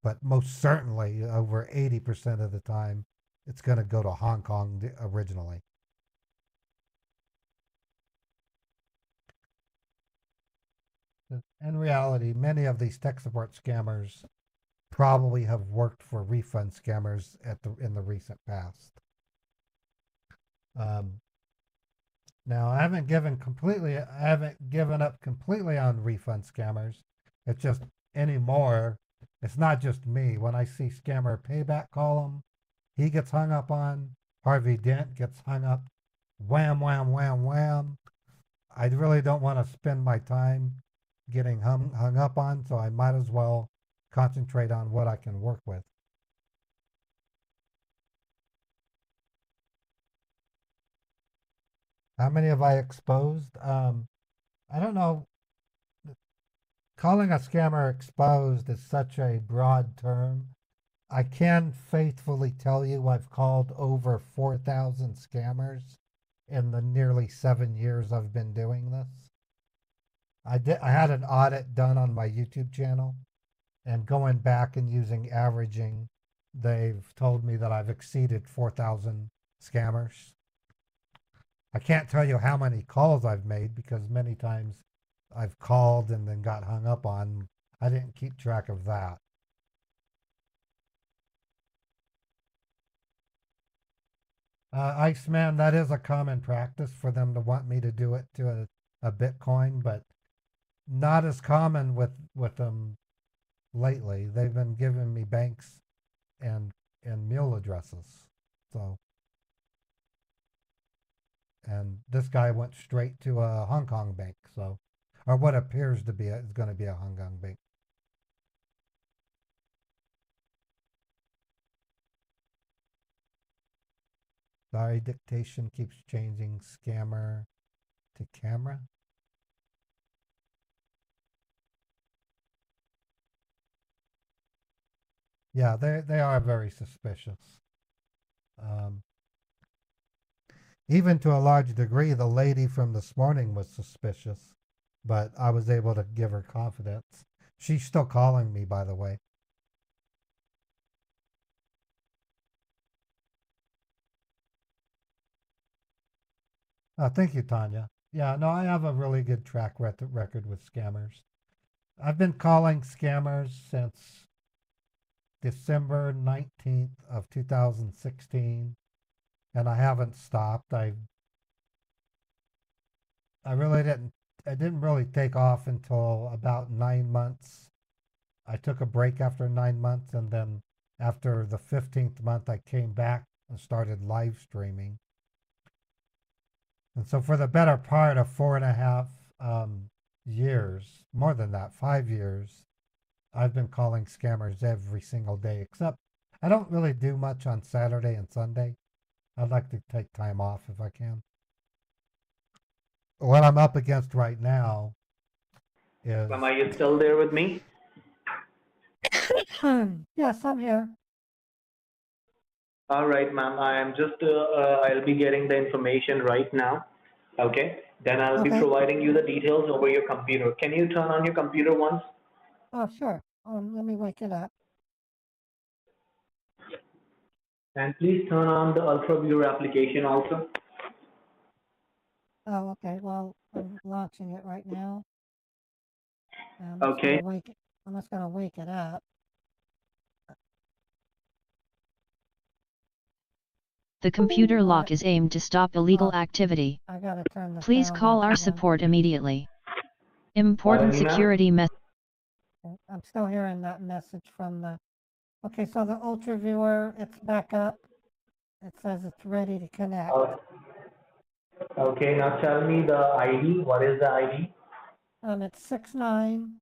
But most certainly, over 80% of the time, it's going to go to Hong Kong originally. In reality, many of these tech support scammers probably have worked for refund scammers in the recent past. Now, I haven't given up completely on refund scammers. It's just anymore. It's not just me. When I see scammer payback column, he gets hung up on. Harvey Dent gets hung up. Wham, wham, wham, wham. I really don't want to spend my time getting hung up on, so I might as well concentrate on what I can work with. How many have I exposed? I don't know. Calling a scammer exposed is such a broad term. I can faithfully tell you I've called over 4,000 scammers in the nearly 7 years I've been doing this. I had an audit done on my YouTube channel, and going back and using averaging, they've told me that I've exceeded 4,000 scammers. I can't tell you how many calls I've made because many times I've called and then got hung up on. I didn't keep track of that. Iceman, that is a common practice for them to want me to do it to a Bitcoin, but not as common with them lately. They've been giving me banks and mail addresses. So, and this guy went straight to a Hong Kong bank. So, or what appears to be is going to be a Hong Kong bank. Sorry, dictation keeps changing scammer to camera. Yeah, they are very suspicious. Even to a large degree, the lady from this morning was suspicious, but I was able to give her confidence. She's still calling me, by the way. Thank you, Tanya. Yeah, no, I have a really good track record with scammers. I've been calling scammers since December 19th of 2016, and I haven't stopped. I really didn't. I didn't really take off until about 9 months. I took a break after 9 months, and then after the 15th month, I came back and started live streaming. And so for the better part of 4.5 years, more than that, 5 years, I've been calling scammers every single day, except I don't really do much on Saturday and Sunday. I'd like to take time off if I can. What I'm up against right now is... Ma'am, are you still there with me? Yes, I'm here. All right, ma'am. I am just, I'll be getting the information right now. Okay. Then I'll be providing you the details over your computer. Can you turn on your computer once? Oh, sure. Let me wake it up. And please turn on the Ultra Viewer application also. Oh, okay. Well, I'm launching it right now. Okay. I'm just gonna wake it up. The computer lock is aimed to stop illegal activity. I gotta turn the Please sound call off our again. support immediately. Important security message. I'm still hearing that message from the... Okay, so the Ultra Viewer, it's back up. It says it's ready to connect. Okay, now tell me the ID. What is the ID? It's 69.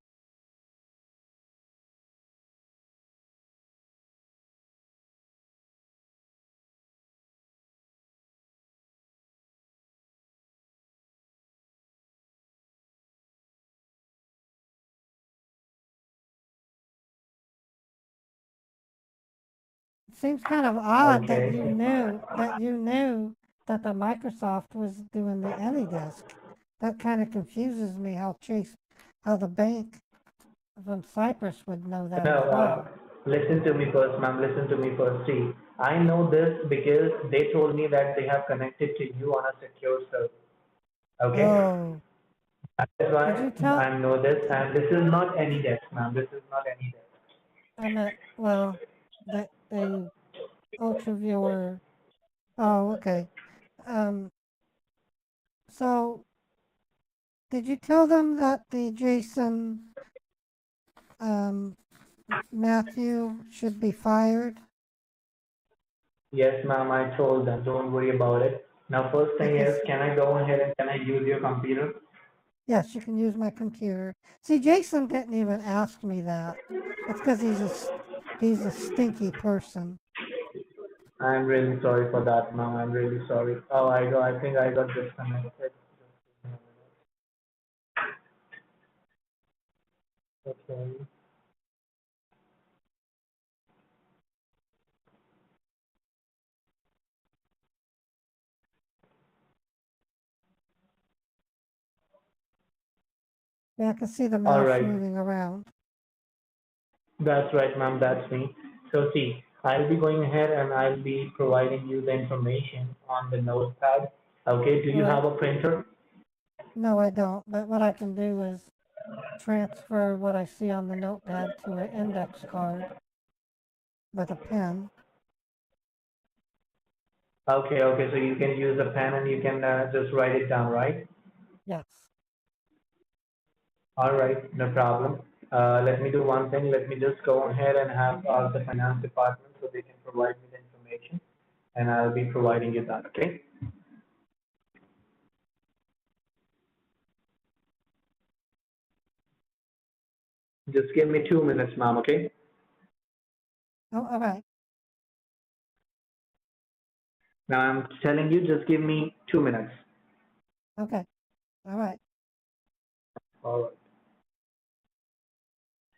It seems kind of odd that you knew that the Microsoft was doing the AnyDesk. That kind of confuses me how the bank from Cyprus would know that as well. Listen to me first, ma'am. Listen to me first. See, I know this because they told me that they have connected to you on a secure server. Okay? Oh. That's why I know this, and this is not any desk, ma'am. This is not any desk. I meant, well, the Ultra Viewer. Oh, okay. So, did you tell them that the Jason Matthew should be fired? Yes, ma'am. I told them. Don't worry about it. Now, first thing is, can I go ahead and can I use your computer? Yes, you can use my computer. See, Jason didn't even ask me that. It's because he's a stinky person. I'm really sorry for that, ma'am. I'm really sorry. Oh, I think I got disconnected. Okay. Yeah, I can see the mouse moving around. That's right, ma'am. That's me. So see, I'll be going ahead and I'll be providing you the information on the notepad. Okay, do you Right. have a printer? No, I don't. But what I can do is transfer what I see on the notepad to an index card with a pen. Okay, okay, so you can use a pen and you can just write it down, right? Yes. All right, no problem. Let me do one thing. Let me just go ahead and have the finance department so they can provide me the information, and I'll be providing you that, okay? Just give me 2 minutes, ma'am, okay? Oh, all right. Now I'm telling you, just give me 2 minutes. Okay. All right. All right.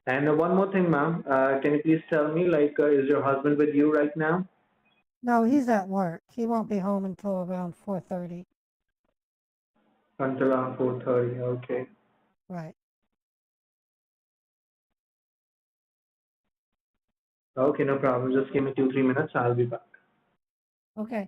And one more thing, ma'am. Can you please tell me, like, is your husband with you right now? No, he's at work. He won't be home until around 4:30. Until around 4:30, okay. Right. Okay, no problem. Just give me 2, 3 minutes. I'll be back. Okay.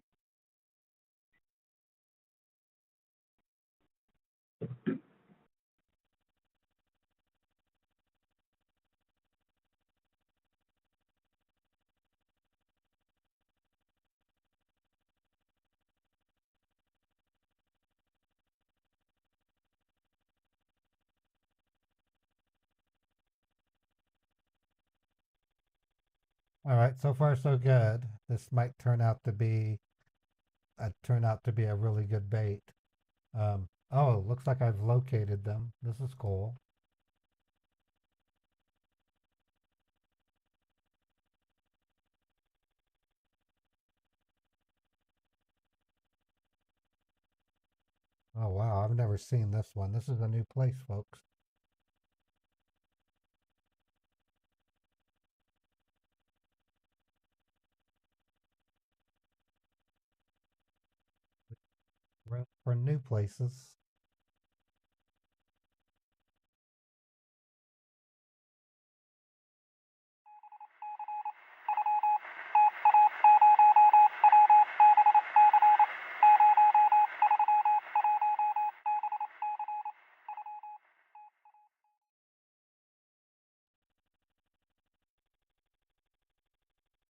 All right, so far so good. This might turn out to be a really good bait. Oh, looks like I've located them. This is cool. Oh wow, I've never seen this one. This is a new place, folks. For new places.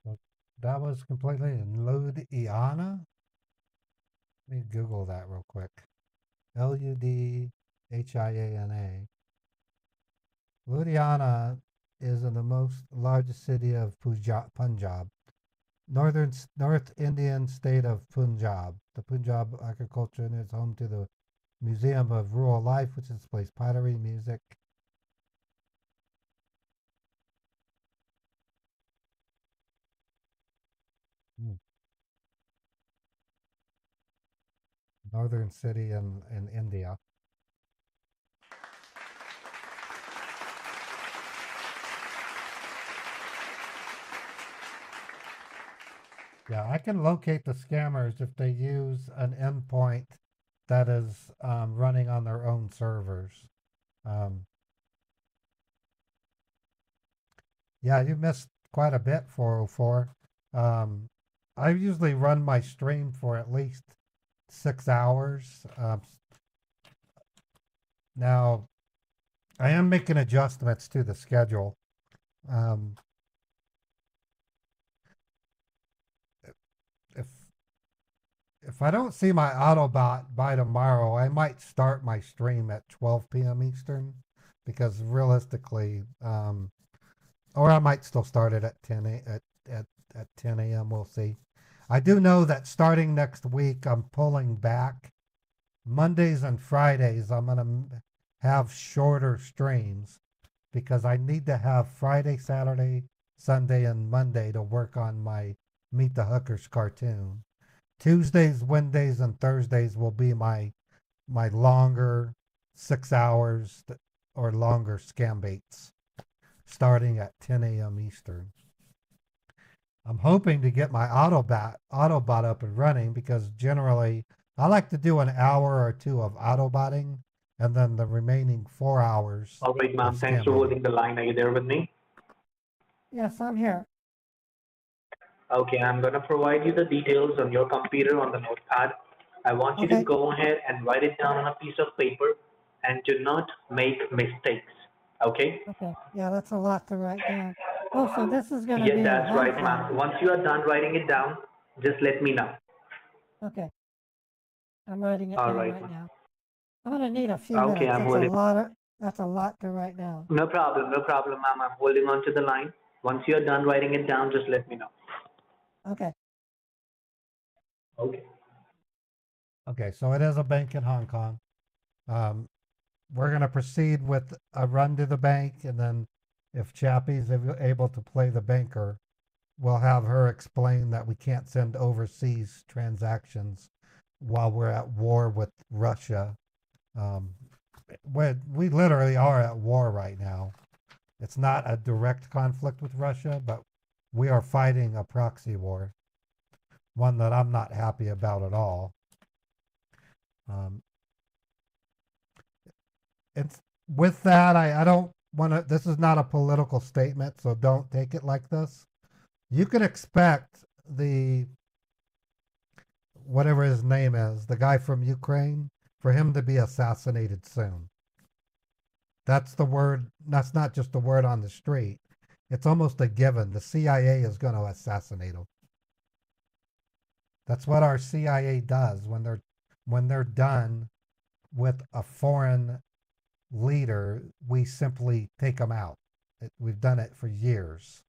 So that was completely Ludhiana. Let me Google that real quick. Ludhiana. Ludhiana is in the most largest city of Punjab, North Indian state of Punjab. The Punjab agriculture is home to the Museum of Rural Life, which displays pottery, music. Northern city in India. Yeah, I can locate the scammers if they use an endpoint that is running on their own servers. Yeah, you missed quite a bit, 404. I usually run my stream for at least 6 hours. Now, I am making adjustments to the schedule. Um, if if I don't see my Autobot by tomorrow, I might start my stream at 12 p.m. Eastern, because realistically, or I might still start it at 10 a.m. We'll see. I do know that starting next week, I'm pulling back. Mondays and Fridays, I'm going to have shorter streams because I need to have Friday, Saturday, Sunday, and Monday to work on my Meet the Hookers cartoon. Tuesdays, Wednesdays, and Thursdays will be my longer 6 hours or longer scam baits starting at 10 a.m. Eastern. I'm hoping to get my Autobot up and running because generally I like to do an hour or two of Autobotting and then the remaining 4 hours. All right, ma'am. Thanks for holding the line. Are you there with me? Yes, I'm here. Okay, I'm going to provide you the details on your computer on the notepad. I want you to Okay. go ahead and write it down on a piece of paper and do not make mistakes. Okay? Okay. Yeah, that's a lot to write down. Oh, so this is going to Yeah, be in that's Hong right, Kong. ma'am. Once you are done writing it down, just let me know. Okay. I'm writing it All down right, right ma'am. now. I'm going to need a few Okay, minutes. I'm holding. That's a lot to write down. No problem, no problem, ma'am. I'm holding on to the line. Once you're done writing it down, just let me know. Okay. Okay. Okay, so it is a bank in Hong Kong. We're going to proceed with a run to the bank, and then if Chappie's able to play the banker, we'll have her explain that we can't send overseas transactions while we're at war with Russia. We literally are at war right now. It's not a direct conflict with Russia, but we are fighting a proxy war, one that I'm not happy about at all. It's with that, I don't want to, this is not a political statement, so don't take it like this. You could expect whatever his name is, the guy from Ukraine, for him to be assassinated soon. That's the word, that's not just the word on the street. It's almost a given. The CIA is going to assassinate him. That's what our CIA does when they're done with a foreign leader. We simply take them out. We've done it for years.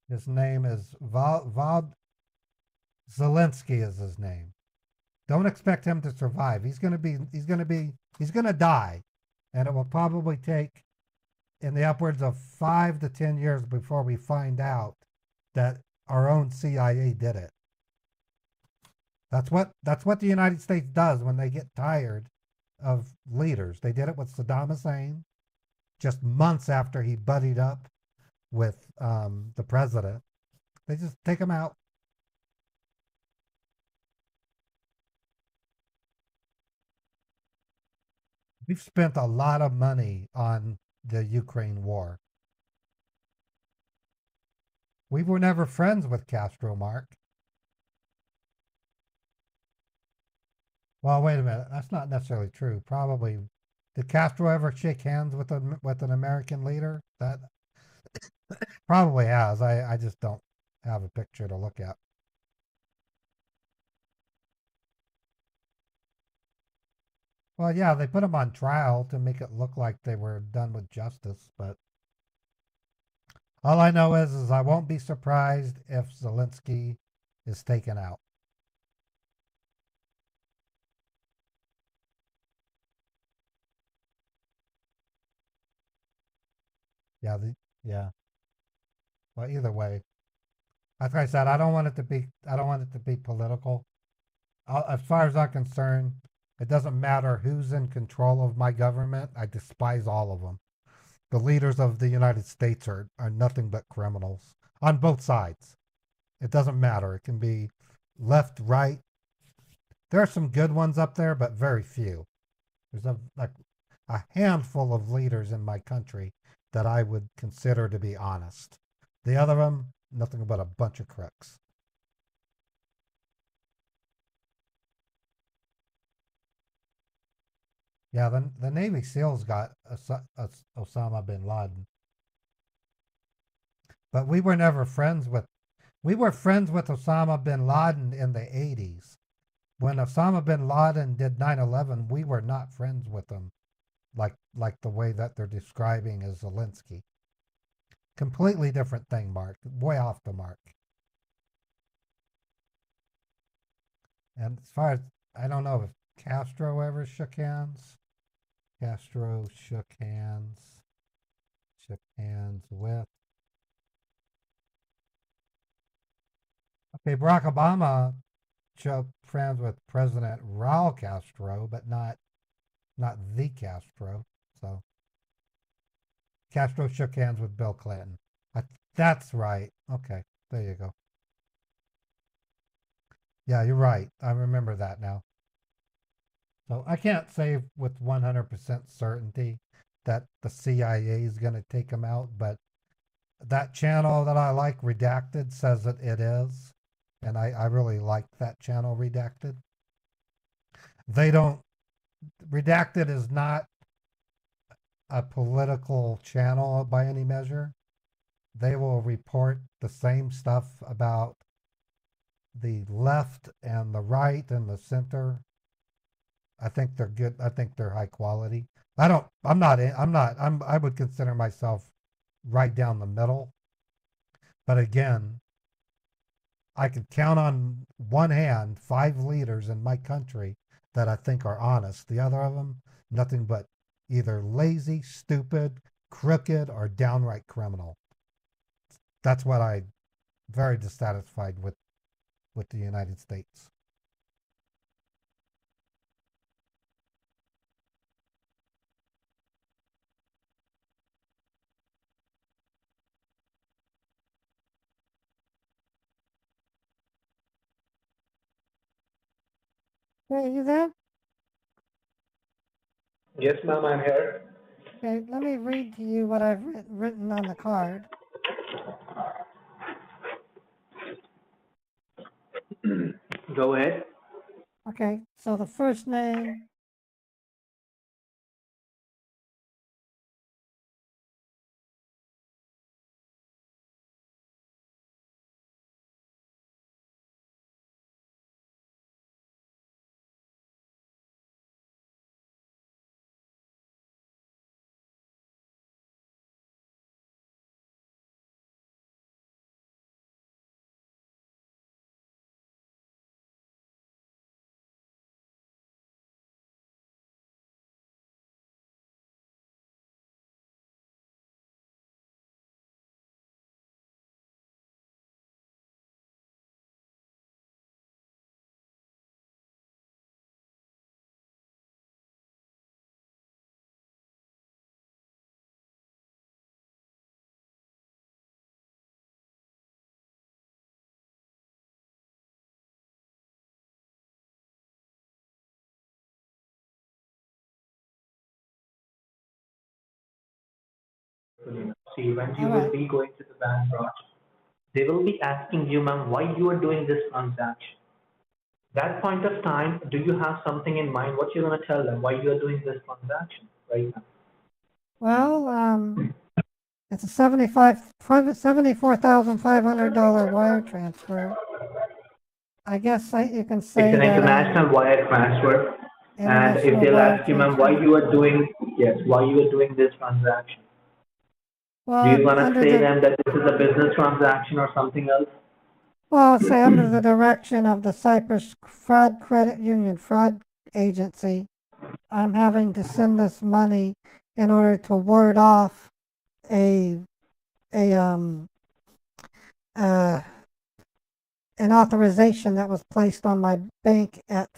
His name is Zelensky is his name. Don't expect him to survive. He's going to die. And it will probably take in the upwards of 5 to 10 years before we find out that our own CIA did it. That's what the United States does when they get tired of leaders. They did it with Saddam Hussein just months after he buddied up with the president. They just take him out. We've spent a lot of money on the Ukraine war. We were never friends with Castro, Mark. Well, wait a minute. That's not necessarily true. Probably, did Castro ever shake hands with an American leader? That probably has. I just don't have a picture to look at. Well, yeah, they put them on trial to make it look like they were done with justice, but all I know is I won't be surprised if Zelensky is taken out. Yeah, yeah. Well, either way, like I said, I don't want it to be political. As far as I'm concerned, it doesn't matter who's in control of my government. I despise all of them. The leaders of the United States are nothing but criminals on both sides. It doesn't matter. It can be left, right. There are some good ones up there, but very few. There's a handful of leaders in my country that I would consider to be honest. The other of them, nothing but a bunch of crooks. Yeah, the Navy SEALs got Osama bin Laden. But we were never friends with, we were friends with Osama bin Laden in the 80s. When Osama bin Laden did 9/11, we were not friends with him like the way that they're describing as Zelensky. Completely different thing, Mark. Way off the mark. And as far as, I don't know if Castro ever shook hands. Castro shook hands with. Okay, Barack Obama shook hands with President Raul Castro, but not the Castro. So Castro shook hands with Bill Clinton. That's right. Okay, there you go. Yeah, you're right. I remember that now. So I can't say with 100% certainty that the CIA is going to take him out, but that channel that I like, Redacted, says that it is. And I really like that channel, Redacted. They don't, Redacted is not a political channel by any measure. They will report the same stuff about the left and the right and the center. I think they're good. I think they're high quality. I would consider myself right down the middle. But again, I could count on one hand 5 leaders in my country that I think are honest. The other of them, nothing but either lazy, stupid, crooked, or downright criminal. That's what I'm very dissatisfied with the United States. Are you there? Yes, ma'am, I'm here. Okay, let me read to you what I've written on the card. Go ahead. Okay, so the first name, See, when you all will right. be going to the bank branch, they will be asking you, ma'am, why you are doing this transaction. That point of time, do you have something in mind? What you're going to tell them? Why you are doing this transaction right now? Well, it's a $74,500 wire transfer. I guess you can say It's an that international wire transfer. And if international they'll wire ask you, ma'am, why transfer. you are doing, yes, why you are doing this transaction? Do Well, you want to under say the them that this is a business transaction or something else? well, say under the direction of the Cyprus Fraud Credit Union Fraud Agency, I'm having to send this money in order to ward off a an authorization that was placed on my bank at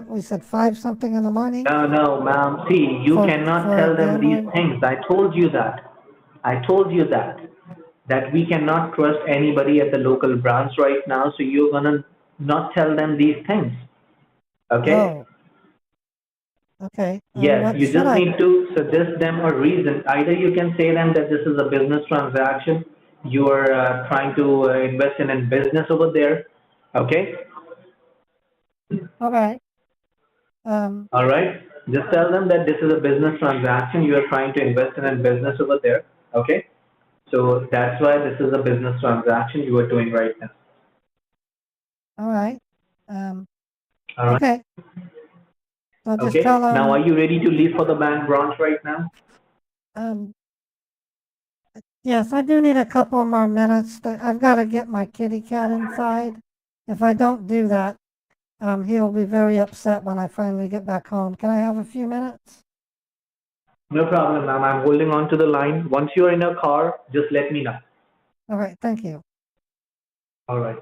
we said 5 something in the morning No, ma'am. See, you cannot for tell them these gambling. things. I told you that. I told you that we cannot trust anybody at the local branch right now. So you're gonna not tell them these things. Okay? Oh, okay. Yes, What you should just I? need to suggest them a reason. Either you can say them that this is a business transaction. You are trying to invest in a business over there. Okay? All right. All right. Just tell them that this is a business transaction. You are trying to invest in a business over there. Okay. So that's why this is a business transaction you are doing right now. All right. All right. Okay. So just Okay. tell Now, are them. you ready to leave for the bank branch right now? Yes, I do need a couple more minutes. I've got to get my kitty cat inside. If I don't do that, he'll be very upset when I finally get back home. Can I have a few minutes? No problem, ma'am. I'm holding on to the line. Once you are in a car, just let me know. All right. Thank you. All right.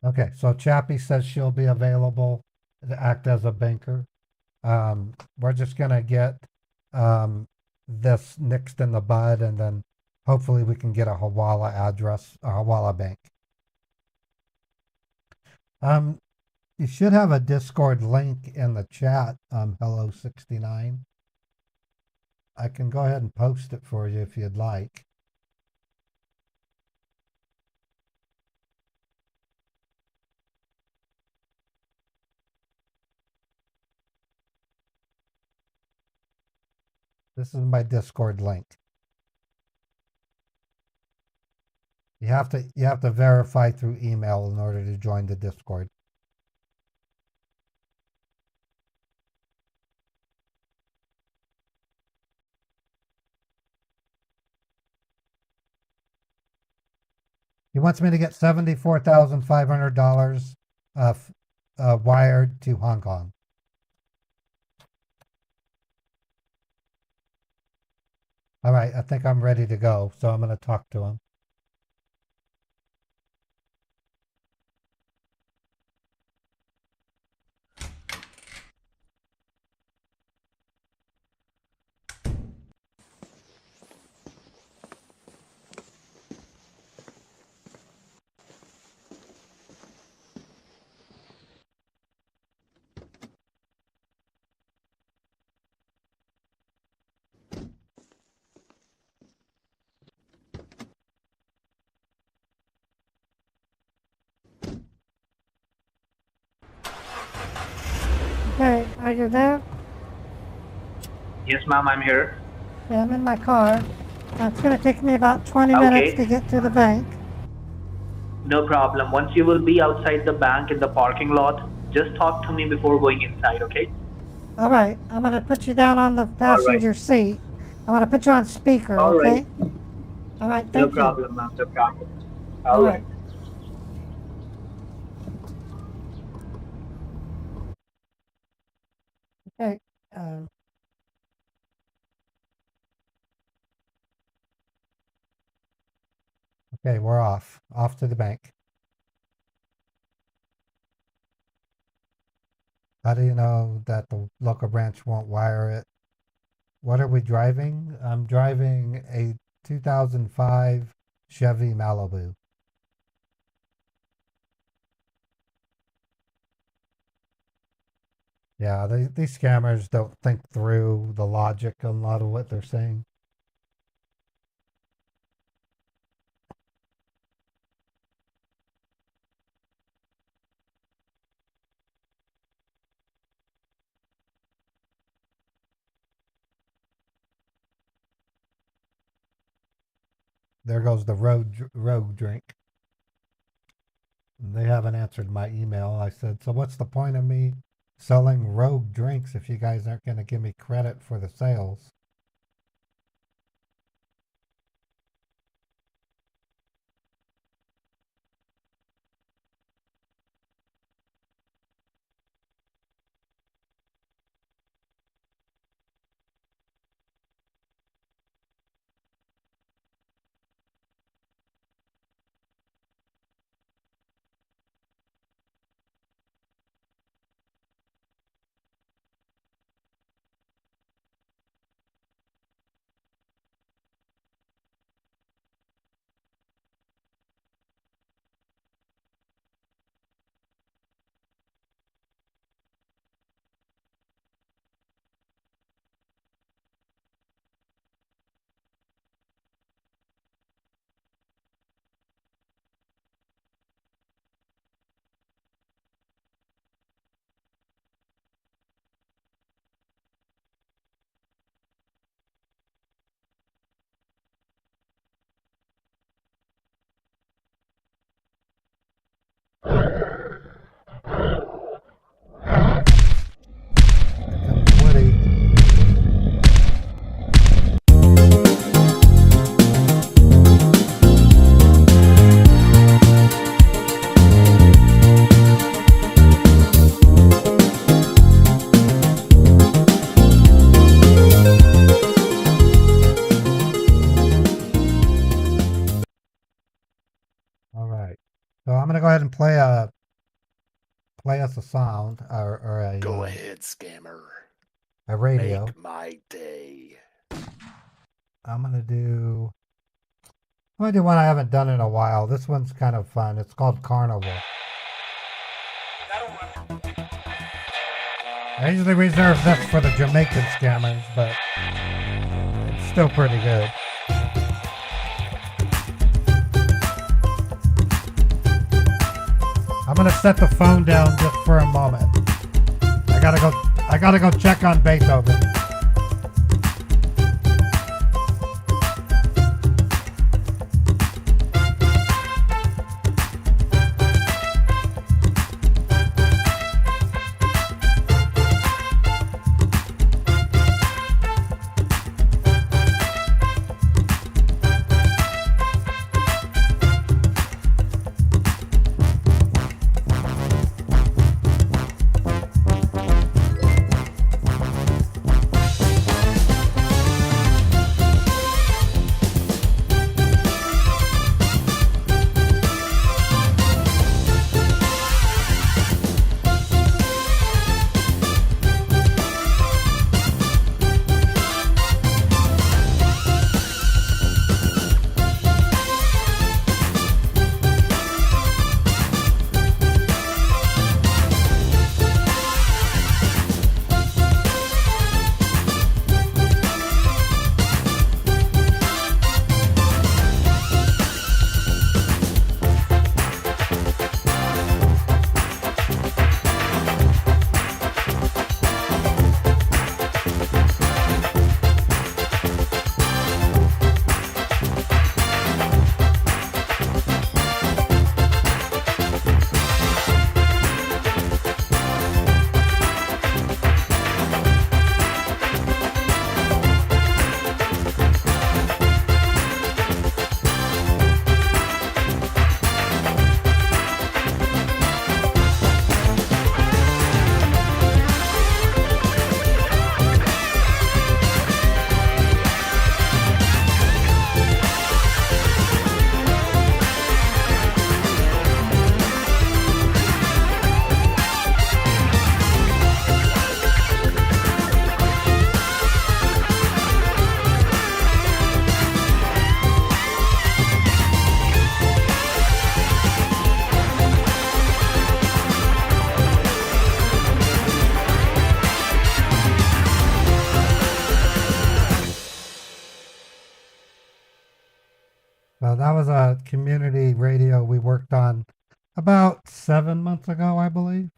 Okay, so Chappie says she'll be available to act as a banker. We're just gonna get this nixed in the bud, and then hopefully we can get a Hawala address, a Hawala bank. You should have a Discord link in the chat, Hello69. I can go ahead and post it for you if you'd like. This is my Discord link. You have to verify through email in order to join the Discord. He wants me to get $74,500 wired to Hong Kong. All right, I think I'm ready to go, so I'm going to talk to him. Okay, are you there? Yes, ma'am, I'm here. Yeah, I'm in my car. It's going to take me about 20 minutes to get to the bank. No problem. Once you will be outside the bank in the parking lot, just talk to me before going inside, okay? All right, I'm going to put you down on the passenger seat. I'm going to put you on speaker, All okay? right. All right, No thank you. problem, ma'am. No problem. All right. Okay. Okay, we're off. Off to the bank. How do you know that the local branch won't wire it? What are we driving? I'm driving a 2005 Chevy Malibu. Yeah, these scammers don't think through the logic on a lot of what they're saying. There goes the rogue drink. They haven't answered my email. I said, so what's the point of me selling rogue drinks if you guys aren't going to give me credit for the sales? All right. So I'm going to go ahead and play us a sound or a Go ahead, scammer. a radio. Make my day. I'm going to do one I haven't done in a while. This one's kind of fun. It's called Carnival. I usually reserve this for the Jamaican scammers, but it's still pretty good. I'm gonna set the phone down just for a moment. I gotta go check on Beethoven. Well, that was a community radio we worked on about 7 months ago, I believe.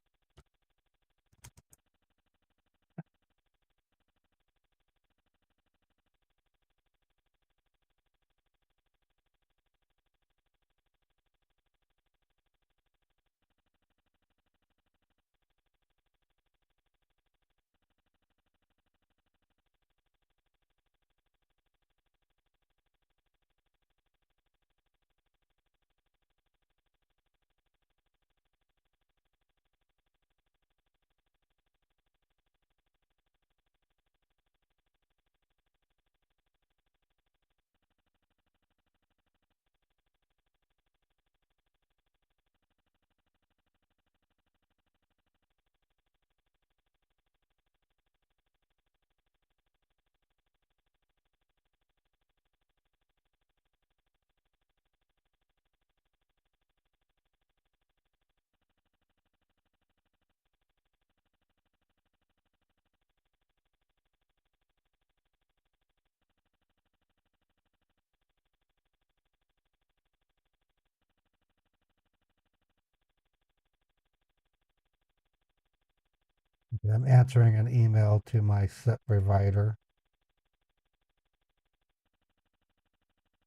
I'm answering an email to my SIP provider.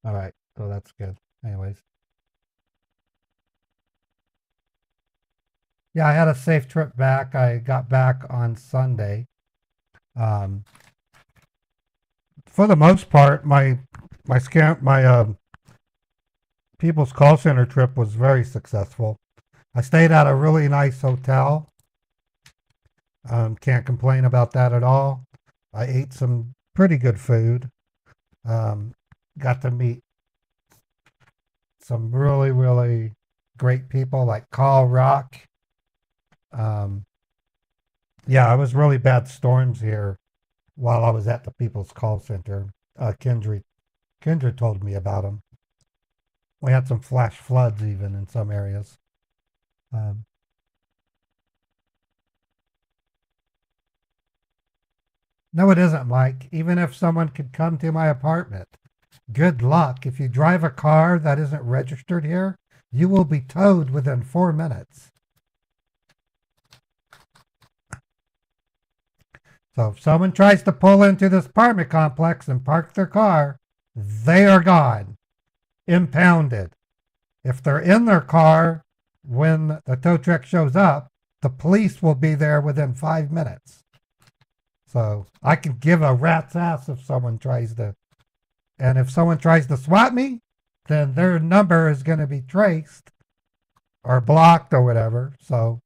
All right, so that's good. Anyways. Yeah, I had a safe trip back. I got back on Sunday. For the most part, my people's call center trip was very successful. I stayed at a really nice hotel. Can't complain about that at all. I ate some pretty good food. Got to meet some really, really great people like Carl Rock. Yeah, it was really bad storms here while I was at the People's Call Center. Kendra told me about them. We had some flash floods even in some areas. No, it isn't, Mike. Even if someone could come to my apartment, good luck. If you drive a car that isn't registered here, you will be towed within 4 minutes. So if someone tries to pull into this apartment complex and park their car, they are gone, impounded. If they're in their car when the tow truck shows up, the police will be there within 5 minutes. So I can give a rat's ass if someone tries to, and if someone tries to swat me, then their number is going to be traced or blocked or whatever. So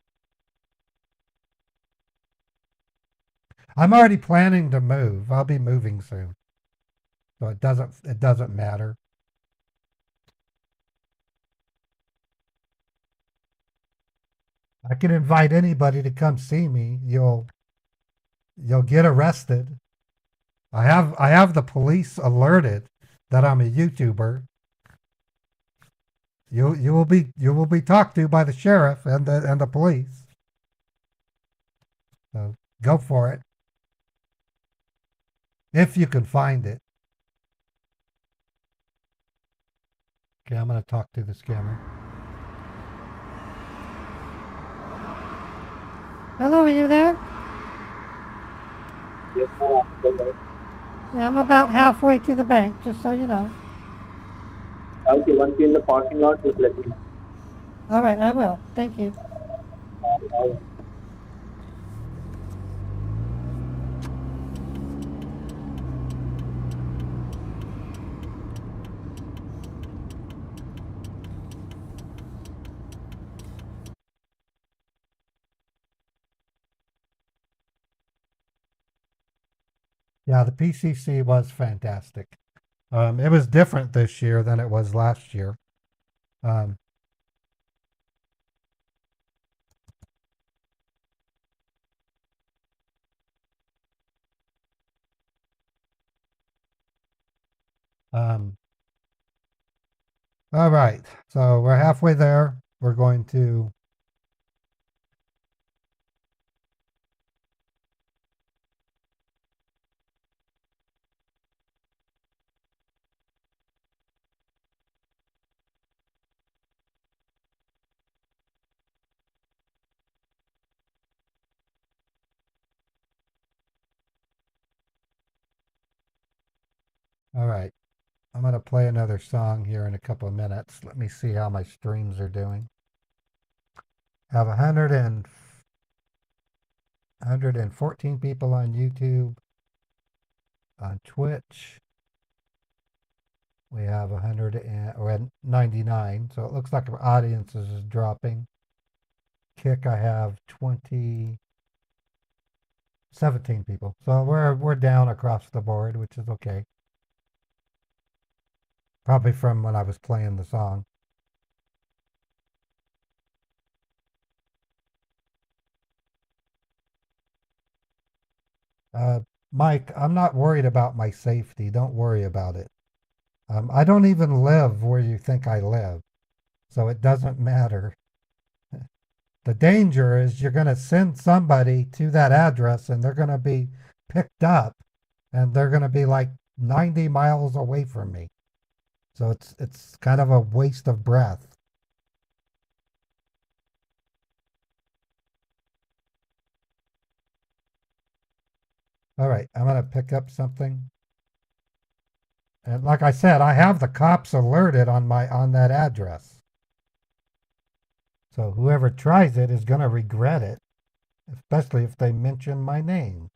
I'm already planning to move. I'll be moving soon. So it doesn't matter. I can invite anybody to come see me. You'll get arrested. I have the police alerted that I'm a YouTuber. You will be talked to by the sheriff and the police. So go for it. If you can find it. Okay, I'm going to talk to the scammer. Hello, are you there? Yes, sir. Yeah, I'm about halfway to the bank, just so you know. Okay, once you're in the parking lot, just let me know. All right, I will. Thank you. Yeah, the PCC was fantastic. It was different this year than it was last year. All right, so we're halfway there. We're going to all right. I'm going to play another song here in a couple of minutes. Let me see how my streams are doing. I have 114 people on YouTube. On Twitch, we have 99, so it looks like our audience is dropping. Kick, I have 17 people. So we're down across the board, which is okay. Probably from when I was playing the song. Mike, I'm not worried about my safety. Don't worry about it. I don't even live where you think I live, so it doesn't matter. The danger is you're going to send somebody to that address and they're going to be picked up and they're going to be like 90 miles away from me. So it's kind of a waste of breath. All right, I'm going to pick up something. And like I said, I have the cops alerted on that address. So whoever tries it is going to regret it, especially if they mention my name.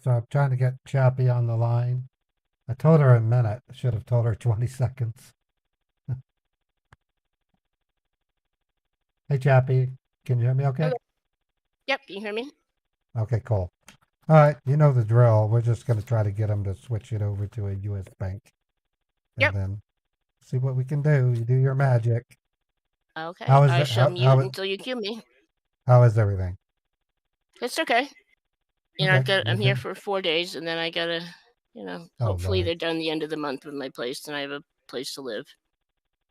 so I'm trying to get Chappie on the line. I told her a minute. I should have told her 20 seconds. Hey, Chappie, can you hear me okay? Hello. Yep, can you hear me? Okay, cool. All right, you know the drill. We're just going to try to get them to switch it over to a U.S. bank. And then see what we can do. You do your magic. Okay, How is I it? shall mute until you cue me. How is everything? It's okay. You know, Okay, I'm here good. for 4 days, and then I gotta, Oh, hopefully Lord. they're done the end of the month with my place, and I have a place to live.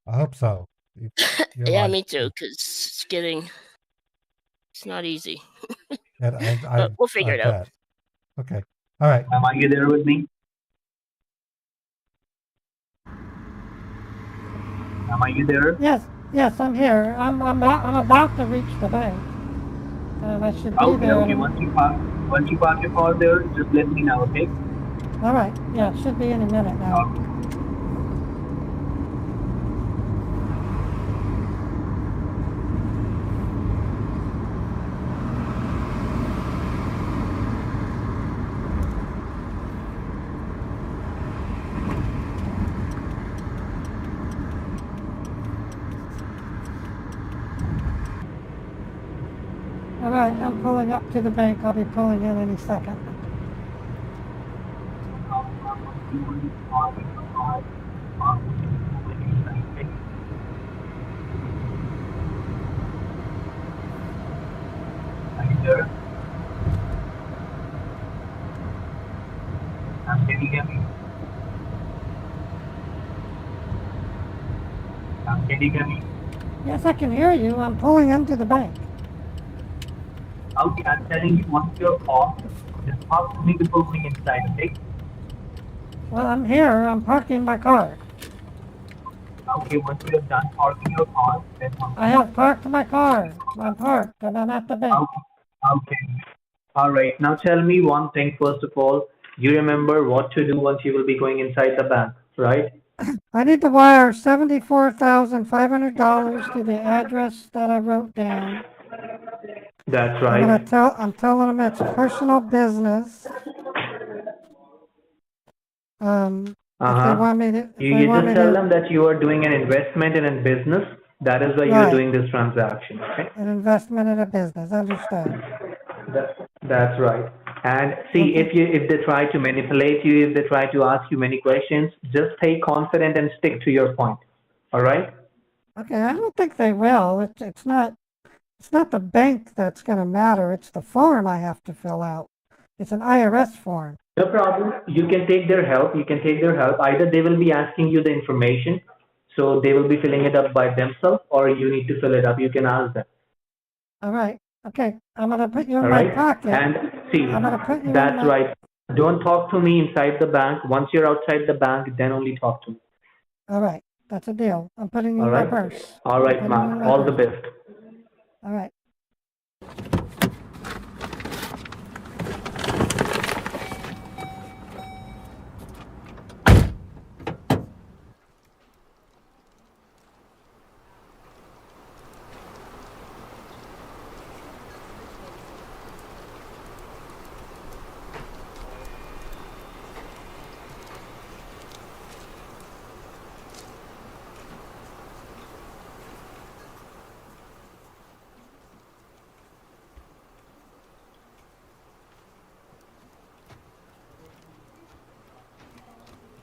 I hope so. You're Yeah, like, me too, because it's not easy. and But we'll figure it out. bet. Okay. All right. Are you there with me? Are you there? Yes, I'm here. I'm about to reach the bank. I should be there. Okay. Once you park your car there, just let me know, okay? All right. Yeah, it should be in a minute now. All right, I'm pulling up to the bank. I'll be pulling in any second. Are you there? Can you hear me? Can you hear me? Yes, I can hear you. I'm pulling into the bank. Okay, I'm telling you, once you're off, just talk to me before going inside, okay? Well, I'm here. I'm parking my car. Okay, once you're done parking your car, then I have parked my car. I'm parked, and I'm at the bank. Okay. All right. Now tell me one thing first of all. You remember what to do once you will be going inside the bank, right? I need to wire $74,500 to the address that I wrote down. That's right. I'm telling them it's personal business. If they want me to, You just tell them that you are doing an investment in a business. That is why you are doing this transaction. Okay. An investment in a business. Understood. That's right. And see, if they try to manipulate you, if they try to ask you many questions, just stay confident and stick to your point. All right. Okay, I don't think they will. It's not the bank that's going to matter. It's the form I have to fill out. It's an IRS form. No problem. You can take their help. Either they will be asking you the information, so they will be filling it up by themselves, or you need to fill it up. You can ask them. All right. Okay. I'm going to put you in All my right. pocket. And see, I'm going to put you that's in my... right. Don't talk to me inside the bank. Once you're outside the bank, then only talk to me. All right. That's a deal. I'm putting you All in my right. purse. All right, Mark. All the best. All right.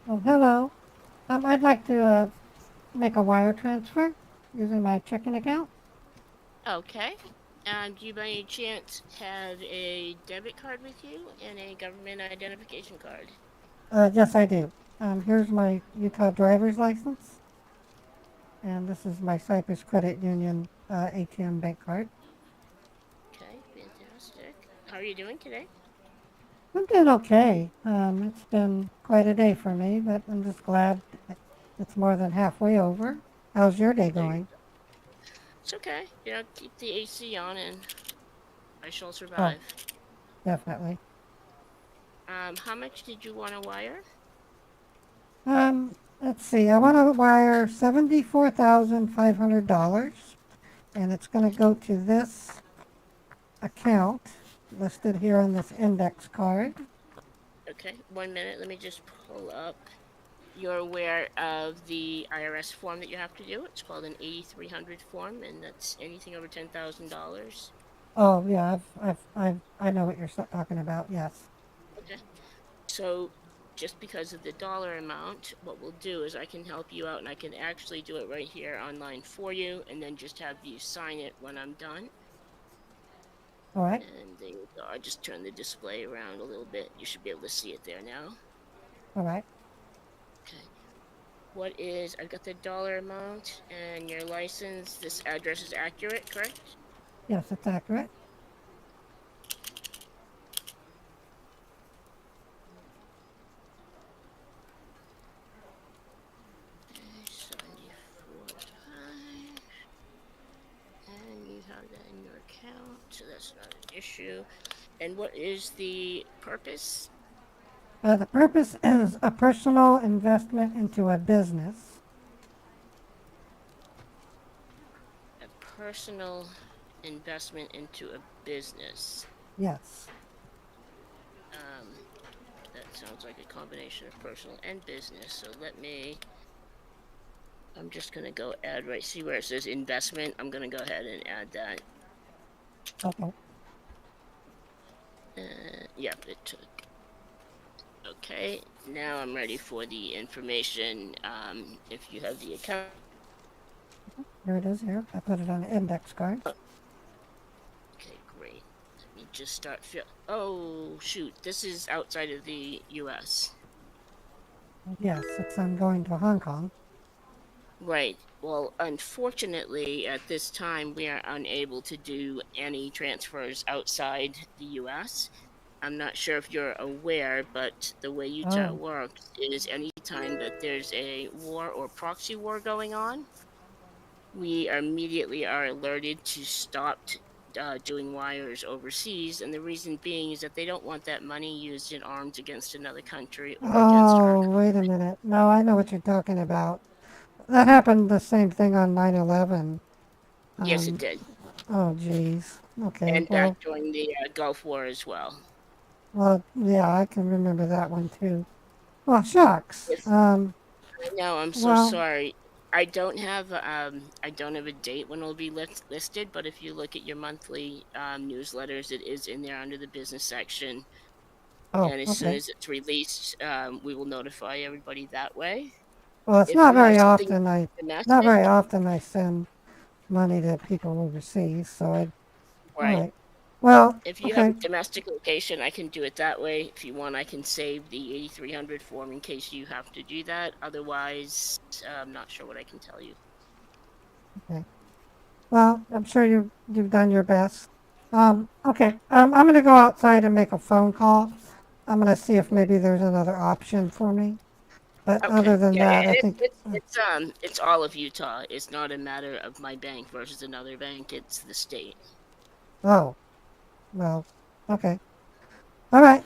Oh, hello. I'd like to make a wire transfer using my checking account. Okay. Do you by any chance have a debit card with you and a government identification card? Yes, I do. Here's my Utah driver's license. And this is my Cypress Credit Union ATM bank card. Okay, fantastic. How are you doing today? I'm doing okay. It's been quite a day for me, but I'm just glad it's more than halfway over. How's your day going? It's okay. Keep the AC on and I shall survive. Definitely. How much did you want to wire? Let's see. I want to wire $74,500, and it's going to go to this account listed here on this index card. Okay, 1 minute. Let me just pull up. You're aware of the IRS form that you have to do. It's called an 8300 form, and that's anything over $10,000. Oh, yeah, I know what you're talking about, yes. Okay. So just because of the dollar amount, what we'll do is I can help you out, and I can actually do it right here online for you, and then just have you sign it when I'm done. All right. And there you go. I just turn the display around a little bit. You should be able to see it there now. All right. Okay. What is, I've got the dollar amount and your license. This address is accurate, correct? Yes, it's accurate. And you have that in your account, so that's not an issue. And what is the purpose? The purpose is a personal investment into a business. A personal investment into a business. Yes. That sounds like a combination of personal and business. So I'm just gonna go add right. See where it says investment? I'm gonna go ahead and add that. Okay. Yep, it took. Okay, now I'm ready for the information. If you have the account. Here it is here. I put it on an index card. Okay, great. Let me just start oh, shoot. This is outside of the U.S. Yes, I'm going to Hong Kong. Right. Well, unfortunately, at this time, we are unable to do any transfers outside the U.S. I'm not sure if you're aware, but the way Utah works is anytime that there's a war or proxy war going on, we immediately are alerted to stop doing wires overseas. And the reason being is that they don't want that money used in arms against another country or against our country. Wait a minute. No, I know what you're talking about. That happened the same thing on 9/11. Yes, it did. Oh, geez. Okay. And back during the Gulf War as well. Well, yeah, I can remember that one too. Well, shucks. Yes. I know. I'm so well, sorry. I don't have a date when it'll be listed, but if you look at your monthly newsletters, it is in there under the business section. Oh, and as soon as it's released, we will notify everybody that way. Well, it's If not you have very something often domestic, not very often I send money to people overseas, so Right. All right. Well, if you have a domestic location, I can do it that way. If you want, I can save the 8300 form in case you have to do that. Otherwise, I'm not sure what I can tell you. Okay. Well, I'm sure you've done your best. Okay. I'm going to go outside and make a phone call. I'm going to see if maybe there's another option for me. But other than that, I think it's all of Utah. It's not a matter of my bank versus another bank. It's the state. Oh, well, okay. All right.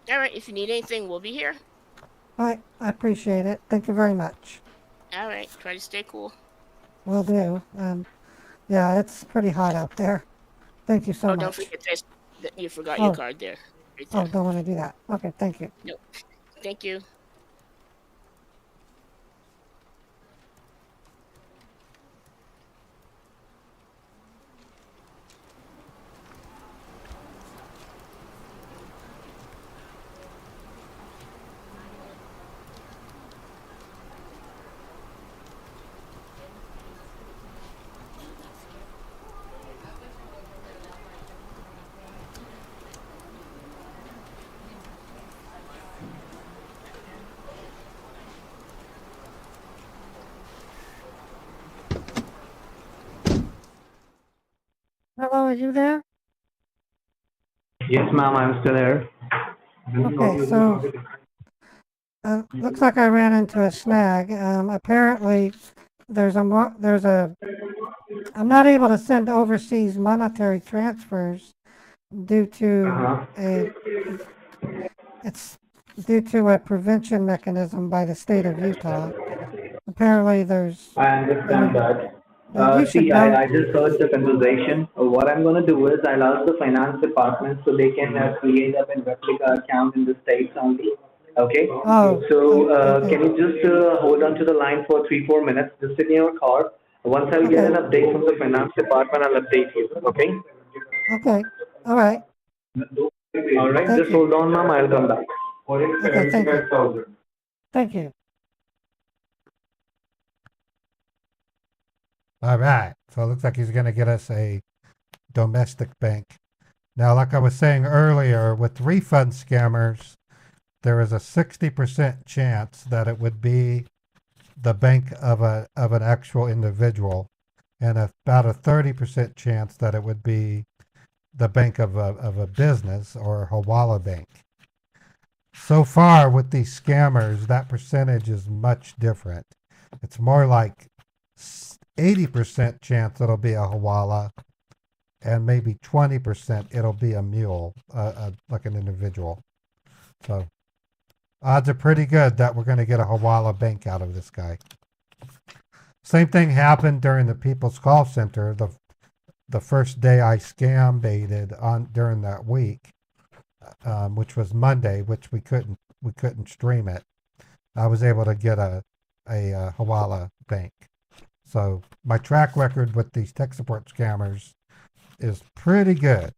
All right. If you need anything, we'll be here. All right. I appreciate it. Thank you very much. All right. Try to stay cool. Will do. Yeah, it's pretty hot out there. Thank you so much. Don't forget that you forgot your card there. Right there. Oh, don't want to do that. Okay, thank you. Nope. Thank you. Hello, are you there? Yes, ma'am, I'm still here. Okay, so looks like I ran into a snag. Apparently, I'm not able to send overseas monetary transfers due to it's due to a prevention mechanism by the state of Utah. Apparently, I understand that. You should See, know. I just heard the conversation. What I'm going to do is I'll ask the finance department so they can create up a replica account in the States only. Okay? Oh, So okay. can you just hold on to the line for 3, 4 minutes? Just sit in your car. Once I'll get an Okay. update from the finance department, I'll update you. Okay? Okay. All right. All right. Thank Just you. hold on, ma'am. I'll come back. Okay. Thank you. Thank you. All right. So it looks like he's going to get us a domestic bank. Now, like I was saying earlier, with refund scammers, there is a 60% chance that it would be the bank of an actual individual, and about a 30% chance that it would be the bank of a business or a Hawala bank. So far with these scammers, that percentage is much different. It's more like 80% chance it'll be a Hawala, and maybe 20% it'll be a mule, like an individual. So odds are pretty good that we're going to get a Hawala bank out of this guy. Same thing happened during the People's Call Center. The first day I scam baited on during that week, which was Monday, which we couldn't stream it. I was able to get a Hawala bank. So my track record with these tech support scammers is pretty good.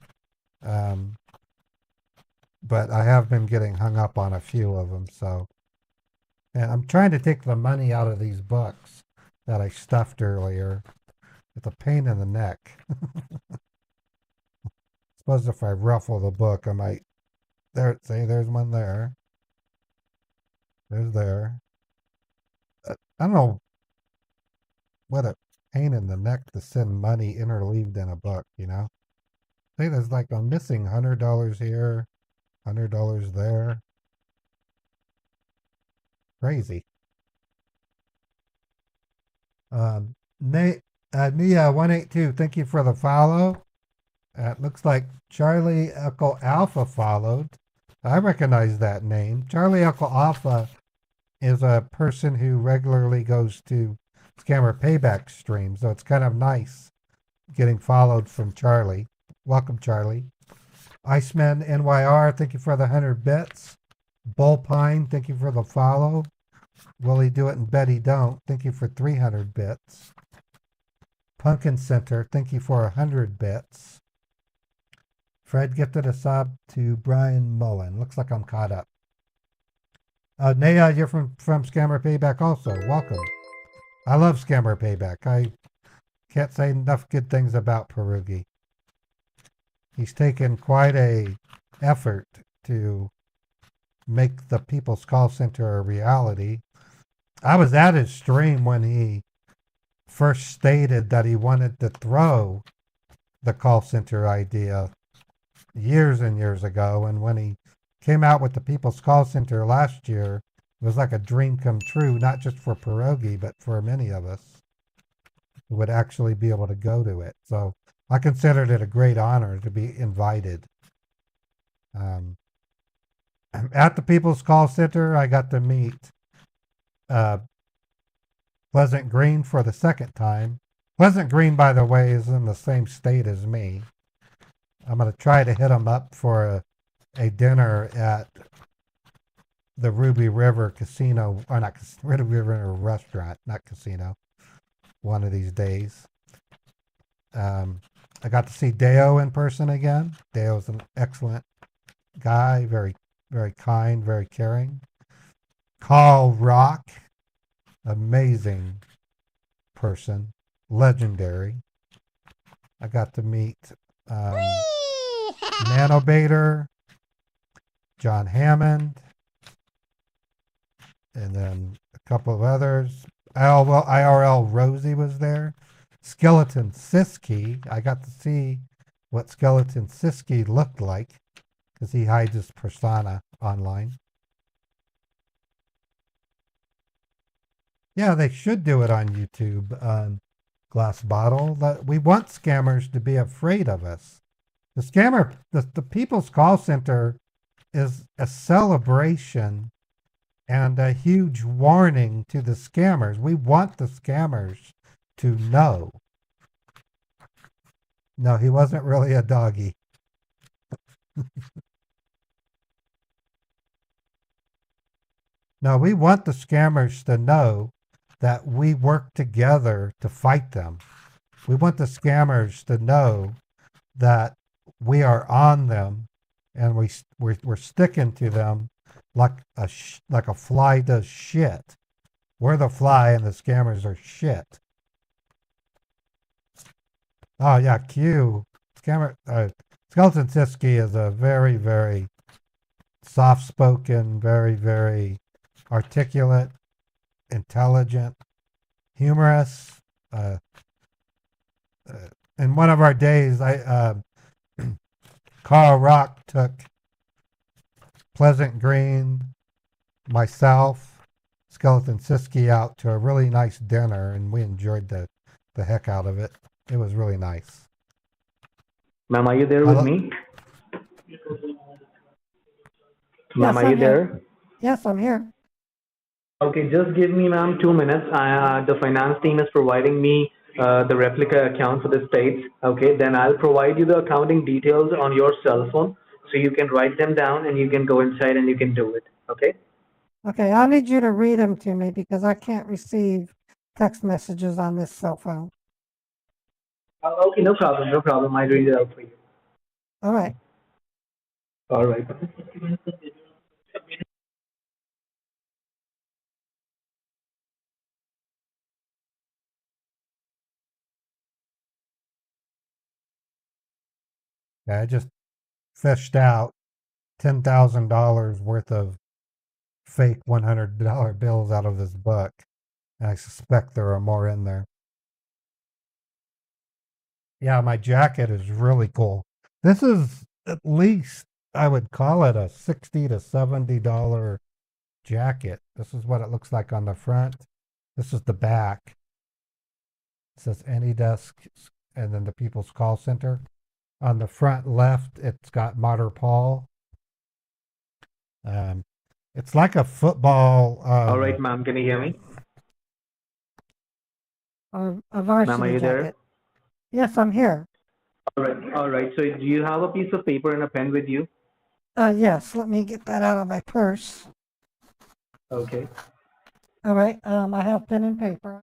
But I have been getting hung up on a few of them. So, and I'm trying to take the money out of these books that I stuffed earlier. It's a pain in the neck. Suppose if I ruffle the book, I might. There, see, there's one there. There's there. I don't know what a pain in the neck to send money interleaved in a book, you know? See, there's like I'm missing $100 here, $100 there. Crazy. Nia 182, thank you for the follow. It looks like Charlie Echo Alpha followed. I recognize that name. Charlie Echo Alpha is a person who regularly goes to Scammer Payback streams, so it's kind of nice getting followed from Charlie. Welcome, Charlie. Iceman NYR, thank you for the 100 bits. Bullpine, thank you for the follow. Will he do it and Betty don't? Thank you for 300 bits. Pumpkin Center, thank you for 100 bits. Fred gifted a sub to Brian Mullen. Looks like I'm caught up. Naya, you're from Scammer Payback also. Welcome. I love Scammer Payback. I can't say enough good things about Perugi. He's taken quite a effort to make the People's Call Center a reality. I was at his stream when he first stated that he wanted to throw the call center idea years and years ago, and when he came out with the People's Call Center last year, it was like a dream come true, not just for Pierogi, but for many of us who would actually be able to go to it. So I considered it a great honor to be invited. At the People's Call Center, I got to meet Pleasant Green for the second time. Pleasant Green, by the way, is in the same state as me. I'm going to try to hit him up for a dinner at the Ruby River Casino, or not Ruby River Restaurant, not casino, one of these days. I got to see Deo in person again. Deo's an excellent guy, very, very kind, very caring. Carl Rock, amazing person, legendary. I got to meet Nanobator, John Hammond, and then a couple of others. IRL Rosie was there. Skeleton Siski. I got to see what Skeleton Siski looked like because he hides his persona online. Yeah, they should do it on YouTube. Glass Bottle. We want scammers to be afraid of us. The People's Call Center is a celebration and a huge warning to the scammers. We want the scammers to know No, he wasn't really a doggy. No, we want the scammers to know that we work together to fight them. We want the scammers to know that we are on them and we're sticking to them like like a fly does shit. We're the fly and the scammers are shit. Oh yeah, Skeleton Siski is a very, very soft-spoken, very, very articulate, intelligent, humorous. In one of our days, Carl Rock took Pleasant Green, myself, Skeleton Siski out to a really nice dinner, and we enjoyed the heck out of it. It was really nice. Ma'am, are you there with me? Ma'am, Yes, are you I'm here. there? Yes, I'm here. Okay, just give me, ma'am, 2 minutes. The finance team is providing me the replica account for the states. Okay, then I'll provide you the accounting details on your cell phone so you can write them down and you can go inside and you can do it. Okay? Okay, I'll need you to read them to me because I can't receive text messages on this cell phone. Okay, no problem, no problem. I'll read it out for you. All right. All right. Yeah, I just fished out $10,000 worth of fake $100 bills out of this book. And I suspect there are more in there. Yeah, my jacket is really cool. This is at least, I would call it a $60 to $70 jacket. This is what it looks like on the front. This is the back. It says AnyDesk and then the People's Call Center. On the front left, it's got Mater Paul. It's like a football. All right, ma'am, can you hear me? A Ma'am, are varsity you there? jacket. Yes, I'm here. All right, all right. So do you have a piece of paper and a pen with you? Yes, let me get that out of my purse. Okay. All right, I have pen and paper.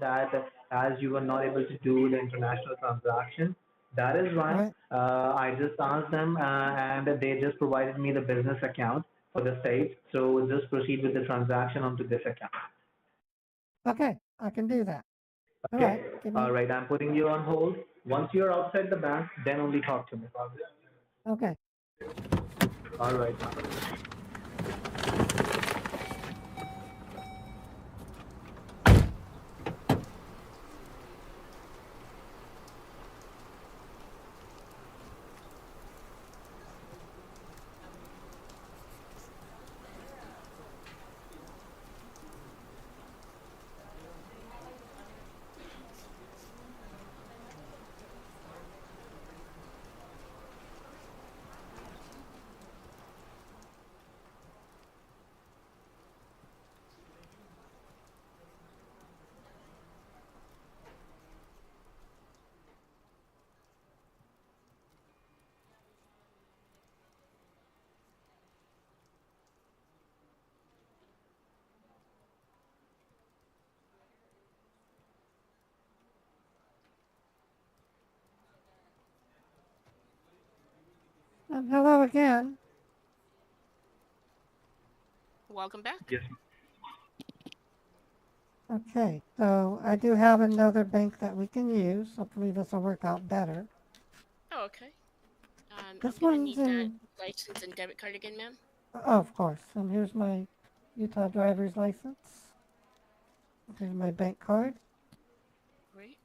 that as you were not able to do the international transaction, that is why I just asked them and they just provided me the business account for the States. So just proceed with the transaction onto this account. Okay, I can do that. All Okay. right. Give me. All right. I'm putting you on hold. Once you're outside the bank, then only talk to me. Okay. All right. Hello again. Welcome back. Yes. Okay, so I do have another bank that we can use. Hopefully this will work out better. Oh, okay. This I'm gonna one's need that in, license and debit card again, ma'am. oh, of course. And here's my Utah driver's license. Here's my bank card. Great.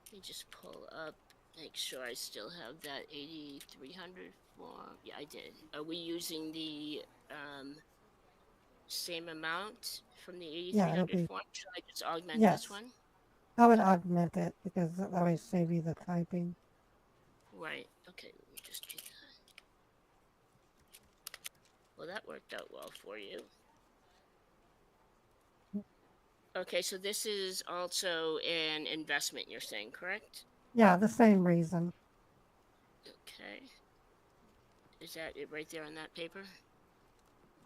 Let me just pull up, make sure I still have that 8300 form. Yeah, I did. Are we using the same amount from the Yeah, it'll 8300 be, form? Should I just augment yes. this one? I would augment it because that way save you the typing. Right. Okay, let me just do that. Well, that worked out well for you. Okay, so this is also an investment, you're saying, correct? Yeah, the same reason. Okay. Is that it right there on that paper?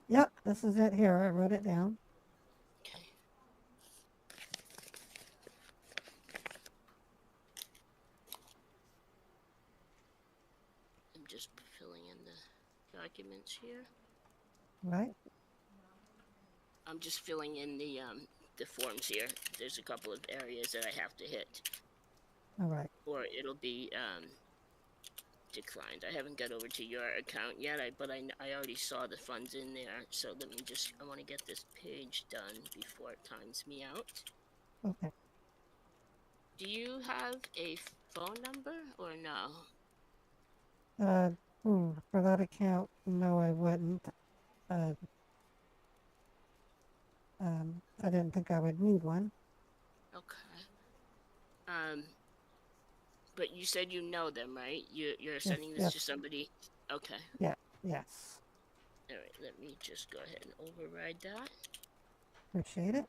Yep, this is it here. I wrote it down. Okay. I'm just filling in the documents here. Right. I'm just filling in the forms here. There's a couple of areas that I have to hit, All right. or it'll be declined. I haven't got over to your account yet, but I already saw the funds in there. So let me just, I want to get this page done before it times me out. Okay. Do you have a phone number or no? For that account, no, I wouldn't. I didn't think I would need one. Okay. But you said you know them, right? You're sending this yes. to somebody. Okay. Yeah. Yes. All right. Let me just go ahead and override that. Appreciate it.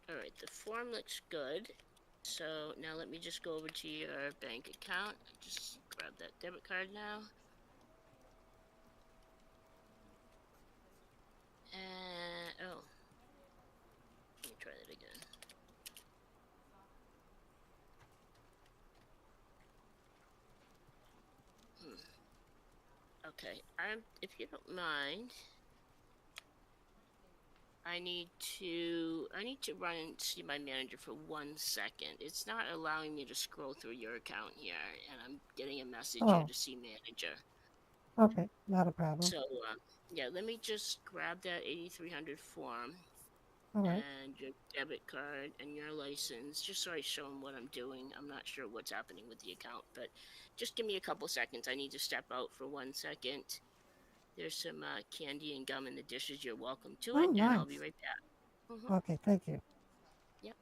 All right. The form looks good. So now let me just go over to your bank account. Just grab that debit card now. And oh, let me try that again. Okay, if you don't mind, I need to run and see my manager for 1 second. It's not allowing me to scroll through your account here, and I'm getting a message here to see manager. Okay, not a problem. So, yeah, let me just grab that 8300 form. All right. And your debit card and your license, just so I show them what I'm doing. I'm not sure what's happening with the account, but just give me a couple seconds. I need to step out for 1 second. There's some candy and gum in the dishes. You're welcome to it, and I'll be right back. Okay, thank you. Yep.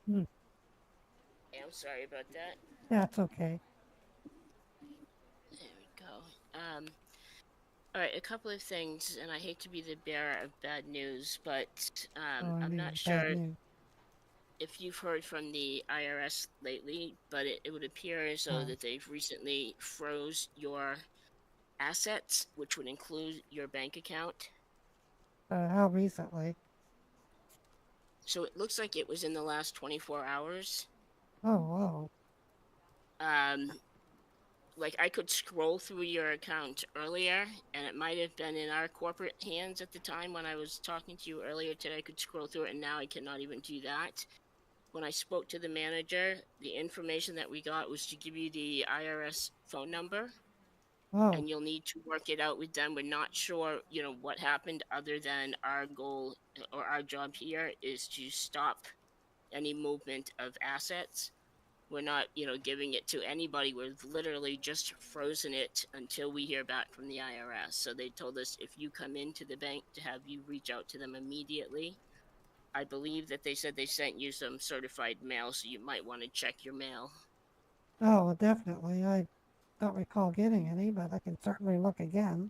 Hmm. Hey, I'm sorry about that. Yeah, it's okay. There we go. All right, a couple of things, and I hate to be the bearer of bad news, but Oh, I I'm mean, not bad sure news. if you've heard from the IRS lately, but it would appear as though Oh. that they've recently froze your assets, which would include your bank account. How recently? So it looks like it was in the last 24 hours. Oh, wow. Um, like I could scroll through your account earlier, and it might have been in our corporate hands at the time when I was talking to you earlier today. I could scroll through it, and now I cannot even do that. When I spoke to the manager, the information that we got was to give you the IRS phone number, Oh. and you'll need to work it out with them. We're not sure, what happened other than our goal or our job here is to stop any movement of assets. We're not, giving it to anybody. We've literally just frozen it until we hear back from the IRS. So they told us if you come into the bank to have you reach out to them immediately. I believe that they said they sent you some certified mail, so you might want to check your mail. Oh, well, definitely. I don't recall getting any, but I can certainly look again.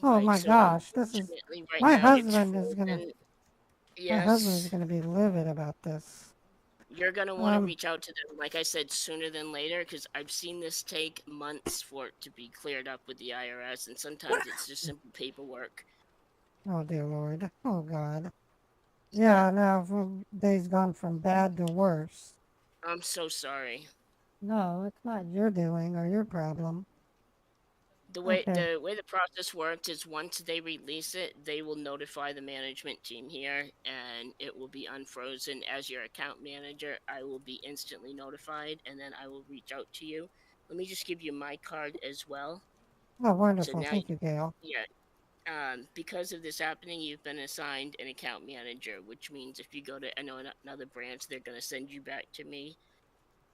Oh Right. my So gosh, this is unfortunately, right my now it's husband is gonna frozen. my husband is Yes. gonna be livid about this. You're going to want to reach out to them, like I said, sooner than later, because I've seen this take months for it to be cleared up with the IRS, and sometimes it's just simple paperwork. Oh dear Lord. Oh God. Yeah, now from days gone from bad to worse. I'm so sorry. No, it's not your doing or your problem. The way Okay. the process works is once they release it, they will notify the management team here, and it will be unfrozen. As your account manager, I will be instantly notified, and then I will reach out to you. Let me just give you my card as well. Oh, So wonderful. now, Thank you, Gail. yeah, because of this happening, you've been assigned an account manager, which means if you go to another branch, they're going to send you back to me,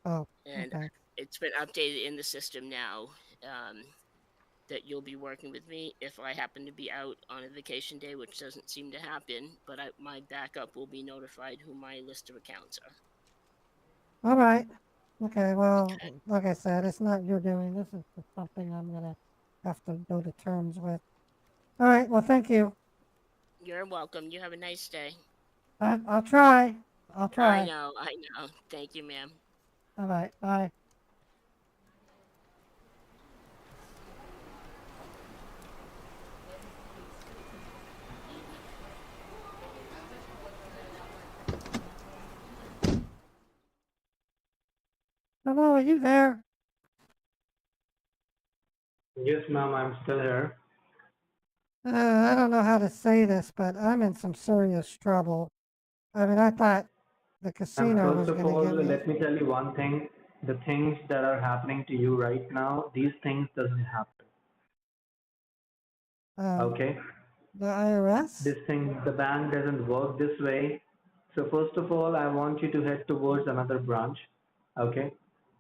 Oh, and okay. it's been updated in the system now. That you'll be working with me if I happen to be out on a vacation day, which doesn't seem to happen, but my backup will be notified who my list of accounts are. All right. Okay, well, like I said, it's not your doing. This is just something I'm gonna have to go to terms with. All right, well, thank you. You're welcome. You have a nice day. I'll try. I'll I try. know. Thank you, ma'am. All right, bye. Hello, are you there? Yes, ma'am, I'm still here. I don't know how to say this, but I'm in some serious trouble. I mean, I thought the And casino first was of gonna all, give me. let me tell you one thing. The things that are happening to you right now, these things doesn't happen. Okay? The IRS? This thing, the bank doesn't work this way. So first of all, I want you to head towards another branch. Okay?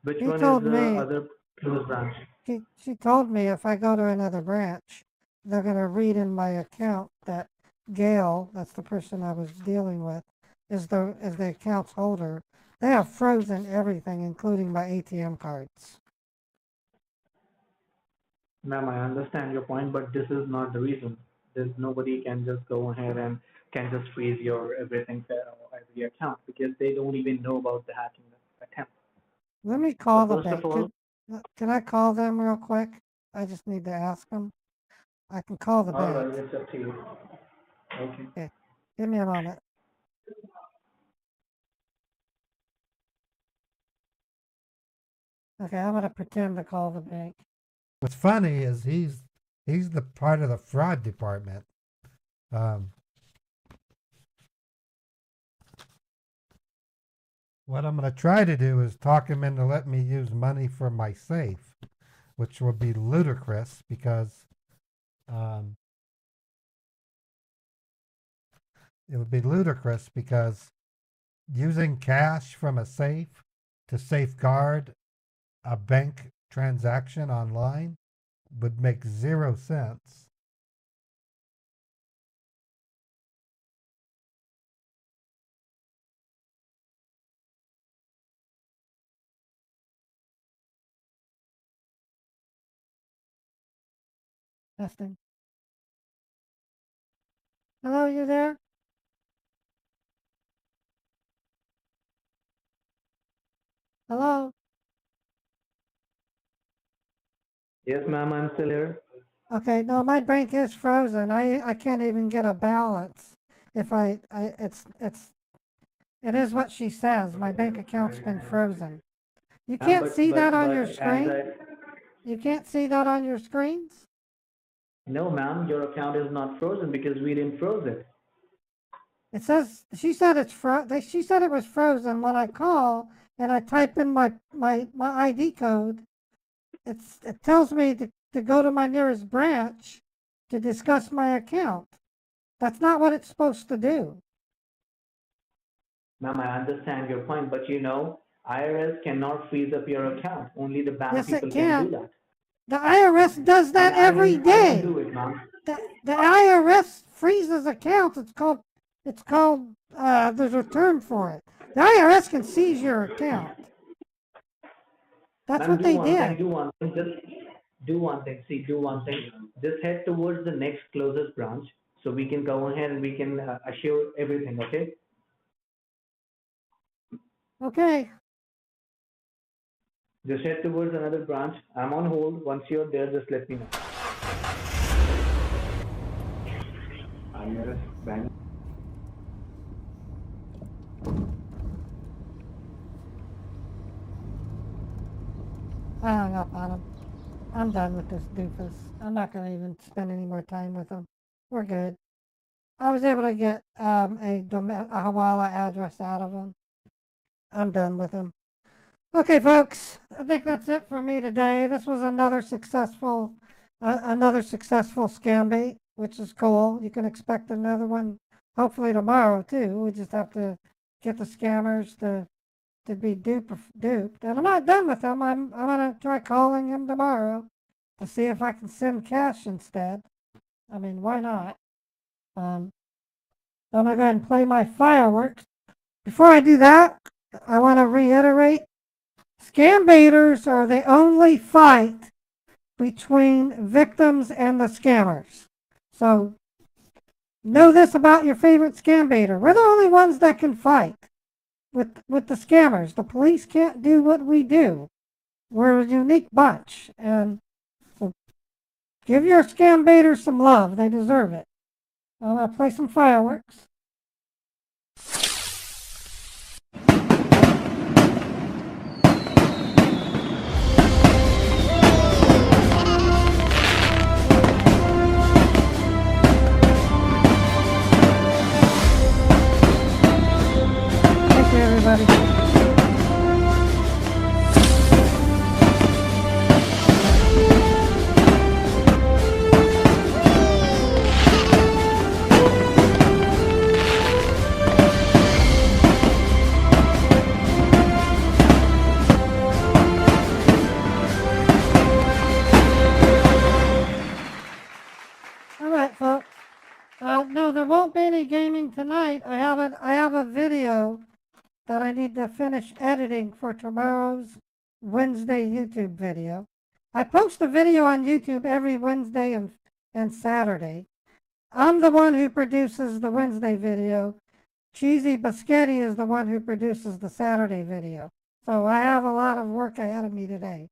Which He one is told the me other close branch? she told me if I go to another branch, they're gonna read in my account that Gail, that's the person I was dealing with, is the account's holder. They have frozen everything, including my ATM cards. Ma'am, I understand your point, but this is not the reason. There's nobody can just go ahead and can just freeze your everything every account because they don't even know about the hacking attempt. Let me So call the first of bank. all, Can I call them real quick? I just need to ask them. I can call the all bank. right, it's up to you. Okay. Okay, give me a moment. Okay, I'm gonna pretend to call the bank. What's funny is he's the part of the fraud department. What I'm going to try to do is talk him into letting me use money from my safe, which would be ludicrous because it would be ludicrous because using cash from a safe to safeguard a bank transaction online would make 0 sense. Testing. Hello, you there? Hello? Yes, ma'am, I'm still here. Okay, no, my bank is frozen. I can't even get a balance. If it is what she says. My bank account's been frozen. You Ma'am, can't see that on your as screen? I, You can't see that on your screens? no, ma'am, your account is not frozen because we didn't froze it. It says, she said she said it was frozen when I call and I type in my ID code. It tells me to go to my nearest branch to discuss my account. That's not what it's supposed to do. Ma'am, I understand your point, but you know, IRS cannot freeze up your account. Only the bank Yes, it people can do can. that. The IRS does that every I day. can do it, ma'am. The IRS freezes accounts. It's called there's a term for it. The IRS can seize your account. That's Ma'am, what they did. do one thing, just do one thing. See, do one thing. Just head towards the next closest branch so we can go ahead and we can assure everything, okay? Okay. Just head towards another branch. I'm on hold. Once you're there, just let me know. IRS bank. I hung up on him. I'm done with this doofus. I'm not going to even spend any more time with him. We're good. I was able to get a Hawala address out of him. I'm done with him. Okay, folks. I think that's it for me today. This was another successful scam bait, which is cool. You can expect another one hopefully tomorrow too. We just have to get the scammers to be duped. And I'm not done with them. I'm gonna try calling him tomorrow to see if I can send cash instead. I mean, why not? I'm gonna go ahead and play my fireworks. Before I do that, I want to reiterate: scam baiters are the only fight between victims and the scammers. So know this about your favorite scam baiter: we're the only ones that can fight with the scammers. The police can't do what we do. We're a unique bunch, and so give your scam baiters some love. They deserve it. I'm gonna play some fireworks. Thank you, everybody. All right, folks. No, there won't be any gaming tonight. I have a video that I need to finish editing for tomorrow's Wednesday YouTube video. I post a video on YouTube every Wednesday and Saturday. I'm the one who produces the Wednesday video. Cheesy Biscotti is the one who produces the Saturday video. So I have a lot of work ahead of me today.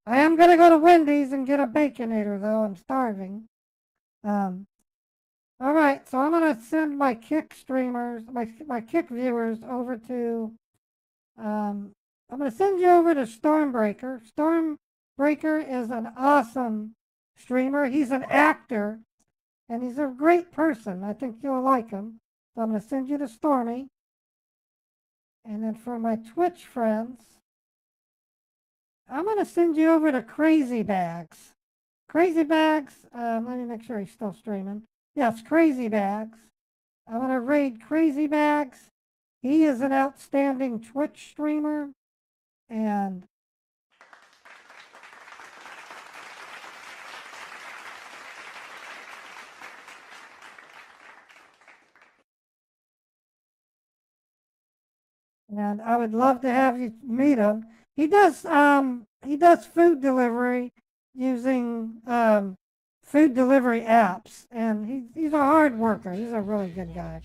I am going to go to Wendy's and get a Baconator, though. I'm starving. All right, so I'm going to send my Kick streamers, my Kick viewers over to, I'm going to send you over to Stormbreaker. Stormbreaker is an awesome streamer. He's an actor, and he's a great person. I think you'll like him. So I'm going to send you to Stormy. And then for my Twitch friends, I'm going to send you over to Crazy Bags. Crazy Bags, let me make sure he's still streaming. Yes, Crazy Bags. I'm going to raid Crazy Bags. He is an outstanding Twitch streamer. And I would love to have you meet him. He does food delivery using food delivery apps, and he's a hard worker. He's a really good guy.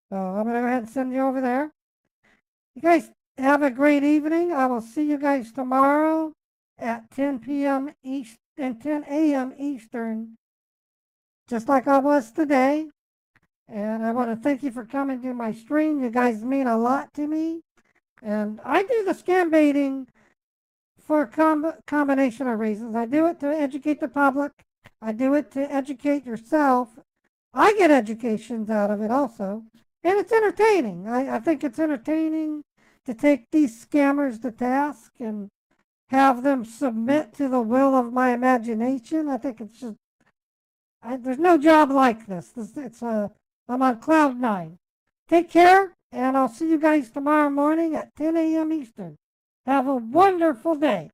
So I'm going to go ahead and send you over there. You guys have a great evening. I will see you guys tomorrow at 10 p.m. East and 10 a.m. Eastern, just like I was today. And I want to thank you for coming to my stream. You guys mean a lot to me. And I do the scam baiting for a combination of reasons. I do it to educate the public. I do it to educate yourself. I get educations out of it also. And it's entertaining. I think it's entertaining to take these scammers to task and have them submit to the will of my imagination. I think it's just, there's no job like this. I'm on cloud 9. Take care, and I'll see you guys tomorrow morning at 10 a.m. Eastern. Have a wonderful day.